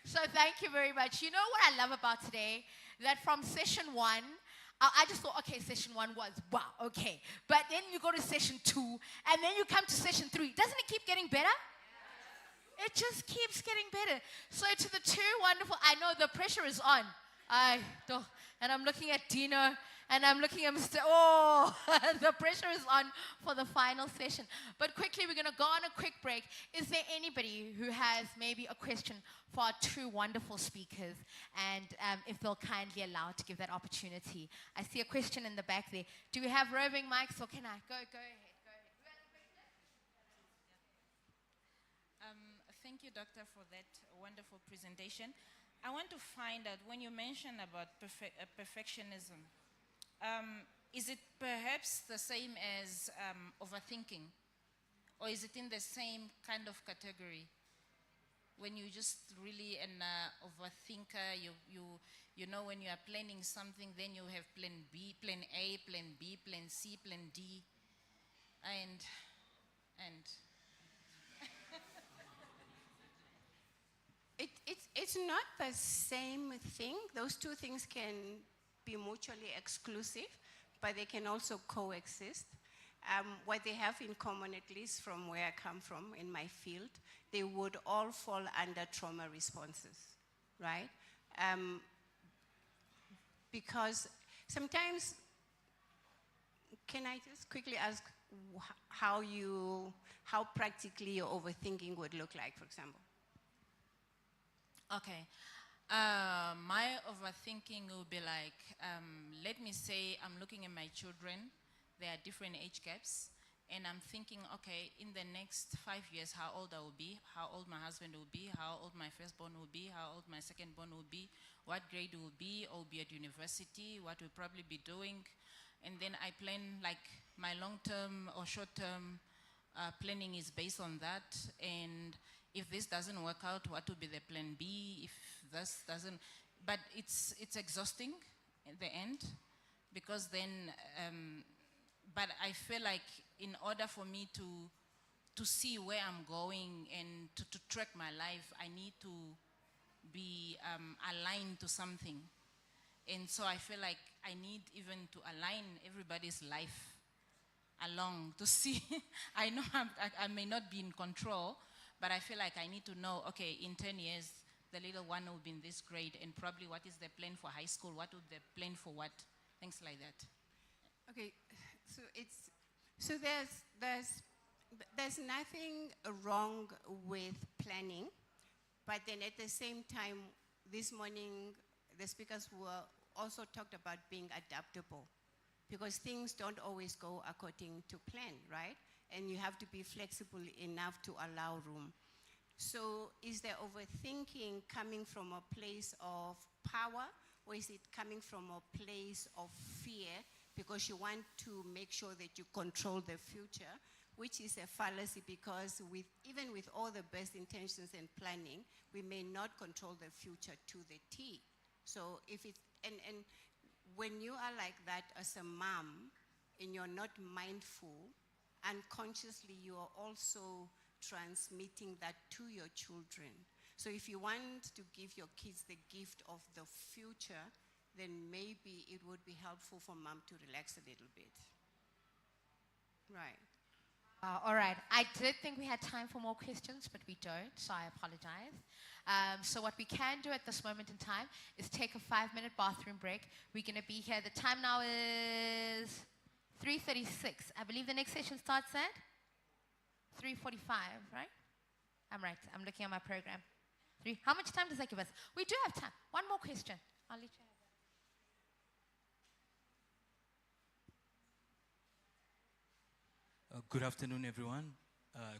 So thank you very much. You know what I love about today? That from session 1, I just thought, okay, session 1 was, wow, okay. But then you go to session 2, and then you come to session 3. Doesn't it keep getting better? It just keeps getting better. So to the two wonderful, I know the pressure is on. I don't. And I'm looking at Dino, and I'm looking at Mr. Oh, the pressure is on for the final session. But quickly, we're going to go on a quick break. Is there anybody who has maybe a question for our two wonderful speakers? And if they'll kindly allow to give that opportunity. I see a question in the back there. Do we have roving mics, or can I? Go ahead. Thank you, Doctor, for that wonderful presentation. I want to find out, when you mention about perfectionism, is it perhaps the same as overthinking? Or is it in the same kind of category? When you just really an overthinker, you know when you are planning something, then you have plan B, plan A, plan B, plan C, plan D, and It's not the same thing. Those two things can be mutually exclusive, but they can also coexist. What they have in common, at least from where I come from in my field, they would all fall under trauma responses, right? Because sometimes, can I just quickly ask how practically your overthinking would look like, for example? Okay. My overthinking will be like, let me say I'm looking at my children. There are different age gaps. And I'm thinking, okay, in the next 5 years, how old I will be, how old my husband will be, how old my firstborn will be, how old my secondborn will be, what grade will be, or be at university, what we'll probably be doing. And then I plan like my long-term or short-term planning is based on that. And if this doesn't work out, what will be the plan B? If this doesn't, but it's exhausting at the end, because then, but I feel like in order for me to see where I'm going and to track my life, I need to be aligned to something. And so I feel like I need even to align everybody's life along to see. I know I may not be in control, but I feel like I need to know, okay, in 10 years, the little one will be in this grade, and probably what is the plan for high school, what would the plan for what, things like that. Okay, so there's nothing wrong with planning, but then at the same time, this morning, the speakers were also talked about being adaptable, because things don't always go according to plan, right? And you have to be flexible enough to allow room. So is the overthinking coming from a place of power, or is it coming from a place of fear because you want to make sure that you control the future, which is a fallacy, because even with all the best intentions and planning, we may not control the future to the T. So if it's, and when you are like that as a mom and you're not mindful, unconsciously you are also transmitting that to your children. So if you want to give your kids the gift of the future, then maybe it would be helpful for mom to relax a little bit. Right. All right. I did think we had time for more questions, but we don't, so I apologize. So what we can do at this moment in time is take a 5-minute bathroom break. We're going to be here. The time now is 3:36. I believe the next session starts at 3:45, right? I'm right. I'm looking at my program. How much time does that give us? We do have time. One more question. I'll let you have Good afternoon, everyone.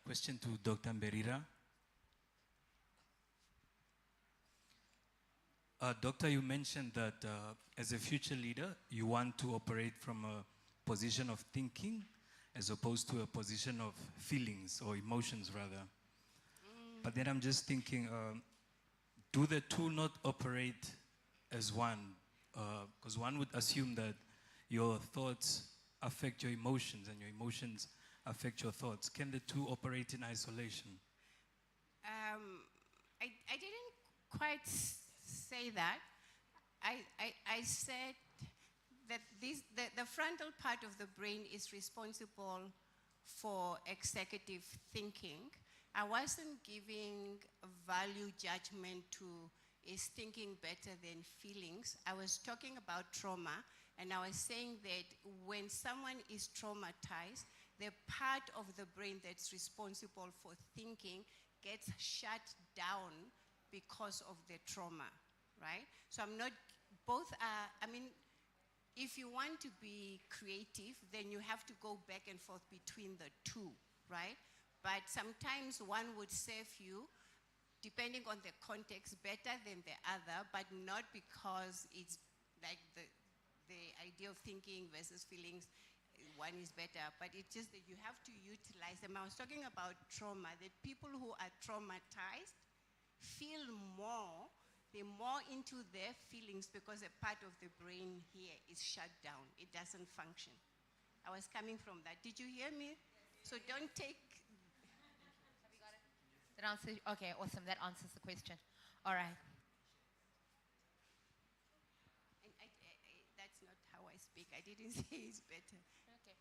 Question to Dr. Mberira. Doctor, you mentioned that as a future leader, you want to operate from a position of thinking as opposed to a position of feelings or emotions, rather. But then I'm just thinking, do the two not operate as one? Because one would assume that your thoughts affect your emotions and your emotions affect your thoughts. Can the two operate in isolation? I didn't quite say that. I said that the frontal part of the brain is responsible for executive thinking. I wasn't giving value judgment to is thinking better than feelings. I was talking about trauma, and I was saying that when someone is traumatized, the part of the brain that's responsible for thinking gets shut down because of the trauma, right? So I'm not, both are, I mean, if you want to be creative, then you have to go back and forth between the two, right? But sometimes one would serve you, depending on the context, better than the other, but not because it's like the idea of thinking versus feelings, one is better, but it's just that you have to utilize them. I was talking about trauma, that people who are traumatized feel more, they're more into their feelings because a part of the brain here is shut down. It doesn't function. I was coming from that. Did you hear me? So don't take. That answers, okay, awesome. That answers the question. All right. And that's not how I speak. I didn't say it's better. Okay.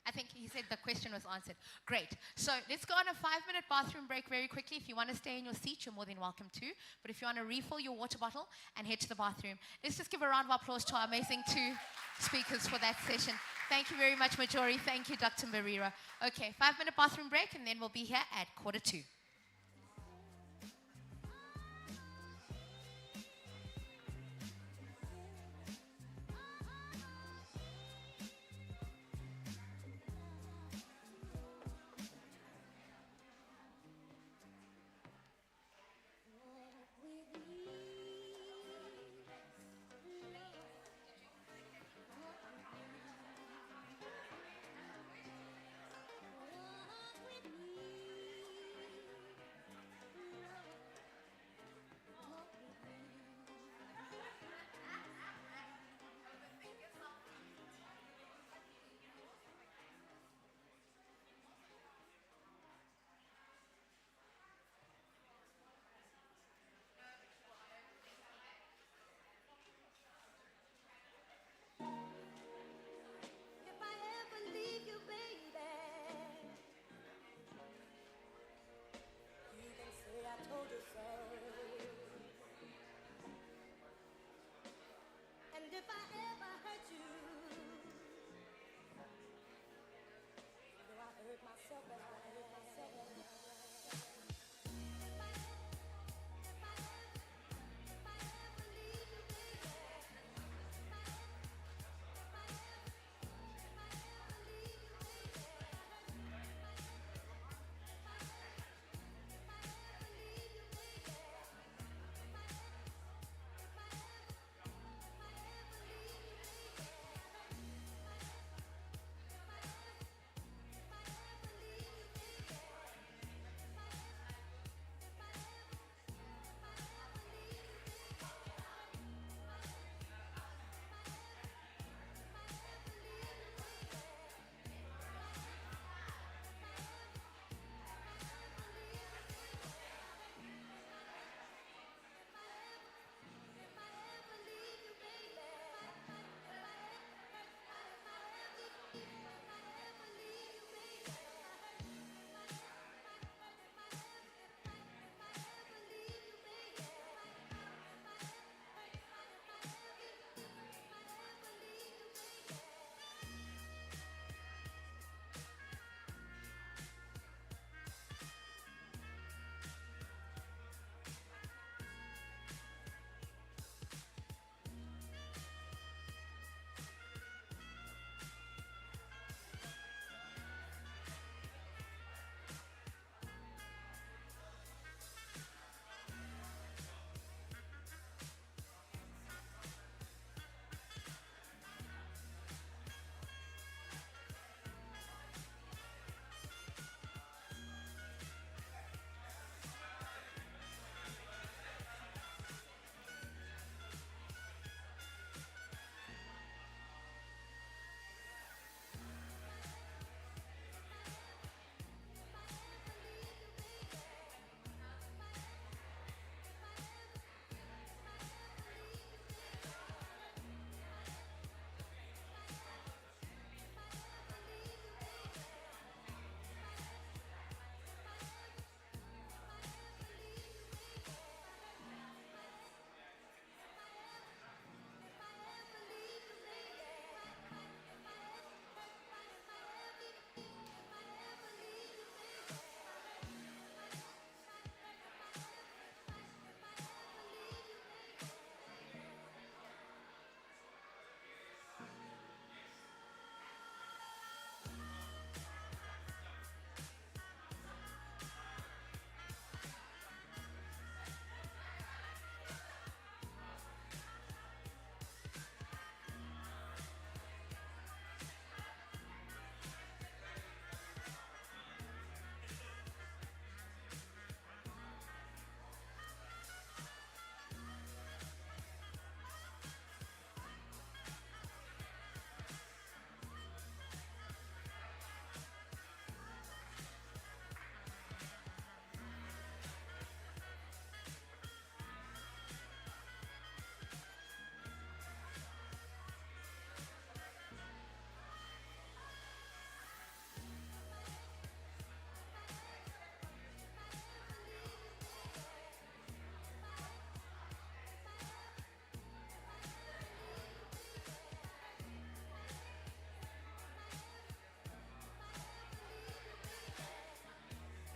I think he said the question was answered. Great. So let's go on a 5-minute bathroom break very quickly. If you want to stay in your seat, you're more than welcome to. But if you want to refill your water bottle and head to the bathroom, let's just give a round of applause to our amazing two speakers for that session. Thank you very much, Majori. Thank you, Dr. Marira. Okay, 5-minute bathroom break, and then we'll be here at 1:45. If I ever leave you, baby, you can say I told you so. And if I ever hurt you, though I hurt myself, but I hurt myself.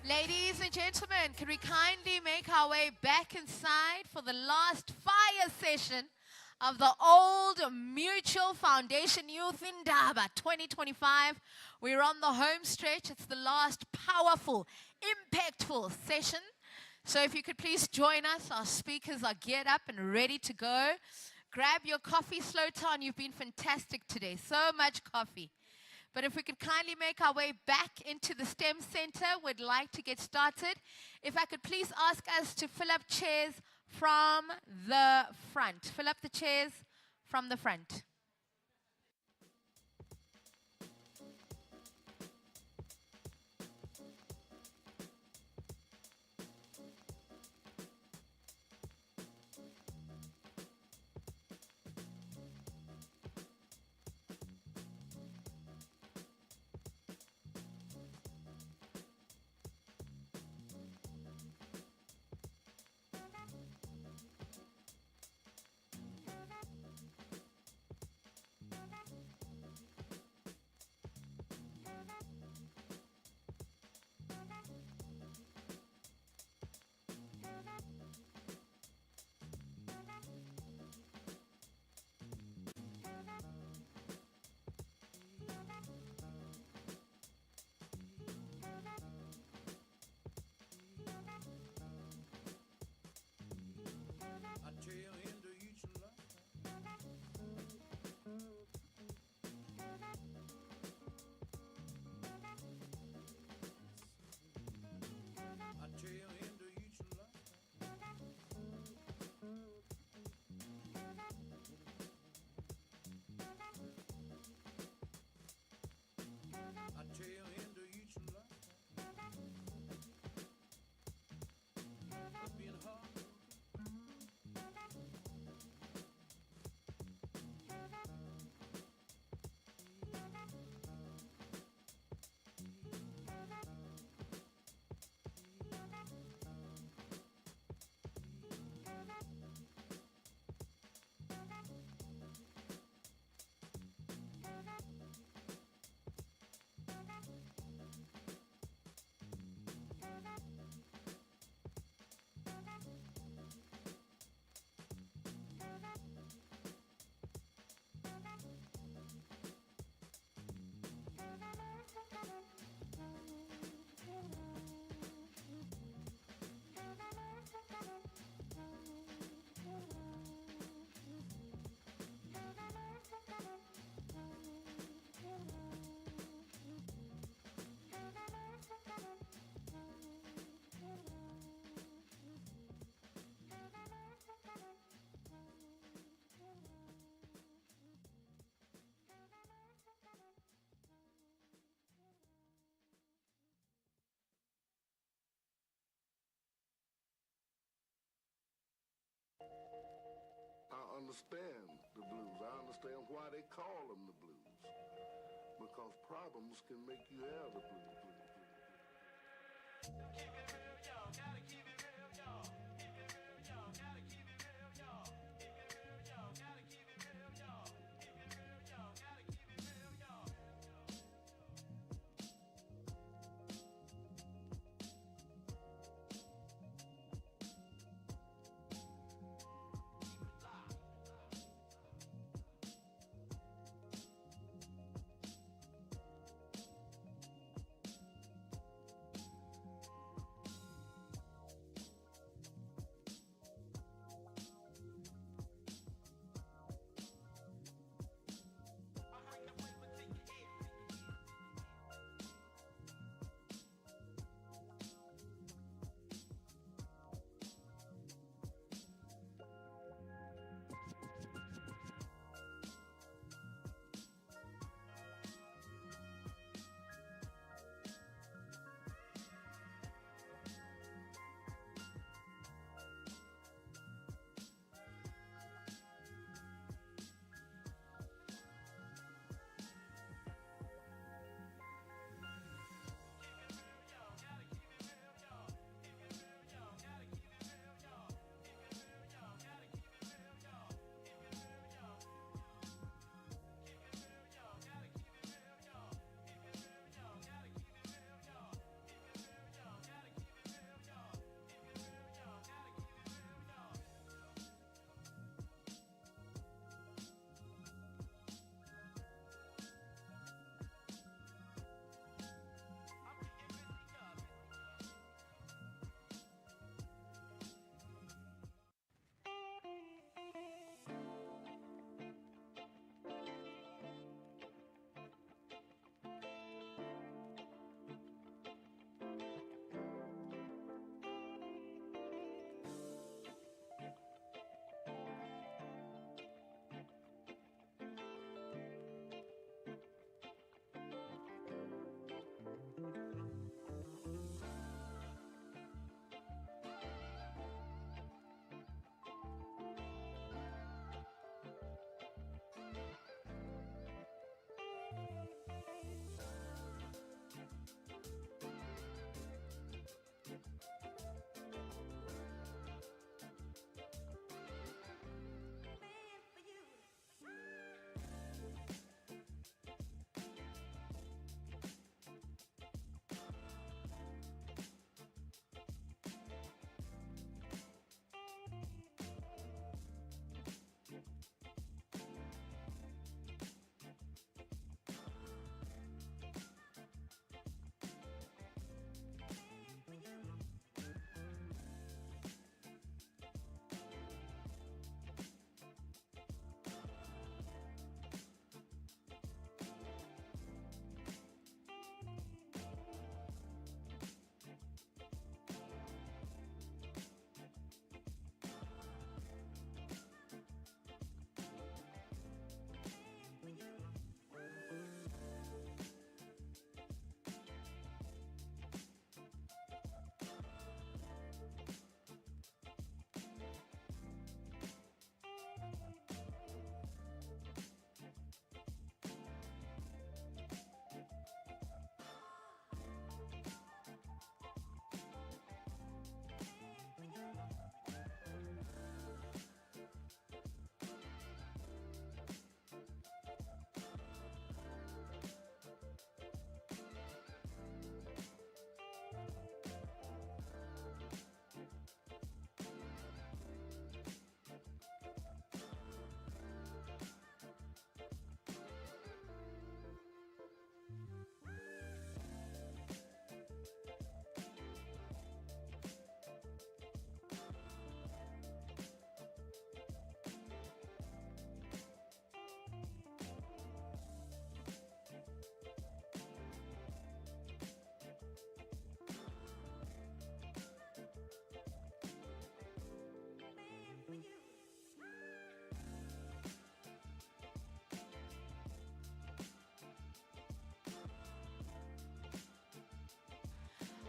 Ladies and gentlemen, can we kindly make our way back inside for the last fire session of the Old Mutual Foundation Youth Indaba 2025. We're on the home stretch. It's the last powerful, impactful session. So if you could please join us. Our speakers are geared up and ready to go. Grab your coffee, Slotan. You've been fantastic today. So much coffee. But if we could kindly make our way back into the STEM Center, we'd like to get started. If I could please ask us to fill up chairs from the front. Fill up the chairs from the front. I understand the blues. I understand why they call them the blues. Because problems can make you have the blues.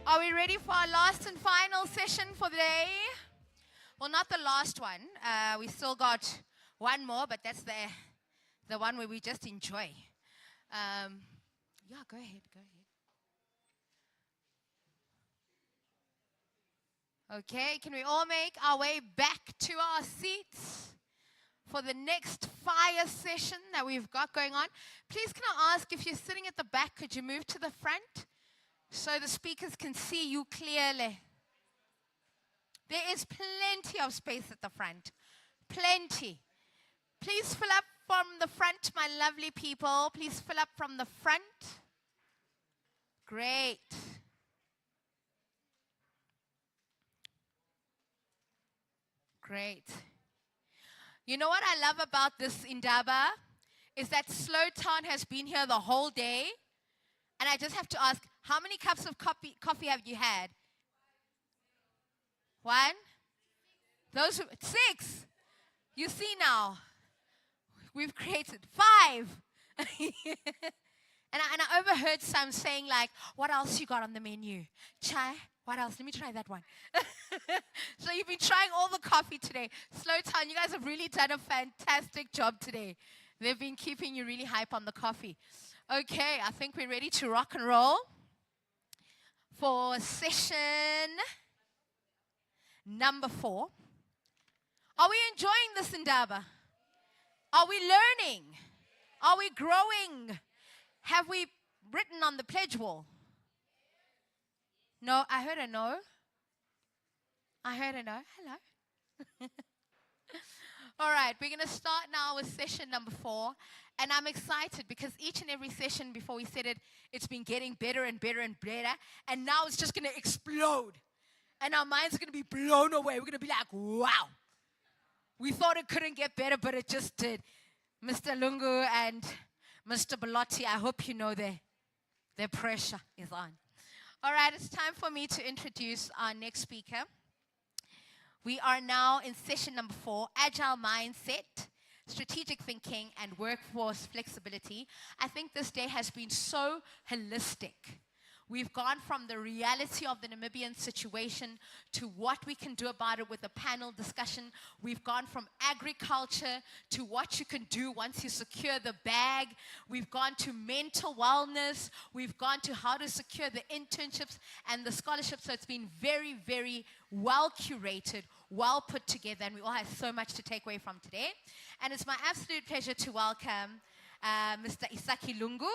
Are we ready for our last and final session for the day? Well, not the last one. We still got one more, but that's the one where we just enjoy. Yeah, go ahead, go ahead. Okay, can we all make our way back to our seats for the next fire session that we've got going on? Please, can I ask, if you're sitting at the back, could you move to the front so the speakers can see you clearly? There is plenty of space at the front. Plenty. Please fill up from the front, my lovely people. Please fill up from the front. Great. Great. You know what I love about this Indaba is that Slow Town has been here the whole day. And I just have to ask, how many cups of coffee have you had? One? Those 6. You see now, we've created 5. And I overheard some saying like, what else you got on the menu? Chai? What else? Let me try that one. So you've been trying all the coffee today. Slow Town, you guys have really done a fantastic job today. They've been keeping you really hype on the coffee. Okay, I think we're ready to rock and roll for session number 4. Are we enjoying this Indaba? Are we learning? Are we growing? Have we written on the pledge wall? No, I heard a no. I heard a no. Hello. All right, we're going to start now with session number 4. And I'm excited because each and every session before we said it, it's been getting better and better and better. And now it's just going to explode. And our minds are going to be blown away. We're going to be like, wow. We thought it couldn't get better, but it just did. Mr. Lungu and Mr. Belotti, I hope you know their pressure is on. All right, it's time for me to introduce our next speaker. We are now in session number 4, Agile Mindset, Strategic Thinking, and Workforce Flexibility. I think this day has been so holistic. We've gone from the reality of the Namibian situation to what we can do about it with a panel discussion. We've gone from agriculture to what you can do once you secure the bag. We've gone to mental wellness. We've gone to how to secure the internships and the scholarships. So it's been very, very well curated, well put together, and we all have so much to take away from today. And it's my absolute pleasure to welcome Mr. Isaki Lungu.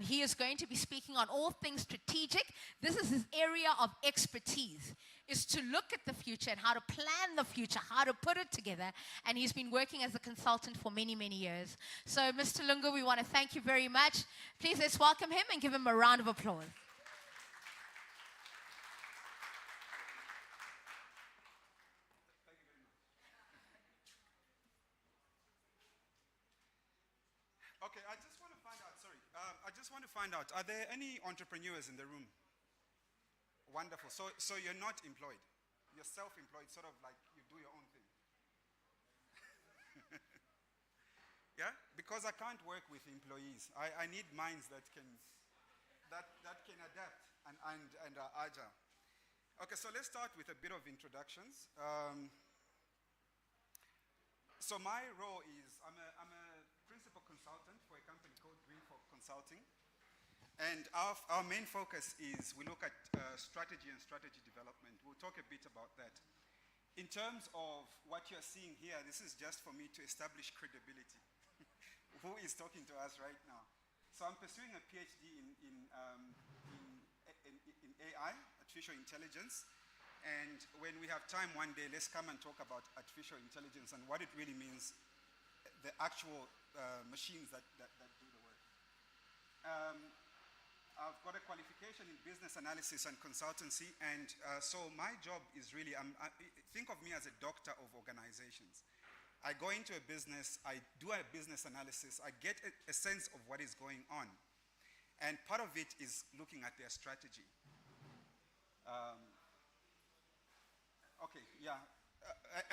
He is going to be speaking on all things strategic. This is his area of expertise, is to look at the future and how to plan the future, how to put it together. And he's been working as a consultant for many, many years. So, Mr. Lungu, we want to thank you very much. Please let's welcome him and give him a round of applause. Okay, I just want to find out, are there any entrepreneurs in the room? Wonderful. So you're not employed. You're self-employed, sort of like you do your own thing. Yeah? Because I can't work with employees. I need minds that can adapt and are agile. Okay, so let's start with a bit of introductions. So my role is, I'm a principal consultant for a company called Greenfork Consulting. And our main focus is we look at strategy and strategy development. We'll talk a bit about that. In terms of what you're seeing here, this is just for me to establish credibility. Who is talking to us right now? So I'm pursuing a PhD in AI, artificial intelligence. And when we have time one day, let's come and talk about artificial intelligence and what it really means, the actual machines that do the work. I've got a qualification in business analysis and consultancy, and so my job is really, think of me as a doctor of organizations. I go into a business, I do a business analysis, I get a sense of what is going on. And part of it is looking at their strategy. Okay, yeah.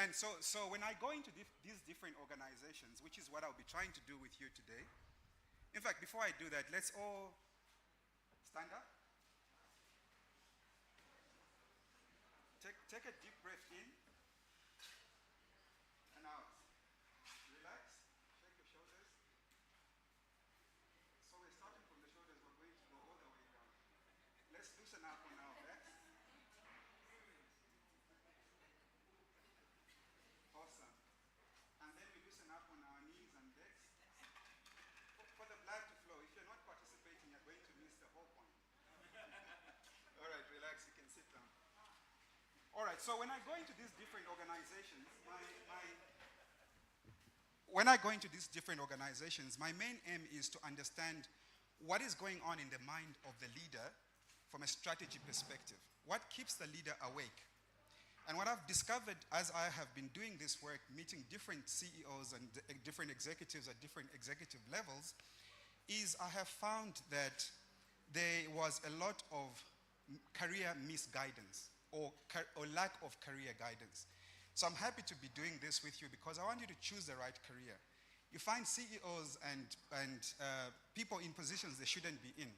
And so when I go into these different organizations, which is what I'll be trying to do with you today. In fact, before I do that, let's all stand up. take a deep breath in and out. Relax, shake your shoulders. So we're starting from the shoulders, we're going to go all the way down. Let's loosen up on our backs. Awesome. And then we loosen up on our knees and legs. For the blood to flow, if you're not participating, you're going to miss the whole point. All right, relax, you can sit down. All right, so when I go into these different organizations, my main aim is to understand what is going on in the mind of the leader from a strategy perspective. What keeps the leader awake? And what I've discovered as I have been doing this work, meeting different CEOs and different executives at different executive levels, is I have found that there was a lot of career misguidance or lack of career guidance. So I'm happy to be doing this with you because I want you to choose the right career. You find CEOs and people in positions they shouldn't be in.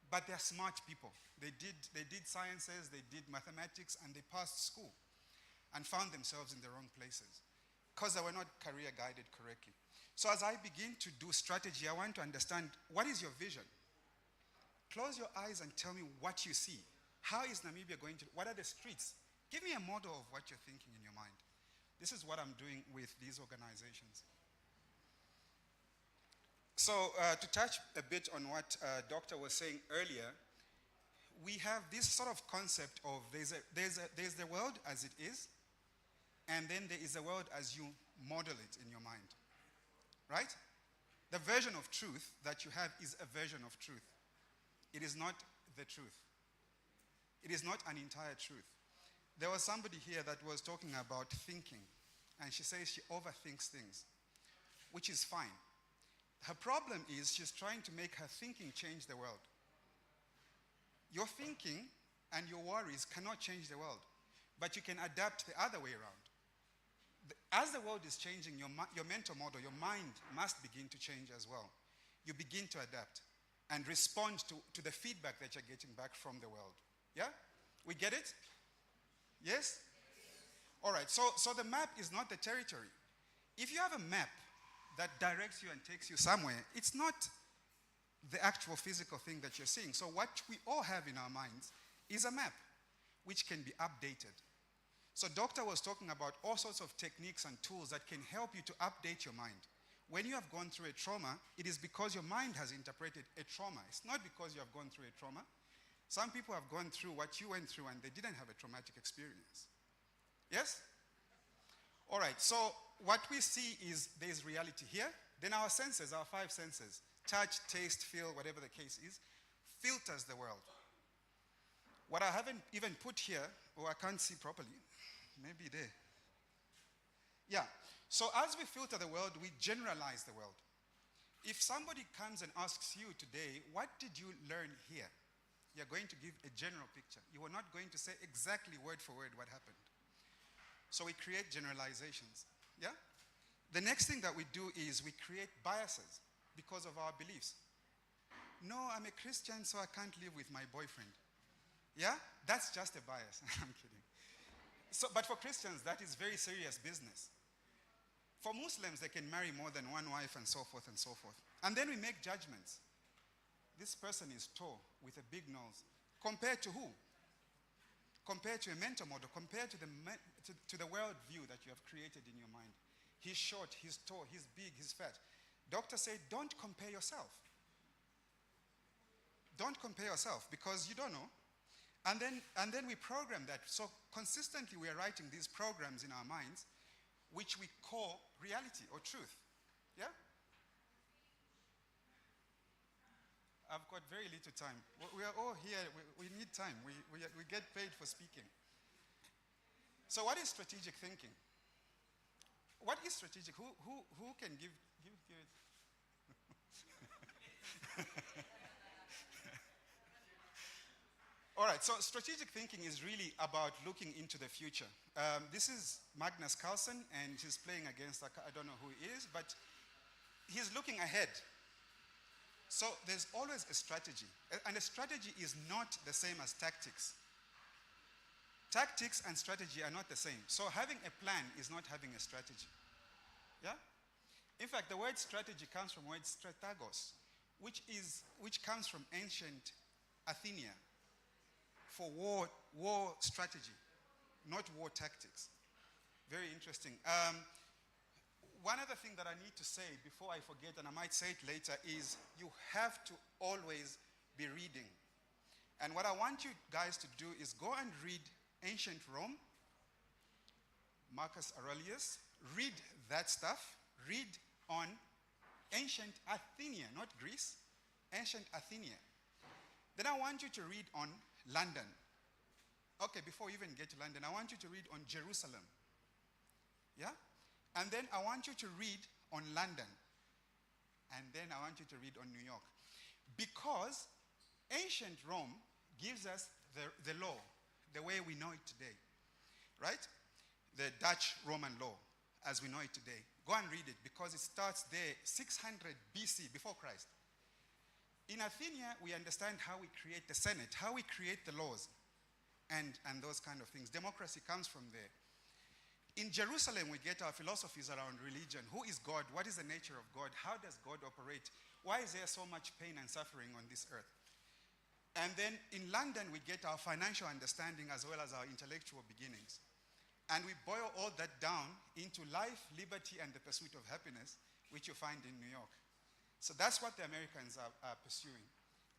But they're smart people. They did sciences, they did mathematics, and they passed school and found themselves in the wrong places because they were not career guided correctly. So as I begin to do strategy, I want to understand, what is your vision? Close your eyes and tell me what you see. How is Namibia going to, what are the streets? Give me a model of what you're thinking in your mind. This is what I'm doing with these organizations. So to touch a bit on what Doctor was saying earlier, we have this sort of concept of there's the world as it is, and then there is a world as you model it in your mind, right? The version of truth that you have is a version of truth. It is not the truth. It is not an entire truth. There was somebody here that was talking about thinking, and she says she overthinks things, which is fine. Her problem is she's trying to make her thinking change the world. Your thinking and your worries cannot change the world, but you can adapt the other way around. As the world is changing, your mental model, your mind must begin to change as well. You begin to adapt and respond to the feedback that you're getting back from the world. Yeah? We get it? Yes? All right, so the map is not the territory. If you have a map that directs you and takes you somewhere, it's not the actual physical thing that you're seeing. So what we all have in our minds is a map which can be updated. So Doctor was talking about all sorts of techniques and tools that can help you to update your mind. When you have gone through a trauma, it is because your mind has interpreted a trauma. It's not because you have gone through a trauma. Some people have gone through what you went through and they didn't have a traumatic experience. Yes? All right, so what we see is there's reality here. Then our senses, our 5 senses, touch, taste, feel, whatever the case is, filters the world. What I haven't even put here, or I can't see properly, maybe there. Yeah, so as we filter the world, we generalize the world. If somebody comes and asks you today, what did you learn here? You're going to give a general picture. You are not going to say exactly word for word what happened. So we create generalizations, yeah? The next thing that we do is we create biases because of our beliefs. No, I'm a Christian, so I can't live with my boyfriend. Yeah? That's just a bias. I'm kidding. So, but for Christians, that is very serious business. For Muslims, they can marry more than one wife and so forth and so forth. And then we make judgments. This person is tall with a big nose. Compared to who? Compared to a mental model, compared to the world view that you have created in your mind. He's short, he's tall, he's big, he's fat. Doctor said, don't compare yourself. Don't compare yourself because you don't know. And then we program that. So consistently we are writing these programs in our minds which we call reality or truth. Yeah? I've got very little time. We are all here. We need time. We get paid for speaking. So what is strategic thinking? What is strategic? Who can give it? All right, so strategic thinking is really about looking into the future. This is Magnus Carlsen, and he's playing against, I don't know who he is, but he's looking ahead. So there's always a strategy, and a strategy is not the same as tactics. Tactics and strategy are not the same. So having a plan is not having a strategy. Yeah? In fact, the word strategy comes from the word strategos, which comes from ancient Athenia for war strategy, not war tactics. Very interesting. One other thing that I need to say before I forget, and I might say it later, is you have to always be reading. And what I want you guys to do is go and read ancient Rome, Marcus Aurelius, read that stuff, read on ancient Athenia, not Greece, ancient Athenia. Then I want you to read on London. Okay, before you even get to London, I want you to read on Jerusalem. Yeah? And then I want you to read on London. And then I want you to read on New York. Because ancient Rome gives us the law, the way we know it today. Right? The Dutch Roman law, as we know it today. Go and read it, because it starts there 600 BC, before Christ. In Athenia, we understand how we create the Senate, how we create the laws, and those kind of things. Democracy comes from there. In Jerusalem, we get our philosophies around religion. Who is God? What is the nature of God? How does God operate? Why is there so much pain and suffering on this earth? And then in London, we get our financial understanding as well as our intellectual beginnings. And we boil all that down into life, liberty, and the pursuit of happiness, which you find in New York. So that's what the Americans are pursuing.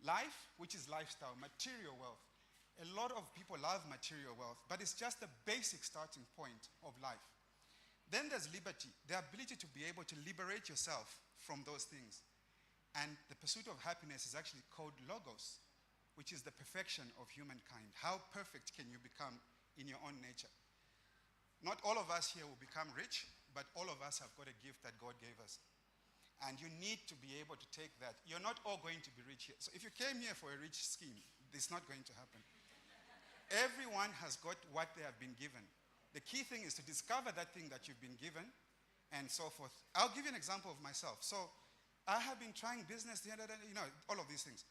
Life, which is lifestyle, material wealth. A lot of people love material wealth, but it's just the basic starting point of life. Then there's liberty, the ability to be able to liberate yourself from those things. And the pursuit of happiness is actually called logos, which is the perfection of humankind. How perfect can you become in your own nature? Not all of us here will become rich, but all of us have got a gift that God gave us. And you need to be able to take that. You're not all going to be rich here. So if you came here for a rich scheme, it's not going to happen. Everyone has got what they have been given. The key thing is to discover that thing that you've been given and so forth. I'll give you an example of myself. So I have been trying business, all of these things.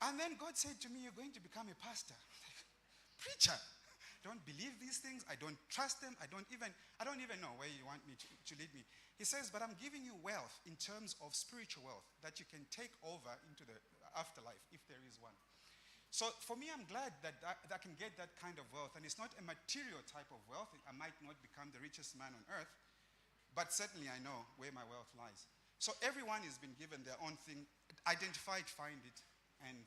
And then God said to me, you're going to become a pastor. Preacher. Don't believe these things. I don't trust them. I don't even know where you want me to lead me. He says, but I'm giving you wealth in terms of spiritual wealth that you can take over into the afterlife, if there is one. So for me, I'm glad that I can get that kind of wealth. And it's not a material type of wealth. I might not become the richest man on earth, but certainly I know where my wealth lies. So everyone has been given their own thing. Identify it, find it, and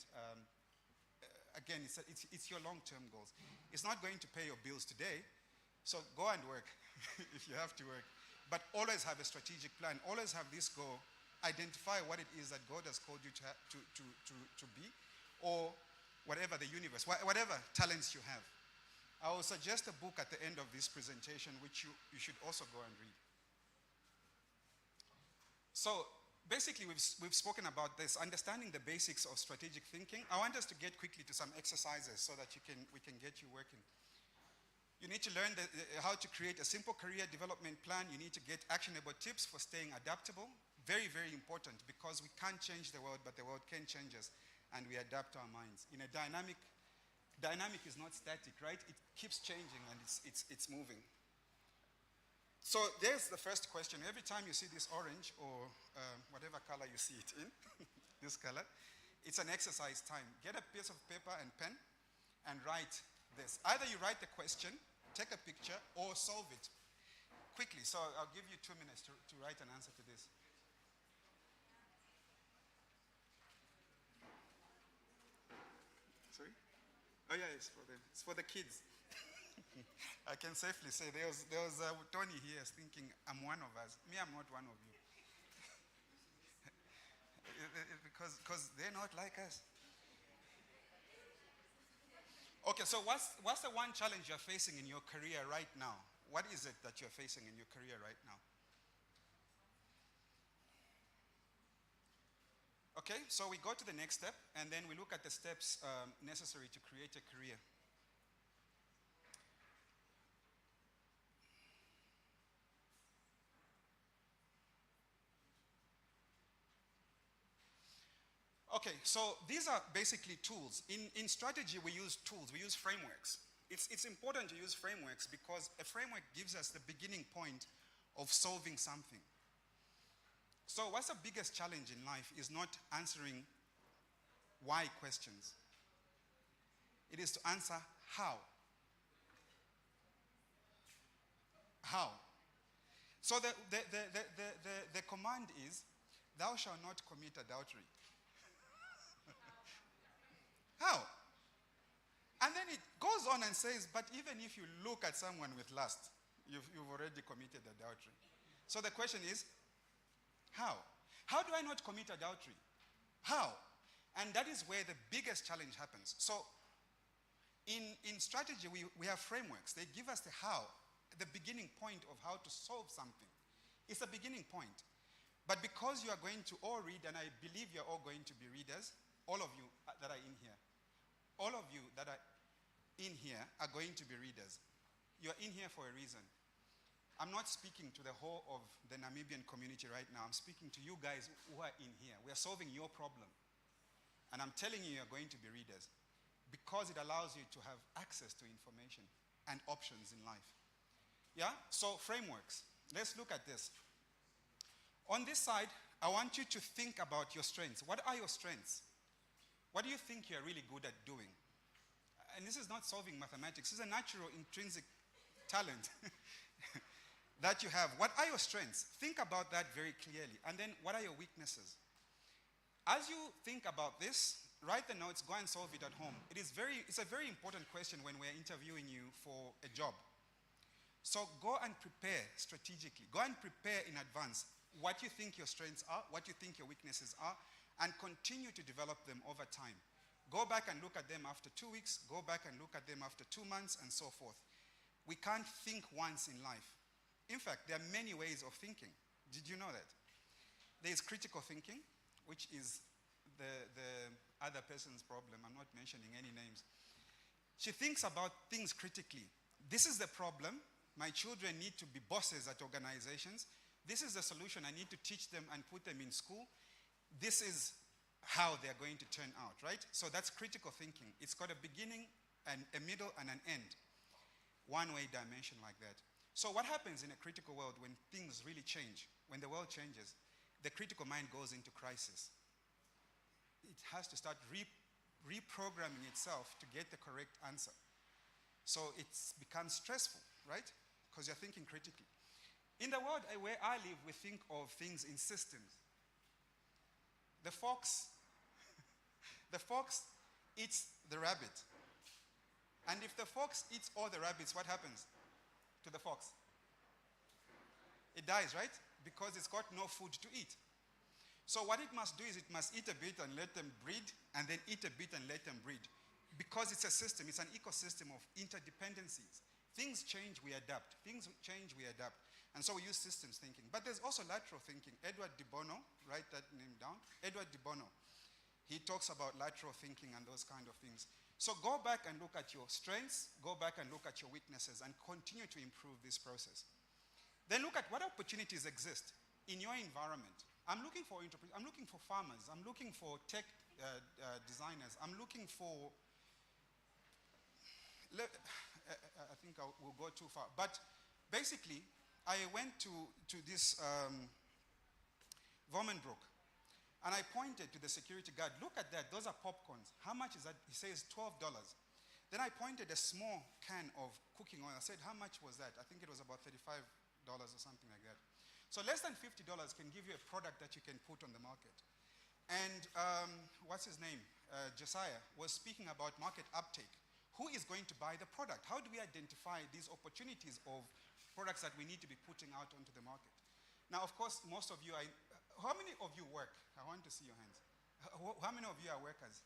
again, it's your long-term goals. It's not going to pay your bills today, so go and work if you have to work. But always have a strategic plan. Always have this goal. Identify what it is that God has called you to be, or whatever the universe, whatever talents you have. I will suggest a book at the end of this presentation, which you should also go and read. So basically, we've spoken about this, understanding the basics of strategic thinking. I want us to get quickly to some exercises so that we can get you working. You need to learn how to create a simple career development plan. You need to get actionable tips for staying adaptable. Very, very important, because we can't change the world, but the world can change us, and we adapt our minds. In a dynamic is not static, right? It keeps changing, and it's moving. So there's the first question. Every time you see this orange or whatever color you see it in, this color, it's an exercise time. Get a piece of paper and pen and write this. Either you write the question, take a picture, or solve it quickly. So I'll give you 2 minutes to write an answer to this. Sorry? Oh yeah, it's for the kids. I can safely say there was Tony here thinking, I'm one of us. Me, I'm not one of you. Because they're not like us. Okay, so what's the one challenge you're facing in your career right now? What is it that you're facing in your career right now? Okay, so we go to the next step, and then we look at the steps necessary to create a career. Okay, so these are basically tools. In strategy, we use tools, we use frameworks. It's important to use frameworks because a framework gives us the beginning point of solving something. So what's the biggest challenge in life is not answering why questions. It is to answer how. How? So the command is, thou shalt not commit adultery. How? And then it goes on and says, but even if you look at someone with lust, you've already committed adultery. So the question is, how? How do I not commit adultery? How? And that is where the biggest challenge happens. So in strategy, we have frameworks. They give us the how, the beginning point of how to solve something. It's a beginning point. But because you are going to all read, and I believe you're all going to be readers, all of you that are in here, all of you that are in here are going to be readers. You're in here for a reason. I'm not speaking to the whole of the Namibian community right now. I'm speaking to you guys who are in here. We are solving your problem. And I'm telling you, you're going to be readers because it allows you to have access to information and options in life. Yeah? So frameworks. Let's look at this. On this side, I want you to think about your strengths. What are your strengths? What do you think you're really good at doing? And this is not solving mathematics. This is a natural, intrinsic talent that you have. What are your strengths? Think about that very clearly. And then what are your weaknesses? As you think about this, write the notes, go and solve it at home. It's a very important question when we're interviewing you for a job. So go and prepare strategically. Go and prepare in advance what you think your strengths are, what you think your weaknesses are, and continue to develop them over time. Go back and look at them after 2 weeks, go back and look at them after 2 months, and so forth. We can't think once in life. In fact, there are many ways of thinking. Did you know that? There is critical thinking, which is the other person's problem. I'm not mentioning any names. She thinks about things critically. This is the problem. My children need to be bosses at organizations. This is the solution. I need to teach them and put them in school. This is how they're going to turn out, right? So that's critical thinking. It's got a beginning and a middle and an end. One-way dimension like that. So what happens in a critical world when things really change? When the world changes, the critical mind goes into crisis. It has to start reprogramming itself to get the correct answer. So it becomes stressful, right? Because you're thinking critically. In the world where I live, we think of things in systems. The fox eats the rabbit. And if the fox eats all the rabbits, what happens to the fox? It dies, right? Because it's got no food to eat. So what it must do is it must eat a bit and let them breed, and then eat a bit and let them breed. Because it's a system, it's an ecosystem of interdependencies. Things change, we adapt. Things change, we adapt. And so we use systems thinking. But there's also lateral thinking. Edward de Bono, write that name down. Edward de Bono. He talks about lateral thinking and those kind of things. So go back and look at your strengths, go back and look at your weaknesses, and continue to improve this process. Then look at what opportunities exist in your environment. I'm looking for farmers. I'm looking for tech designers. I'm looking for... I think we'll go too far. But basically, I went to this Vormenbroek, and I pointed to the security guard. Look at that. Those are popcorns. How much is that? He says $12. Then I pointed a small can of cooking oil. I said, how much was that? I think it was about $35 or something like that. So less than $50 can give you a product that you can put on the market. And what's his name? Josiah was speaking about market uptake. Who is going to buy the product? How do we identify these opportunities of products that we need to be putting out onto the market? Now, of course, most of you are... How many of you work? I want to see your hands. How many of you are workers?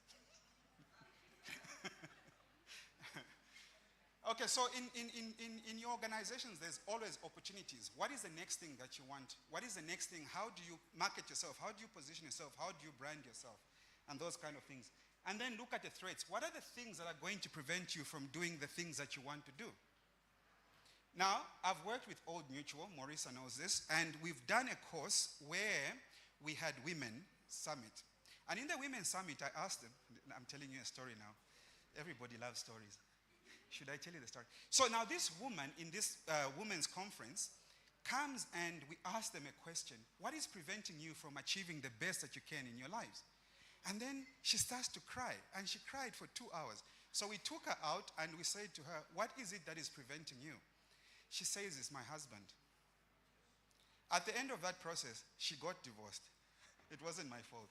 Okay, so in your organizations, there's always opportunities. What is the next thing that you want? What is the next thing? How do you market yourself? How do you position yourself? How do you brand yourself? And those kind of things. And then look at the threats. What are the things that are going to prevent you from doing the things that you want to do? Now, I've worked with Old Mutual, Marisa knows this, and we've done a course where we had Women Summit. And in the Women Summit, I asked them, I'm telling you a story now. Everybody loves stories. should I tell you the story? So now this woman in this women's conference comes and we ask them a question. What is preventing you from achieving the best that you can in your lives? And then she starts to cry, and she cried for 2 hours. So we took her out and we said to her, what is it that is preventing you? She says, it's my husband. At the end of that process, she got divorced. It wasn't my fault.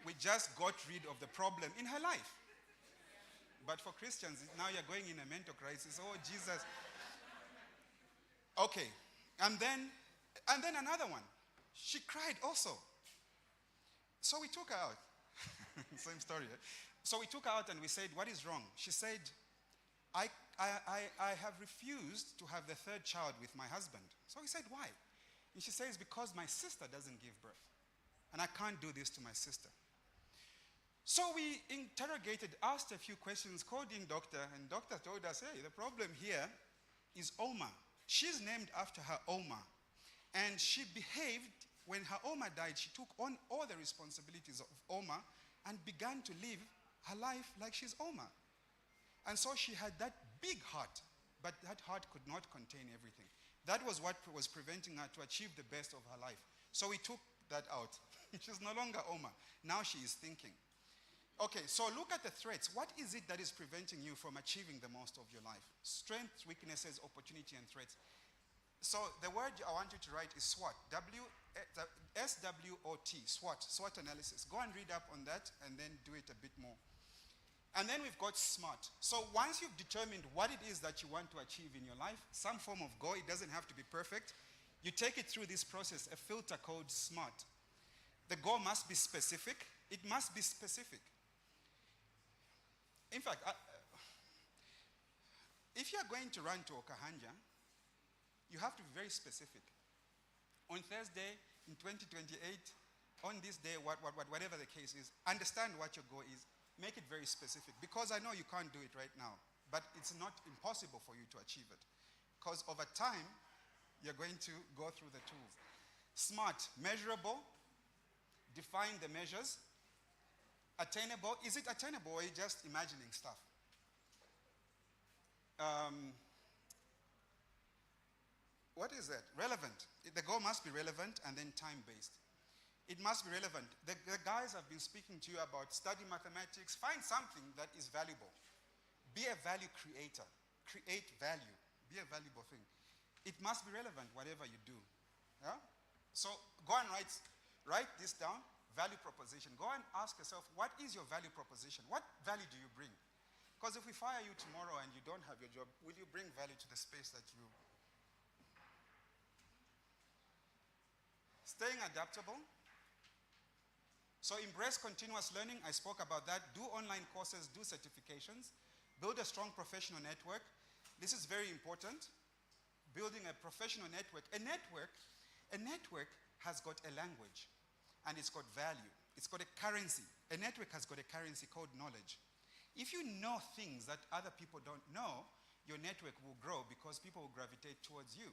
We just got rid of the problem in her life. But for Christians, now you're going in a mental crisis. Oh, Jesus. Okay. And then another one. She cried also. So we took her out. Same story. Eh? So we took her out and we said, what is wrong? She said, I have refused to have the third child with my husband. So we said, why? And she says, because my sister doesn't give birth. And I can't do this to my sister. So we interrogated, asked a few questions, called in doctor, and doctor told us, hey, the problem here is Oma. She's named after her Oma. And she behaved, when her Oma died, she took on all the responsibilities of Oma and began to live her life like she's Oma. And so she had that big heart, but that heart could not contain everything. That was what was preventing her to achieve the best of her life. So we took that out. She's no longer Oma. Now she is thinking. Okay, so look at the threats. What is it that is preventing you from achieving the most of your life? Strengths, weaknesses, opportunity, and threats. So the word I want you to write is SWOT. S-W-O-T, SWOT, SWOT analysis. Go and read up on that and then do it a bit more. And then we've got SMART. So once you've determined what it is that you want to achieve in your life, some form of goal, it doesn't have to be perfect, you take it through this process, a filter called SMART. The goal must be specific. It must be specific. In fact, if you're going to run to Okahanja, you have to be very specific. On Thursday, in 2028, on this day, whatever the case is, understand what your goal is. Make it very specific. Because I know you can't do it right now, but it's not impossible for you to achieve it. Because over time, you're going to go through the tools. SMART, measurable, define the measures. Attainable, is it attainable or are you just imagining stuff? What is that? Relevant. The goal must be relevant and then time-based. It must be relevant. The guys have been speaking to you about study mathematics. Find something that is valuable. Be a value creator. Create value. Be a valuable thing. It must be relevant, whatever you do. Yeah? So go and write this down. Value proposition. Go and ask yourself, what is your value proposition? What value do you bring? Because if we fire you tomorrow and you don't have your job, will you bring value to the space that you... Staying adaptable. So embrace continuous learning. I spoke about that. Do online courses, do certifications. Build a strong professional network. This is very important. Building a professional network. A network has got a language. And it's got value. It's got a currency. A network has got a currency called knowledge. If you know things that other people don't know, your network will grow because people will gravitate towards you.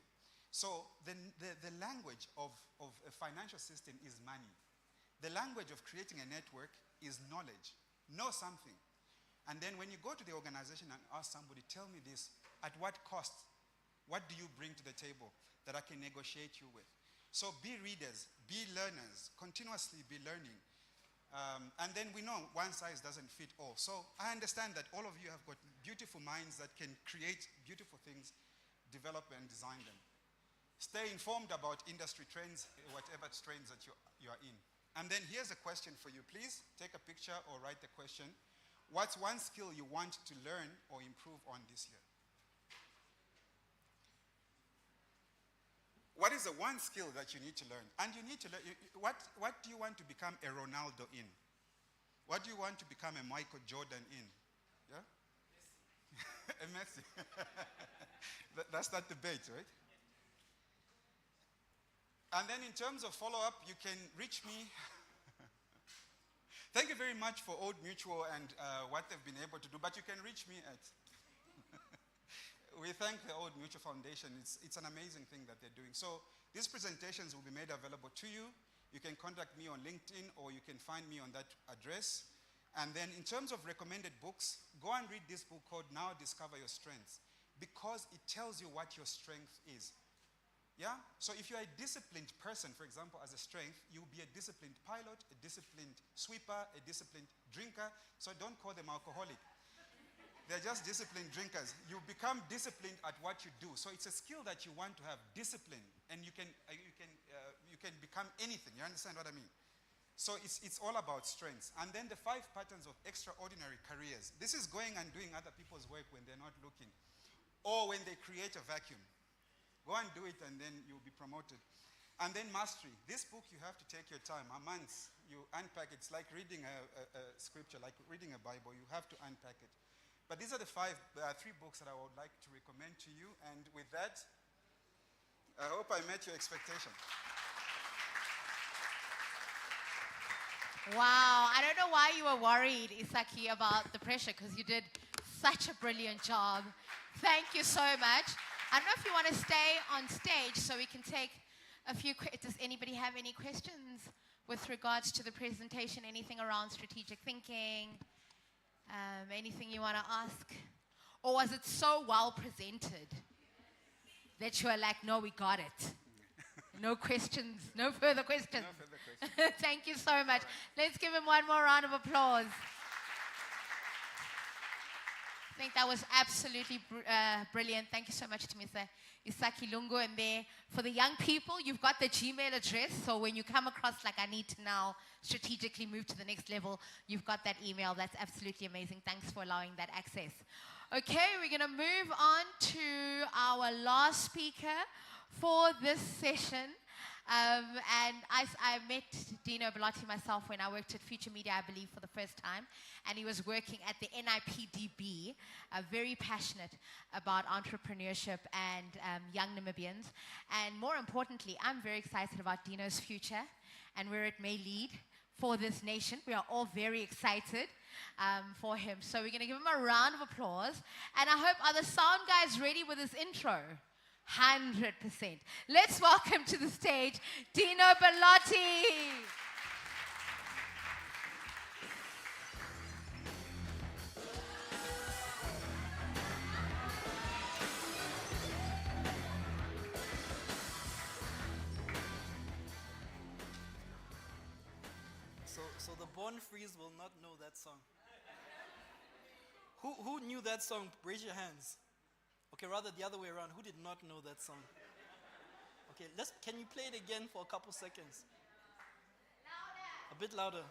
So the language of a financial system is money. The language of creating a network is knowledge. Know something. And then when you go to the organization and ask somebody, tell me this, at what cost? What do you bring to the table that I can negotiate you with? So be readers, be learners, continuously be learning. And then we know one size doesn't fit all. So I understand that all of you have got beautiful minds that can create beautiful things, develop and design them. Stay informed about industry trends, whatever trends that you are in. And then here's a question for you. Please take a picture or write the question. What's one skill you want to learn or improve on this year? What is the one skill that you need to learn? And you need to learn, what do you want to become a Ronaldo in? What do you want to become a Michael Jordan in? Yeah? Messi. A Messi. That's that debate, right? And then in terms of follow-up, you can reach me. Thank you very much for Old Mutual and what they've been able to do, but you can reach me at... We thank the Old Mutual Foundation. It's an amazing thing that they're doing. So these presentations will be made available to you. You can contact me on LinkedIn or you can find me on that address. And then in terms of recommended books, go and read this book called Now Discover Your Strengths, because it tells you what your strength is. Yeah? So if you're a disciplined person, for example, as a strength, you'll be a disciplined pilot, a disciplined sweeper, a disciplined drinker. So don't call them alcoholic. They're just disciplined drinkers. You become disciplined at what you do. So it's a skill that you want to have, discipline, and you can become anything. You understand what I mean? So it's all about strengths. And then the 5 patterns of extraordinary careers. This is going and doing other people's work when they're not looking, or when they create a vacuum. Go and do it, and then you'll be promoted. And then mastery. This book, you have to take your time. A month, you unpack it. It's like reading a scripture, like reading a Bible. You have to unpack it. But these are the 3 books that I would like to recommend to you. And with that, I hope I met your expectation. Wow, I don't know why you were worried, Isaki, about the pressure, because you did such a brilliant job. Thank you so much. I don't know if you want to stay on stage so we can take a few questions. Does anybody have any questions with regards to the presentation? Anything around strategic thinking? Anything you want to ask? Or was it so well presented that you were like, no, we got it? No questions, no further questions. No further questions. Thank you so much. Let's give him one more round of applause. I think that was absolutely brilliant. Thank you so much to Mr. Isaki Lungu. And there, for the young people, you've got the Gmail address. So when you come across like, I need to now strategically move to the next level, you've got that email. That's absolutely amazing. Thanks for allowing that access. Okay, we're going to move on to our last speaker for this session. And I met Dino Bellotti myself when I worked at Future Media, I believe, for the first time. And he was working at the NIPDB, very passionate about entrepreneurship and young Namibians. And more importantly, I'm very excited about Dino's future and where it may lead for this nation. We are all very excited for him. So we're going to give him a round of applause. And I hope, are the sound guys ready with his intro? 100%. Let's welcome to the stage Dino Bellotti. So the Born Freeze will not know that song. Who knew that song? Raise your hands. Okay, rather the other way around. Who did not know that song? Okay, can you play it again for a couple seconds? Louder. A bit louder.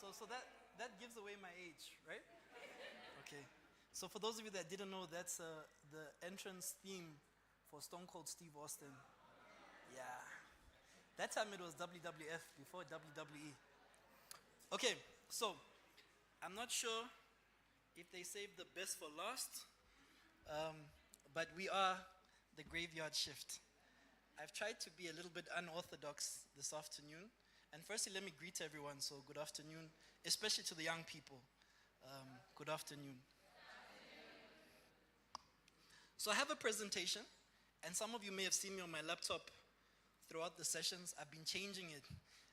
So that gives away my age, right? Okay. So for those of you that didn't know, that's the entrance theme for Stone Cold Steve Austin. Yeah. That time it was WWF before WWE. Okay, so I'm not sure if they saved the best for last, but we are the graveyard shift. I've tried to be a little bit unorthodox this afternoon. And firstly, let me greet everyone. So good afternoon, especially to the young people. Good afternoon. So I have a presentation, and some of you may have seen me on my laptop throughout the sessions. I've been changing it.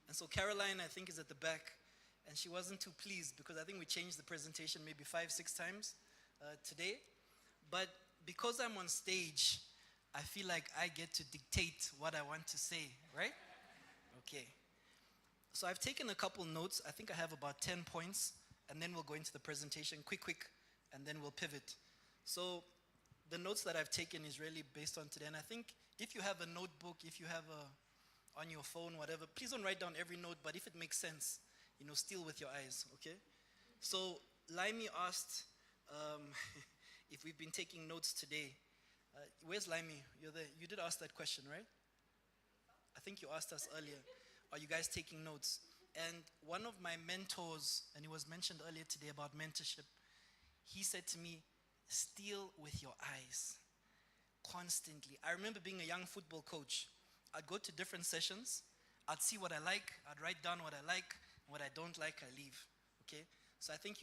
And so Caroline, I think, is at the back, and she wasn't too pleased because I think we changed the presentation maybe 5-6 times today. But because I'm on stage, I feel like I get to dictate what I want to say, right? Okay. So I've taken a couple notes. I think I have about 10 points, and then we'll go into the presentation quick, and then we'll pivot. So the notes that I've taken is really based on today. And I think if you have a notebook, if you have on your phone, whatever, please don't write down every note, but if it makes sense, still with your eyes, okay? So Laimi asked if we've been taking notes today. Where's Laimi? You're there. You did ask that question, right? I think you asked us earlier. Are you guys taking notes? And one of my mentors, and it was mentioned earlier today about mentorship, he said to me, steal with your eyes constantly. I remember being a young football coach. I'd go to different sessions. I'd see what I like. I'd write down what I like. What I don't like, I leave. Okay? So I think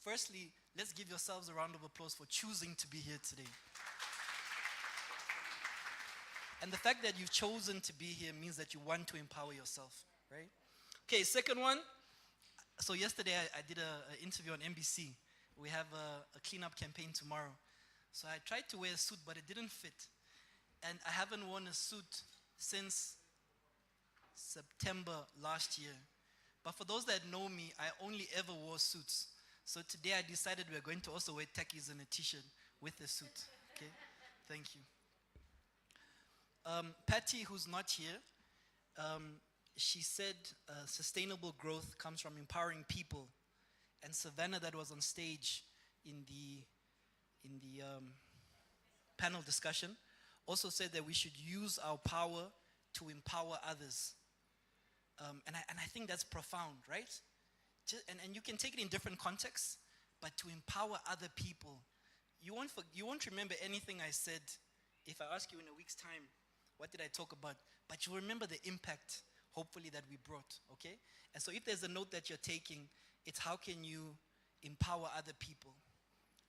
firstly, let's give yourselves a round of applause for choosing to be here today. And the fact that you've chosen to be here means that you want to empower yourself, right? Okay, second one. So yesterday I did an interview on NBC. We have a cleanup campaign tomorrow. So I tried to wear a suit, but it didn't fit. And I haven't worn a suit since September last year. But for those that know me, I only ever wore suits. So today I decided we're going to also wear tackies and a t-shirt with a suit. Okay? Thank you. Patty, who's not here, she said sustainable growth comes from empowering people. And Savannah, that was on stage in the panel discussion, also said that we should use our power to empower others. And I think that's profound, right? And you can take it in different contexts, but to empower other people. You won't remember anything I said if I ask you in a week's time, what did I talk about? But you remember the impact, hopefully, that we brought, okay? And so if there's a note that you're taking, it's how can you empower other people?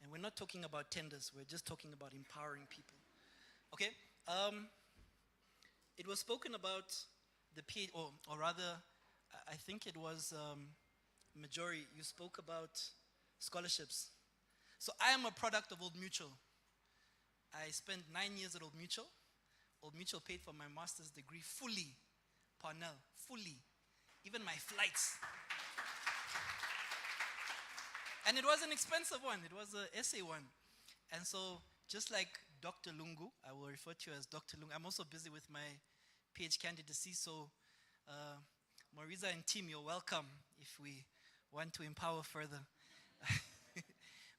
And we're not talking about tenders, we're just talking about empowering people. Okay? It was spoken about the PhD, or rather, I think it was Majori, you spoke about scholarships. So I am a product of Old Mutual. I spent 9 years at Old Mutual. Old Mutual paid for my master's degree fully. Parnell, fully. Even my flights. And it was an expensive one. It was an essay one. And so, just like Dr. Lungu, I will refer to you as Dr. Lungu. I'm also busy with my PhD candidacy, so Marisa and team, you're welcome if we want to empower further.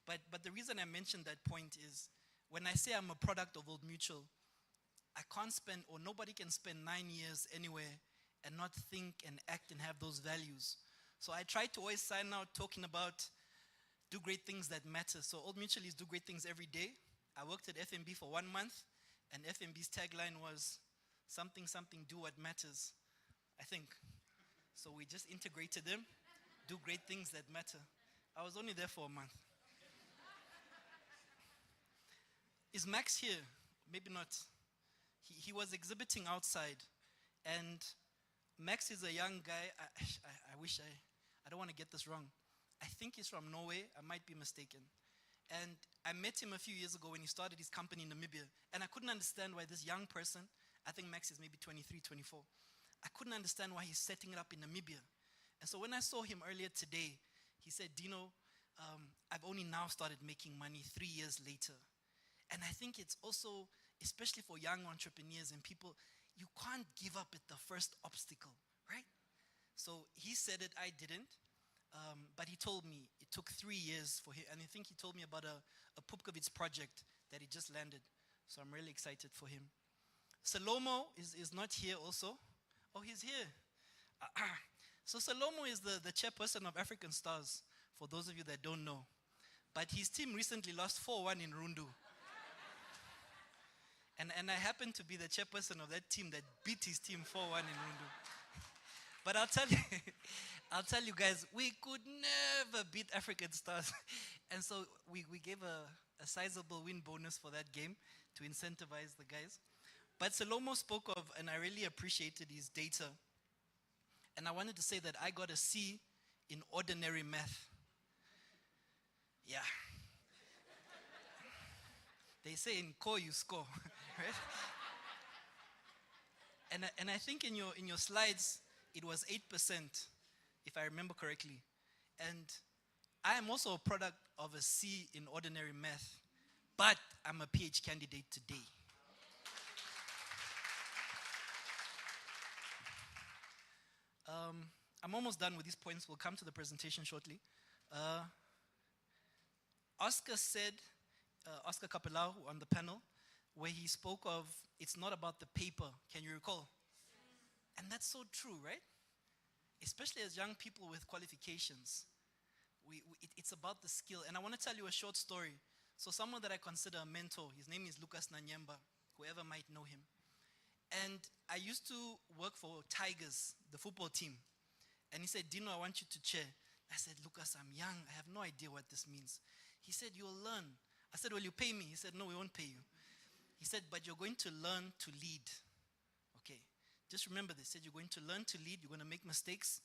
But the reason I mentioned that point is, when I say I'm a product of Old Mutual, I can't spend, or nobody can spend 9 years anywhere and not think and act and have those values. So I try to always sign out talking about do great things that matter. So Old Mutual is do great things every day. I worked at FNB for 1 month, and FNB's tagline was something, something, do what matters, I think. So we just integrated them, do great things that matter. I was only there for a month. Is Max here? Maybe not. He was exhibiting outside, and Max is a young guy. I wish I don't want to get this wrong. I think he's from Norway. I might be mistaken. And I met him a few years ago when he started his company in Namibia. And I couldn't understand why this young person, I think Max is maybe 23, 24. I couldn't understand why he's setting it up in Namibia. And so when I saw him earlier today, he said, Dino, I've only now started making money 3 years later. And I think it's also, especially for young entrepreneurs and people, you can't give up at the first obstacle, right? So he said it, I didn't. But he told me it took 3 years for him. And I think he told me about a Pupkovitz project that he just landed. So I'm really excited for him. Salomo is not here also. Oh, he's here. So Salomo is the chairperson of African Stars, for those of you that don't know. But his team recently lost 4-1 in Rundu. And I happen to be the chairperson of that team that beat his team 4-1 in Rundu. But I'll tell you guys, we could never beat African Stars. And so we gave a sizable win bonus for that game to incentivize the guys. But Salomo spoke of, and I really appreciated his data. And I wanted to say that I got a C in ordinary math. Yeah. They say in core you score, right? And I think in your slides, it was 8%, if I remember correctly. And I am also a product of a C in ordinary math, but I'm a PhD candidate today. I'm almost done with these points. We'll come to the presentation shortly. Oscar said, Oscar Kapelau on the panel, where he spoke of, it's not about the paper. Can you recall? And that's so true, right? Especially as young people with qualifications. It's about the skill. And I want to tell you a short story. So someone that I consider a mentor, his name is Lucas Nanyemba, whoever might know him. And I used to work for Tigers, the football team. And he said, Dino, I want you to chair. I said, Lucas, I'm young. I have no idea what this means. He said, you'll learn. I said, will you pay me? He said, no, we won't pay you. He said, but you're going to learn to lead. Okay, just remember this. He said, you're going to learn to lead. You're going to make mistakes,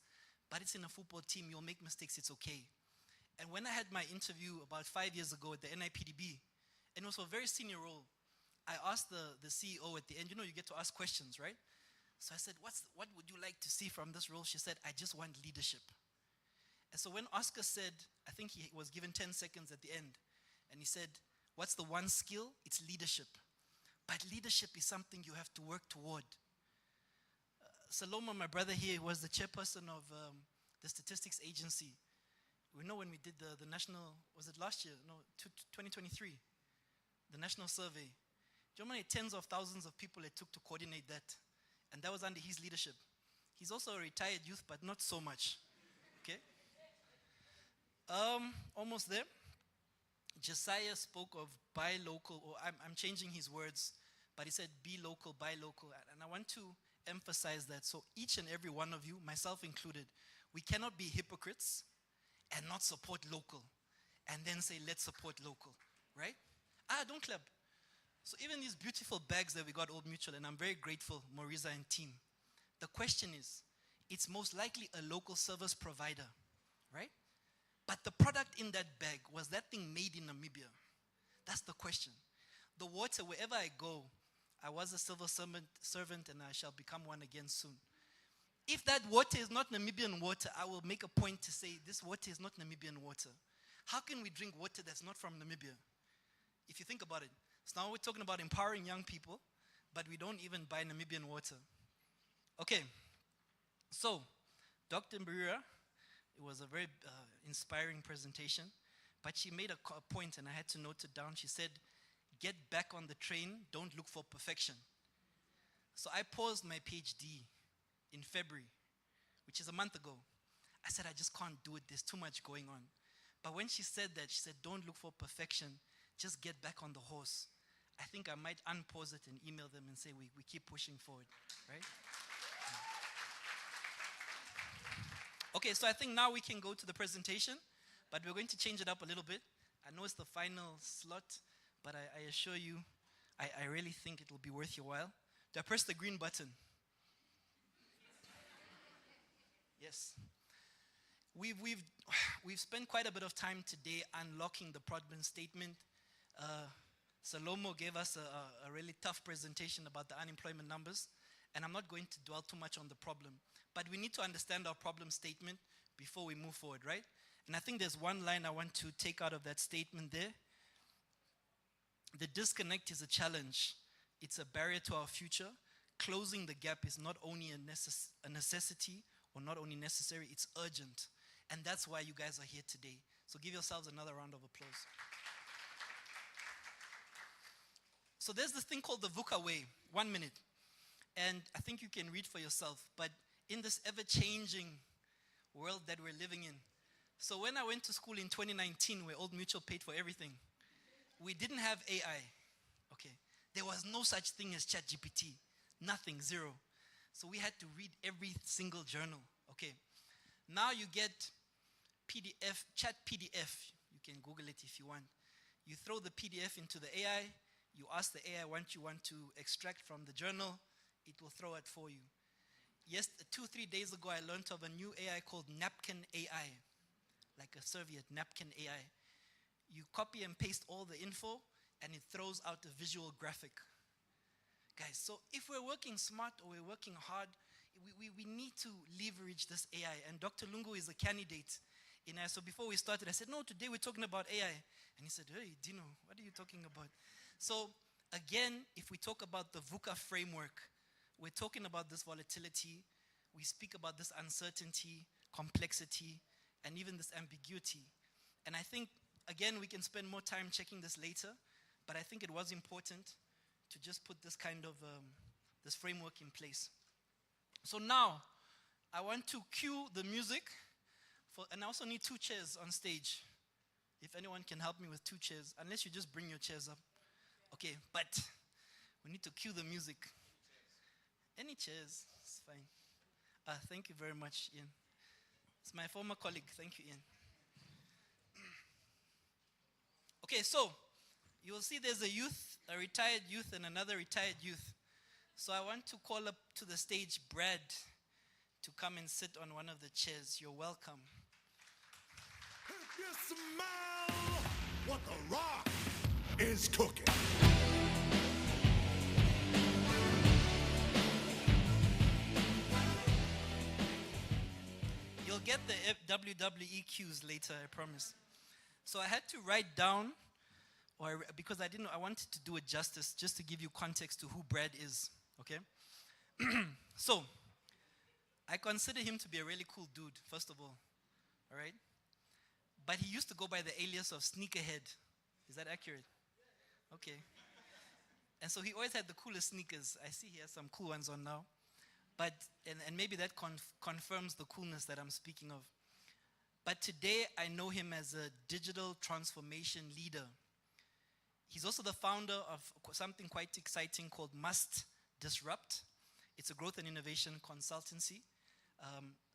but it's in a football team. You'll make mistakes. It's okay. And when I had my interview about 5 years ago at the NIPDB, and it was for a very senior role, I asked the CEO at the end, you get to ask questions, right? So I said, what would you like to see from this role? She said, I just want leadership. And so when Oscar said, I think he was given 10 seconds at the end, and he said, what's the one skill? It's leadership. But leadership is something you have to work toward. Saloma, my brother here, was the chairperson of the statistics agency. We know when we did the national, was it last year? No, 2023, the national survey. Do you know how many tens of thousands of people it took to coordinate that? And that was under his leadership. He's also a retired youth, but not so much. Okay? Almost there. Josiah spoke of buy local, or I'm changing his words, but he said be local, buy local. And I want to emphasize that. So each and every one of you, myself included, we cannot be hypocrites and not support local and then say let's support local, right? Don't clap. So even these beautiful bags that we got Old Mutual, and I'm very grateful, Mauriza and team. The question is, it's most likely a local service provider, right? But the product in that bag, was that thing made in Namibia? That's the question. The water, wherever I go, I was a civil servant and I shall become one again soon. If that water is not Namibian water, I will make a point to say this water is not Namibian water. How can we drink water that's not from Namibia? If you think about it. So now we're talking about empowering young people, but we don't even buy Namibian water. Okay, so Dr. Mbarira, it was a very inspiring presentation, but she made a point and I had to note it down. She said, get back on the train, don't look for perfection. So I paused my PhD in February, which is a month ago. I said, I just can't do it, there's too much going on. But when she said that, she said, don't look for perfection, just get back on the horse. I think I might unpause it and email them and say, we keep pushing forward, right? Okay, so I think now we can go to the presentation, but we're going to change it up a little bit. I know it's the final slot, but I assure you, I really think it will be worth your while. Do I press the green button? Yes. We've spent quite a bit of time today unlocking the problem statement. Salomo gave us a really tough presentation about the unemployment numbers, and I'm not going to dwell too much on the problem. But we need to understand our problem statement before we move forward, right? And I think there's one line I want to take out of that statement there. The disconnect is a challenge. It's a barrier to our future. Closing the gap is not only a necessity or not only necessary, it's urgent. And that's why you guys are here today. So give yourselves another round of applause. So there's this thing called the VUCA way, 1 minute. And I think you can read for yourself. But in this ever-changing world that we're living in. So when I went to school in 2019, where Old Mutual paid for everything, we didn't have AI. Okay. There was no such thing as ChatGPT. Nothing, zero. So we had to read every single journal. Okay. Now you get PDF, Chat PDF. You can Google it if you want. You throw the PDF into the AI. You ask the AI what you want to extract from the journal. It will throw it for you. Yes, 2-3 days ago, I learned of a new AI called Napkin AI. Like a serviette, Napkin AI. You copy and paste all the info, and it throws out a visual graphic. Guys, so if we're working smart or we're working hard, we need to leverage this AI. And Dr. Lungu is a candidate in AI. So before we started, I said, no, today we're talking about AI. And he said, hey, Dino, what are you talking about? So again, if we talk about the VUCA framework, we're talking about this volatility. We speak about this uncertainty, complexity, and even this ambiguity. And I think, again, we can spend more time checking this later, but I think it was important to just put this kind of, this framework in place. So now, I want to cue the music, and I also need 2 chairs on stage. If anyone can help me with 2 chairs, unless you just bring your chairs up. Okay, but we need to cue the music. Any chairs, it's fine. Thank you very much, Ian. It's my former colleague. Thank you, Ian. Okay, so you'll see there's a youth, a retired youth, and another retired youth. So I want to call up to the stage Brad to come and sit on one of the chairs. You're welcome. If you smell what the rock is cooking. You'll get the WWE cues later, I promise. So I had to write down, because I wanted to do it justice, just to give you context to who Brad is, okay? So, I consider him to be a really cool dude, first of all right? But he used to go by the alias of Sneakerhead. Is that accurate? Okay. And so he always had the coolest sneakers. I see he has some cool ones on now. But, and maybe that confirms the coolness that I'm speaking of. But today, I know him as a digital transformation leader. He's also the founder of something quite exciting called Must Disrupt. It's a growth and innovation consultancy,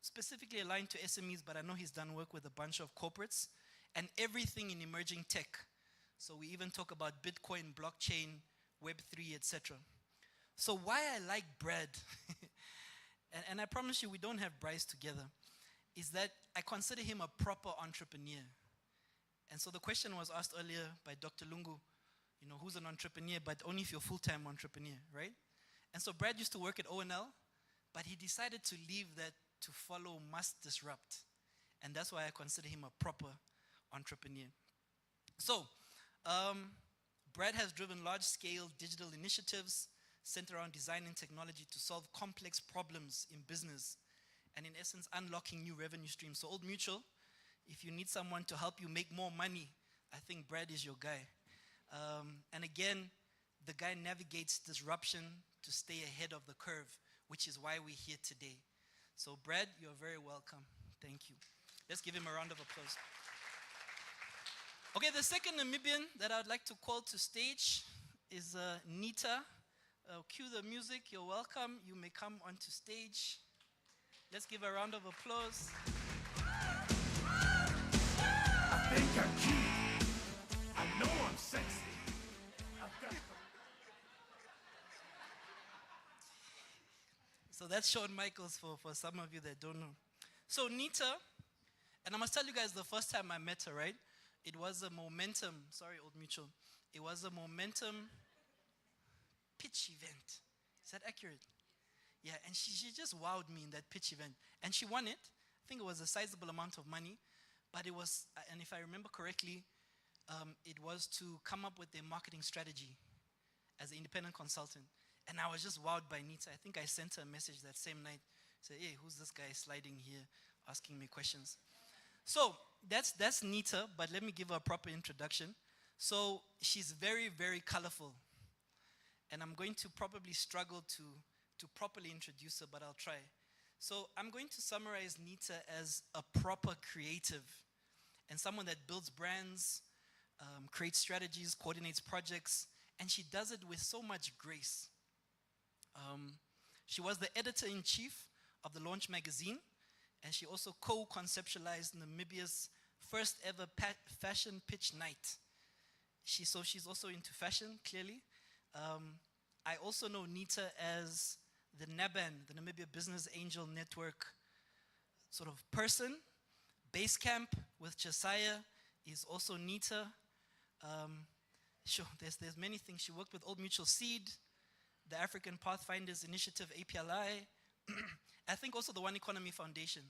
specifically aligned to SMEs, but I know he's done work with a bunch of corporates and everything in emerging tech. So we even talk about Bitcoin, blockchain, Web3, etc. So why I like Brad, and I promise you we don't have Bryce together, is that I consider him a proper entrepreneur. And so the question was asked earlier by Dr. Lungu, you know, who's an entrepreneur, but only if you're a full-time entrepreneur, right? And so Brad used to work at ONL, but he decided to leave that to follow Must Disrupt. And that's why I consider him a proper entrepreneur. So, Brad has driven large-scale digital initiatives centered around design and technology to solve complex problems in business and, in essence, unlocking new revenue streams. So, Old Mutual, if you need someone to help you make more money, I think Brad is your guy. And again, the guy navigates disruption to stay ahead of the curve, which is why we're here today. So, Brad, you're very welcome. Thank you. Let's give him a round of applause. Okay, the second Namibian that I'd like to call to stage is Nita. Cue the music. You're welcome. You may come onto stage. Let's give a round of applause. I think I'm cute. I know I'm sexy. So that's Shawn Michaels for some of you that don't know. So Nita, and I must tell you guys the first time I met her, right? It was a momentum, sorry, Old Mutual. It was a momentum pitch event. Is that accurate? Yeah, and she just wowed me in that pitch event. And she won it. I think it was a sizable amount of money. But it was, and if I remember correctly, it was to come up with a marketing strategy as an independent consultant. And I was just wowed by Nita. I think I sent her a message that same night. Say, hey, who's this guy sliding here, asking me questions? So that's Nita, but let me give her a proper introduction. So she's very, very colorful. And I'm going to probably struggle to properly introduce her, but I'll try. So I'm going to summarize Nita as a proper creative and someone that builds brands, creates strategies, coordinates projects, and she does it with so much grace. She was the editor-in-chief of the Launch magazine, and she also co-conceptualized Namibia's first ever fashion pitch night. She's also into fashion, clearly. I also know Nita as the NABAN, the Namibia Business Angel Network sort of person. Basecamp with Josiah is also Nita. Sure, there's many things. She worked with Old Mutual Seed, the African Pathfinders Initiative, APLI, I think also the One Economy Foundation.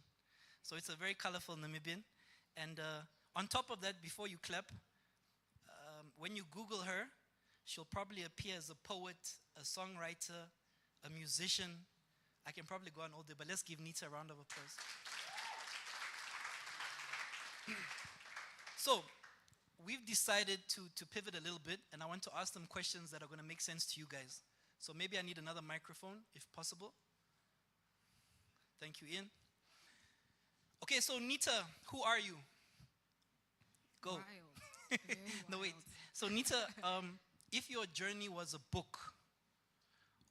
So it's a very colorful Namibian. And on top of that, before you clap, when you Google her, she'll probably appear as a poet, a songwriter, a musician. I can probably go on all day, but let's give Nita a round of applause. So, we've decided to pivot a little bit, and I want to ask them questions that are going to make sense to you guys. So maybe I need another microphone, if possible. Thank you, Ian. Okay, so Nita, who are you? Go. Wild. No, wait. So Nita, if your journey was a book,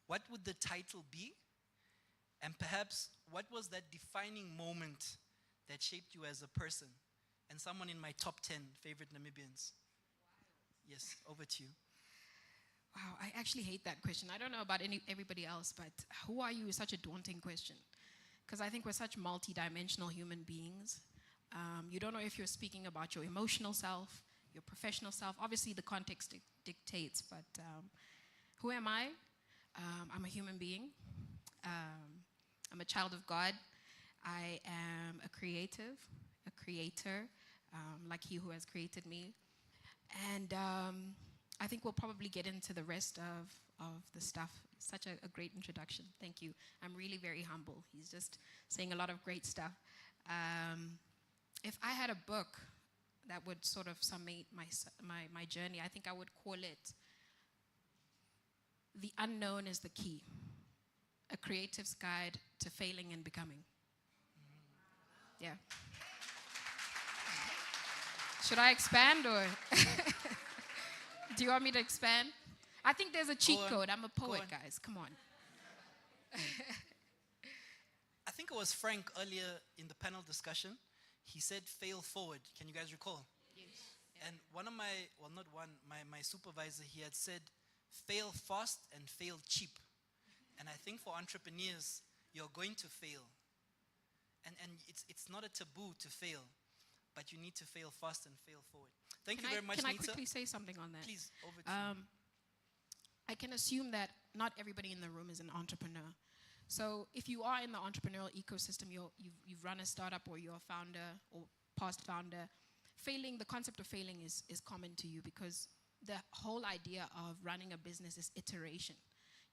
what would the title be? And perhaps, what was that defining moment that shaped you as a person, and someone in my top 10 favorite Namibians. Yes, over to you. Wow, I actually hate that question. I don't know about everybody else, but who are you is such a daunting question. Because I think we're such multi-dimensional human beings. You don't know if you're speaking about your emotional self, your professional self. Obviously, the context dictates, but who am I? I'm a human being. I'm a child of God. I am a creative, a creator, like He who has created me. And I think we'll probably get into the rest of the stuff. Such a great introduction. Thank you. I'm really very humble. He's just saying a lot of great stuff. If I had a book that would sort of summate my journey, I think I would call it The Unknown is the Key, a creative's guide to failing and becoming. Yeah. Should I expand or do you want me to expand? I think there's a cheat code. I'm a poet, guys. Come on. I think it was Frank earlier in the panel discussion. He said fail forward. Can you guys recall? Yes. And one of my, well, not one, my supervisor, he had said fail fast and fail cheap. And I think for entrepreneurs, you're going to fail. And it's not a taboo to fail, but you need to fail fast and fail forward. Thank you very much, Can I Nita. quickly say something on that? Please, over to you. I can assume that not everybody in the room is an entrepreneur. So if you are in the entrepreneurial ecosystem, you've run a startup or you're a founder or past founder, the concept of failing is common to you because the whole idea of running a business is iteration.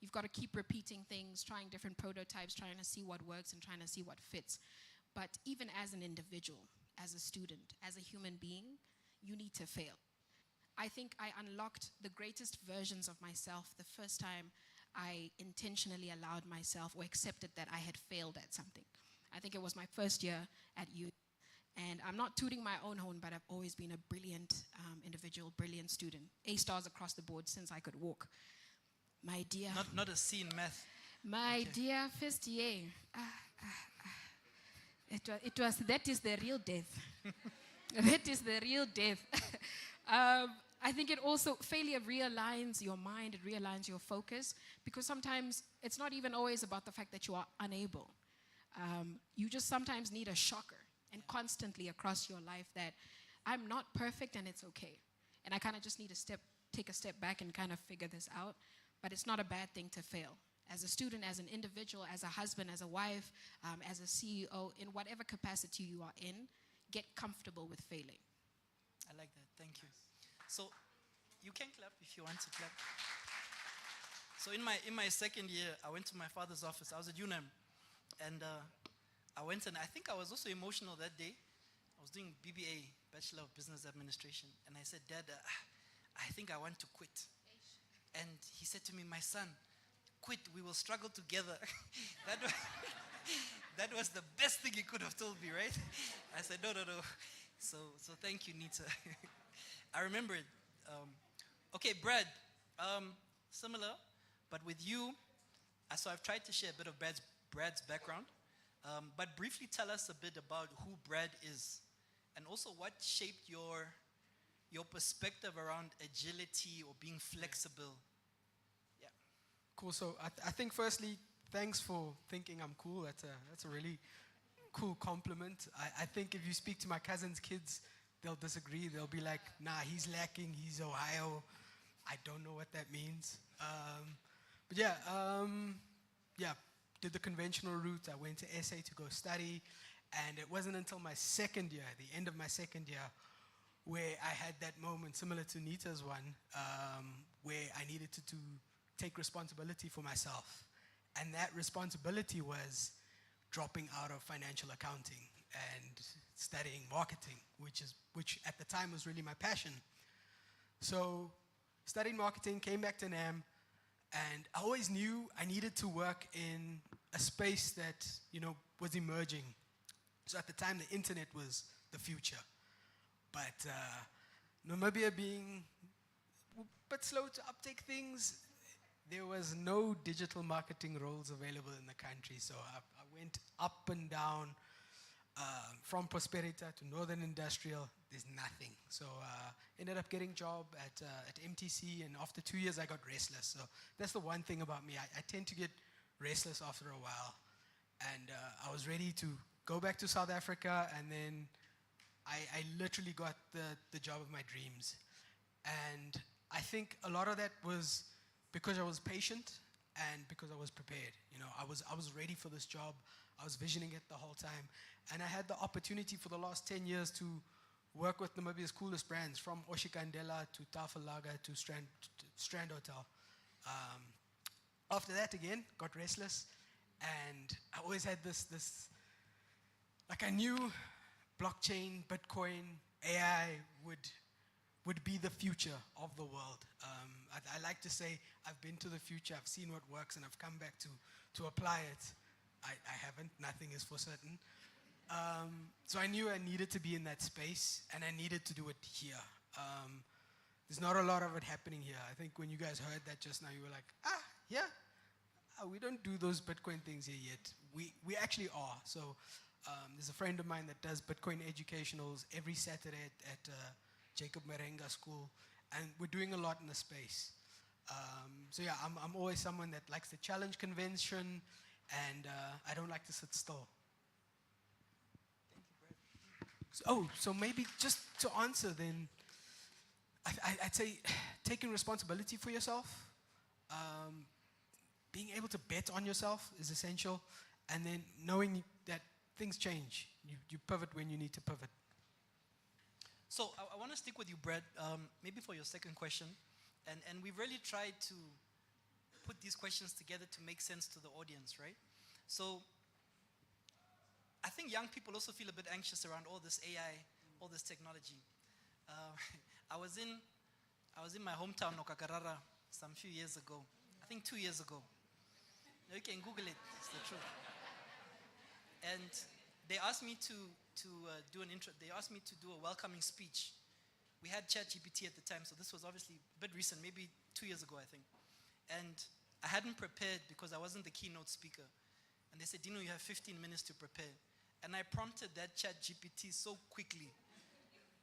You've got to keep repeating things, trying different prototypes, trying to see what works and trying to see what fits. But even as an individual, as a student, as a human being, you need to fail. I think I unlocked the greatest versions of myself the first time I intentionally allowed myself or accepted that I had failed at something. I think it was my first year at U. And I'm not tooting my own horn, but I've always been a brilliant individual, brilliant student. A stars across the board since I could walk. My dear. Not a C in math. My dear first year. That is the real death. That is the real death. I think it also, failure realigns your mind, it realigns your focus, because sometimes it's not even always about the fact that you are unable. You just sometimes need a shocker, and constantly across your life that I'm not perfect and it's okay. And I kind of just need to take a step back and kind of figure this out. But it's not a bad thing to fail. As a student, as an individual, as a husband, as a wife, as a CEO, in whatever capacity you are in, get comfortable with failing. I like that. Thank you. So you can clap if you want to clap. So in my second year, I went to my father's office. I was at UNAM. And I went, and I think I was also emotional that day. I was doing BBA, Bachelor of Business Administration. And I said, Dad, I think I want to quit. And he said to me, my son, quit, we will struggle together. That was the best thing he could have told me, right? I said, no. So thank you, Nita. I remember it. Okay, Brad, similar, but with you, so I've tried to share a bit of Brad's background, but briefly tell us a bit about who Brad is, and also what shaped your perspective around agility or being flexible. Yeah. Cool. So I think firstly, thanks for thinking I'm cool. That's a really cool compliment. I think if you speak to my cousin's kids, they'll disagree. They'll be like, nah, he's lacking. He's Ohio. I don't know what that means. But yeah, did the conventional route. I went to SA to go study. And it wasn't until my second year, the end of my second year, where I had that moment similar to Nita's one, where I needed to take responsibility for myself. And that responsibility was dropping out of financial accounting and studying marketing, which at the time was really my passion. So studied marketing, came back to NAM, and I always knew I needed to work in a space that, was emerging. So at the time, the internet was the future. But Namibia being a bit slow to uptake things, there was no digital marketing roles available in the country. So I went up and down From Prosperita to Northern Industrial, there's nothing. So ended up getting job at MTC, and after 2 years I got restless. So that's the one thing about me. I tend to get restless after a while. And I was ready to go back to South Africa, and then I literally got the job of my dreams. And I think a lot of that was because I was patient and because I was prepared. You know, I was ready for this job. I was visioning it the whole time. And I had the opportunity for the last 10 years to work with Namibia's coolest brands, from Oshikandela to Tafelaga to Strand Hotel. After that, again, got restless. And I always had this, like I knew blockchain, Bitcoin, AI would be the future of the world. I like to say I've been to the future, I've seen what works, and I've come back to apply it. I haven't, nothing is for certain. So I knew I needed to be in that space, and I needed to do it here. There's not a lot of it happening here. I think when you guys heard that just now, you were like, yeah, we don't do those Bitcoin things here yet. We actually are. So there's a friend of mine that does Bitcoin educationals every Saturday at Jacob Merenga School, and we're doing a lot in the space. So yeah, I'm always someone that likes to challenge convention, and I don't like to sit still. So maybe just to answer then, I'd say taking responsibility for yourself, being able to bet on yourself is essential, and then knowing that things change. You pivot when you need to pivot. So I want to stick with you, Brett, maybe for your second question. And we've really tried to put these questions together to make sense to the audience, right? So I think young people also feel a bit anxious around all this AI, all this technology. I was in my hometown, Okakarara, some few years ago. I think 2 years ago. You can Google it, it's the truth. And they asked me to do an intro. They asked me to do a welcoming speech. We had ChatGPT at the time, so this was obviously a bit recent, maybe 2 years ago, I think. And I hadn't prepared because I wasn't the keynote speaker. And they said, Dino, you have 15 minutes to prepare. And I prompted that ChatGPT so quickly.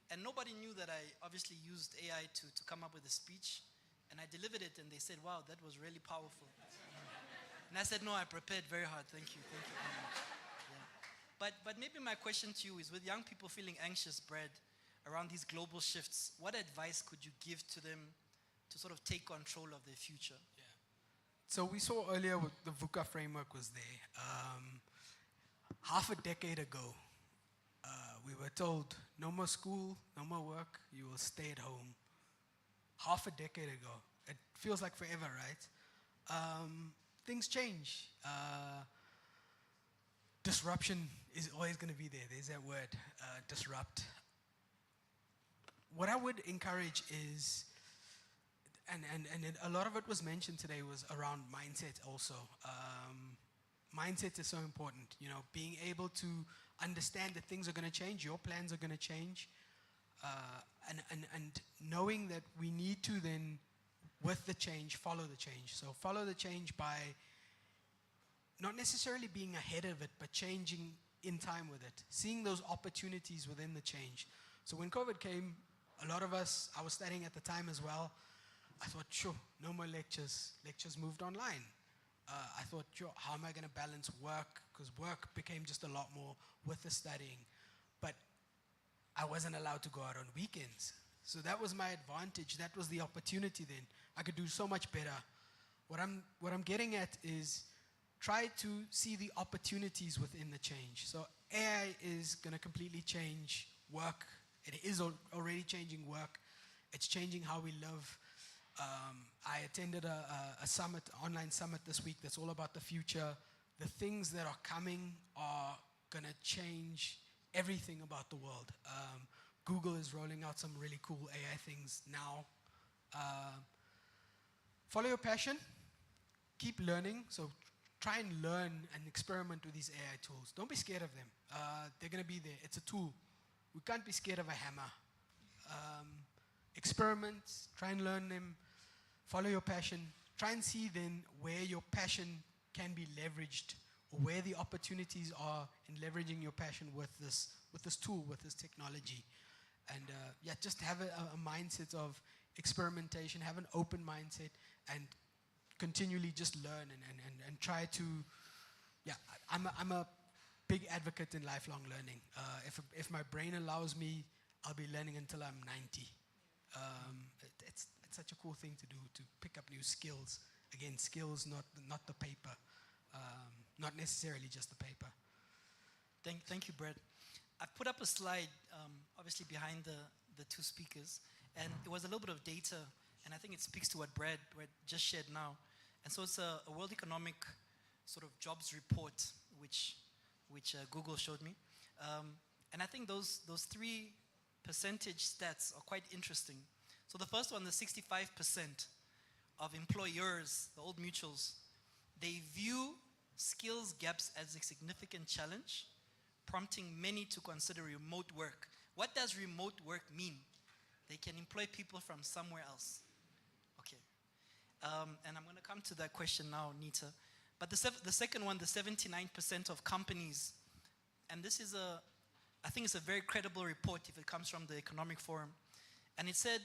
And nobody knew that I obviously used AI to come up with a speech. And I delivered it, and they said, wow, that was really powerful. And I said, no, I prepared very hard. Thank you very much. Yeah. But maybe my question to you is, with young people feeling anxious, Brad, around these global shifts, what advice could you give to them to sort of take control of their future? Yeah. So we saw earlier what the VUCA framework was there. Half a decade ago, we were told, no more school, no more work, you will stay at home. Half a decade ago. It feels like forever, right? Things change. Disruption is always going to be there. There's that word, disrupt. What I would encourage is, and a lot of it was mentioned today, was around mindset also. Mindset is so important, you know, being able to understand that things are going to change, your plans are going to change, and knowing that we need to then, with the change, follow the change. So follow the change by not necessarily being ahead of it, but changing in time with it, seeing those opportunities within the change. So when COVID came, a lot of us, I was studying at the time as well, I thought, sure, no more lectures. Lectures moved online. I thought, sure, how am I going to balance work? Because work became just a lot more with the studying. But I wasn't allowed to go out on weekends. So that was my advantage. That was the opportunity then. I could do so much better. What I'm getting at is try to see the opportunities within the change. So AI is going to completely change work. It is already changing work. It's changing how we live. I attended a summit, online summit this week that's all about the future. The things that are coming are going to change everything about the world. Google is rolling out some really cool AI things now. Follow your passion. Keep learning. So try and learn and experiment with these AI tools. Don't be scared of them. They're going to be there. It's a tool. We can't be scared of a hammer. Experiment. Try and learn them. Follow your passion. Try and see then where your passion can be leveraged or where the opportunities are in leveraging your passion with this tool, with this technology. And yeah, just have a mindset of experimentation, have an open mindset, and continually just learn and try to, yeah, I'm a big advocate in lifelong learning. If my brain allows me, I'll be learning until I'm 90. It's such a cool thing to do, to pick up new skills. Again, skills, not the paper, not necessarily just the paper. Thank you, Brad. I've put up a slide, obviously behind the two speakers, and it was a little bit of data, and I think it speaks to what Brad just shared now. And so it's a World Economic sort of jobs report, which Google showed me. And I think those three percentage stats are quite interesting. So the first one, the 65% of employers, the old mutuals, they view skills gaps as a significant challenge, prompting many to consider remote work. What does remote work mean? They can employ people from somewhere else. Okay. And I'm going to come to that question now, Nita. But the second one, the 79% of companies, and this is I think it's a very credible report if it comes from the Economic Forum. And it said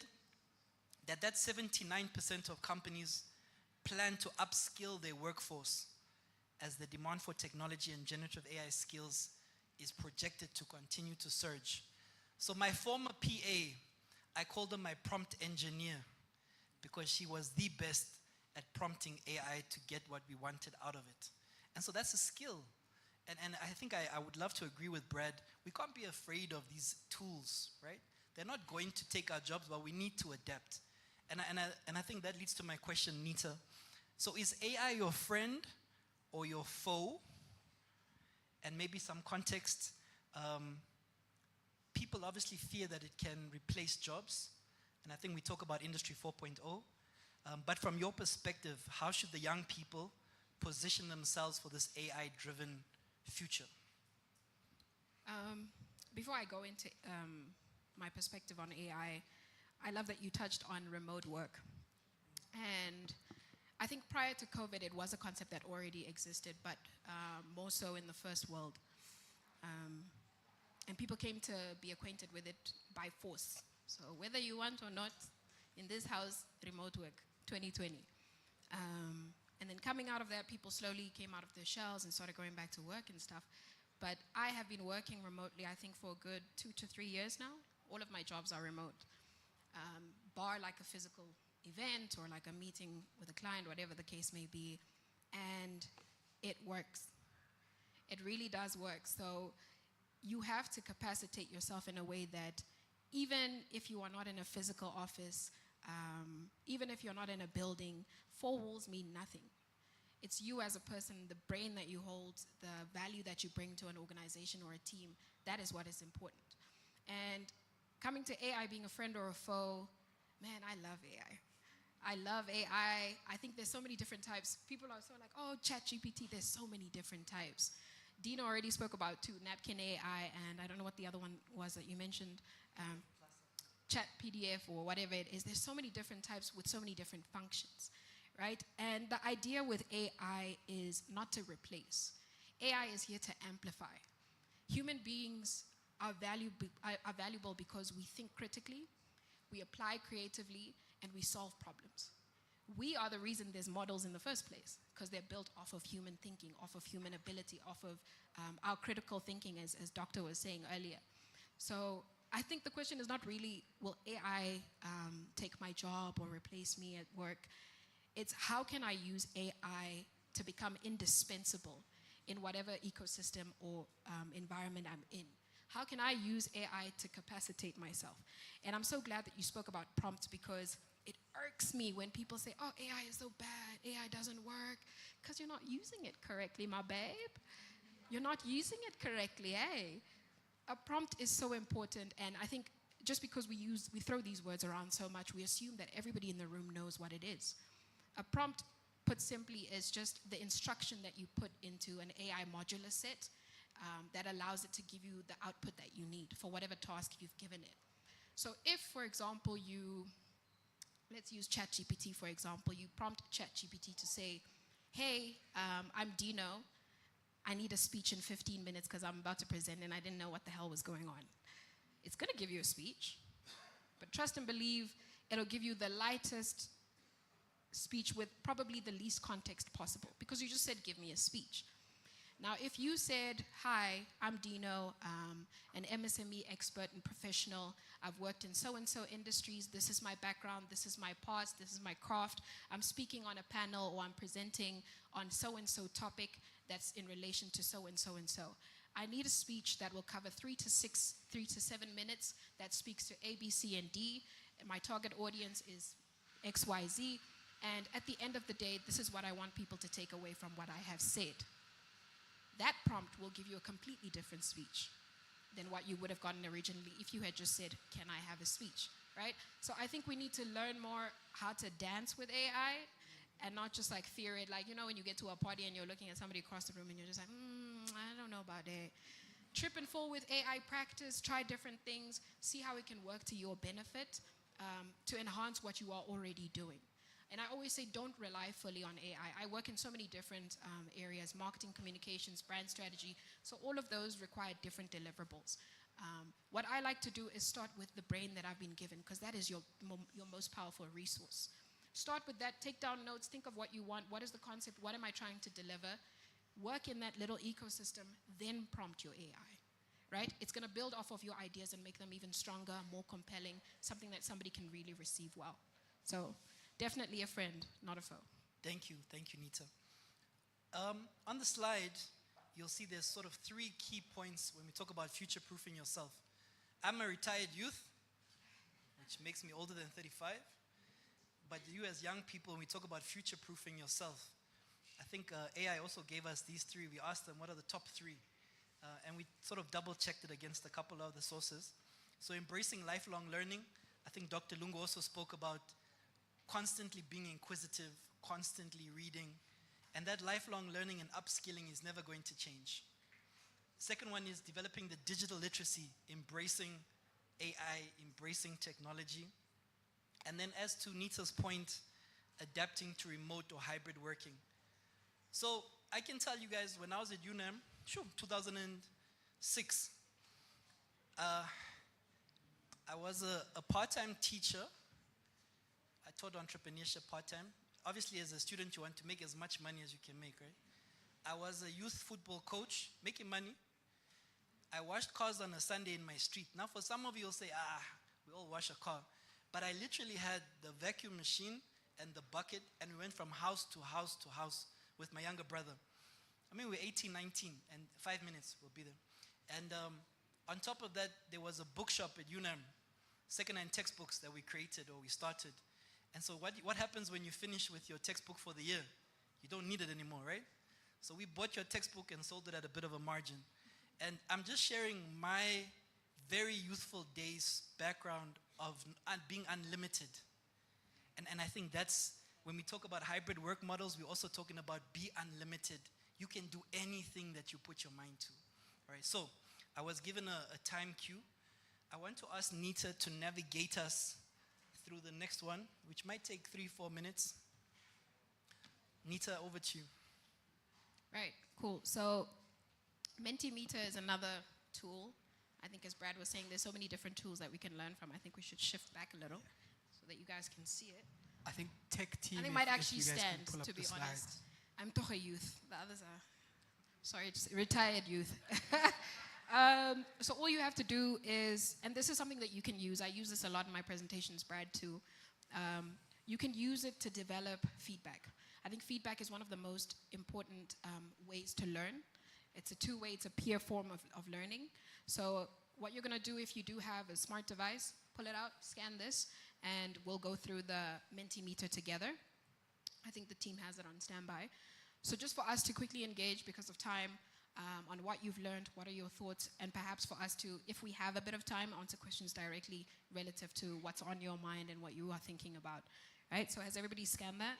that 79% of companies plan to upskill their workforce as the demand for technology and generative AI skills is projected to continue to surge. So my former PA, I called her my prompt engineer because she was the best at prompting AI to get what we wanted out of it. And so that's a skill. And I think I would love to agree with Brad. We can't be afraid of these tools, right? They're not going to take our jobs, but we need to adapt. And I think that leads to my question, Nita. So is AI your friend or your foe? And maybe some context. People obviously fear that it can replace jobs. And I think we talk about Industry 4.0. But from your perspective, how should the young people position themselves for this AI-driven future? Before I go into my perspective on AI, I love that you touched on remote work. And I think prior to COVID, it was a concept that already existed, but more so in the first world. And people came to be acquainted with it by force. So whether you want or not, in this house, remote work, 2020. And then coming out of that, people slowly came out of their shells and started going back to work and stuff. But I have been working remotely, I think, for a good 2 to 3 years now. All of my jobs are remote. Bar like a physical event or like a meeting with a client, whatever the case may be. And it works. It really does work. So you have to capacitate yourself in a way that even if you are not in a physical office, even if you're not in a building, 4 walls mean nothing. It's you as a person, the brain that you hold, the value that you bring to an organization or a team. That is what is important. And coming to AI being a friend or a foe, man, I love AI. I love AI. I think there's so many different types. People are so like, oh, ChatGPT, there's so many different types. Dina already spoke about 2, Napkin AI, and I don't know what the other one was that you mentioned, Chat PDF or whatever it is. There's so many different types with so many different functions, right? And the idea with AI is not to replace. AI is here to amplify. Human beings are valuable because we think critically, we apply creatively, and we solve problems. We are the reason there's models in the first place, because they're built off of human thinking, off of human ability, off of our critical thinking, as Doctor was saying earlier. So I think the question is not really, will AI take my job or replace me at work? It's how can I use AI to become indispensable in whatever ecosystem or environment I'm in? How can I use AI to capacitate myself? And I'm so glad that you spoke about prompts, because it irks me when people say, oh, AI is so bad, AI doesn't work, because you're not using it correctly, my babe. You're not using it correctly, eh? A prompt is so important, and I think just because we throw these words around so much, we assume that everybody in the room knows what it is. A prompt, put simply, is just the instruction that you put into an AI modular set that allows it to give you the output that you need for whatever task you've given it. So if, for example, let's use ChatGPT, for example, you prompt ChatGPT to say, hey, I'm Dino, I need a speech in 15 minutes because I'm about to present and I didn't know what the hell was going on. It's going to give you a speech, but trust and believe it'll give you the lightest speech with probably the least context possible, because you just said, give me a speech. Now, if you said, hi, I'm Dino, an MSME expert and professional. I've worked in so-and-so industries. This is my background. This is my past. This is my craft. I'm speaking on a panel, or I'm presenting on so-and-so topic that's in relation to so-and-so and so. I need a speech that will cover 3 to 7 minutes that speaks to A, B, C, and D. And my target audience is X, Y, Z. And at the end of the day, this is what I want people to take away from what I have said. That prompt will give you a completely different speech than what you would have gotten originally if you had just said, can I have a speech, right? So I think we need to learn more how to dance with AI and not just like fear it. Like, you know, when you get to a party and you're looking at somebody across the room and you're just like, I don't know about that. Trip and fall with AI practice, try different things, see how it can work to your benefit to enhance what you are already doing. And I always say, don't rely fully on AI. I work in so many different areas, marketing, communications, brand strategy. So all of those require different deliverables. What I like to do is start with the brain that I've been given, because that is your most powerful resource. Start with that, take down notes, think of what you want, what is the concept, what am I trying to deliver? Work in that little ecosystem, then prompt your AI, right? It's gonna build off of your ideas and make them even stronger, more compelling, something that somebody can really receive well. So definitely a friend, not a foe. Thank you, Nita. On the slide, you'll see there's sort of 3 key points when we talk about future-proofing yourself. I'm a retired youth, which makes me older than 35. But you as young people, when we talk about future-proofing yourself, I think AI also gave us these 3. We asked them, what are the top 3? And we sort of double-checked it against a couple of the sources. So embracing lifelong learning, I think Dr. Lungu also spoke about constantly being inquisitive, constantly reading, and that lifelong learning and upskilling is never going to change. Second one is developing the digital literacy, embracing AI, embracing technology. And then as to Nita's point, adapting to remote or hybrid working. So I can tell you guys, when I was at UNAM, 2006, I was a part-time teacher. I taught entrepreneurship part-time. Obviously, as a student, you want to make as much money as you can make, right? I was a youth football coach, making money. I washed cars on a Sunday in my street. Now, for some of you, you'll say, we all wash a car. But I literally had the vacuum machine and the bucket, and we went from house to house to house with my younger brother. I mean, we're 18, 19, and 5 minutes, we'll be there. And on top of that, there was a bookshop at UNAM, second-hand textbooks that we created or we started. And so what happens when you finish with your textbook for the year? You don't need it anymore, right? So we bought your textbook and sold it at a bit of a margin. And I'm just sharing my very youthful days background of being unlimited. And I think that's, when we talk about hybrid work models, we're also talking about be unlimited. You can do anything that you put your mind to. All right, so I was given a time cue. I want to ask Nita to navigate us through the next one, which might take 3-4 minutes. Nita, over to you. Right, cool. So Mentimeter is another tool. I think as Brad was saying, there's so many different tools that we can learn from. I think we should shift back a little so that you guys can see it. I think tech team. I think might actually stand, to be honest. I'm toch a youth. The others are, sorry, just retired youth. So all you have to do is, and this is something that you can use. I use this a lot in my presentations, Brad, too. You can use it to develop feedback. I think feedback is one of the most important ways to learn. It's a two-way, it's a peer form of learning. So what you're going to do if you do have a smart device, pull it out, scan this, and we'll go through the Mentimeter together. I think the team has it on standby. So just for us to quickly engage because of time on what you've learned, what are your thoughts, and perhaps for us to, if we have a bit of time, answer questions directly relative to what's on your mind and what you are thinking about. Right? So has everybody scanned that?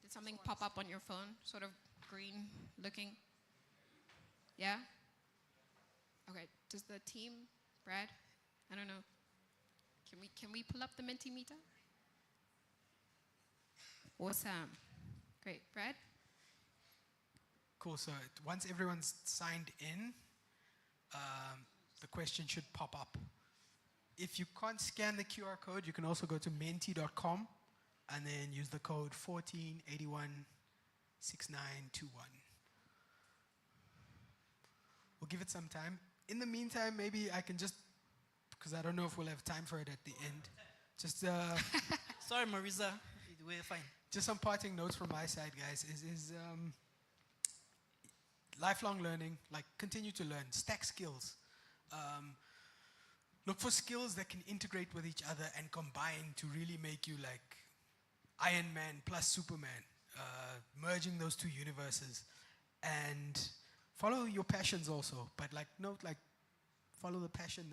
Did something pop up on your phone, sort of green looking? Yeah? Okay, does the team, Brad, I don't know, can we pull up the Mentimeter? Awesome. Great, Brad? Cool. So once everyone's signed in, the question should pop up. If you can't scan the QR code, you can also go to menti.com and then use the code 14816921. We'll give it some time. In the meantime, maybe I can just, because I don't know if we'll have time for it at the end, just Sorry, Marisa, we're fine. just some parting notes from my side, guys, is lifelong learning, like continue to learn, stack skills. Look for skills that can integrate with each other and combine to really make you like Iron Man plus Superman, merging those two universes. And follow your passions also, but like follow the passion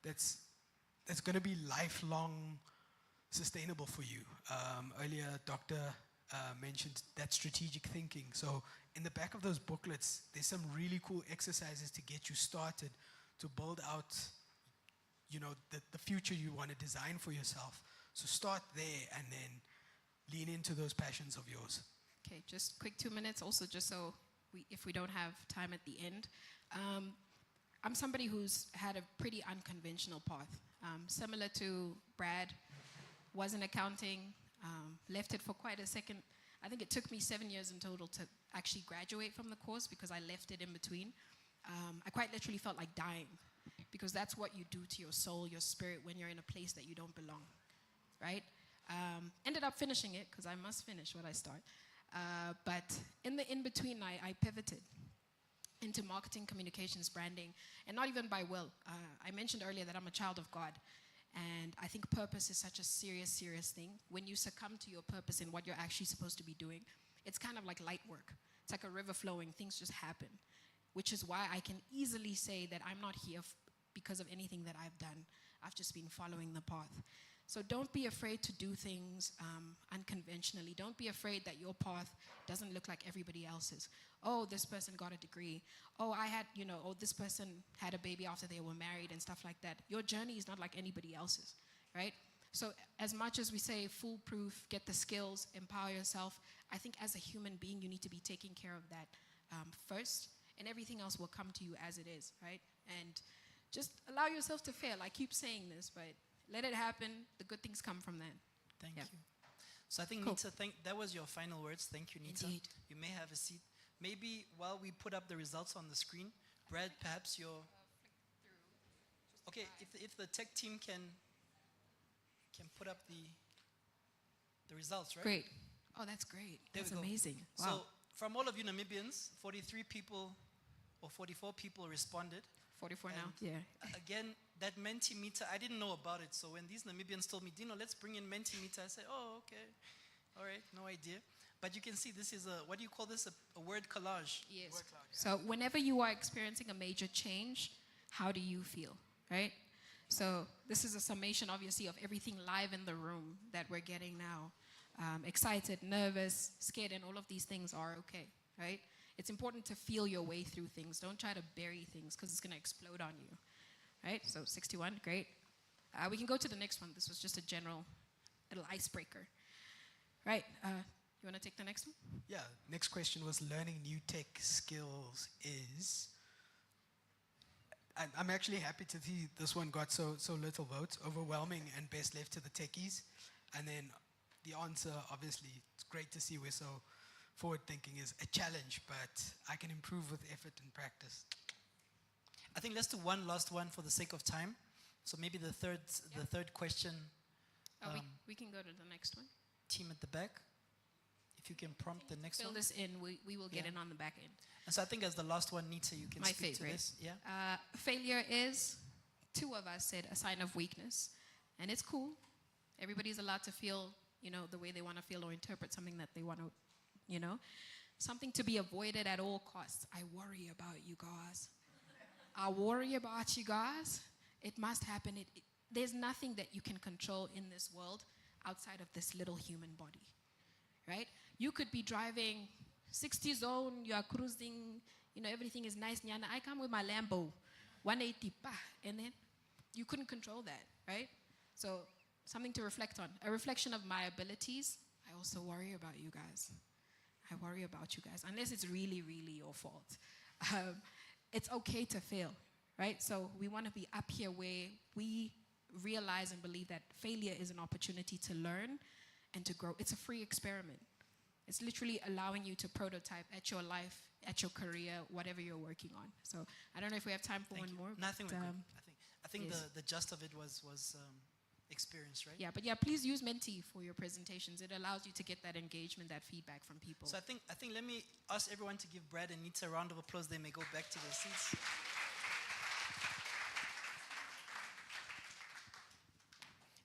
that's going to be lifelong sustainable for you. Earlier, Doctor mentioned that strategic thinking. So in the back of those booklets, there's some really cool exercises to get you started to build out, the future you want to design for yourself. So start there and then lean into those passions of yours. Okay, just quick 2 minutes also, just so if we don't have time at the end. I'm somebody who's had a pretty unconventional path. Similar to Brad, was in accounting, left it for quite a second. I think it took me 7 years in total to actually graduate from the course because I left it in between. I quite literally felt like dying because that's what you do to your soul, your spirit, when you're in a place that you don't belong, right? Ended up finishing it because I must finish what I start. But in the in-between, I pivoted into marketing, communications, branding, and not even by will. I mentioned earlier that I'm a child of God, and I think purpose is such a serious, serious thing. When you succumb to your purpose and what you're actually supposed to be doing, it's kind of like light work. It's like a river flowing. Things just happen, which is why I can easily say that I'm not here because of anything that I've done. I've just been following the path. So don't be afraid to do things unconventionally. Don't be afraid that your path doesn't look like everybody else's. Oh, this person got a degree. Oh, this person had a baby after they were married and stuff like that. Your journey is not like anybody else's, right? So as much as we say foolproof, get the skills, empower yourself, I think as a human being, you need to be taking care of that first, and everything else will come to you as it is, right? And just allow yourself to fail. I keep saying this, but let it happen. The good things come from that. Thank you. So I think, Cool. Nita, that was your final words. Thank you, Nita. Indeed. You may have a seat. Maybe while we put up the results on the screen, Brad, perhaps your... Okay, if the tech team can put up the results, right? Great. Oh, that's great. There That's we go. amazing. Wow. So from all of you Namibians, 43 people or 44 people responded. 44 And now? Yeah. Again, that Mentimeter, I didn't know about it. So when these Namibians told me, Dino, let's bring in Mentimeter, I said, oh, okay. All right, no idea. But you can see this is what do you call this? A word collage. Yes. Word collage. So whenever you are experiencing a major change, how do you feel, right? So this is a summation, obviously, of everything live in the room that we're getting now. Excited, nervous, scared, and all of these things are okay, right? It's important to feel your way through things. Don't try to bury things because it's going to explode on you, right? So 61, great. We can go to the next one. This was just a general little icebreaker. Right, you want to take the next one? Yeah, next question was learning new tech skills is... I'm actually happy to see this one got so little votes, overwhelming and best left to the techies. And then the answer, obviously, it's great to see we're so forward-thinking, is a challenge, but I can improve with effort and practice. I think let's do one last one for the sake of time. So maybe the third question. We can go to the next one. Team at the back, if you can prompt the next Fill one. this in, we will get Yeah. in on the back end. And so I think as the last one, Nita, you can My speak favorite. to this. Yeah. Failure is, 2 of us said, a sign of weakness. And it's cool. Everybody's allowed to feel, the way they want to feel or interpret something that they want to, Something to be avoided at all costs. I worry about you guys. I worry about you guys. It must happen. There's nothing that you can control in this world outside of this little human body, right? You could be driving 60 zone, you are cruising, everything is nice, nyana. I come with my Lambo, 180, and then you couldn't control that, right? So something to reflect on. A reflection of my abilities. I also worry about you guys. I worry about you guys, unless it's really, really your fault. It's okay to fail, right? So we want to be up here where we realize and believe that failure is an opportunity to learn and to grow. It's a free experiment. It's literally allowing you to prototype at your life, at your career, whatever you're working on. So I don't know if we have time for one more. Nothing. but, I think yes. the gist of it was experience, right? Yeah, but yeah, please use Menti for your presentations. It allows you to get that engagement, that feedback from people. So I think let me ask everyone to give Brad and Nita a round of applause. They may go back to their seats.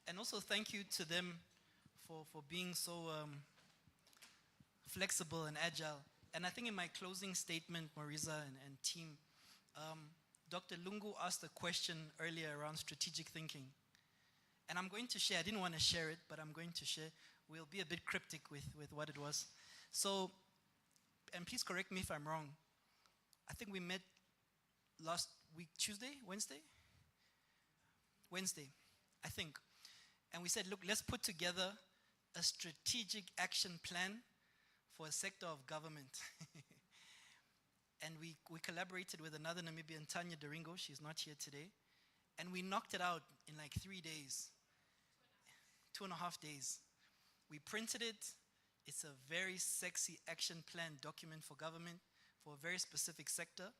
And also thank you to them for being so flexible and agile. And I think in my closing statement, Marisa and team, Dr. Lungu asked a question earlier around strategic thinking. And I'm going to share, I didn't want to share it, but I'm going to share. We'll be a bit cryptic with what it was. So, and please correct me if I'm wrong. I think we met last week, Wednesday, I think. And we said, look, let's put together a strategic action plan for a sector of government. And we collaborated with another Namibian, Tanya Doringo. She's not here today. And we knocked it out in like 3 days. 2.5 days. We printed it. It's a very sexy action plan document for government, for a very specific sector.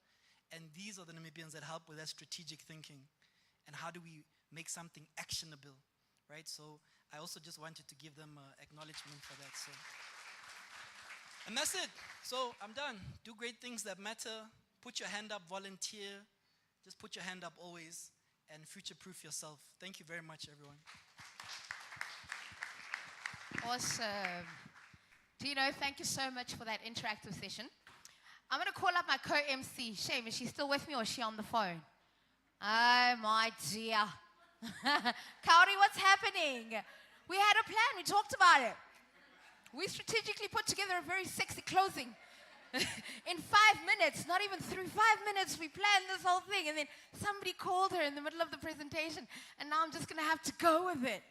And these are the Namibians that help with that strategic thinking. And how do we make something actionable, right? So I also just wanted to give them acknowledgement for that. So. And that's it. So I'm done. Do great things that matter. Put your hand up, volunteer. Just put your hand up always. And future-proof yourself. Thank you very much, everyone. Awesome. Dino, thank you so much for that interactive session. I'm going to call up my co-MC. Shame, is she still with me or is she on the phone? Oh, my dear. Kaori, what's happening? We had a plan. We talked about it. We strategically put together a very sexy closing. In 5 minutes, not even through 5 minutes, we planned this whole thing. And then somebody called her in the middle of the presentation. And now I'm just going to have to go with it.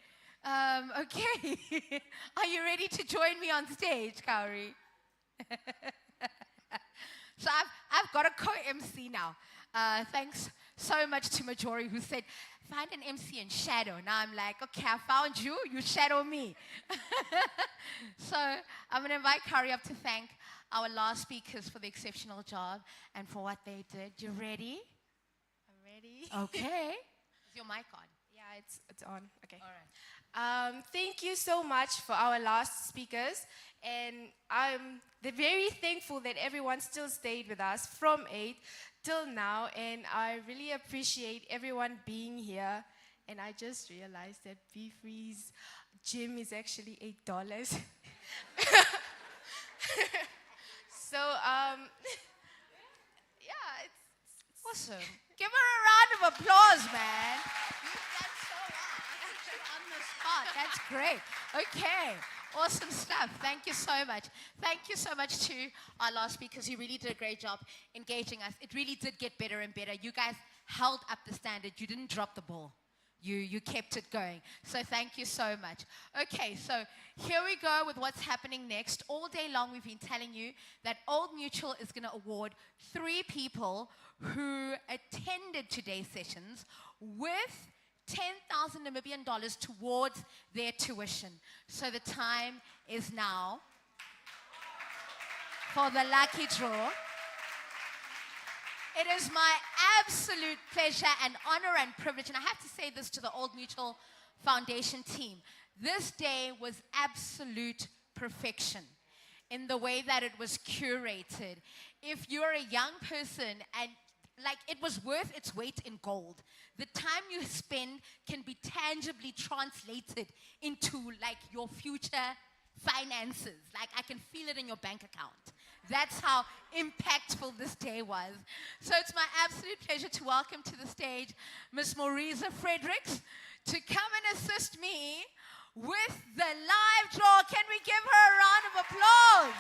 Okay. Are you ready to join me on stage, Kaori? So I've got a co-MC now. Thanks so much to Majori, who said, find an MC in shadow. Now I'm like, okay, I found you. You shadow me. So I'm going to invite Kaori up to thank our last speakers for the exceptional job and for what they did. You ready? I'm ready. Okay. Is your mic on? Yeah, it's on. Okay. All right. Thank you so much for our last speakers. And I'm very thankful that everyone still stayed with us from 8 till now. And I really appreciate everyone being here. And I just realized that Beefree's gym is actually $8. So, yeah, it's awesome. Give her a round of applause, man. You've done so well. I put you on the spot. That's great. Okay. Awesome stuff. Thank you so much. Thank you so much to our last speakers. You really did a great job engaging us. It really did get better and better. You guys held up the standard. You didn't drop the ball. You kept it going. So thank you so much. Okay, so here we go with what's happening next. All day long we've been telling you that Old Mutual is going to award 3 people who attended today's sessions with 10,000 Namibian dollars towards their tuition. So the time is now for the lucky draw. It is my absolute pleasure and honor and privilege, and I have to say this to the Old Mutual Foundation team. This day was absolute perfection in the way that it was curated. If you're a young person and like it was worth its weight in gold, the time you spend can be tangibly translated into like your future finances. Like I can feel it in your bank account. That's how impactful this day was. So it's my absolute pleasure to welcome to the stage Miss Mauriza Fredericks to come and assist me with the live draw. Can we give her a round of applause?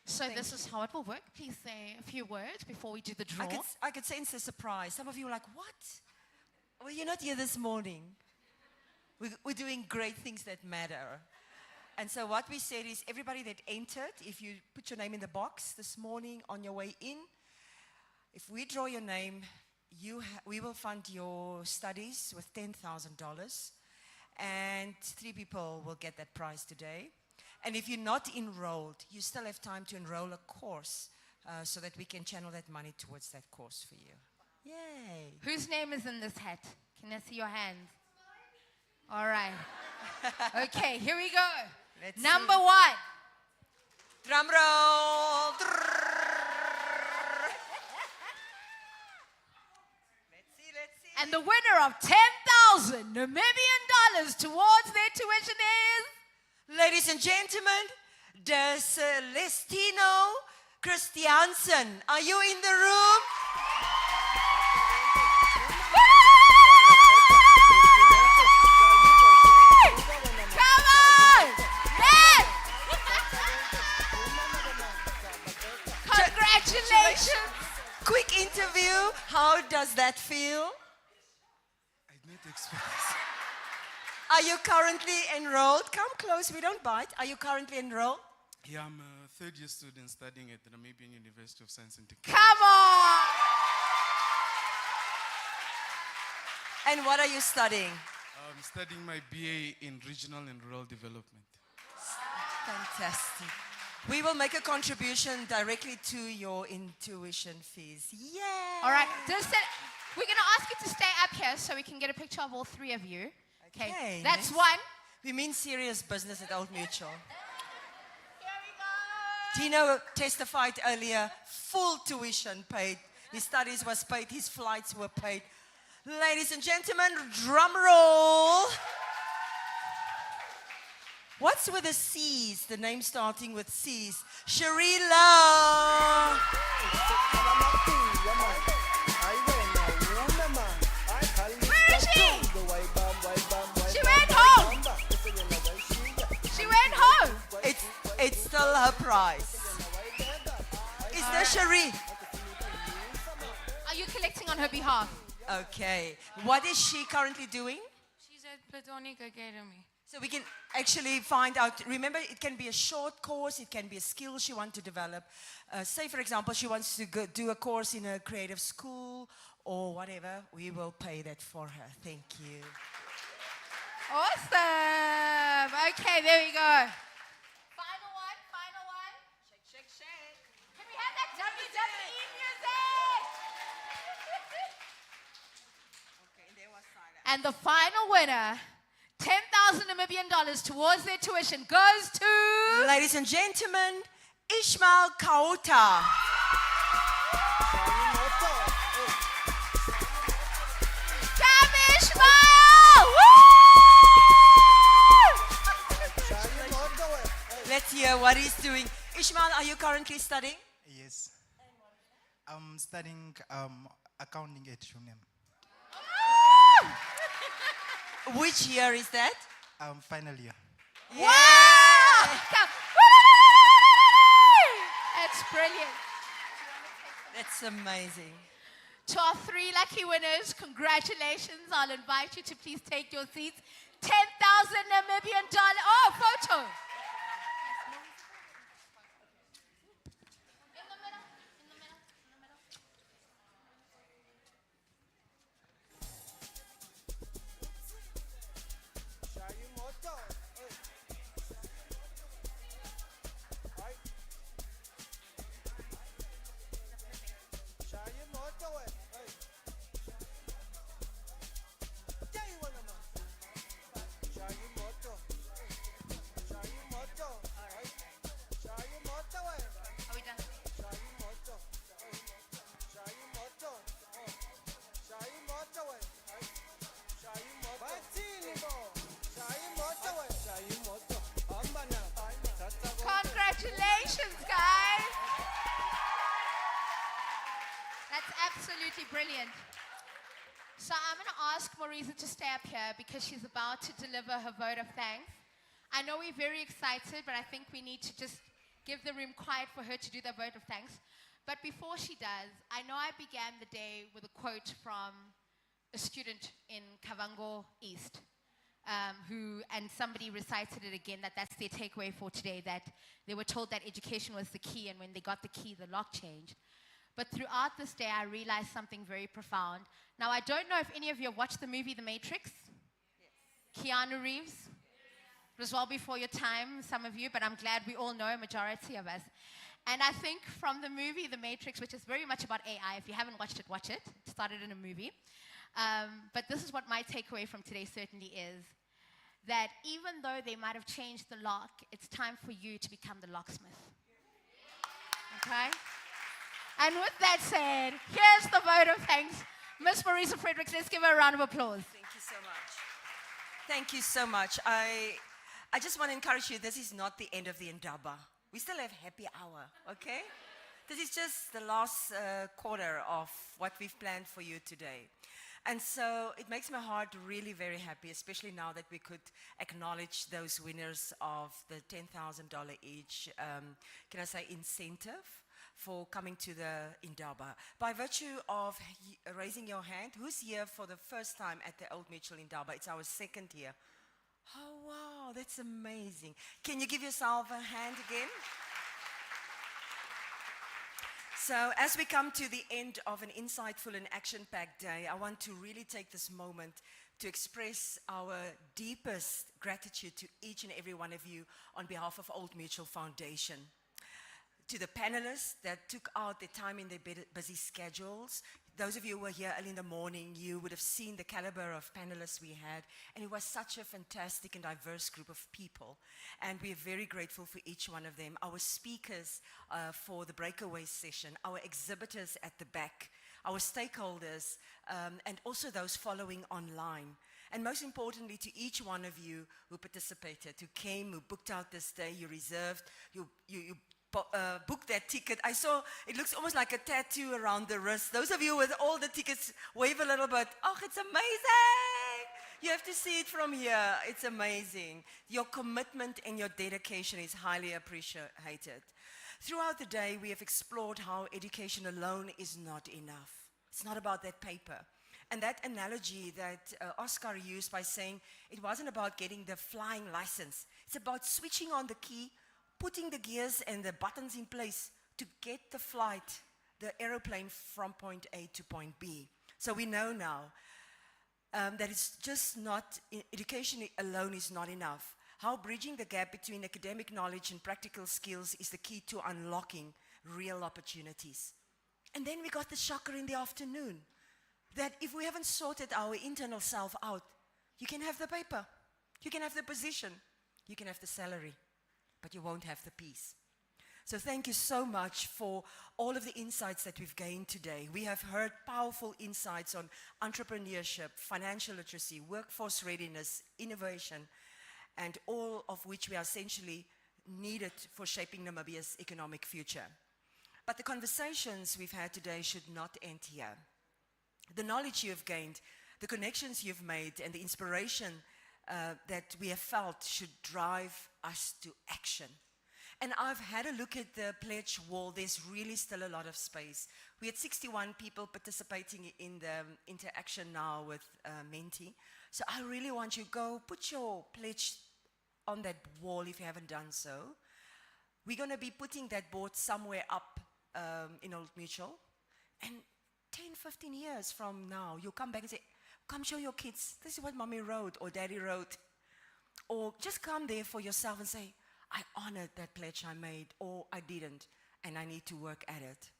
So this is how it will work. Please say a few words before we do the draw. I could sense the surprise. Some of you are like, what? Well, you're not here this morning. We're doing great things that matter. And so what we said is everybody that entered, if you put your name in the box this morning on your way in, if we draw your name, we will fund your studies with $10,000. And 3 people will get that prize today. And if you're not enrolled, you still have time to enroll a course so that we can channel that money towards that course for you. Yay. Whose name is in this hat? Can I see your hands? All right. Okay, here we go. Number 1. Drum roll. And the winner of $10,000 Namibian dollars towards their tuition is... Ladies and gentlemen, the Celestino Christiansen. Are you in the room? Come on! Yes! Congratulations! Quick interview. How does that feel? I didn't expect this. Are you currently enrolled? Come close, we don't bite. Are you currently enrolled? Yeah, I'm a third-year student studying at the Namibian University of Science and Technology. Come on! And what are you studying? I'm studying my BA in Regional and Rural Development. Fantastic. We will make a contribution directly to your tuition fees. Yeah. All right, we're going to ask you to stay up here so we can get a picture of all 3 of you. Okay, that's next. 1. We mean serious business at Old Mutual. Tino testified earlier, full tuition paid. His studies was paid, his flights were paid. Ladies and gentlemen, drum roll. What's with the C's, the name starting with C's? Sharila. Where is she? She went home. She went home. It's still her prize. Is there Cherie? Are you collecting on her behalf? Okay. What is she currently doing? She's at Platonic Academy. So we can actually find out. Remember, it can be a short course. It can be a skill she wants to develop. Say, for example, she wants to do a course in a creative school or whatever. We will pay that for her. Thank you. Awesome. Okay, there we go. Final one. Shake, shake, shake. Can we have that WWE music? Okay, there was silence. And the final winner, $10,000 Namibian dollars towards their tuition goes to... Ladies and gentlemen, Ishmael Kauta. Come, Ishmael! Woo! Let's hear what he's doing. Ishmael, are you currently studying? Yes. I'm studying accounting at UNEM. Which year is that? Final year. Wow! That's brilliant. That's amazing. To our 3 lucky winners, congratulations. I'll invite you to please take your seats. $10,000 Namibian dollars. Oh, photo. Congratulations, guys. That's absolutely brilliant. So I'm going to ask Marisa to stay up here because she's about to deliver her vote of thanks. I know we're very excited, but I think we need to just give the room quiet for her to do the vote of thanks. But before she does, I know I began the day with a quote from a student in Kavango East. and somebody recited it again, that's their takeaway for today, that they were told that education was the key, and when they got the key, the lock changed. But throughout this day, I realized something very profound. Now, I don't know if any of you have watched the movie The Matrix. Yes. Keanu Reeves. It was well before your time, some of you, but I'm glad we all know, a majority of us. And I think from the movie The Matrix, which is very much about AI, if you haven't watched it, watch it. It started in a movie. But this is what my takeaway from today certainly is, that even though they might have changed the lock, it's time for you to become the locksmith. Okay? And with that said, here's the vote of thanks. Miss Marisa Fredericks, let's give her a round of applause. Thank you so much. Thank you so much. I just want to encourage you, this is not the end of the Indaba. We still have happy hour, okay? This is just the last quarter of what we've planned for you today. And so it makes my heart really very happy, especially now that we could acknowledge those winners of the $10,000 each, can I say, incentive for coming to the Indaba. By virtue of raising your hand, who's here for the first time at the Old Mutual Indaba? It's our second year. Oh, wow, that's amazing. Can you give yourself a hand again? So as we come to the end of an insightful and action-packed day, I want to really take this moment to express our deepest gratitude to each and every one of you on behalf of Old Mutual Foundation. To the panelists that took out their time in their busy schedules. Those of you who were here early in the morning, you would have seen the caliber of panelists we had, and it was such a fantastic and diverse group of people, and we are very grateful for each one of them. Our speakers for the breakaway session, our exhibitors at the back, our stakeholders, and also those following online. And most importantly, to each one of you who participated, who came, who booked out this day, you reserved, you book that ticket. I saw it looks almost like a tattoo around the wrist. Those of you with all the tickets, wave a little bit. Oh, it's amazing. You have to see it from here. It's amazing. Your commitment and your dedication is highly appreciated. Throughout the day, we have explored how education alone is not enough. It's not about that paper. And that analogy that Oscar used by saying it wasn't about getting the flying license. It's about switching on the key, putting the gears and the buttons in place to get the flight, the aeroplane from point A to point B. So we know now that it's just not, education alone is not enough. How bridging the gap between academic knowledge and practical skills is the key to unlocking real opportunities. And then we got the shocker in the afternoon that if we haven't sorted our internal self out, you can have the paper, you can have the position, you can have the salary, but you won't have the peace. So thank you so much for all of the insights that we've gained today. We have heard powerful insights on entrepreneurship, financial literacy, workforce readiness, innovation, and all of which we are essentially needed for shaping Namibia's economic future. But the conversations we've had today should not end here. The knowledge you have gained, the connections you've made, and the inspiration that we have felt should drive us to action. And I've had a look at the pledge wall. There's really still a lot of space. We had 61 people participating in the interaction now with Menti. So I really want you to go put your pledge on that wall if you haven't done so. We're going to be putting that board somewhere up in Old Mutual. And 10, 15 years from now, you'll come back and say, come show your kids, this is what mommy wrote or daddy wrote. Or just come there for yourself and say, I honored that pledge I made, or I didn't, and I need to work at it.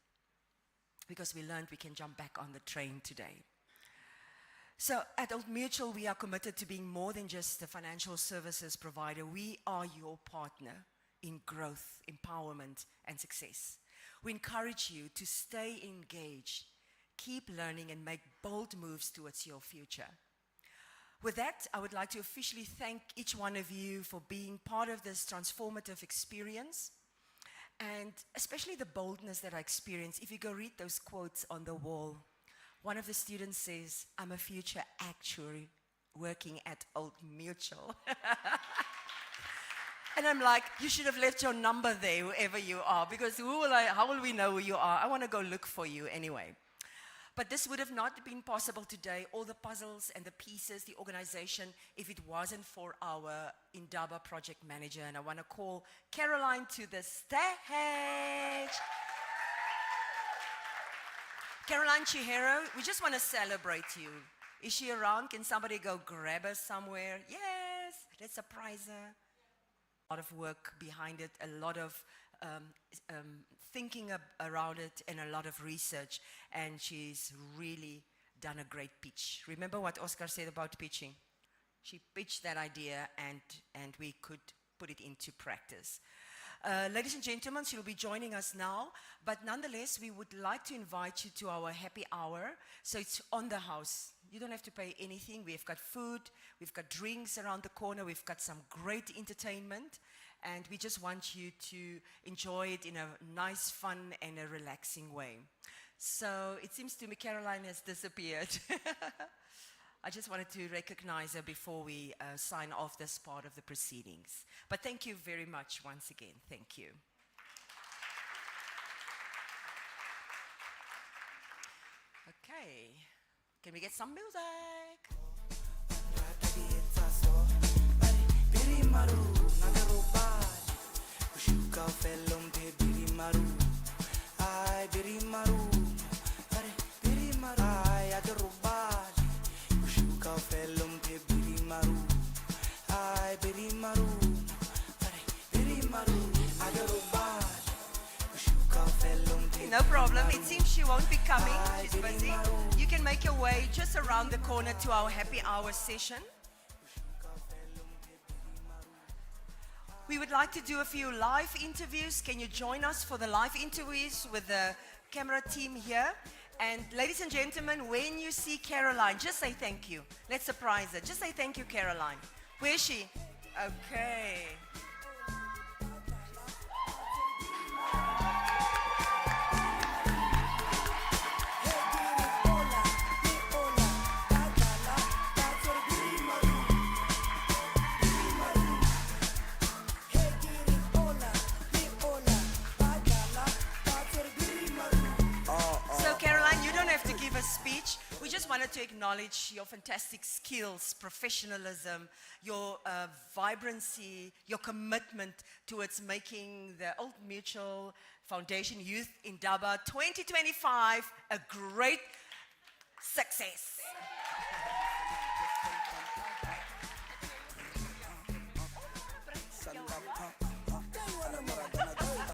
Because we learned we can jump back on the train today. So at Old Mutual, we are committed to being more than just a financial services provider. We are your partner in growth, empowerment, and success. We encourage you to stay engaged, keep learning, and make bold moves towards your future. With that, I would like to officially thank each one of you for being part of this transformative experience, and especially the boldness that I experienced. If you go read those quotes on the wall, one of the students says, I'm a future actuary working at Old Mutual. And I'm like, you should have left your number there, whoever you are, because how will we know who you are? I want to go look for you anyway. But this would have not been possible today, all the puzzles and the pieces, the organization, if it wasn't for our Indaba project manager. And I want to call Caroline to the stage. Caroline Chihero, we just want to celebrate you. Is she around? Can somebody go grab her somewhere? Yes, let's surprise her. A lot of work behind it, a lot of thinking around it, and a lot of research. And she's really done a great pitch. Remember what Oscar said about pitching? She pitched that idea, and we could put it into practice. Ladies and gentlemen, she will be joining us now, but nonetheless, we would like to invite you to our happy hour. So it's on the house. You don't have to pay anything. We've got food, we've got drinks around the corner, we've got some great entertainment, and we just want you to enjoy it in a nice, fun, and a relaxing way. So it seems to me Caroline has disappeared. I just wanted to recognize her before we sign off this part of the proceedings. But thank you very much once again. Thank you. Okay, can we get some music? No problem. It seems she won't be coming. She's busy. You can make your way just around the corner to our happy hour session. We would like to do a few live interviews. Can you join us for the live interviews with the camera team here? And ladies and gentlemen, when you see Caroline, just say thank you. Let's surprise her. Just say thank you, Caroline. Where is she? Okay. Speech. We just wanted to acknowledge your fantastic skills, professionalism, your vibrancy, your commitment towards making the Old Mutual Foundation Youth Indaba 2025 a great success.